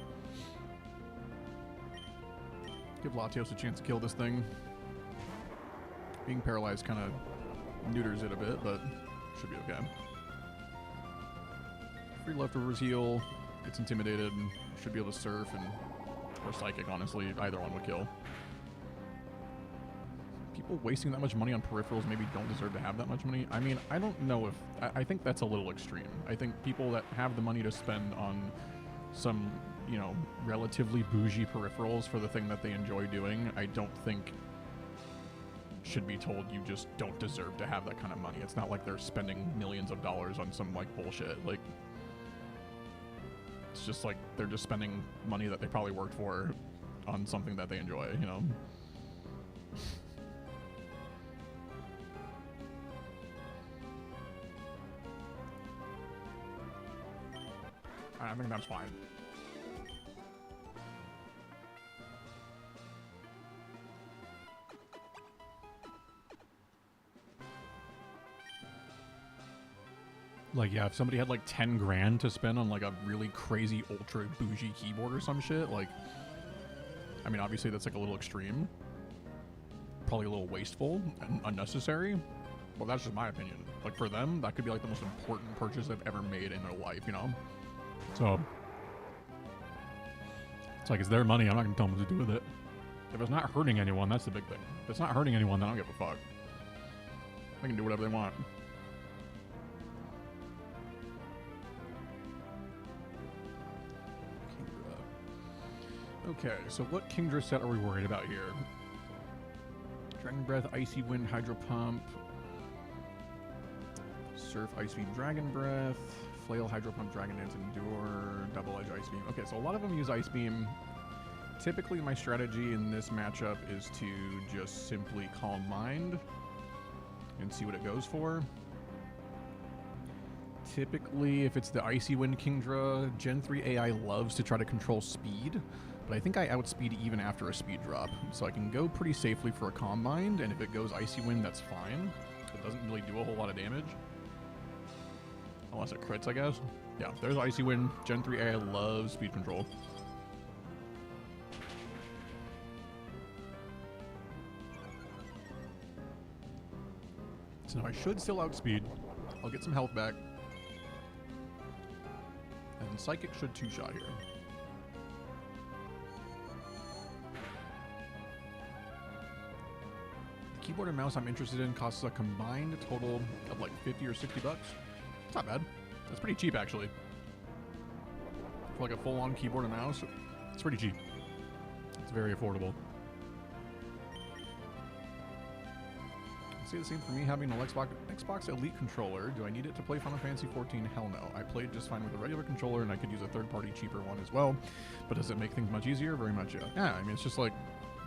Give Latios a chance to kill this thing. Being paralyzed kind of neuters it a bit, but should be okay. Free leftovers heal. It's intimidated. Should be able to surf and or psychic. Honestly, either one would kill. People wasting that much money on peripherals maybe don't deserve to have that much money. I mean, I don't know if I think that's a little extreme. I think people that have the money to spend on some, you know, relatively bougie peripherals for the thing that they enjoy doing, I don't think should be told you just don't deserve to have that kind of money. It's not like they're spending millions of dollars on some like bullshit. Like, it's just like they're just spending money that they probably worked for on something that they enjoy, you know? I think that's fine. Like, yeah, if somebody had like 10 grand to spend on like a really crazy ultra bougie keyboard or some shit, like, I mean, obviously that's like a little extreme, probably a little wasteful and unnecessary, Well, that's just my opinion. Like, for them, that could be, like, the most important purchase they've ever made in their life, you know? So, it's like, it's their money. I'm not going to tell them what to do with it. If it's not hurting anyone, that's the big thing. If it's not hurting anyone, then I don't give a fuck. They can do whatever they want. Okay, so what Kingdra set are we worried about here? Dragon Breath, Icy Wind, Hydro Pump, Surf, Ice Beam, Dragon Breath, Flail, Hydro Pump, Dragon Dance, Endure, Double Edge, Ice Beam. Okay, so a lot of them use Ice Beam. Typically, my strategy in this matchup is to just simply Calm Mind and see what it goes for. Typically, if it's the Icy Wind Kingdra, Gen 3 AI loves to try to control speed, but I think I outspeed even after a speed drop, so I can go pretty safely for a Calm Mind, and if it goes Icy Wind, that's fine. It doesn't really do a whole lot of damage. Unless it crits, I guess. Yeah, there's Icy Wind. Gen 3 AI loves speed control. So now I should still outspeed. I'll get some health back. And Psychic should two-shot here. The keyboard and mouse I'm interested in costs a combined total of like 50 or 60 bucks. It's not bad. That's pretty cheap, actually. For like a full-on keyboard and mouse, it's pretty cheap. It's very affordable. Say the same for me having an Xbox Elite controller. Do I need it to play Final Fantasy XIV? Hell no. I played just fine with a regular controller, and I could use a third-party cheaper one as well. But does it make things much easier? Very much, yeah. Yeah, I mean, it's just like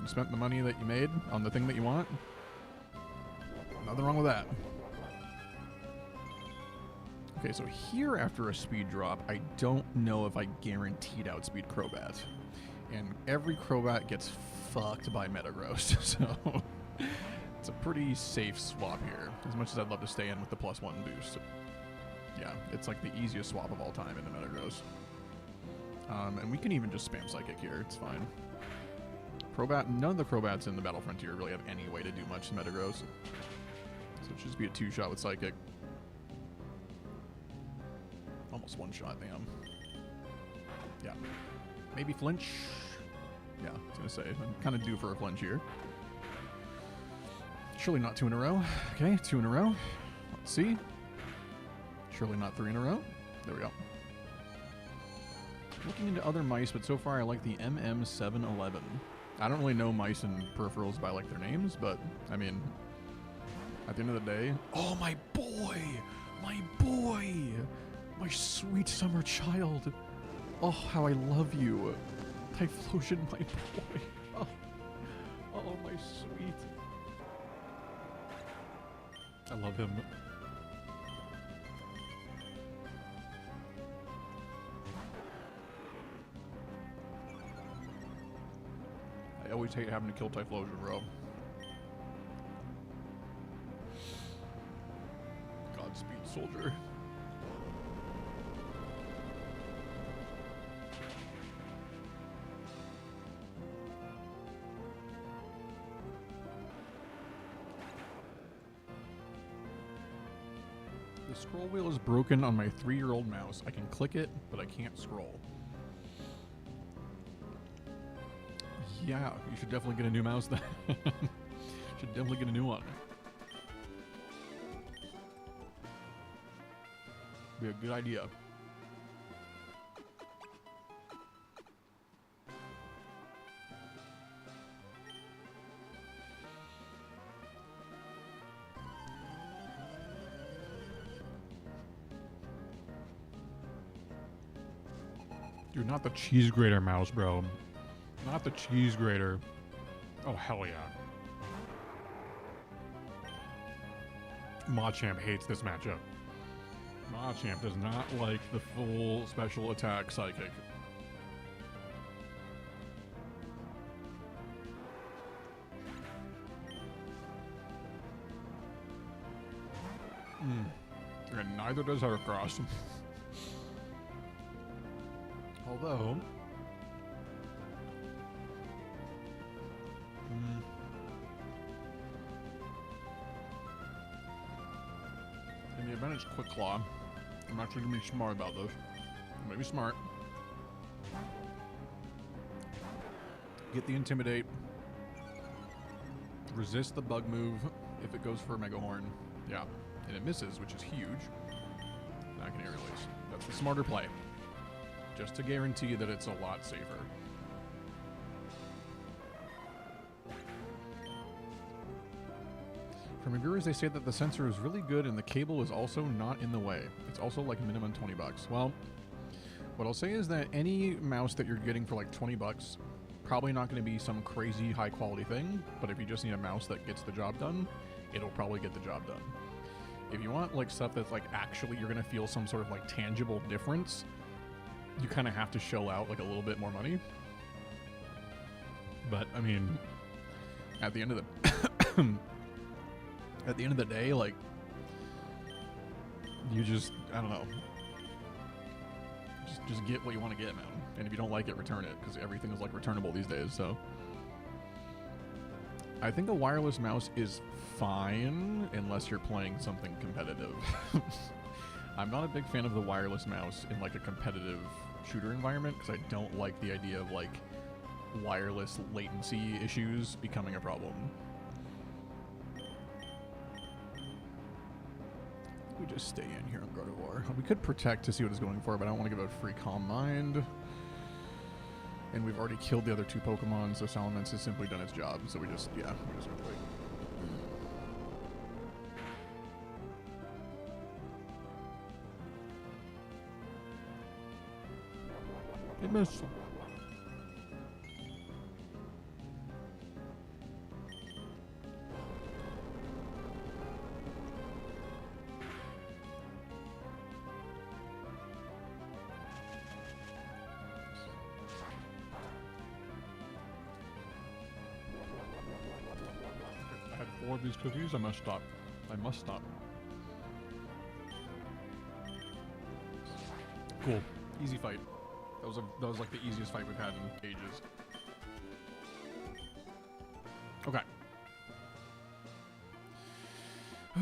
you spent the money that you made on the thing that you want. Nothing wrong with that. Okay, so here after a speed drop, I don't know if I guaranteed outspeed Crobat. And every Crobat gets fucked by Metagross, so... It's a pretty safe swap here, as much as I'd love to stay in with the +1 boost. Yeah, it's like the easiest swap of all time in the Metagross. And we can even just spam Psychic here, it's fine. Crobat, none of the Crobats in the Battle Frontier really have any way to do much to Metagross. So it should just be a two-shot with Psychic. Almost one-shot, damn. Yeah. Maybe flinch? Yeah, I was gonna say, I'm kind of due for a flinch here. Surely not 2 in a row. Okay, 2 in a row. Let's see. Surely not 3 in a row. There we go. Looking into other mice, but so far I like the MM711. I don't really know mice and peripherals by like their names, but I mean, at the end of the day, oh my boy, my sweet summer child. Oh, how I love you, Typhlosion, my boy. Oh, my sweet. I love him. I always hate having to kill Typhlosion, bro. Godspeed, soldier. The scroll wheel is broken on my 3-year-old mouse. I can click it, but I can't scroll. Yeah, you should definitely get a new mouse then. Should definitely get a new one. Be a good idea. Dude, not the cheese grater mouse, bro. Not the cheese grater. Oh, hell yeah. Machamp hates this matchup. Machamp does not like the full special attack Psychic. And neither does Heracross. Although... advantage quick claw. I'm actually gonna be smart about this. I'm gonna be smart. Get the intimidate. Resist the bug move if it goes for a mega horn. Yeah, and it misses, which is huge. Now I can air release. That's the smarter play. Just to guarantee that it's a lot safer. From reviewers, they say that the sensor is really good and the cable is also not in the way. It's also like minimum 20 bucks. Well, what I'll say is that any mouse that you're getting for like 20 bucks, probably not going to be some crazy high quality thing, but if you just need a mouse that gets the job done, it'll probably get the job done. If you want like stuff that's like actually you're going to feel some sort of like tangible difference, you kind of have to shell out like a little bit more money. But I mean, at the end of the at the end of the day, like, you just, I don't know, just get what you want to get, man. And if you don't like it, return it, because everything is like returnable these days. So I think a wireless mouse is fine unless you're playing something competitive. I'm not a big fan of the wireless mouse in like a competitive shooter environment, because I don't like the idea of like wireless latency issues becoming a problem. We just stay in here on Gardevoir. We could protect to see what it's going for, but I don't want to give out free Calm Mind. And we've already killed the other two Pokemon, so Salamence has simply done its job. So we just, yeah, we just Earthquake. It missed. Of these cookies, I must stop. I must stop. Cool. Easy fight. That was like the easiest fight we've had in ages. Okay.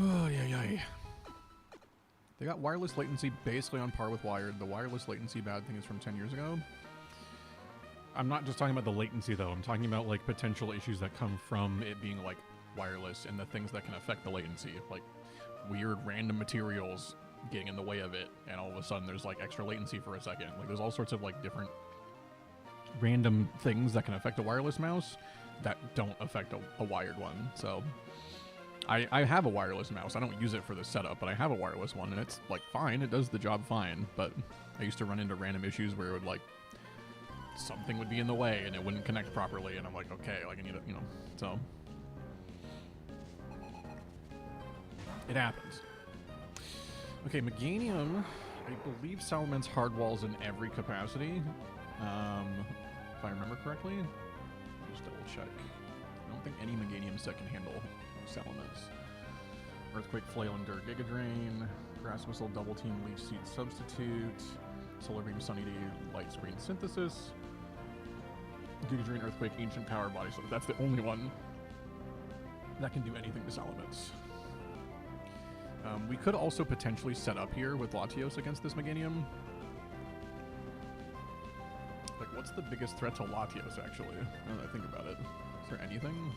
Oh yeah. They got wireless latency basically on par with wired. The wireless latency bad thing is from 10 years ago. I'm not just talking about the latency though. I'm talking about like potential issues that come from it being like wireless and the things that can affect the latency, like weird random materials getting in the way of it, and all of a sudden there's like extra latency for a second. Like there's all sorts of like different random things that can affect a wireless mouse that don't affect a wired one. So I have a wireless mouse. I don't use it for the setup, but I have a wireless one, and it's like fine. It does the job fine, but I used to run into random issues where it would like something would be in the way and it wouldn't connect properly, and I'm like, okay, like I need to, you know, so it happens. Okay, Meganium, I believe Salamence hardwalls in every capacity, if I remember correctly. Just double check. I don't think any Meganium set can handle Salamence. Earthquake, Flail, Endure, Giga Drain, Grass Whistle, Double Team, Leech Seed Substitute, Solar Beam, Sunny Day, Light Screen Synthesis, Giga Drain, Earthquake, Ancient Power, Body Slam. That's the only one that can do anything to Salamence. We could also potentially set up here with Latios against this Meganium. Like, what's the biggest threat to Latios, actually? Now that I think about it. Is there anything?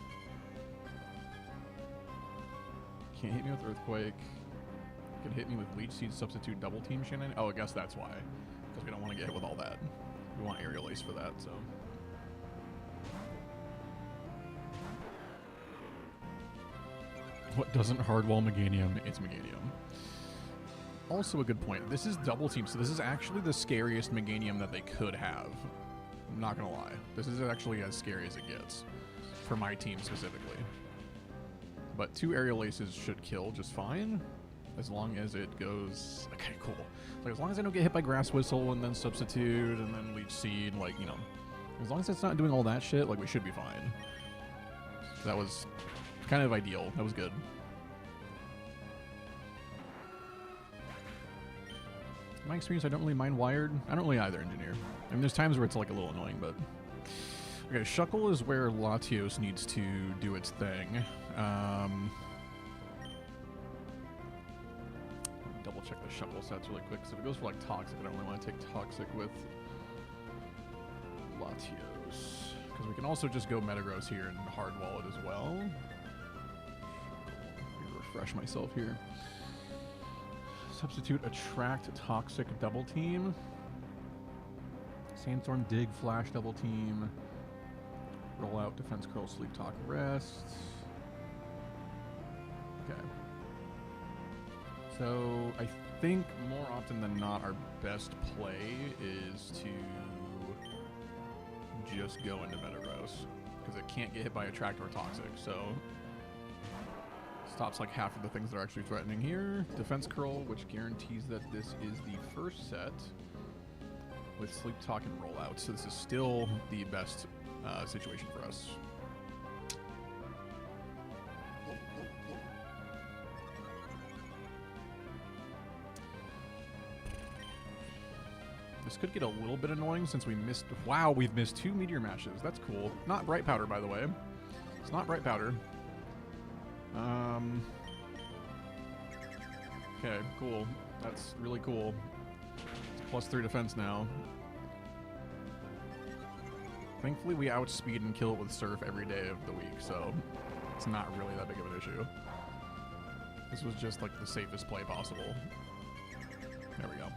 Can't hit me with Earthquake. Can hit me with Leech Seed Substitute Double Team Shannon. Oh, I guess that's why. Because we don't want to get hit with all that. We want Aerial Ace for that, so... What doesn't hardwall Meganium? It's Meganium. Also a good point. This is double team, so this is actually the scariest Meganium that they could have. I'm not gonna lie. This is actually as scary as it gets. For my team specifically. But 2 Aerial Aces should kill just fine. As long as it goes... Okay, cool. Like, as long as I don't get hit by Grass Whistle and then Substitute and then Leech Seed, like, you know. As long as it's not doing all that shit, like, we should be fine. That was... kind of ideal. That was good. In my experience, I don't really mind wired. I don't really either, Engineer. I mean, there's times where it's like a little annoying, but... Okay, Shuckle is where Latios needs to do its thing. double check the shuffle sets really quick, because if it goes for like Toxic, I don't really want to take Toxic with Latios. Because we can also just go Metagross here and hard wall it as well. Let me refresh myself here. Substitute Attract Toxic double team. Sandstorm Dig Flash double team. Roll out Defense Curl Sleep Talk Rest. Okay. So I think more often than not our best play is to just go into Metagross because it can't get hit by Attract or Toxic, so stops like half of the things that are actually threatening here. Defense Curl, which guarantees that this is the first set with Sleep Talk and Rollout, so this is still the best situation for us. This could get a little bit annoying since we missed... Wow, we've missed 2 Meteor Mashes. That's cool. Not Bright Powder, by the way. It's not Bright Powder. Okay, cool. That's really cool. It's +3 defense now. Thankfully, we outspeed and kill it with Surf every day of the week, so it's not really that big of an issue. This was just like the safest play possible. There we go.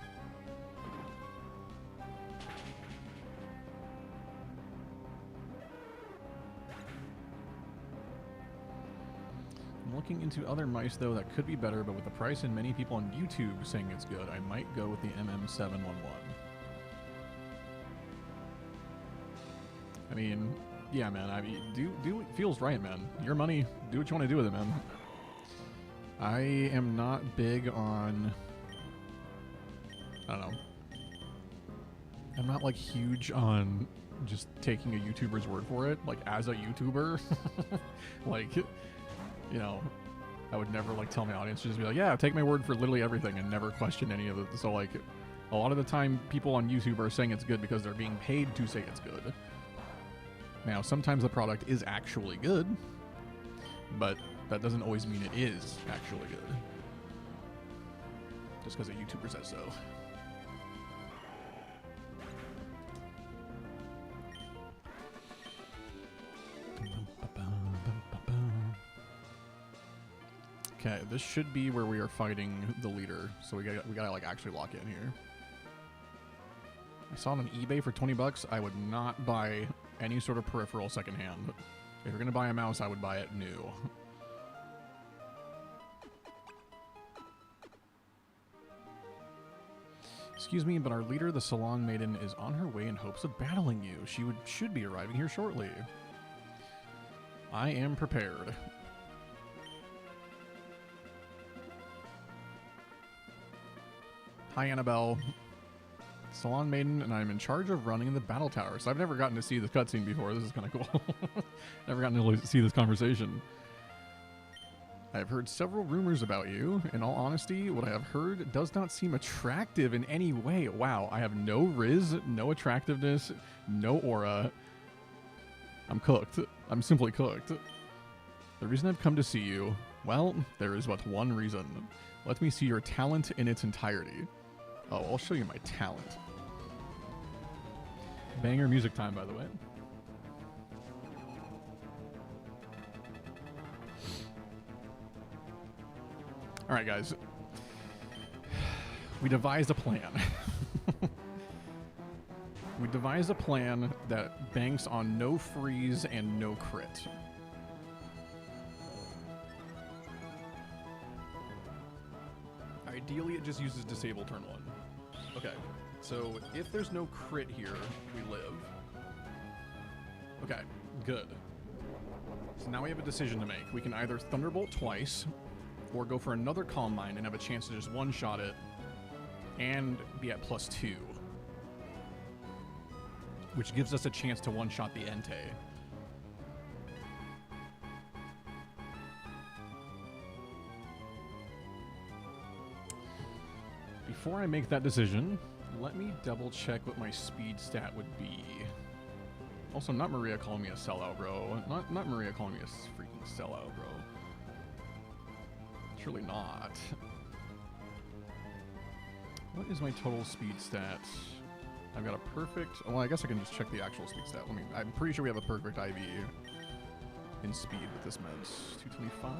I'm looking into other mice, though, that could be better, but with the price and many people on YouTube saying it's good, I might go with the MM711. I mean, yeah, man, I mean, do what feels right, man. Your money, do what you want to do with it, man. I am not big on... I don't know. I'm not, like, huge on just taking a YouTuber's word for it. Like, as a YouTuber, like... You know, I would never like tell my audience to just be like, yeah, take my word for literally everything and never question any of it. So like, a lot of the time people on YouTube are saying it's good because they're being paid to say it's good. Now, sometimes the product is actually good, but that doesn't always mean it is actually good. Just because a YouTuber says so. Okay, this should be where we are fighting the leader, so we gotta like actually lock in here. I saw it on eBay for 20 bucks. I would not buy any sort of peripheral secondhand. If you're gonna buy a mouse, I would buy it new. Excuse me, but our leader, the Salon Maiden, is on her way in hopes of battling you. She should be arriving here shortly. I am prepared. Hi, Annabelle. Salon Maiden, and I'm in charge of running the battle tower. So I've never gotten to see this cutscene before. This is kind of cool. Never gotten to see this conversation. I've heard several rumors about you. In all honesty, what I have heard does not seem attractive in any way. Wow, I have no riz, no attractiveness, no aura. I'm cooked. I'm simply cooked. The reason I've come to see you, well, there is but one reason. Let me see your talent in its entirety. Oh, I'll show you my talent. Banger music time, by the way. All right, guys. We devised a plan. We devised a plan that banks on no freeze and no crit. Ideally, it just uses disable turn 1. Okay, so if there's no crit here, we live. Okay, good. So now we have a decision to make. We can either Thunderbolt twice, or go for another Calm Mind and have a chance to just one-shot it and be at +2. Which gives us a chance to one-shot the Entei. Before I make that decision, let me double check what my speed stat would be. Also, not Maria calling me a sellout, bro. Not Maria calling me a freaking sellout, bro. Surely not. What is my total speed stat? I've got a perfect... Well, I guess I can just check the actual speed stat. I'm pretty sure we have a perfect IV in speed with this meds. 225?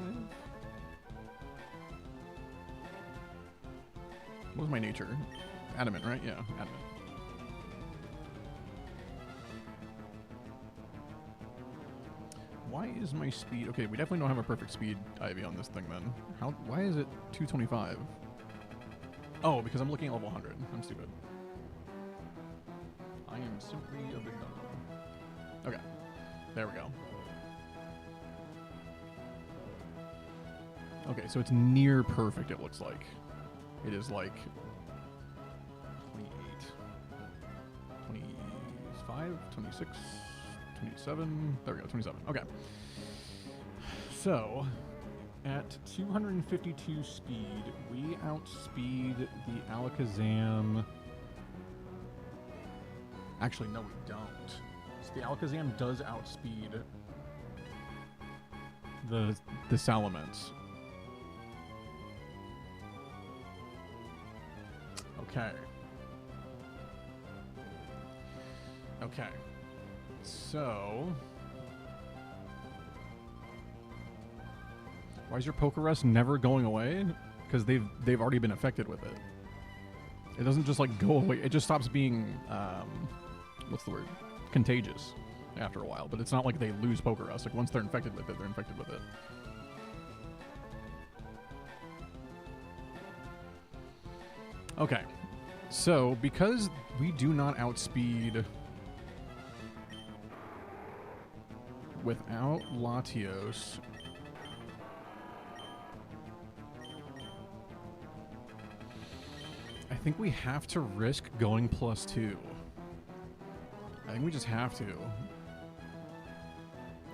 What was my nature? Adamant, right? Yeah, adamant. Why is my speed... Okay, we definitely don't have a perfect speed IV on this thing then. Why is it 225? Oh, because I'm looking at level 100. I'm stupid. I am simply a big dumb. Okay. There we go. Okay, so it's near perfect, it looks like. It is like 28, 25, 26, 27. There we go, 27. Okay. So, at 252 speed, we outspeed the Alakazam. Actually, no, we don't. So the Alakazam does outspeed the Salamence. Okay. Okay. So... Why is your Pokerus never going away? Because they've already been affected with it. It doesn't just like go away. It just stops being what's the word? Contagious after a while. But it's not like they lose Pokerus. Like once they're infected with it, they're infected with it. Okay. So because we do not outspeed without Latios, I think we have to risk going +2. I think we just have to.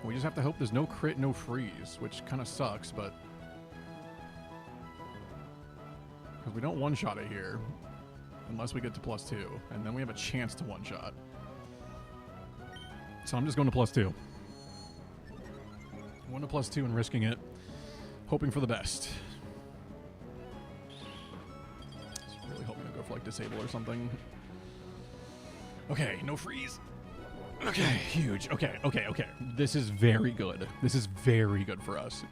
We just have to hope there's no crit, no freeze, which kind of sucks, but... Because we don't one-shot it here, unless we get to +2, and then we have a chance to one-shot. So I'm just going to +2. Going to +2 and risking it, hoping for the best. Really hoping to go for like disable or something. Okay, no freeze. Okay, huge. Okay. This is very good. This is very good for us.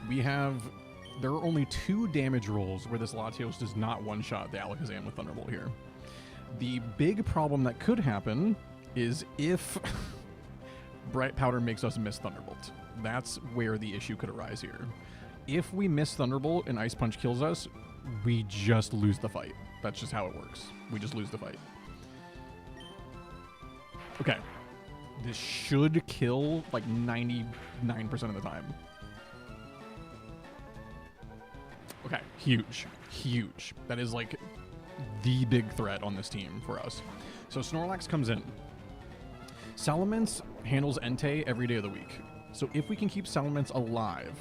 There are only 2 damage rolls where this Latios does not one-shot the Alakazam with Thunderbolt here. The big problem that could happen is if Bright Powder makes us miss Thunderbolt. That's where the issue could arise here. If we miss Thunderbolt and Ice Punch kills us, we just lose the fight. That's just how it works. We just lose the fight. Okay. This should kill like 99% of the time. Okay, huge. Huge. That is like the big threat on this team for us. So Snorlax comes in. Salamence handles Entei every day of the week. So if we can keep Salamence alive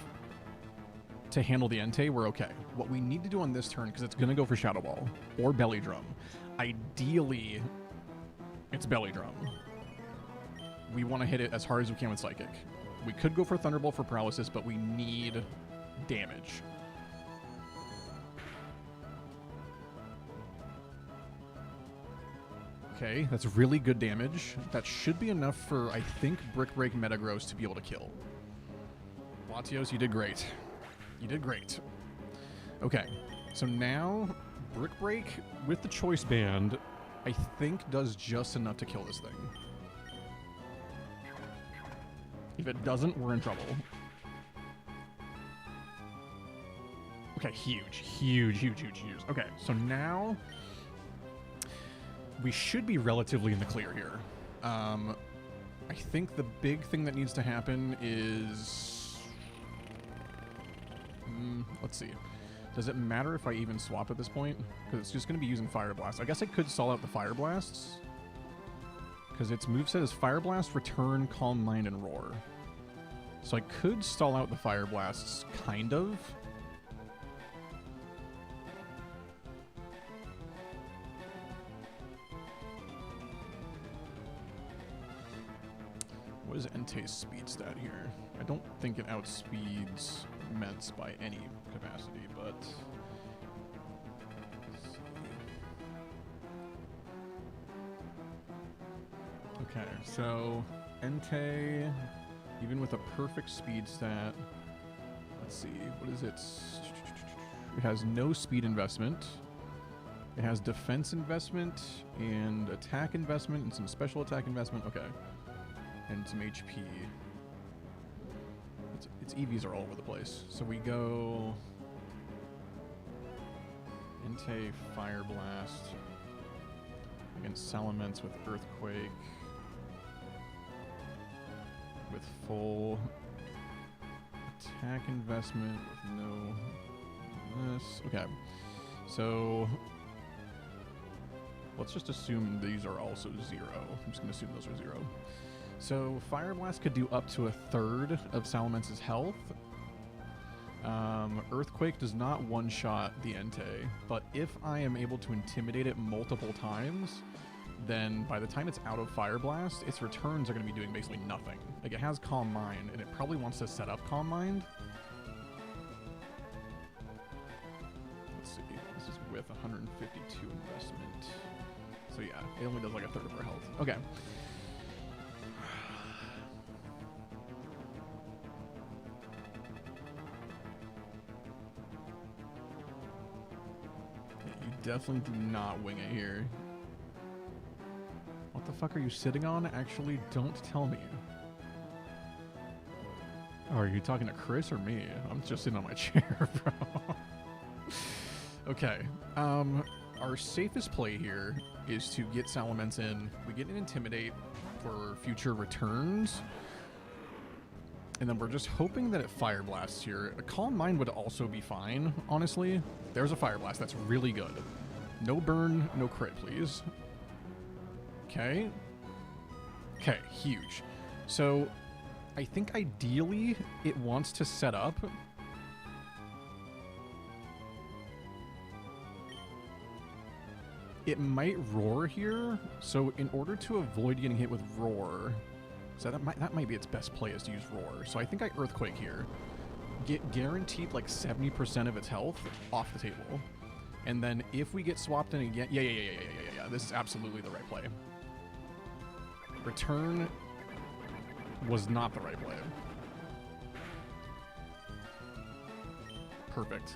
to handle the Entei, we're okay. What we need to do on this turn, because it's going to go for Shadow Ball or Belly Drum. Ideally, it's Belly Drum. We want to hit it as hard as we can with Psychic. We could go for Thunderbolt for Paralysis, but we need damage. Okay, that's really good damage. That should be enough for, I think, Brick Break Metagross to be able to kill. Latios, you did great. You did great. Okay, so now Brick Break with the Choice Band, I think does just enough to kill this thing. If it doesn't, we're in trouble. Okay, huge. Okay, so now we should be relatively in the clear here. I think the big thing that needs to happen is... let's see. Does it matter if I even swap at this point? Because it's just going to be using Fire Blast. I guess I could stall out the Fire Blasts. Because its moveset is Fire Blast, Return, Calm Mind, and Roar. So I could stall out the Fire Blasts, kind of. What is Entei's speed stat here? I don't think it outspeeds Mets by any capacity, but... let's see. Okay, so Entei, even with a perfect speed stat, let's see, what is it? It has no speed investment. It has defense investment and attack investment and some special attack investment. Okay. And some HP. Its EVs are all over the place. So we go Entei Fire Blast against Salamence with Earthquake with full attack investment with no this. Okay. So let's just assume these are also 0. I'm just going to assume those are 0. So Fire Blast could do up to a third of Salamence's health. Earthquake does not one-shot the Entei, but if I am able to intimidate it multiple times, then by the time it's out of Fire Blast, its returns are going to be doing basically nothing. Like, it has Calm Mind, and it probably wants to set up Calm Mind. Let's see, this is with 152 investment. So yeah, it only does like a third of our health. Okay. Definitely do not wing it here. What the fuck are you sitting on? Actually, don't tell me. Oh, are you talking to Chris or me? I'm just sitting on my chair, bro. Okay. Our safest play here is to get Salamence in. We get an Intimidate for future returns. And then we're just hoping that it Fire Blasts here. A Calm Mind would also be fine, honestly. There's a Fire Blast. That's really good. No burn, no crit, please. Okay. Okay, huge. So, I think ideally it wants to set up. It might Roar here. So, in order to avoid getting hit with Roar... So that might be its best play, is to use Roar. So I think I Earthquake here. Get guaranteed like 70% of its health off the table. And then if we get swapped in again... Yeah. This is absolutely the right play. Return was not the right play. Perfect.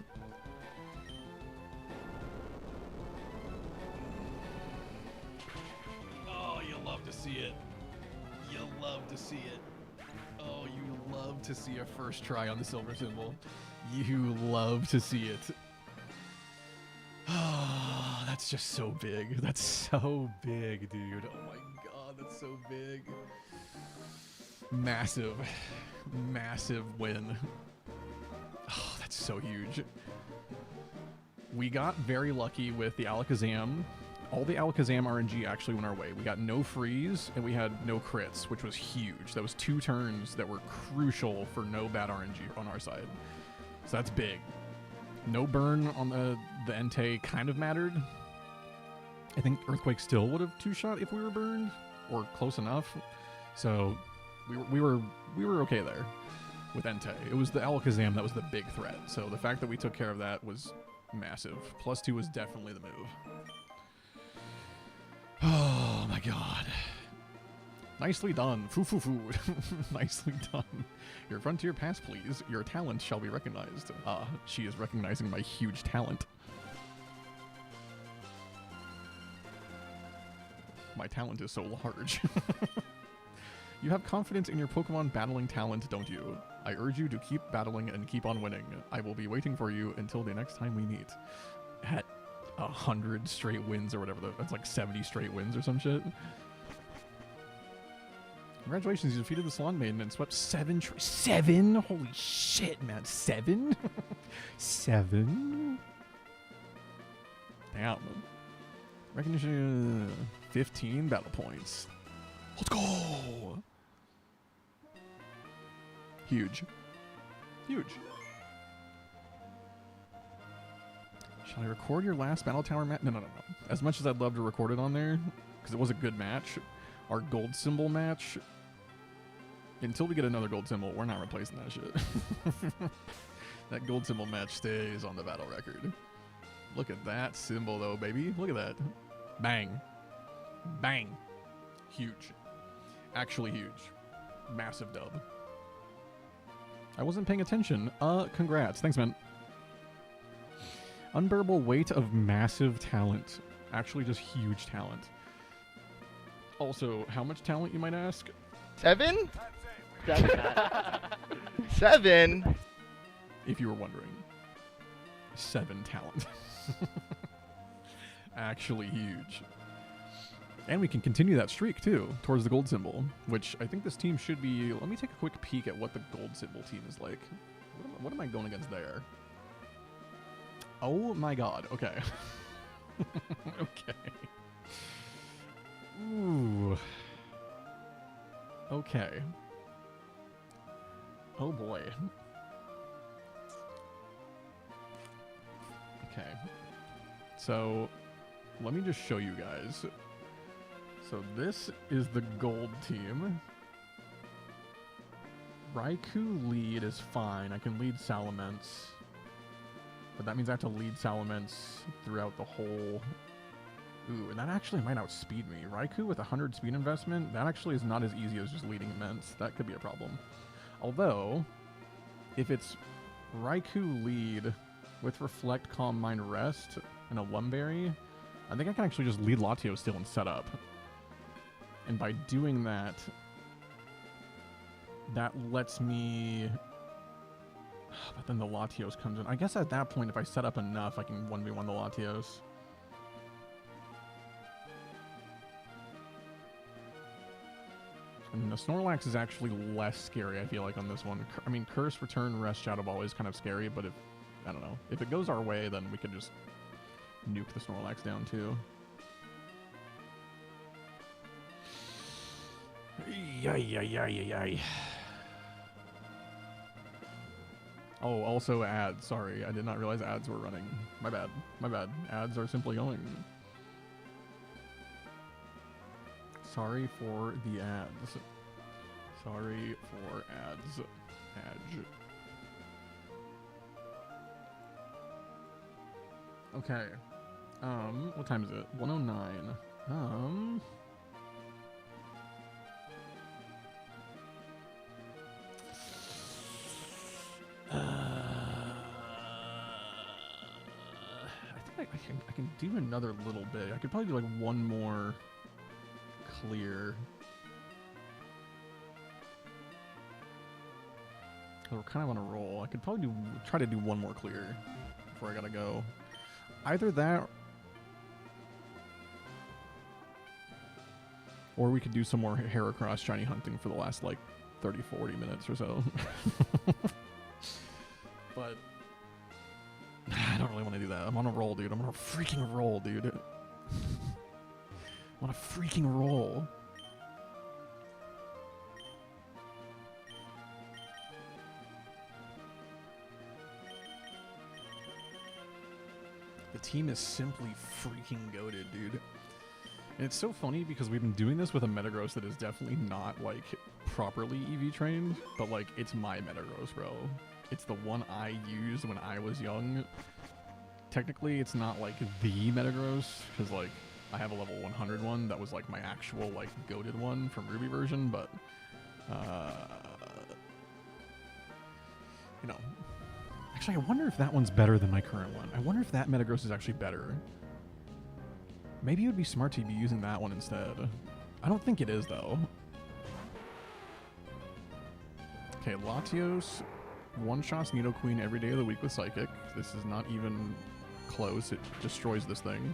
Oh, you love to see it. You love to see it. Oh, you love to see a first try on the silver symbol. You love to see it. Oh, that's just so big. That's so big, dude. Oh my god, that's so big. Massive, massive win. Oh, that's so huge. We got very lucky with the Alakazam. All the Alakazam RNG actually went our way. We got no freeze, and we had no crits, which was huge. That was 2 turns that were crucial for no bad RNG on our side. So that's big. No burn on the Entei kind of mattered. I think Earthquake still would have 2-shot if we were burned, or close enough. So we were okay there with Entei. It was the Alakazam that was the big threat. So the fact that we took care of that was massive. +2 was definitely the move. Oh my god. Nicely done. Foo. Nicely done. Your frontier pass, please. Your talent shall be recognized. Ah, she is recognizing my huge talent. My talent is so large. You have confidence in your Pokemon battling talent, don't you? I urge you to keep battling and keep on winning. I will be waiting for you until the next time we meet. At 100 straight wins or whatever. That's like 70 straight wins or some shit. Congratulations, you defeated the Salon Maiden and swept 7 7? Holy shit, man. 7? 7? Damn. Recognition 15 battle points. Let's go! Huge. Huge. Shall I record your last Battle Tower match? No. As much as I'd love to record it on there, because it was a good match, our gold symbol match, until we get another gold symbol, we're not replacing that shit. That gold symbol match stays on the battle record. Look at that symbol, though, baby. Look at that. Bang. Bang. Huge. Actually huge. Massive dub. I wasn't paying attention. Congrats. Thanks, man. Unbearable weight of massive talent. Actually just huge talent. Also, how much talent, you might ask? 7? 7? If you were wondering. 7 talent. Actually huge. And we can continue that streak, too, towards the gold symbol, which I think this team should be... Let me take a quick peek at what the gold symbol team is like. What am I going against there? Oh my god, okay. Okay. Ooh. Okay. Oh boy. Okay. So, let me just show you guys. So this is the gold team. Raikou lead is fine. I can lead Salamence. But that means I have to lead Salamence throughout the whole... Ooh, and that actually might outspeed me. Raikou with 100 speed investment, that actually is not as easy as just leading Immense. That could be a problem. Although, if it's Raikou lead with Reflect, Calm Mind, Rest, and a Lumberry, I think I can actually just lead Latios still in setup. And by doing that, that lets me... But then the Latios comes in. I guess at that point, if I set up enough, I can 1v1 the Latios. And the Snorlax is actually less scary, I feel like, on this one. I mean, Curse, Return, Rest, Shadow Ball is kind of scary, but if... I don't know. If it goes our way, then we could just nuke the Snorlax down, too. Yay. Oh, also ads. Sorry, I did not realize ads were running. My bad. Ads are simply going. Sorry for the ads. Sorry for ads. Adge. Okay. What time is it? 1:09. I think I can do another little bit. I could probably do like one more clear. We're kind of on a roll. I could probably try to do one more clear before I gotta go. Either that, or we could do some more Heracross shiny hunting for the last like 30-40 minutes or so. But I don't really want to do that. I'm on a roll, dude. I'm on a freaking roll, dude. I'm on a freaking roll. The team is simply freaking goated, dude. And it's so funny because we've been doing this with a Metagross that is definitely not, like, properly EV trained, but, like, it's my Metagross, bro. It's the one I used when I was young. Technically, it's not, like, the Metagross, because, like, I have a level 100 one that was, like, my actual, like, goated one from Ruby version, but, you know. Actually, I wonder if that one's better than my current one. I wonder if that Metagross is actually better. Maybe it would be smart to be using that one instead. I don't think it is, though. Okay, Latios one-shots Nidoqueen every day of the week with Psychic. This is not even close. It destroys this thing.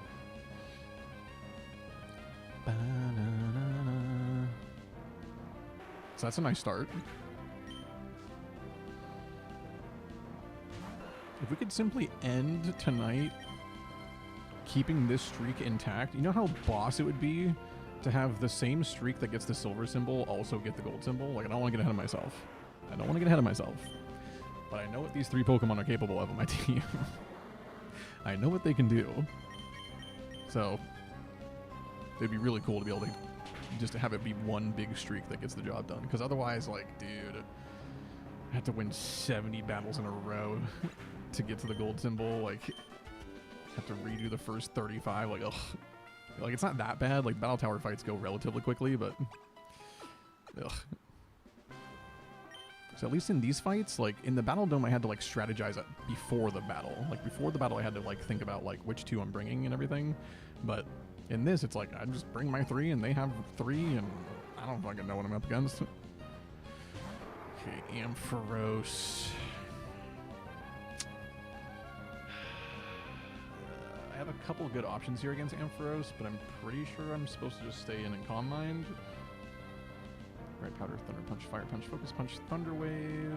Ba-na-na-na. So that's a nice start. If we could simply end tonight keeping this streak intact, you know how boss it would be to have the same streak that gets the silver symbol also get the gold symbol? Like, I don't want to get ahead of myself. But I know what these 3 Pokemon are capable of on my team. I know what they can do. So, it'd be really cool to be able to just have it be one big streak that gets the job done. Because otherwise, like, dude, I have to win 70 battles in a row to get to the gold symbol. Like, have to redo the first 35. Like, ugh. Like, it's not that bad. Like, battle tower fights go relatively quickly, but Ugh. So at least in these fights, like in the Battle Dome, I had to like strategize it before the battle. Like before the battle, I had to like think about like which 2 I'm bringing and everything. But in this, it's like I just bring my 3 and they have 3 and I don't fucking know what I'm up against. Okay, Ampharos. I have a couple of good options here against Ampharos, but I'm pretty sure I'm supposed to just stay in Calm Mind. Right, Powder, Thunder Punch, Fire Punch, Focus Punch, Thunder Wave,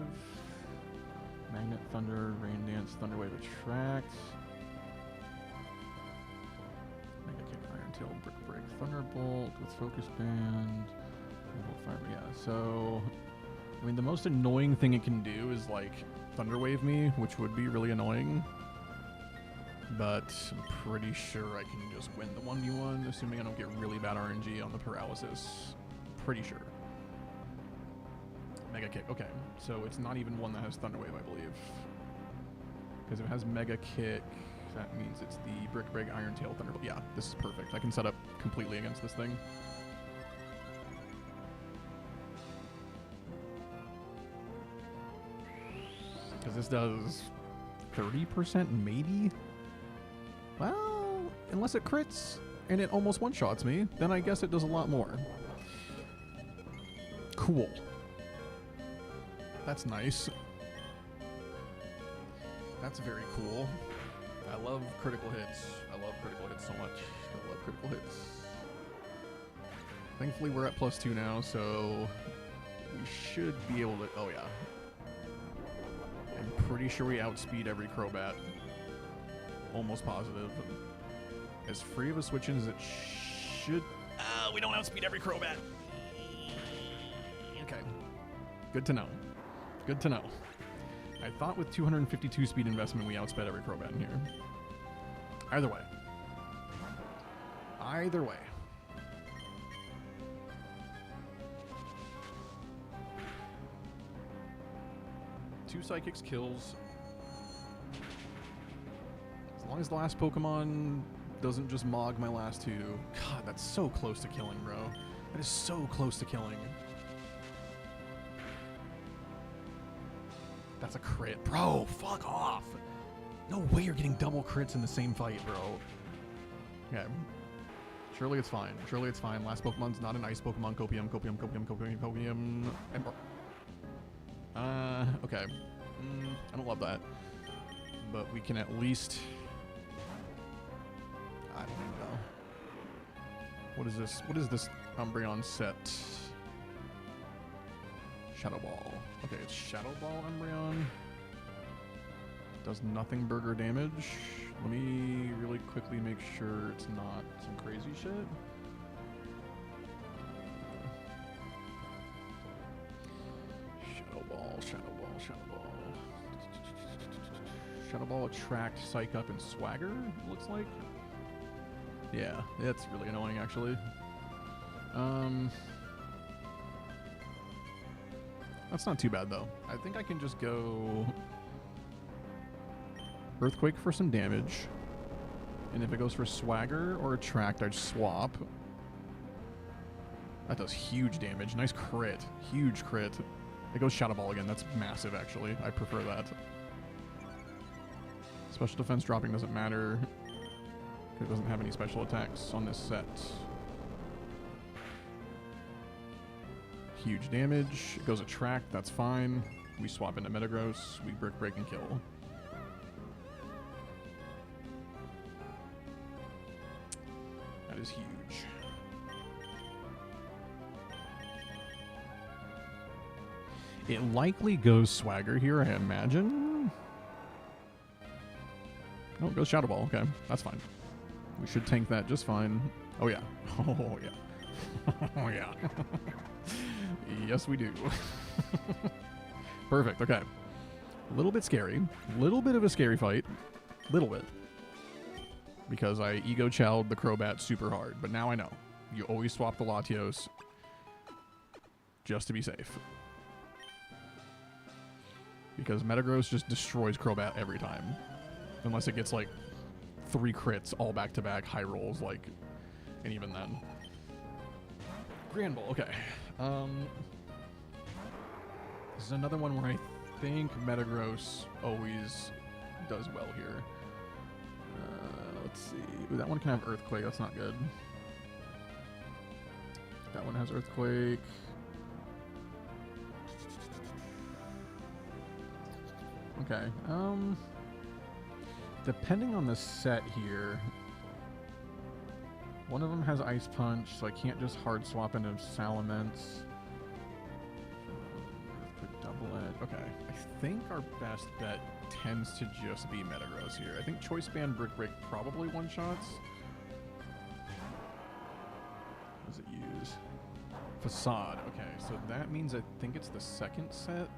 Magnet, Thunder, Rain Dance, Thunder Wave, Attract, Mega Kick, Iron Tail, Brick Break, Thunderbolt with Focus Band, Thunderbolt, Fire, yeah, so, I mean, the most annoying thing it can do is, like, Thunder Wave me, which would be really annoying, but I'm pretty sure I can just win the 1v1, assuming I don't get really bad RNG on the paralysis. Pretty sure. Mega Kick. Okay, so it's not even one that has Thunder Wave, I believe. Because if it has Mega Kick, that means it's the Brick Break, Iron Tail, Thunderbolt. Yeah, this is perfect. I can set up completely against this thing. Because this does 30% maybe? Well, unless it crits and it almost one-shots me, then I guess it does a lot more. Cool. That's nice. That's very cool. I love critical hits. I love critical hits so much. I love critical hits. Thankfully, we're at +2 now, so we should be able to... Oh, yeah. I'm pretty sure we outspeed every Crobat. Almost positive. As free of a switch-in as it should... we don't outspeed every Crobat. Okay. Good to know. Good to know. I thought with 252 speed investment we outsped every Crobat in here. Either way. Either way. Two Psychics kills. As long as the last Pokemon doesn't just mog my last 2. God, that's so close to killing, bro. That is so close to killing. That's a crit. Bro, fuck off. No way you're getting double crits in the same fight, bro. Okay. Surely it's fine. Surely it's fine. Last Pokemon's not an ice Pokemon. Copium, Copium, Copium, Copium, Copium. Okay. I don't love that. But we can at least... I don't even know. What is this? What is this Umbreon set? Shadow Ball. Okay, it's Shadow Ball Umbreon. Does nothing burger damage. Let me really quickly make sure it's not some crazy shit. Shadow Ball, Shadow Ball, Shadow Ball. Shadow Ball, Attract, Psych Up, and Swagger, looks like. Yeah, it's really annoying, actually. That's not too bad, though. I think I can just go Earthquake for some damage. And if it goes for Swagger or Attract, I'd swap. That does huge damage. Nice crit. Huge crit. It goes Shadow Ball again. That's massive, actually. I prefer that. Special defense dropping doesn't matter. It doesn't have any special attacks on this set. Huge damage. It goes Attract. That's fine. We swap into Metagross. We Brick Break and kill. That is huge. It likely goes Swagger here, I imagine. Oh, it goes Shadow Ball. Okay, that's fine. We should tank that just fine. Oh, yeah. Oh, yeah. Oh, yeah. Yes, we do. Perfect. Okay. A little bit scary. Little bit of a scary fight. Little bit. Because I ego-chowed the Crobat super hard. But now I know. You always swap the Latios just to be safe. Because Metagross just destroys Crobat every time. Unless it gets, like, 3 crits all back-to-back high rolls, like... And even then. Grand Ball, okay. This is another one where I think Metagross always does well here. Let's see. Ooh, that one can have Earthquake. That's not good. That one has Earthquake. Okay. Depending on the set here, one of them has Ice Punch, so I can't just hard swap into Salamence. Earthquake double it. Okay. I think our best bet tends to just be Metagross here. I think Choice Band Brick Break probably one-shots. What does it use? Facade. Okay, so that means I think it's the second set.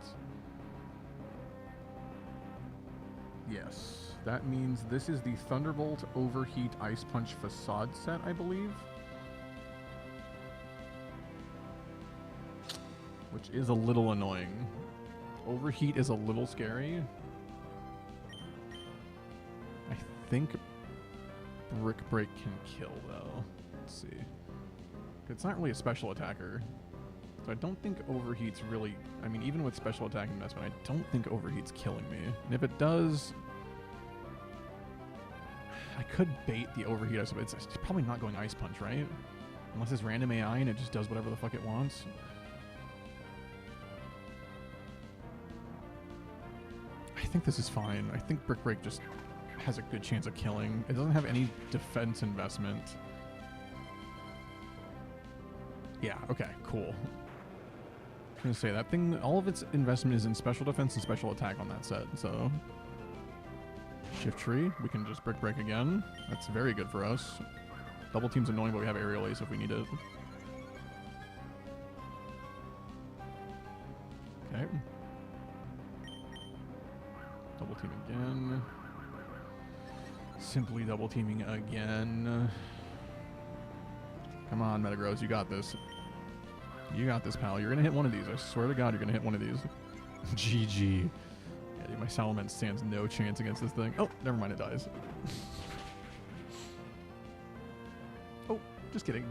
Yes. That means this is the Thunderbolt, Overheat, Ice Punch, Facade set, I believe. Which is a little annoying. Overheat is a little scary. I think Brick Break can kill, though. Let's see. It's not really a special attacker. So I don't think Overheat's really... I mean, even with special attack investment, I don't think Overheat's killing me. And if it does... I could bait the Overheat. It's probably not going Ice Punch, right? Unless it's random AI and it just does whatever the fuck it wants. I think this is fine. I think Brick Break just has a good chance of killing. It doesn't have any defense investment. Yeah, okay, cool. I was gonna say, that thing, all of its investment is in special defense and special attack on that set, so... Shift Tree, we can just Brick Break again. That's very good for us. Double Team's annoying, but we have Aerial Ace if we need it. Okay. Double Team again. Simply double teaming again. Come on, Metagross, you got this. You got this, pal. You're gonna hit one of these. I swear to God, you're gonna hit one of these. GG. Yeah, dude, my Salamence stands no chance against this thing. Oh, never mind, it dies. Oh, just kidding.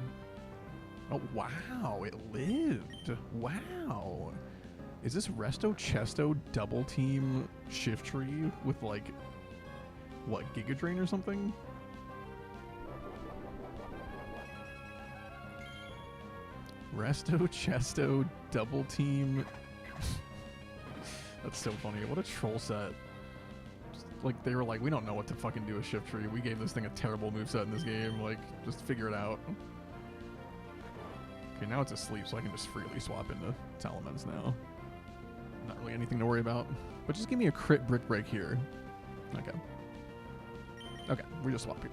Oh, wow, it lived. Wow. Is this Resto Chesto double team Shift Tree with, like, what, Giga Drain or something? Resto Chesto double team. That's so funny. What a troll set. Just, like, they were like, we don't know what to fucking do with Shift Tree. We gave this thing a terrible moveset in this game. Like, just figure it out. Okay, now it's asleep, so I can just freely swap into Salamence now. Not really anything to worry about. But just give me a crit Brick Break here. Okay. Okay, we're just swapping.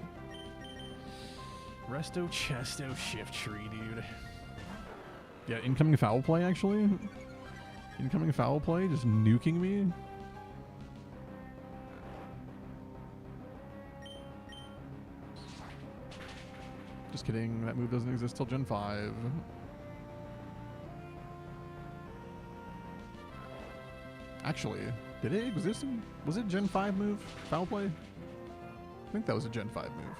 Resto Chesto Shift Tree, dude. Yeah, incoming foul play, actually. Incoming foul play, just nuking me. Just kidding, that move doesn't exist till Gen 5. Actually, did it exist? Was it Gen 5 move? Foul play? I think that was a Gen 5 move.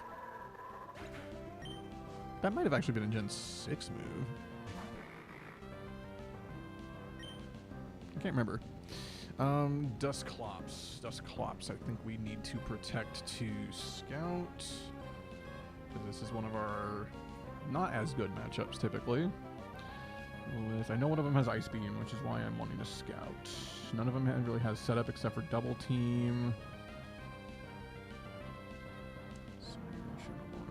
That might have actually been a Gen 6 move. I can't remember. Dusclops. Dusclops, I think we need to protect to Scout. Because this is one of our not as good matchups, typically. I know one of them has Ice Beam, which is why I'm wanting to Scout. None of them really has setup except for Double Team.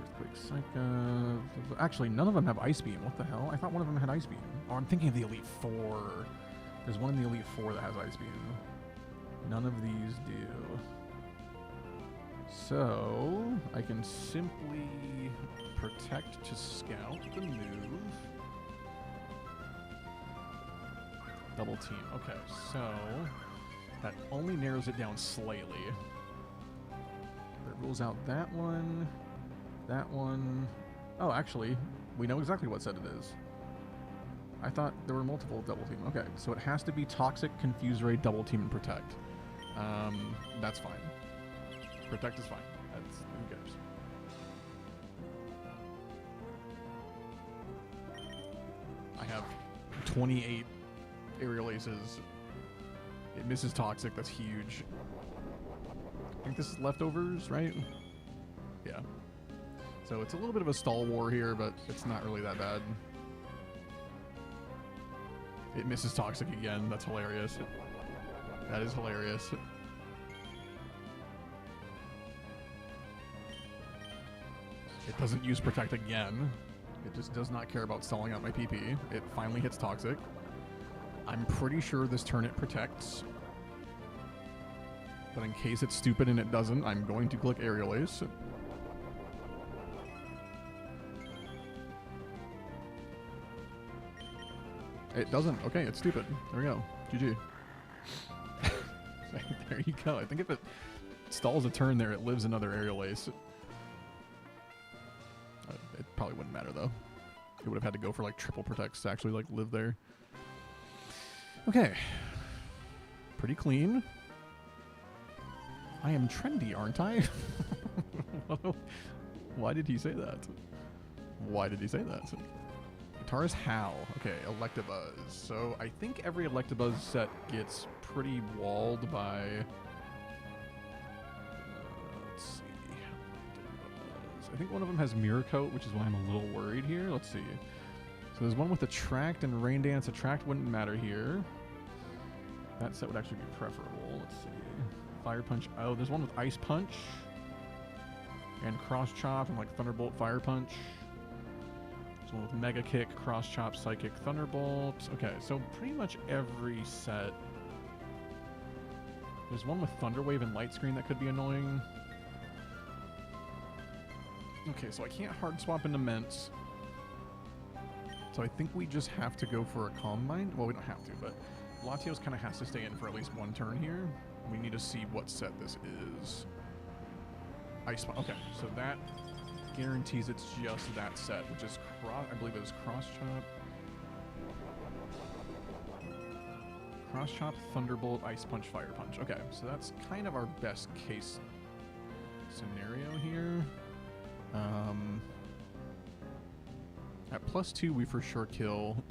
Earthquake Psycho. Actually, none of them have Ice Beam. What the hell? I thought one of them had Ice Beam. Oh, I'm thinking of the Elite Four. There's one in the Elite Four that has Ice Beam. None of these do. So, I can simply protect to Scout the move. Double Team. Okay, so that only narrows it down slightly. That rules out that one. That one. Oh, actually, we know exactly what set it is. I thought there were multiple Double Team. Okay, so it has to be Toxic, Confuse Ray, Double Team, and Protect. That's fine. Protect is fine. That's, who cares? I have 28 Aerial Aces It misses Toxic. That's huge. I think this is leftovers, right? Yeah. So it's a little bit of a stall war here, but it's not really that bad. It misses Toxic again. That's hilarious. That is hilarious. It doesn't use Protect again. It just does not care about stalling out my PP. It finally hits Toxic. I'm pretty sure this turn it protects. But in case it's stupid and it doesn't, I'm going to click Aerial Ace. It doesn't. Okay, it's stupid. There we go. GG. There you go. I think if it stalls a turn there, it lives another Aerial Ace. It probably wouldn't matter, though. It would have had to go for, like, triple protects to actually, like, live there. Okay. Pretty clean. I am trendy, aren't I? Why did he say that? Why did he say that? Guitarist Hal. Okay, Electabuzz. So I think every Electabuzz set gets pretty walled by... let's see. I think one of them has Mirror Coat, which is why I'm a little worried here. Let's see. So there's one with Attract and Rain Dance. Attract wouldn't matter here. That set would actually be preferable. Let's see. Fire Punch. Oh, there's one with Ice Punch. And Cross Chop and like Thunderbolt Fire Punch. There's one with Mega Kick, Cross Chop, Psychic, Thunderbolt. Okay, so pretty much every set. There's one with Thunder Wave and Light Screen that could be annoying. Okay, so I can't hard swap into Ments. So I think we just have to go for a Calm Mind. Well, we don't have to, but Latios kind of has to stay in for at least one turn here. We need to see what set this is. Ice Punch. Okay, so that guarantees it's just that set, which is I believe it was Cross Chop. Cross Chop, Thunderbolt, Ice Punch, Fire Punch. Okay, so that's kind of our best case scenario here. At +2, we for sure kill.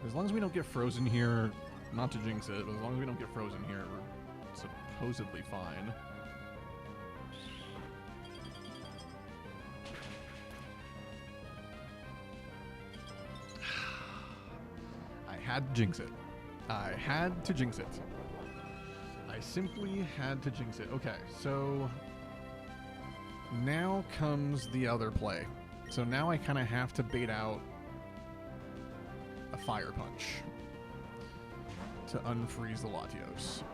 As long as we don't get frozen here, not to jinx it, but as long as we don't get frozen here, we're supposedly fine. I had to jinx it. I had to jinx it. I simply had to jinx it. Okay, so now comes the other play. So now I kind of have to bait out a Fire Punch to unfreeze the Latios,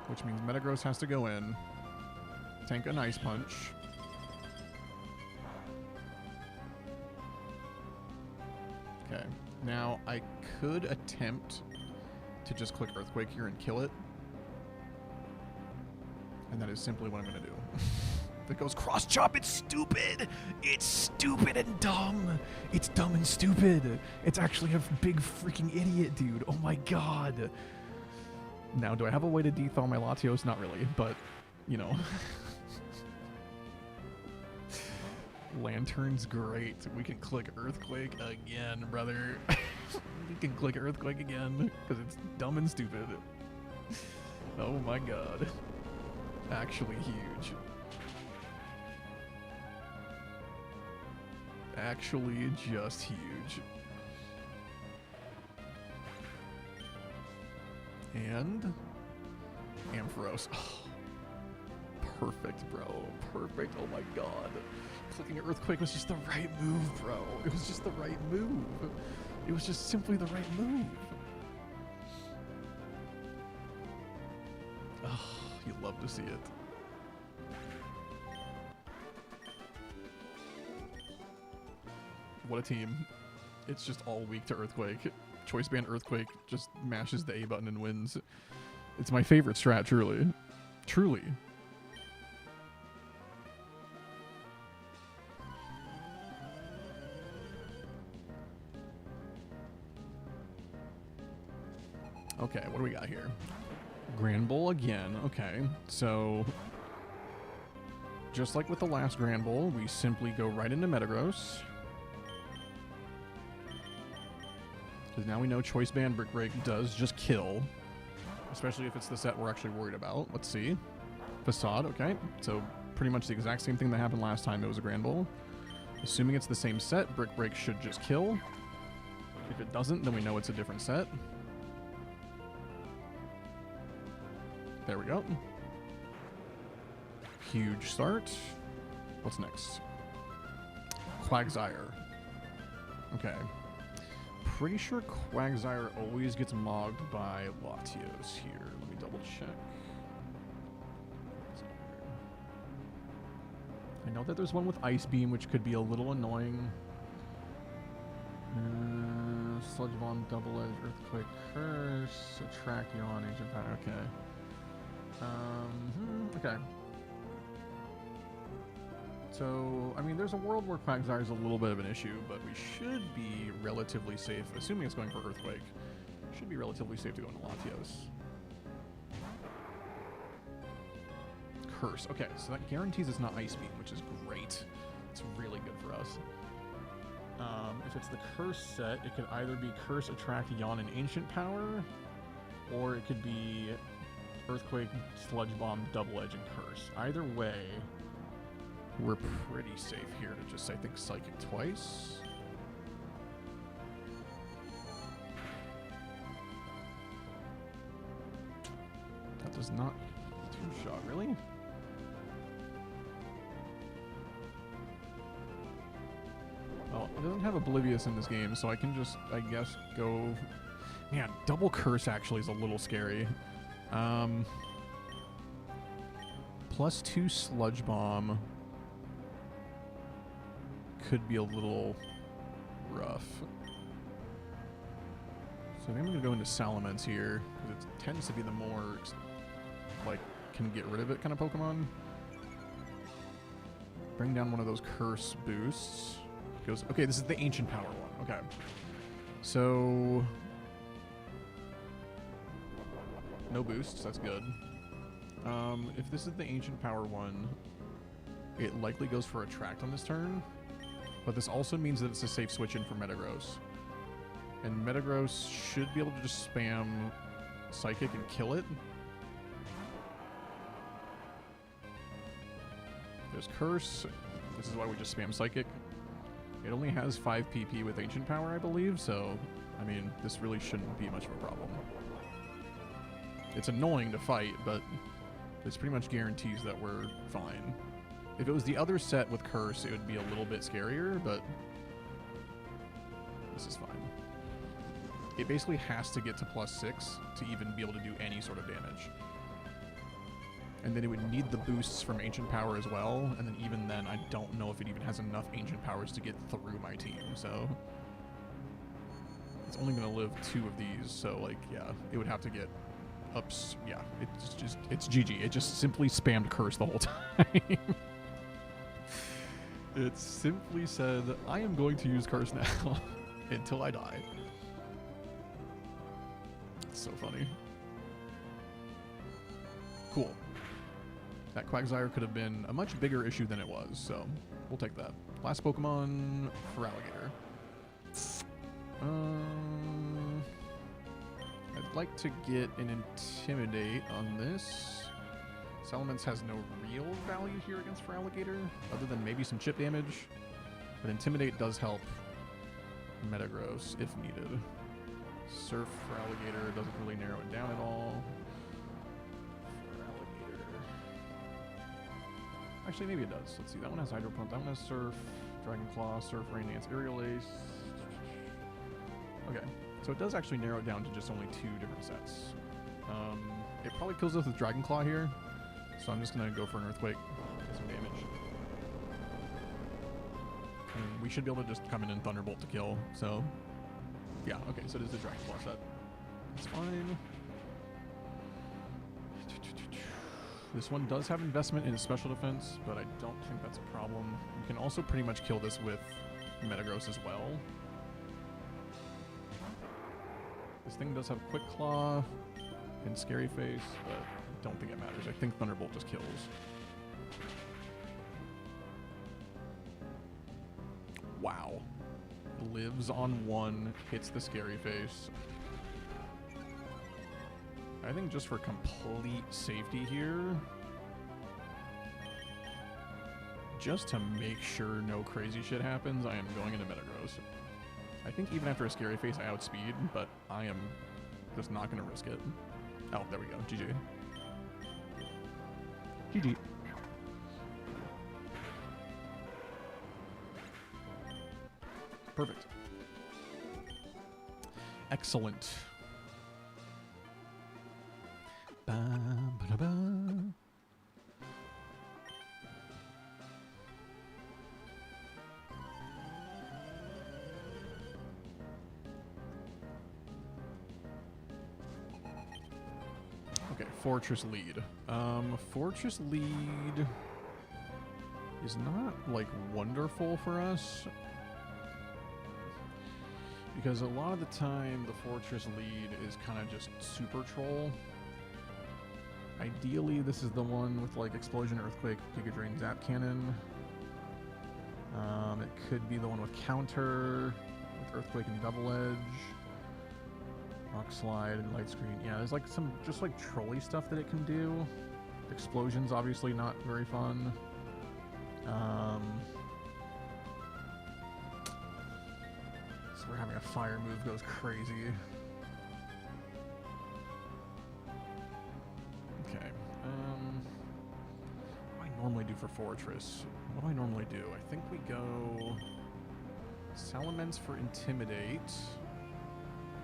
which means Metagross has to go in, tank an Ice Punch. Okay, now I could attempt to just click Earthquake here and kill it. And that is simply what I'm going to do. If it goes Cross Chop, it's stupid! It's stupid and dumb! It's dumb and stupid! It's actually a big freaking idiot, dude. Oh my god! Now, do I have a way to dethaw my Latios? Not really, but, you know. Lantern's great. We can click Earthquake again, brother. We can click Earthquake again, because it's dumb and stupid. Oh my god. Actually huge. Actually just huge. And Ampharos. Oh, perfect, bro. Perfect. Oh my god. Clicking Earthquake was just the right move, bro. It was just the right move. It was just simply the right move. Oh, you love to see it. What a team. It's just all weak to Earthquake. Choice Band Earthquake just mashes the A button and wins. It's my favorite strat, truly. Truly. Okay, what do we got here? Grand Bowl again. Okay, so just like with the last Grand Bowl, we simply go right into Metagross. Because now we know Choice Band Brick Break does just kill. Especially if it's the set we're actually worried about. Let's see. Facade, okay. So pretty much the exact same thing that happened last time it was a Grand Bowl. Assuming it's the same set, Brick Break should just kill. If it doesn't, then we know it's a different set. There we go. Huge start. What's next? Quagsire. Okay. Pretty sure Quagsire always gets mogged by Latios here. Let me double check. I know that there's one with Ice Beam, which could be a little annoying. Sludge Bomb, Double Edge, Earthquake, Curse, Attract, Yawn, Ancient Power. Okay. Okay. So, I mean, there's a world where Quagsire is a little bit of an issue, but we should be relatively safe, assuming it's going for Earthquake. Should be relatively safe to go into Latios. Curse. Okay, so that guarantees it's not Ice Beam, which is great. It's really good for us. If it's the Curse set, it could either be Curse, Attract, Yawn, and Ancient Power, or it could be Earthquake, Sludge Bomb, Double Edge, and Curse. Either way, we're pretty safe here to just, I think, Psychic twice. That does not two-shot, really? Well, it doesn't have Oblivious in this game, so I can just, I guess, go... Man, double Curse actually is a little scary. +2 Sludge Bomb could be a little rough. So I think I'm going to go into Salamence here, because it tends to be the more, like, can get rid of it kind of Pokemon. Bring down one of those Curse boosts. Goes, okay, this is the Ancient Power one. Okay. So... no boosts, that's good. If this is the Ancient Power one, it likely goes for Attract on this turn. But this also means that it's a safe switch in for Metagross. And Metagross should be able to just spam Psychic and kill it. There's Curse. This is why we just spam Psychic. It only has 5 PP with Ancient Power, I believe, so, I mean, this really shouldn't be much of a problem. It's annoying to fight, but this pretty much guarantees that we're fine. If it was the other set with Curse, it would be a little bit scarier, but this is fine. It basically has to get to +6 to even be able to do any sort of damage. And then it would need the boosts from Ancient Power as well, and then even then, I don't know if it even has enough Ancient Powers to get through my team, so... It's only going to live 2 of these, so, like, yeah, it would have to get ups. Yeah, it's GG. It just simply spammed Curse the whole time. It simply said, I am going to use Curse now until I die. It's so funny. Cool. That Quagsire could have been a much bigger issue than it was, so we'll take that. Last Pokemon for Alligator. I'd like to get an Intimidate on this. Salamence has no real value here against Feraligatr, other than maybe some chip damage. But Intimidate does help Metagross if needed. Surf Feraligatr doesn't really narrow it down at all. Actually, maybe it does. Let's see. That one has Hydro Pump. That one has Surf, Dragon Claw, Surf, Rain Dance, Aerial Ace. Okay. So it does actually narrow it down to just only 2 different sets. It probably kills us with Dragon Claw here. So I'm just going to go for an Earthquake. Get some damage. And we should be able to just come in and Thunderbolt to kill. So, yeah. Okay, so it is the Dragon Claw set. That's fine. This one does have investment in its special defense, but I don't think that's a problem. You can also pretty much kill this with Metagross as well. This thing does have Quick Claw and Scary Face, but I don't think it matters. I think Thunderbolt just kills. Wow. lives on 1, hits the scary face. I think just for complete safety here, just to make sure no crazy shit happens, I am going into Metagross. I think even after a scary face, I outspeed, but I am just not going to risk it. Oh, there we go. GG. GG. Perfect. Excellent. Ba-ba-da-ba. Okay, Fortress lead. Fortress lead is not, like, wonderful for us. Because a lot of the time, the Fortress lead is kind of just super troll. Ideally, this is the one with, like, Explosion, Earthquake, Giga Drain, Zap Cannon. It could be the one with Counter, with Earthquake and Double Edge. Rock Slide and Light Screen. Yeah, there's like some just like trolly stuff that it can do. Explosion's obviously not very fun. So we're having a fire move goes crazy. Okay. What do I normally do for Fortress? What do I normally do? I think we go Salamence for Intimidate,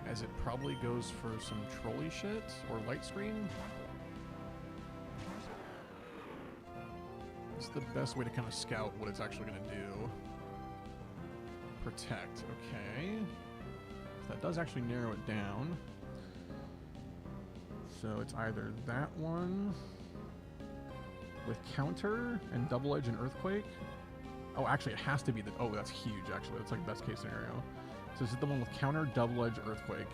as it probably goes for some trolley shit or light screen. It's the best way to kind of scout what it's actually going to do. Protect, okay. So that does actually narrow it down. So it's either that one with Counter and Double Edge and Earthquake. Oh, actually it has to be the, oh, that's huge actually. That's like best case scenario. So this is the one with Counter, Double Edge, Earthquake.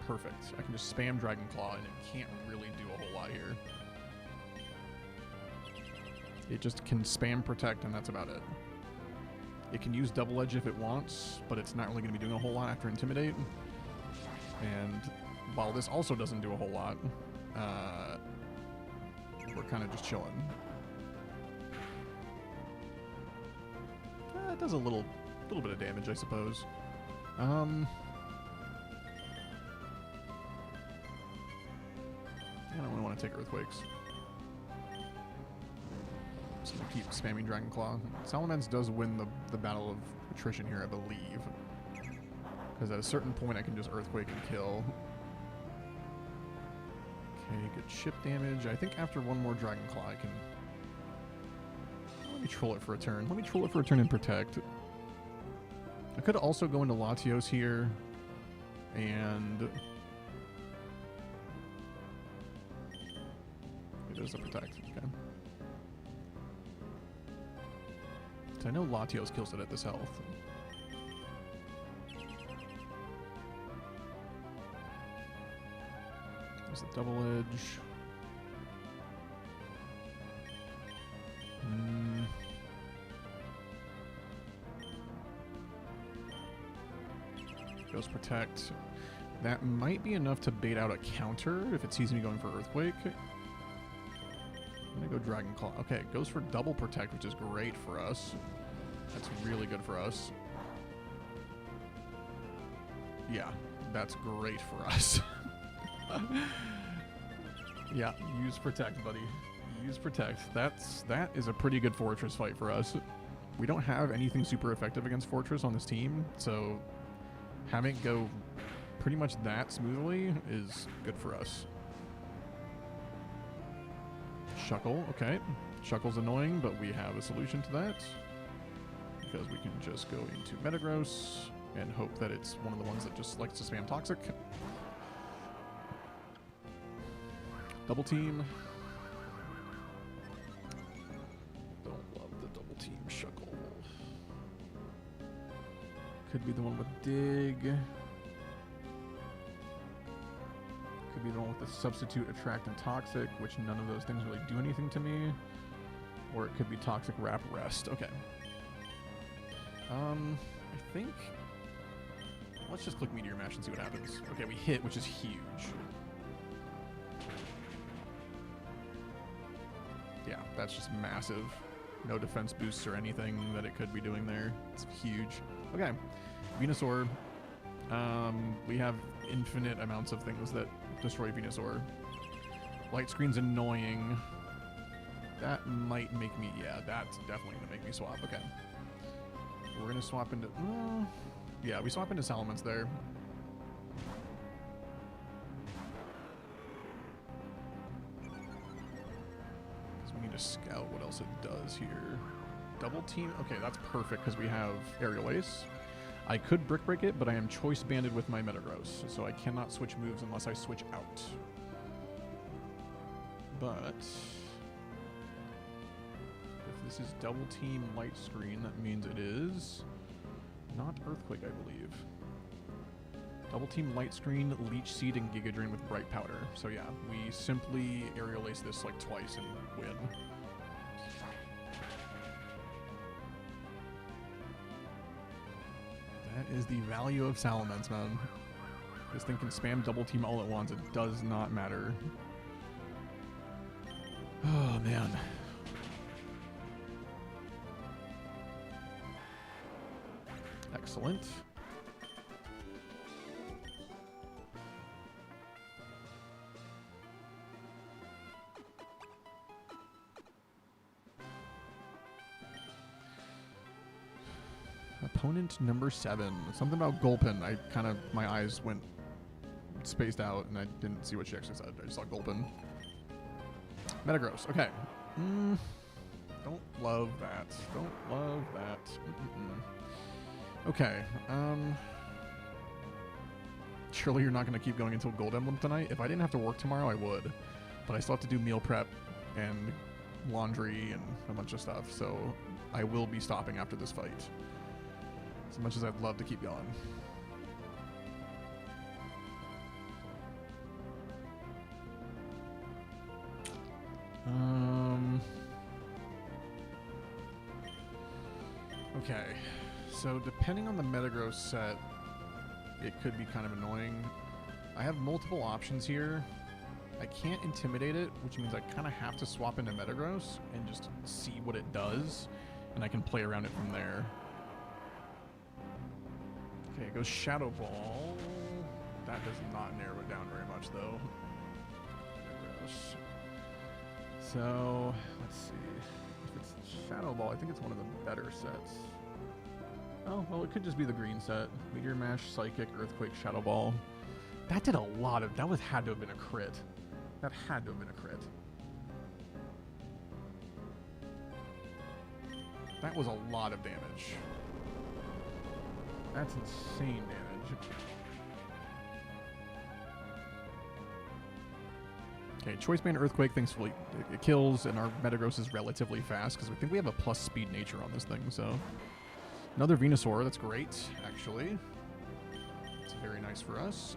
Perfect. I can just spam Dragon Claw and it can't really do a whole lot here. It just can spam Protect and that's about it. It can use Double Edge if it wants, but it's not really going to be doing a whole lot after Intimidate. And while this also doesn't do a whole lot, we're kind of just chilling. It does a little bit of damage, I suppose. I don't really want to take Earthquakes. Just gonna keep spamming Dragon Claw. Salamence does win the battle of attrition here, I believe. Because at a certain point I can just Earthquake and kill. Okay, good chip damage. I think after one more Dragon Claw I can... Let me troll it for a turn. Let me troll it for a turn and Protect. I could also go into Latios here and... It is a Protect, okay. So I know Latios kills it at this health. There's a Double Edge. Goes Protect. That might be enough to bait out a counter if it sees me going for Earthquake. I'm gonna go Dragon Claw. Okay, it goes for double Protect, which is great for us. That's really good for us. Yeah, that's great for us. Yeah, use Protect, buddy. Use Protect. That is a pretty good Fortress fight for us. We don't have anything super effective against Fortress on this team, so having it go pretty much that smoothly is good for us. Shuckle, okay. Shuckle's annoying, but we have a solution to that. Because we can just go into Metagross and hope that it's one of the ones that just likes to spam Toxic. Double team. Don't love the double team Shuckle. Could be the one with Dig. Could be the one with the Substitute, Attract, and Toxic, which none of those things really do anything to me. Or it could be Toxic, Wrap, Rest. Okay. I think... Let's just click Meteor Mash and see what happens. Okay, we hit, which is huge. Yeah, that's just massive. No defense boosts or anything that it could be doing there. It's huge. Okay, Venusaur. We have infinite amounts of things that destroy Venusaur. Light Screen's annoying. That might make me... Yeah, that's definitely going to make me swap. Okay. We're going to swap into... yeah, we swap into Salamence there. Because we need to scout what else it does here. Double team? Okay, that's perfect because we have Aerial Ace. I could Brick Break it, but I am choice banded with my Metagross, so I cannot switch moves unless I switch out. But... if this is double team Light Screen, that means it is... not Earthquake, I believe. Double team Light Screen, Leech Seed, and Giga Drain with Bright Powder. So yeah, we simply Aerial Ace this like twice and win. That is the value of Salamence, man. This thing can spam double team all at once. It does not matter. Oh, man. Excellent. Opponent number 7. Something about Gulpin. My eyes went spaced out and I didn't see what she actually said. I just saw Gulpin. Metagross. Okay. Don't love that. Don't love that. Okay. Surely you're not going to keep going until Gold Emblem tonight? If I didn't have to work tomorrow, I would. But I still have to do meal prep and laundry and a bunch of stuff. So I will be stopping after this fight. As much as I'd love to keep going. Okay, so depending on the Metagross set, it could be kind of annoying. I have multiple options here. I can't Intimidate it, which means I kind of have to swap into Metagross and just see what it does, and I can play around it from there. Okay, it goes Shadow Ball. That does not narrow it down very much, though. Metagross. So, let's see. If it's Shadow Ball, I think it's one of the better sets. Oh, well, it could just be the green set. Meteor Mash, Psychic, Earthquake, Shadow Ball. That did a lot of... That had to have been a crit. That had to have been a crit. That was a lot of damage. That's insane damage. Okay, Choice Band Earthquake, thankfully it kills, and our Metagross is relatively fast, because we think we have a plus speed nature on this thing, so... Another Venusaur, that's great, actually. It's very nice for us.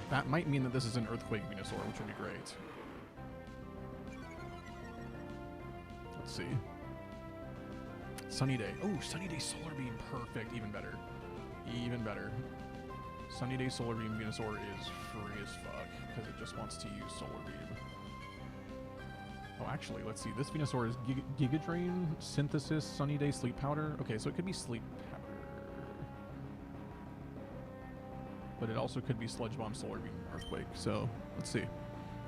That might mean that this is an Earthquake Venusaur, which would be great. Let's see. Sunny Day. Oh, Sunny Day Solar Beam, perfect, even better. Even better. Sunny Day Solar Beam Venusaur is free as fuck, because it just wants to use Solar Beam. Oh, actually, let's see. This Venusaur is Giga Drain, Synthesis, Sunny Day, Sleep Powder. Okay, so it could be Sleep Powder. But it also could be Sludge Bomb, Solar Beam, Earthquake. So, let's see.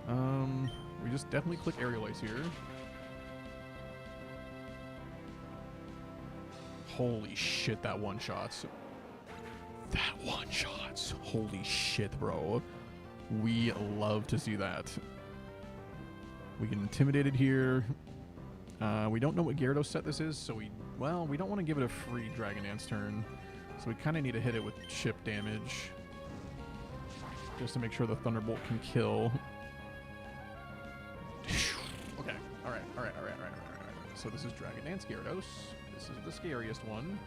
We just definitely click Aerial Ace here. Holy shit, that one-shots. That one-shots. Holy shit, bro. We love to see that. We get intimidated here. We don't know what Gyarados set this is, so we don't want to give it a free Dragon Dance turn. So we kind of need to hit it with chip damage. Just to make sure the Thunderbolt can kill. Okay, alright. So this is Dragon Dance Gyarados. This is the scariest one.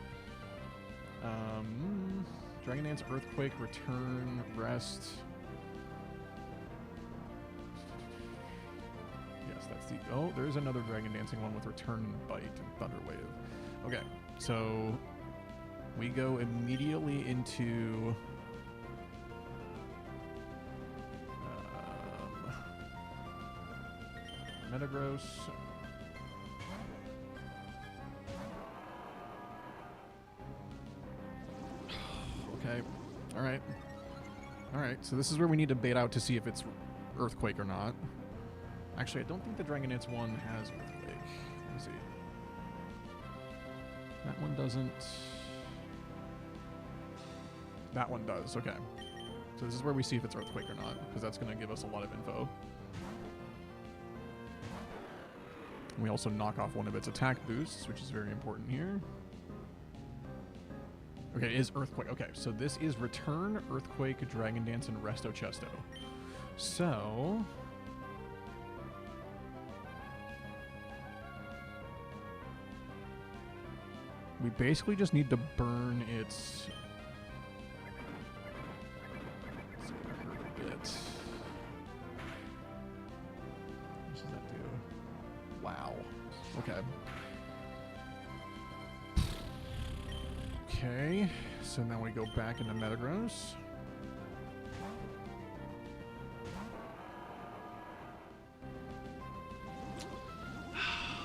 Dragon Dance, Earthquake, Return, Rest. Yes, that's the... Oh, there's another Dragon Dancing one with Return, Bite, and Thunder Wave. Okay, so... We go immediately into Metagross. Okay. All right. All right. So this is where we need to bait out to see if it's Earthquake or not. Actually, I don't think the Dragonance one has Earthquake. Let me see. That one doesn't. That one does. Okay. So this is where we see if it's Earthquake or not, because that's going to give us a lot of info. We also knock off one of its attack boosts, which is very important here. Okay, it is Earthquake. Okay, so this is Return, Earthquake, Dragon Dance, and Resto Chesto. So... we basically just need to burn its... it's gonna hurt a bit. What does that do? Wow. Okay. Okay, so now we go back into Metagross.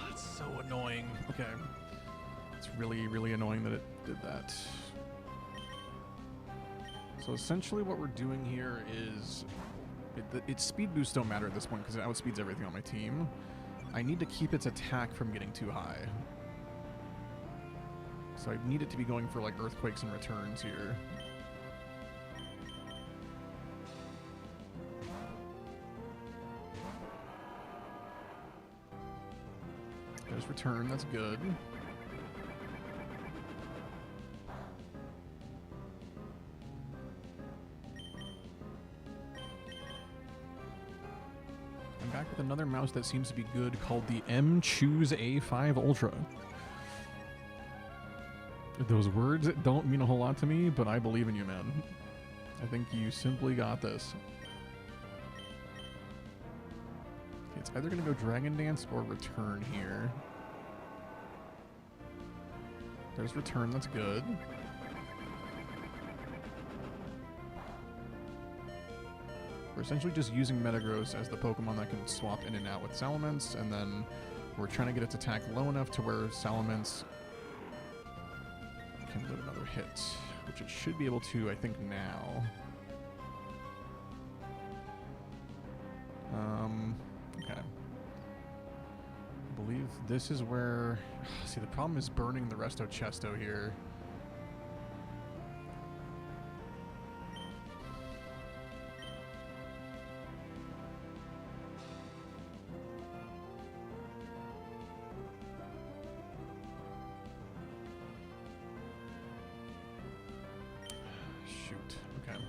That's so annoying. Okay. It's really, really annoying that it did that. So essentially what we're doing here is... its speed boosts don't matter at this point because it outspeeds everything on my team. I need to keep its attack from getting too high. So I need it to be going for like earthquakes and returns here. There's return, that's good. I'm back with another mouse that seems to be good called the M-Choose A5 Ultra. Those words don't mean a whole lot to me, but I believe in you, man. I think you simply got this. Okay, it's either going to go Dragon Dance or Return here. There's Return, that's good. We're essentially just using Metagross as the Pokemon that can swap in and out with Salamence, and then we're trying to get its attack low enough to where Salamence can live another hit, which it should be able to, I think, now. Okay. I believe this is where... see, the problem is burning the Resto Chesto here. Shoot. Okay.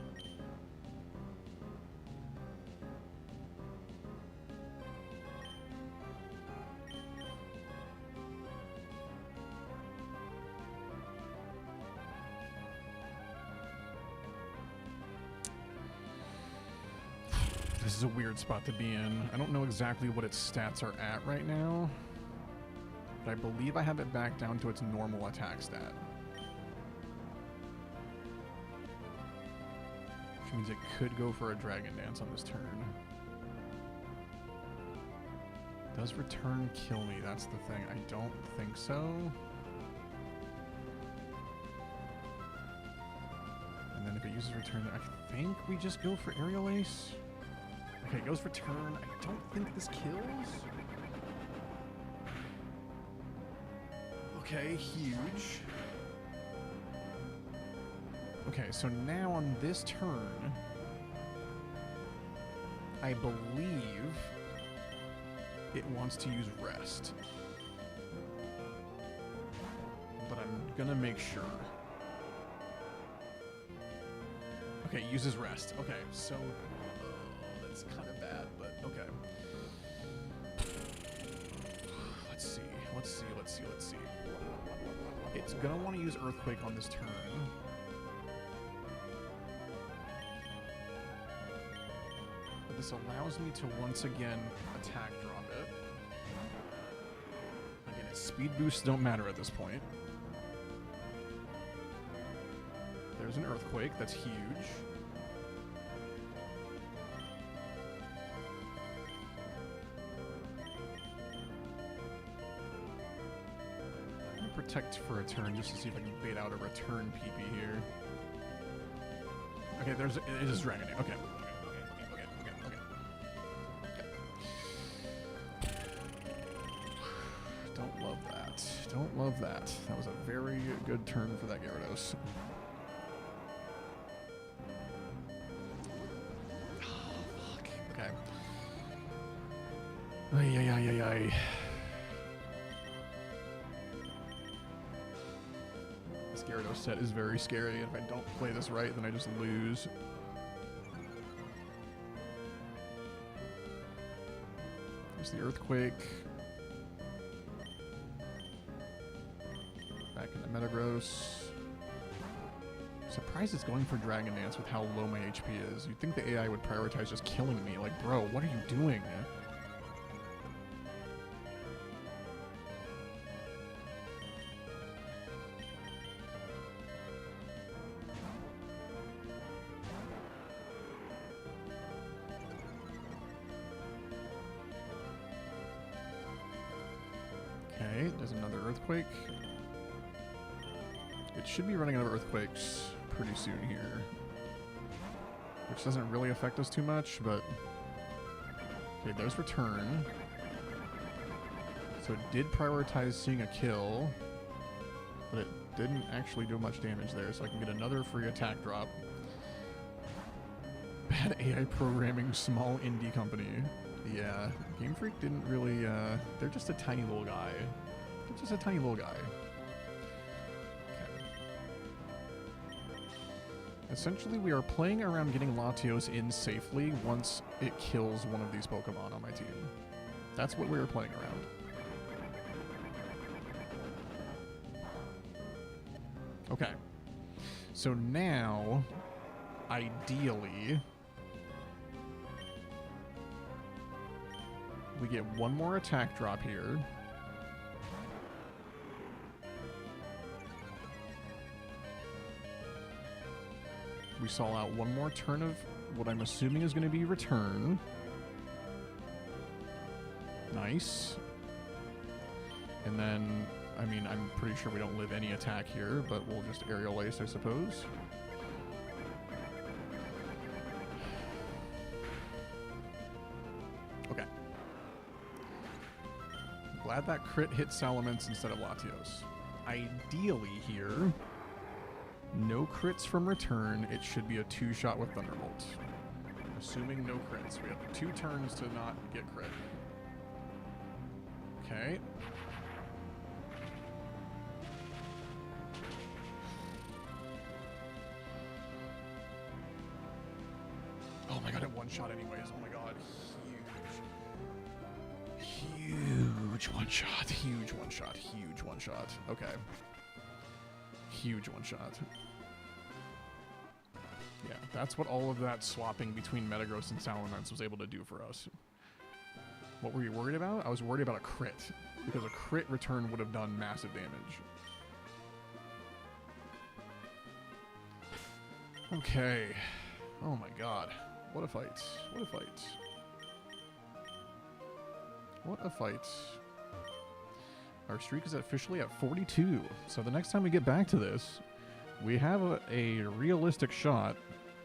This is a weird spot to be in. I don't know exactly what its stats are at right now, but I believe I have it back down to its normal attack stat. Which means it could go for a Dragon Dance on this turn. Does Return kill me? That's the thing. I don't think so. And then if it uses Return, I think we just go for Aerial Ace. Okay, it goes for turn. I don't think this kills. Okay, huge. Okay, so now on this turn, I believe it wants to use Rest. But I'm gonna make sure. Okay, it uses Rest. Okay, so... it's kind of bad, but okay. Let's see. It's gonna want to use Earthquake on this turn. But this allows me to once again attack drop it. Again, its speed boosts don't matter at this point. There's an earthquake. That's huge. I'm gonna protect for a turn just to see if I can bait out a return PP here. Okay, it is Dragon. Okay. Don't love that. Don't love that. That was a very good turn for that Gyarados. Oh, fuck. Okay. Ay. This Gyarados set is very scary, and if I don't play this right, then I just lose. There's the Earthquake. Back into Metagross. Surprised it's going for Dragon Dance with how low my HP is. You'd think the AI would prioritize just killing me. Like, bro, what are you doing? Okay, there's another Earthquake. It should be running out of Earthquakes pretty soon here. Which doesn't really affect us too much, but... Okay, there's Return. So it did prioritize seeing a kill, but it didn't actually do much damage there, so I can get another free attack drop. Bad AI programming, small indie company. Yeah, Game Freak didn't really, they're just a tiny little guy. They're just a tiny little guy. Essentially, we are playing around getting Latios in safely once it kills one of these Pokemon on my team. That's what we were playing around. Okay. So now, ideally, we get one more attack drop here. We saw out one more turn of what I'm assuming is going to be Return. Nice. And then, I mean, I'm pretty sure we don't live any attack here, but we'll just Aerial Ace, I suppose. Okay. Glad that crit hit Salamence instead of Latios. Ideally here... No crits from Return. It should be a 2-shot with Thunderbolt. Assuming no crits. We have 2 turns to not get crit. Okay. Oh my god, it 1-shot anyways. Oh my god. Huge 1-shot. Huge 1-shot. Huge 1-shot. Okay. Huge 1-shot. Yeah, that's what all of that swapping between Metagross and Salamence was able to do for us. What were you worried about? I was worried about a crit, because a crit Return would have done massive damage. Okay. Oh my god. What a fight. What a fight. What a fight. Our streak is officially at 42. So the next time we get back to this, we have a realistic shot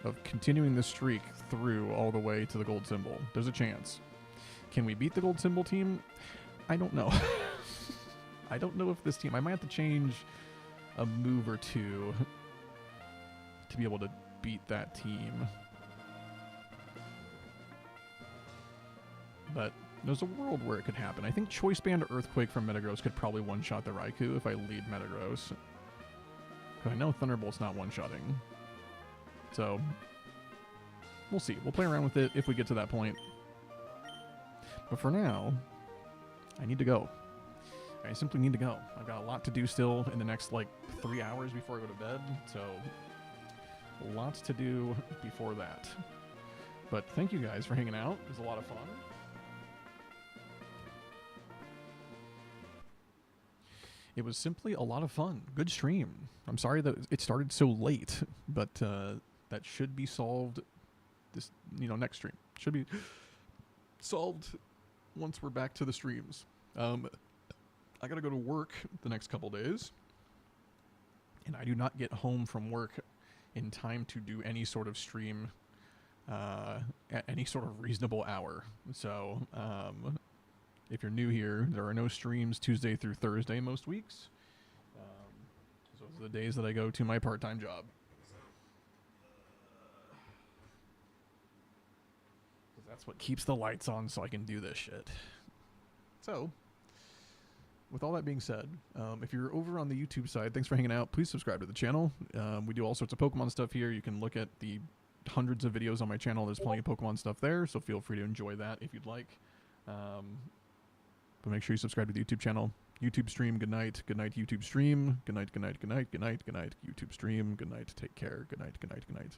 of continuing this streak through all the way to the gold symbol. There's a chance. Can we beat the gold symbol team? I don't know. I don't know if this team... I might have to change a move or two to be able to beat that team. But there's a world where it could happen. I think Choice Band or Earthquake from Metagross could probably one-shot the Raikou if I lead Metagross. But I know Thunderbolt's not one-shotting. So, we'll see. We'll play around with it if we get to that point. But for now, I need to go. I simply need to go. I've got a lot to do still in the next, 3 hours before I go to bed. So, lots to do before that. But thank you guys for hanging out. It was a lot of fun. It was simply a lot of fun. Good stream. I'm sorry that it started so late, but that should be solved this, next stream. Should be solved once we're back to the streams. I gotta go to work the next couple days, and I do not get home from work in time to do any sort of stream at any sort of reasonable hour. So, if you're new here, there are no streams Tuesday through Thursday most weeks. So those are the days that I go to my part-time job. 'Cause that's what keeps the lights on so I can do this shit. So, with all that being said, if you're over on the YouTube side, thanks for hanging out. Please subscribe to the channel. We do all sorts of Pokemon stuff here. You can look at the hundreds of videos on my channel. There's plenty of Pokemon stuff there, so feel free to enjoy that if you'd like. But make sure you subscribe to the YouTube channel. YouTube stream, good night. Good night, YouTube stream. Good night, good night, good night, good night, good night. YouTube stream, good night. Take care. Good night, good night, good night.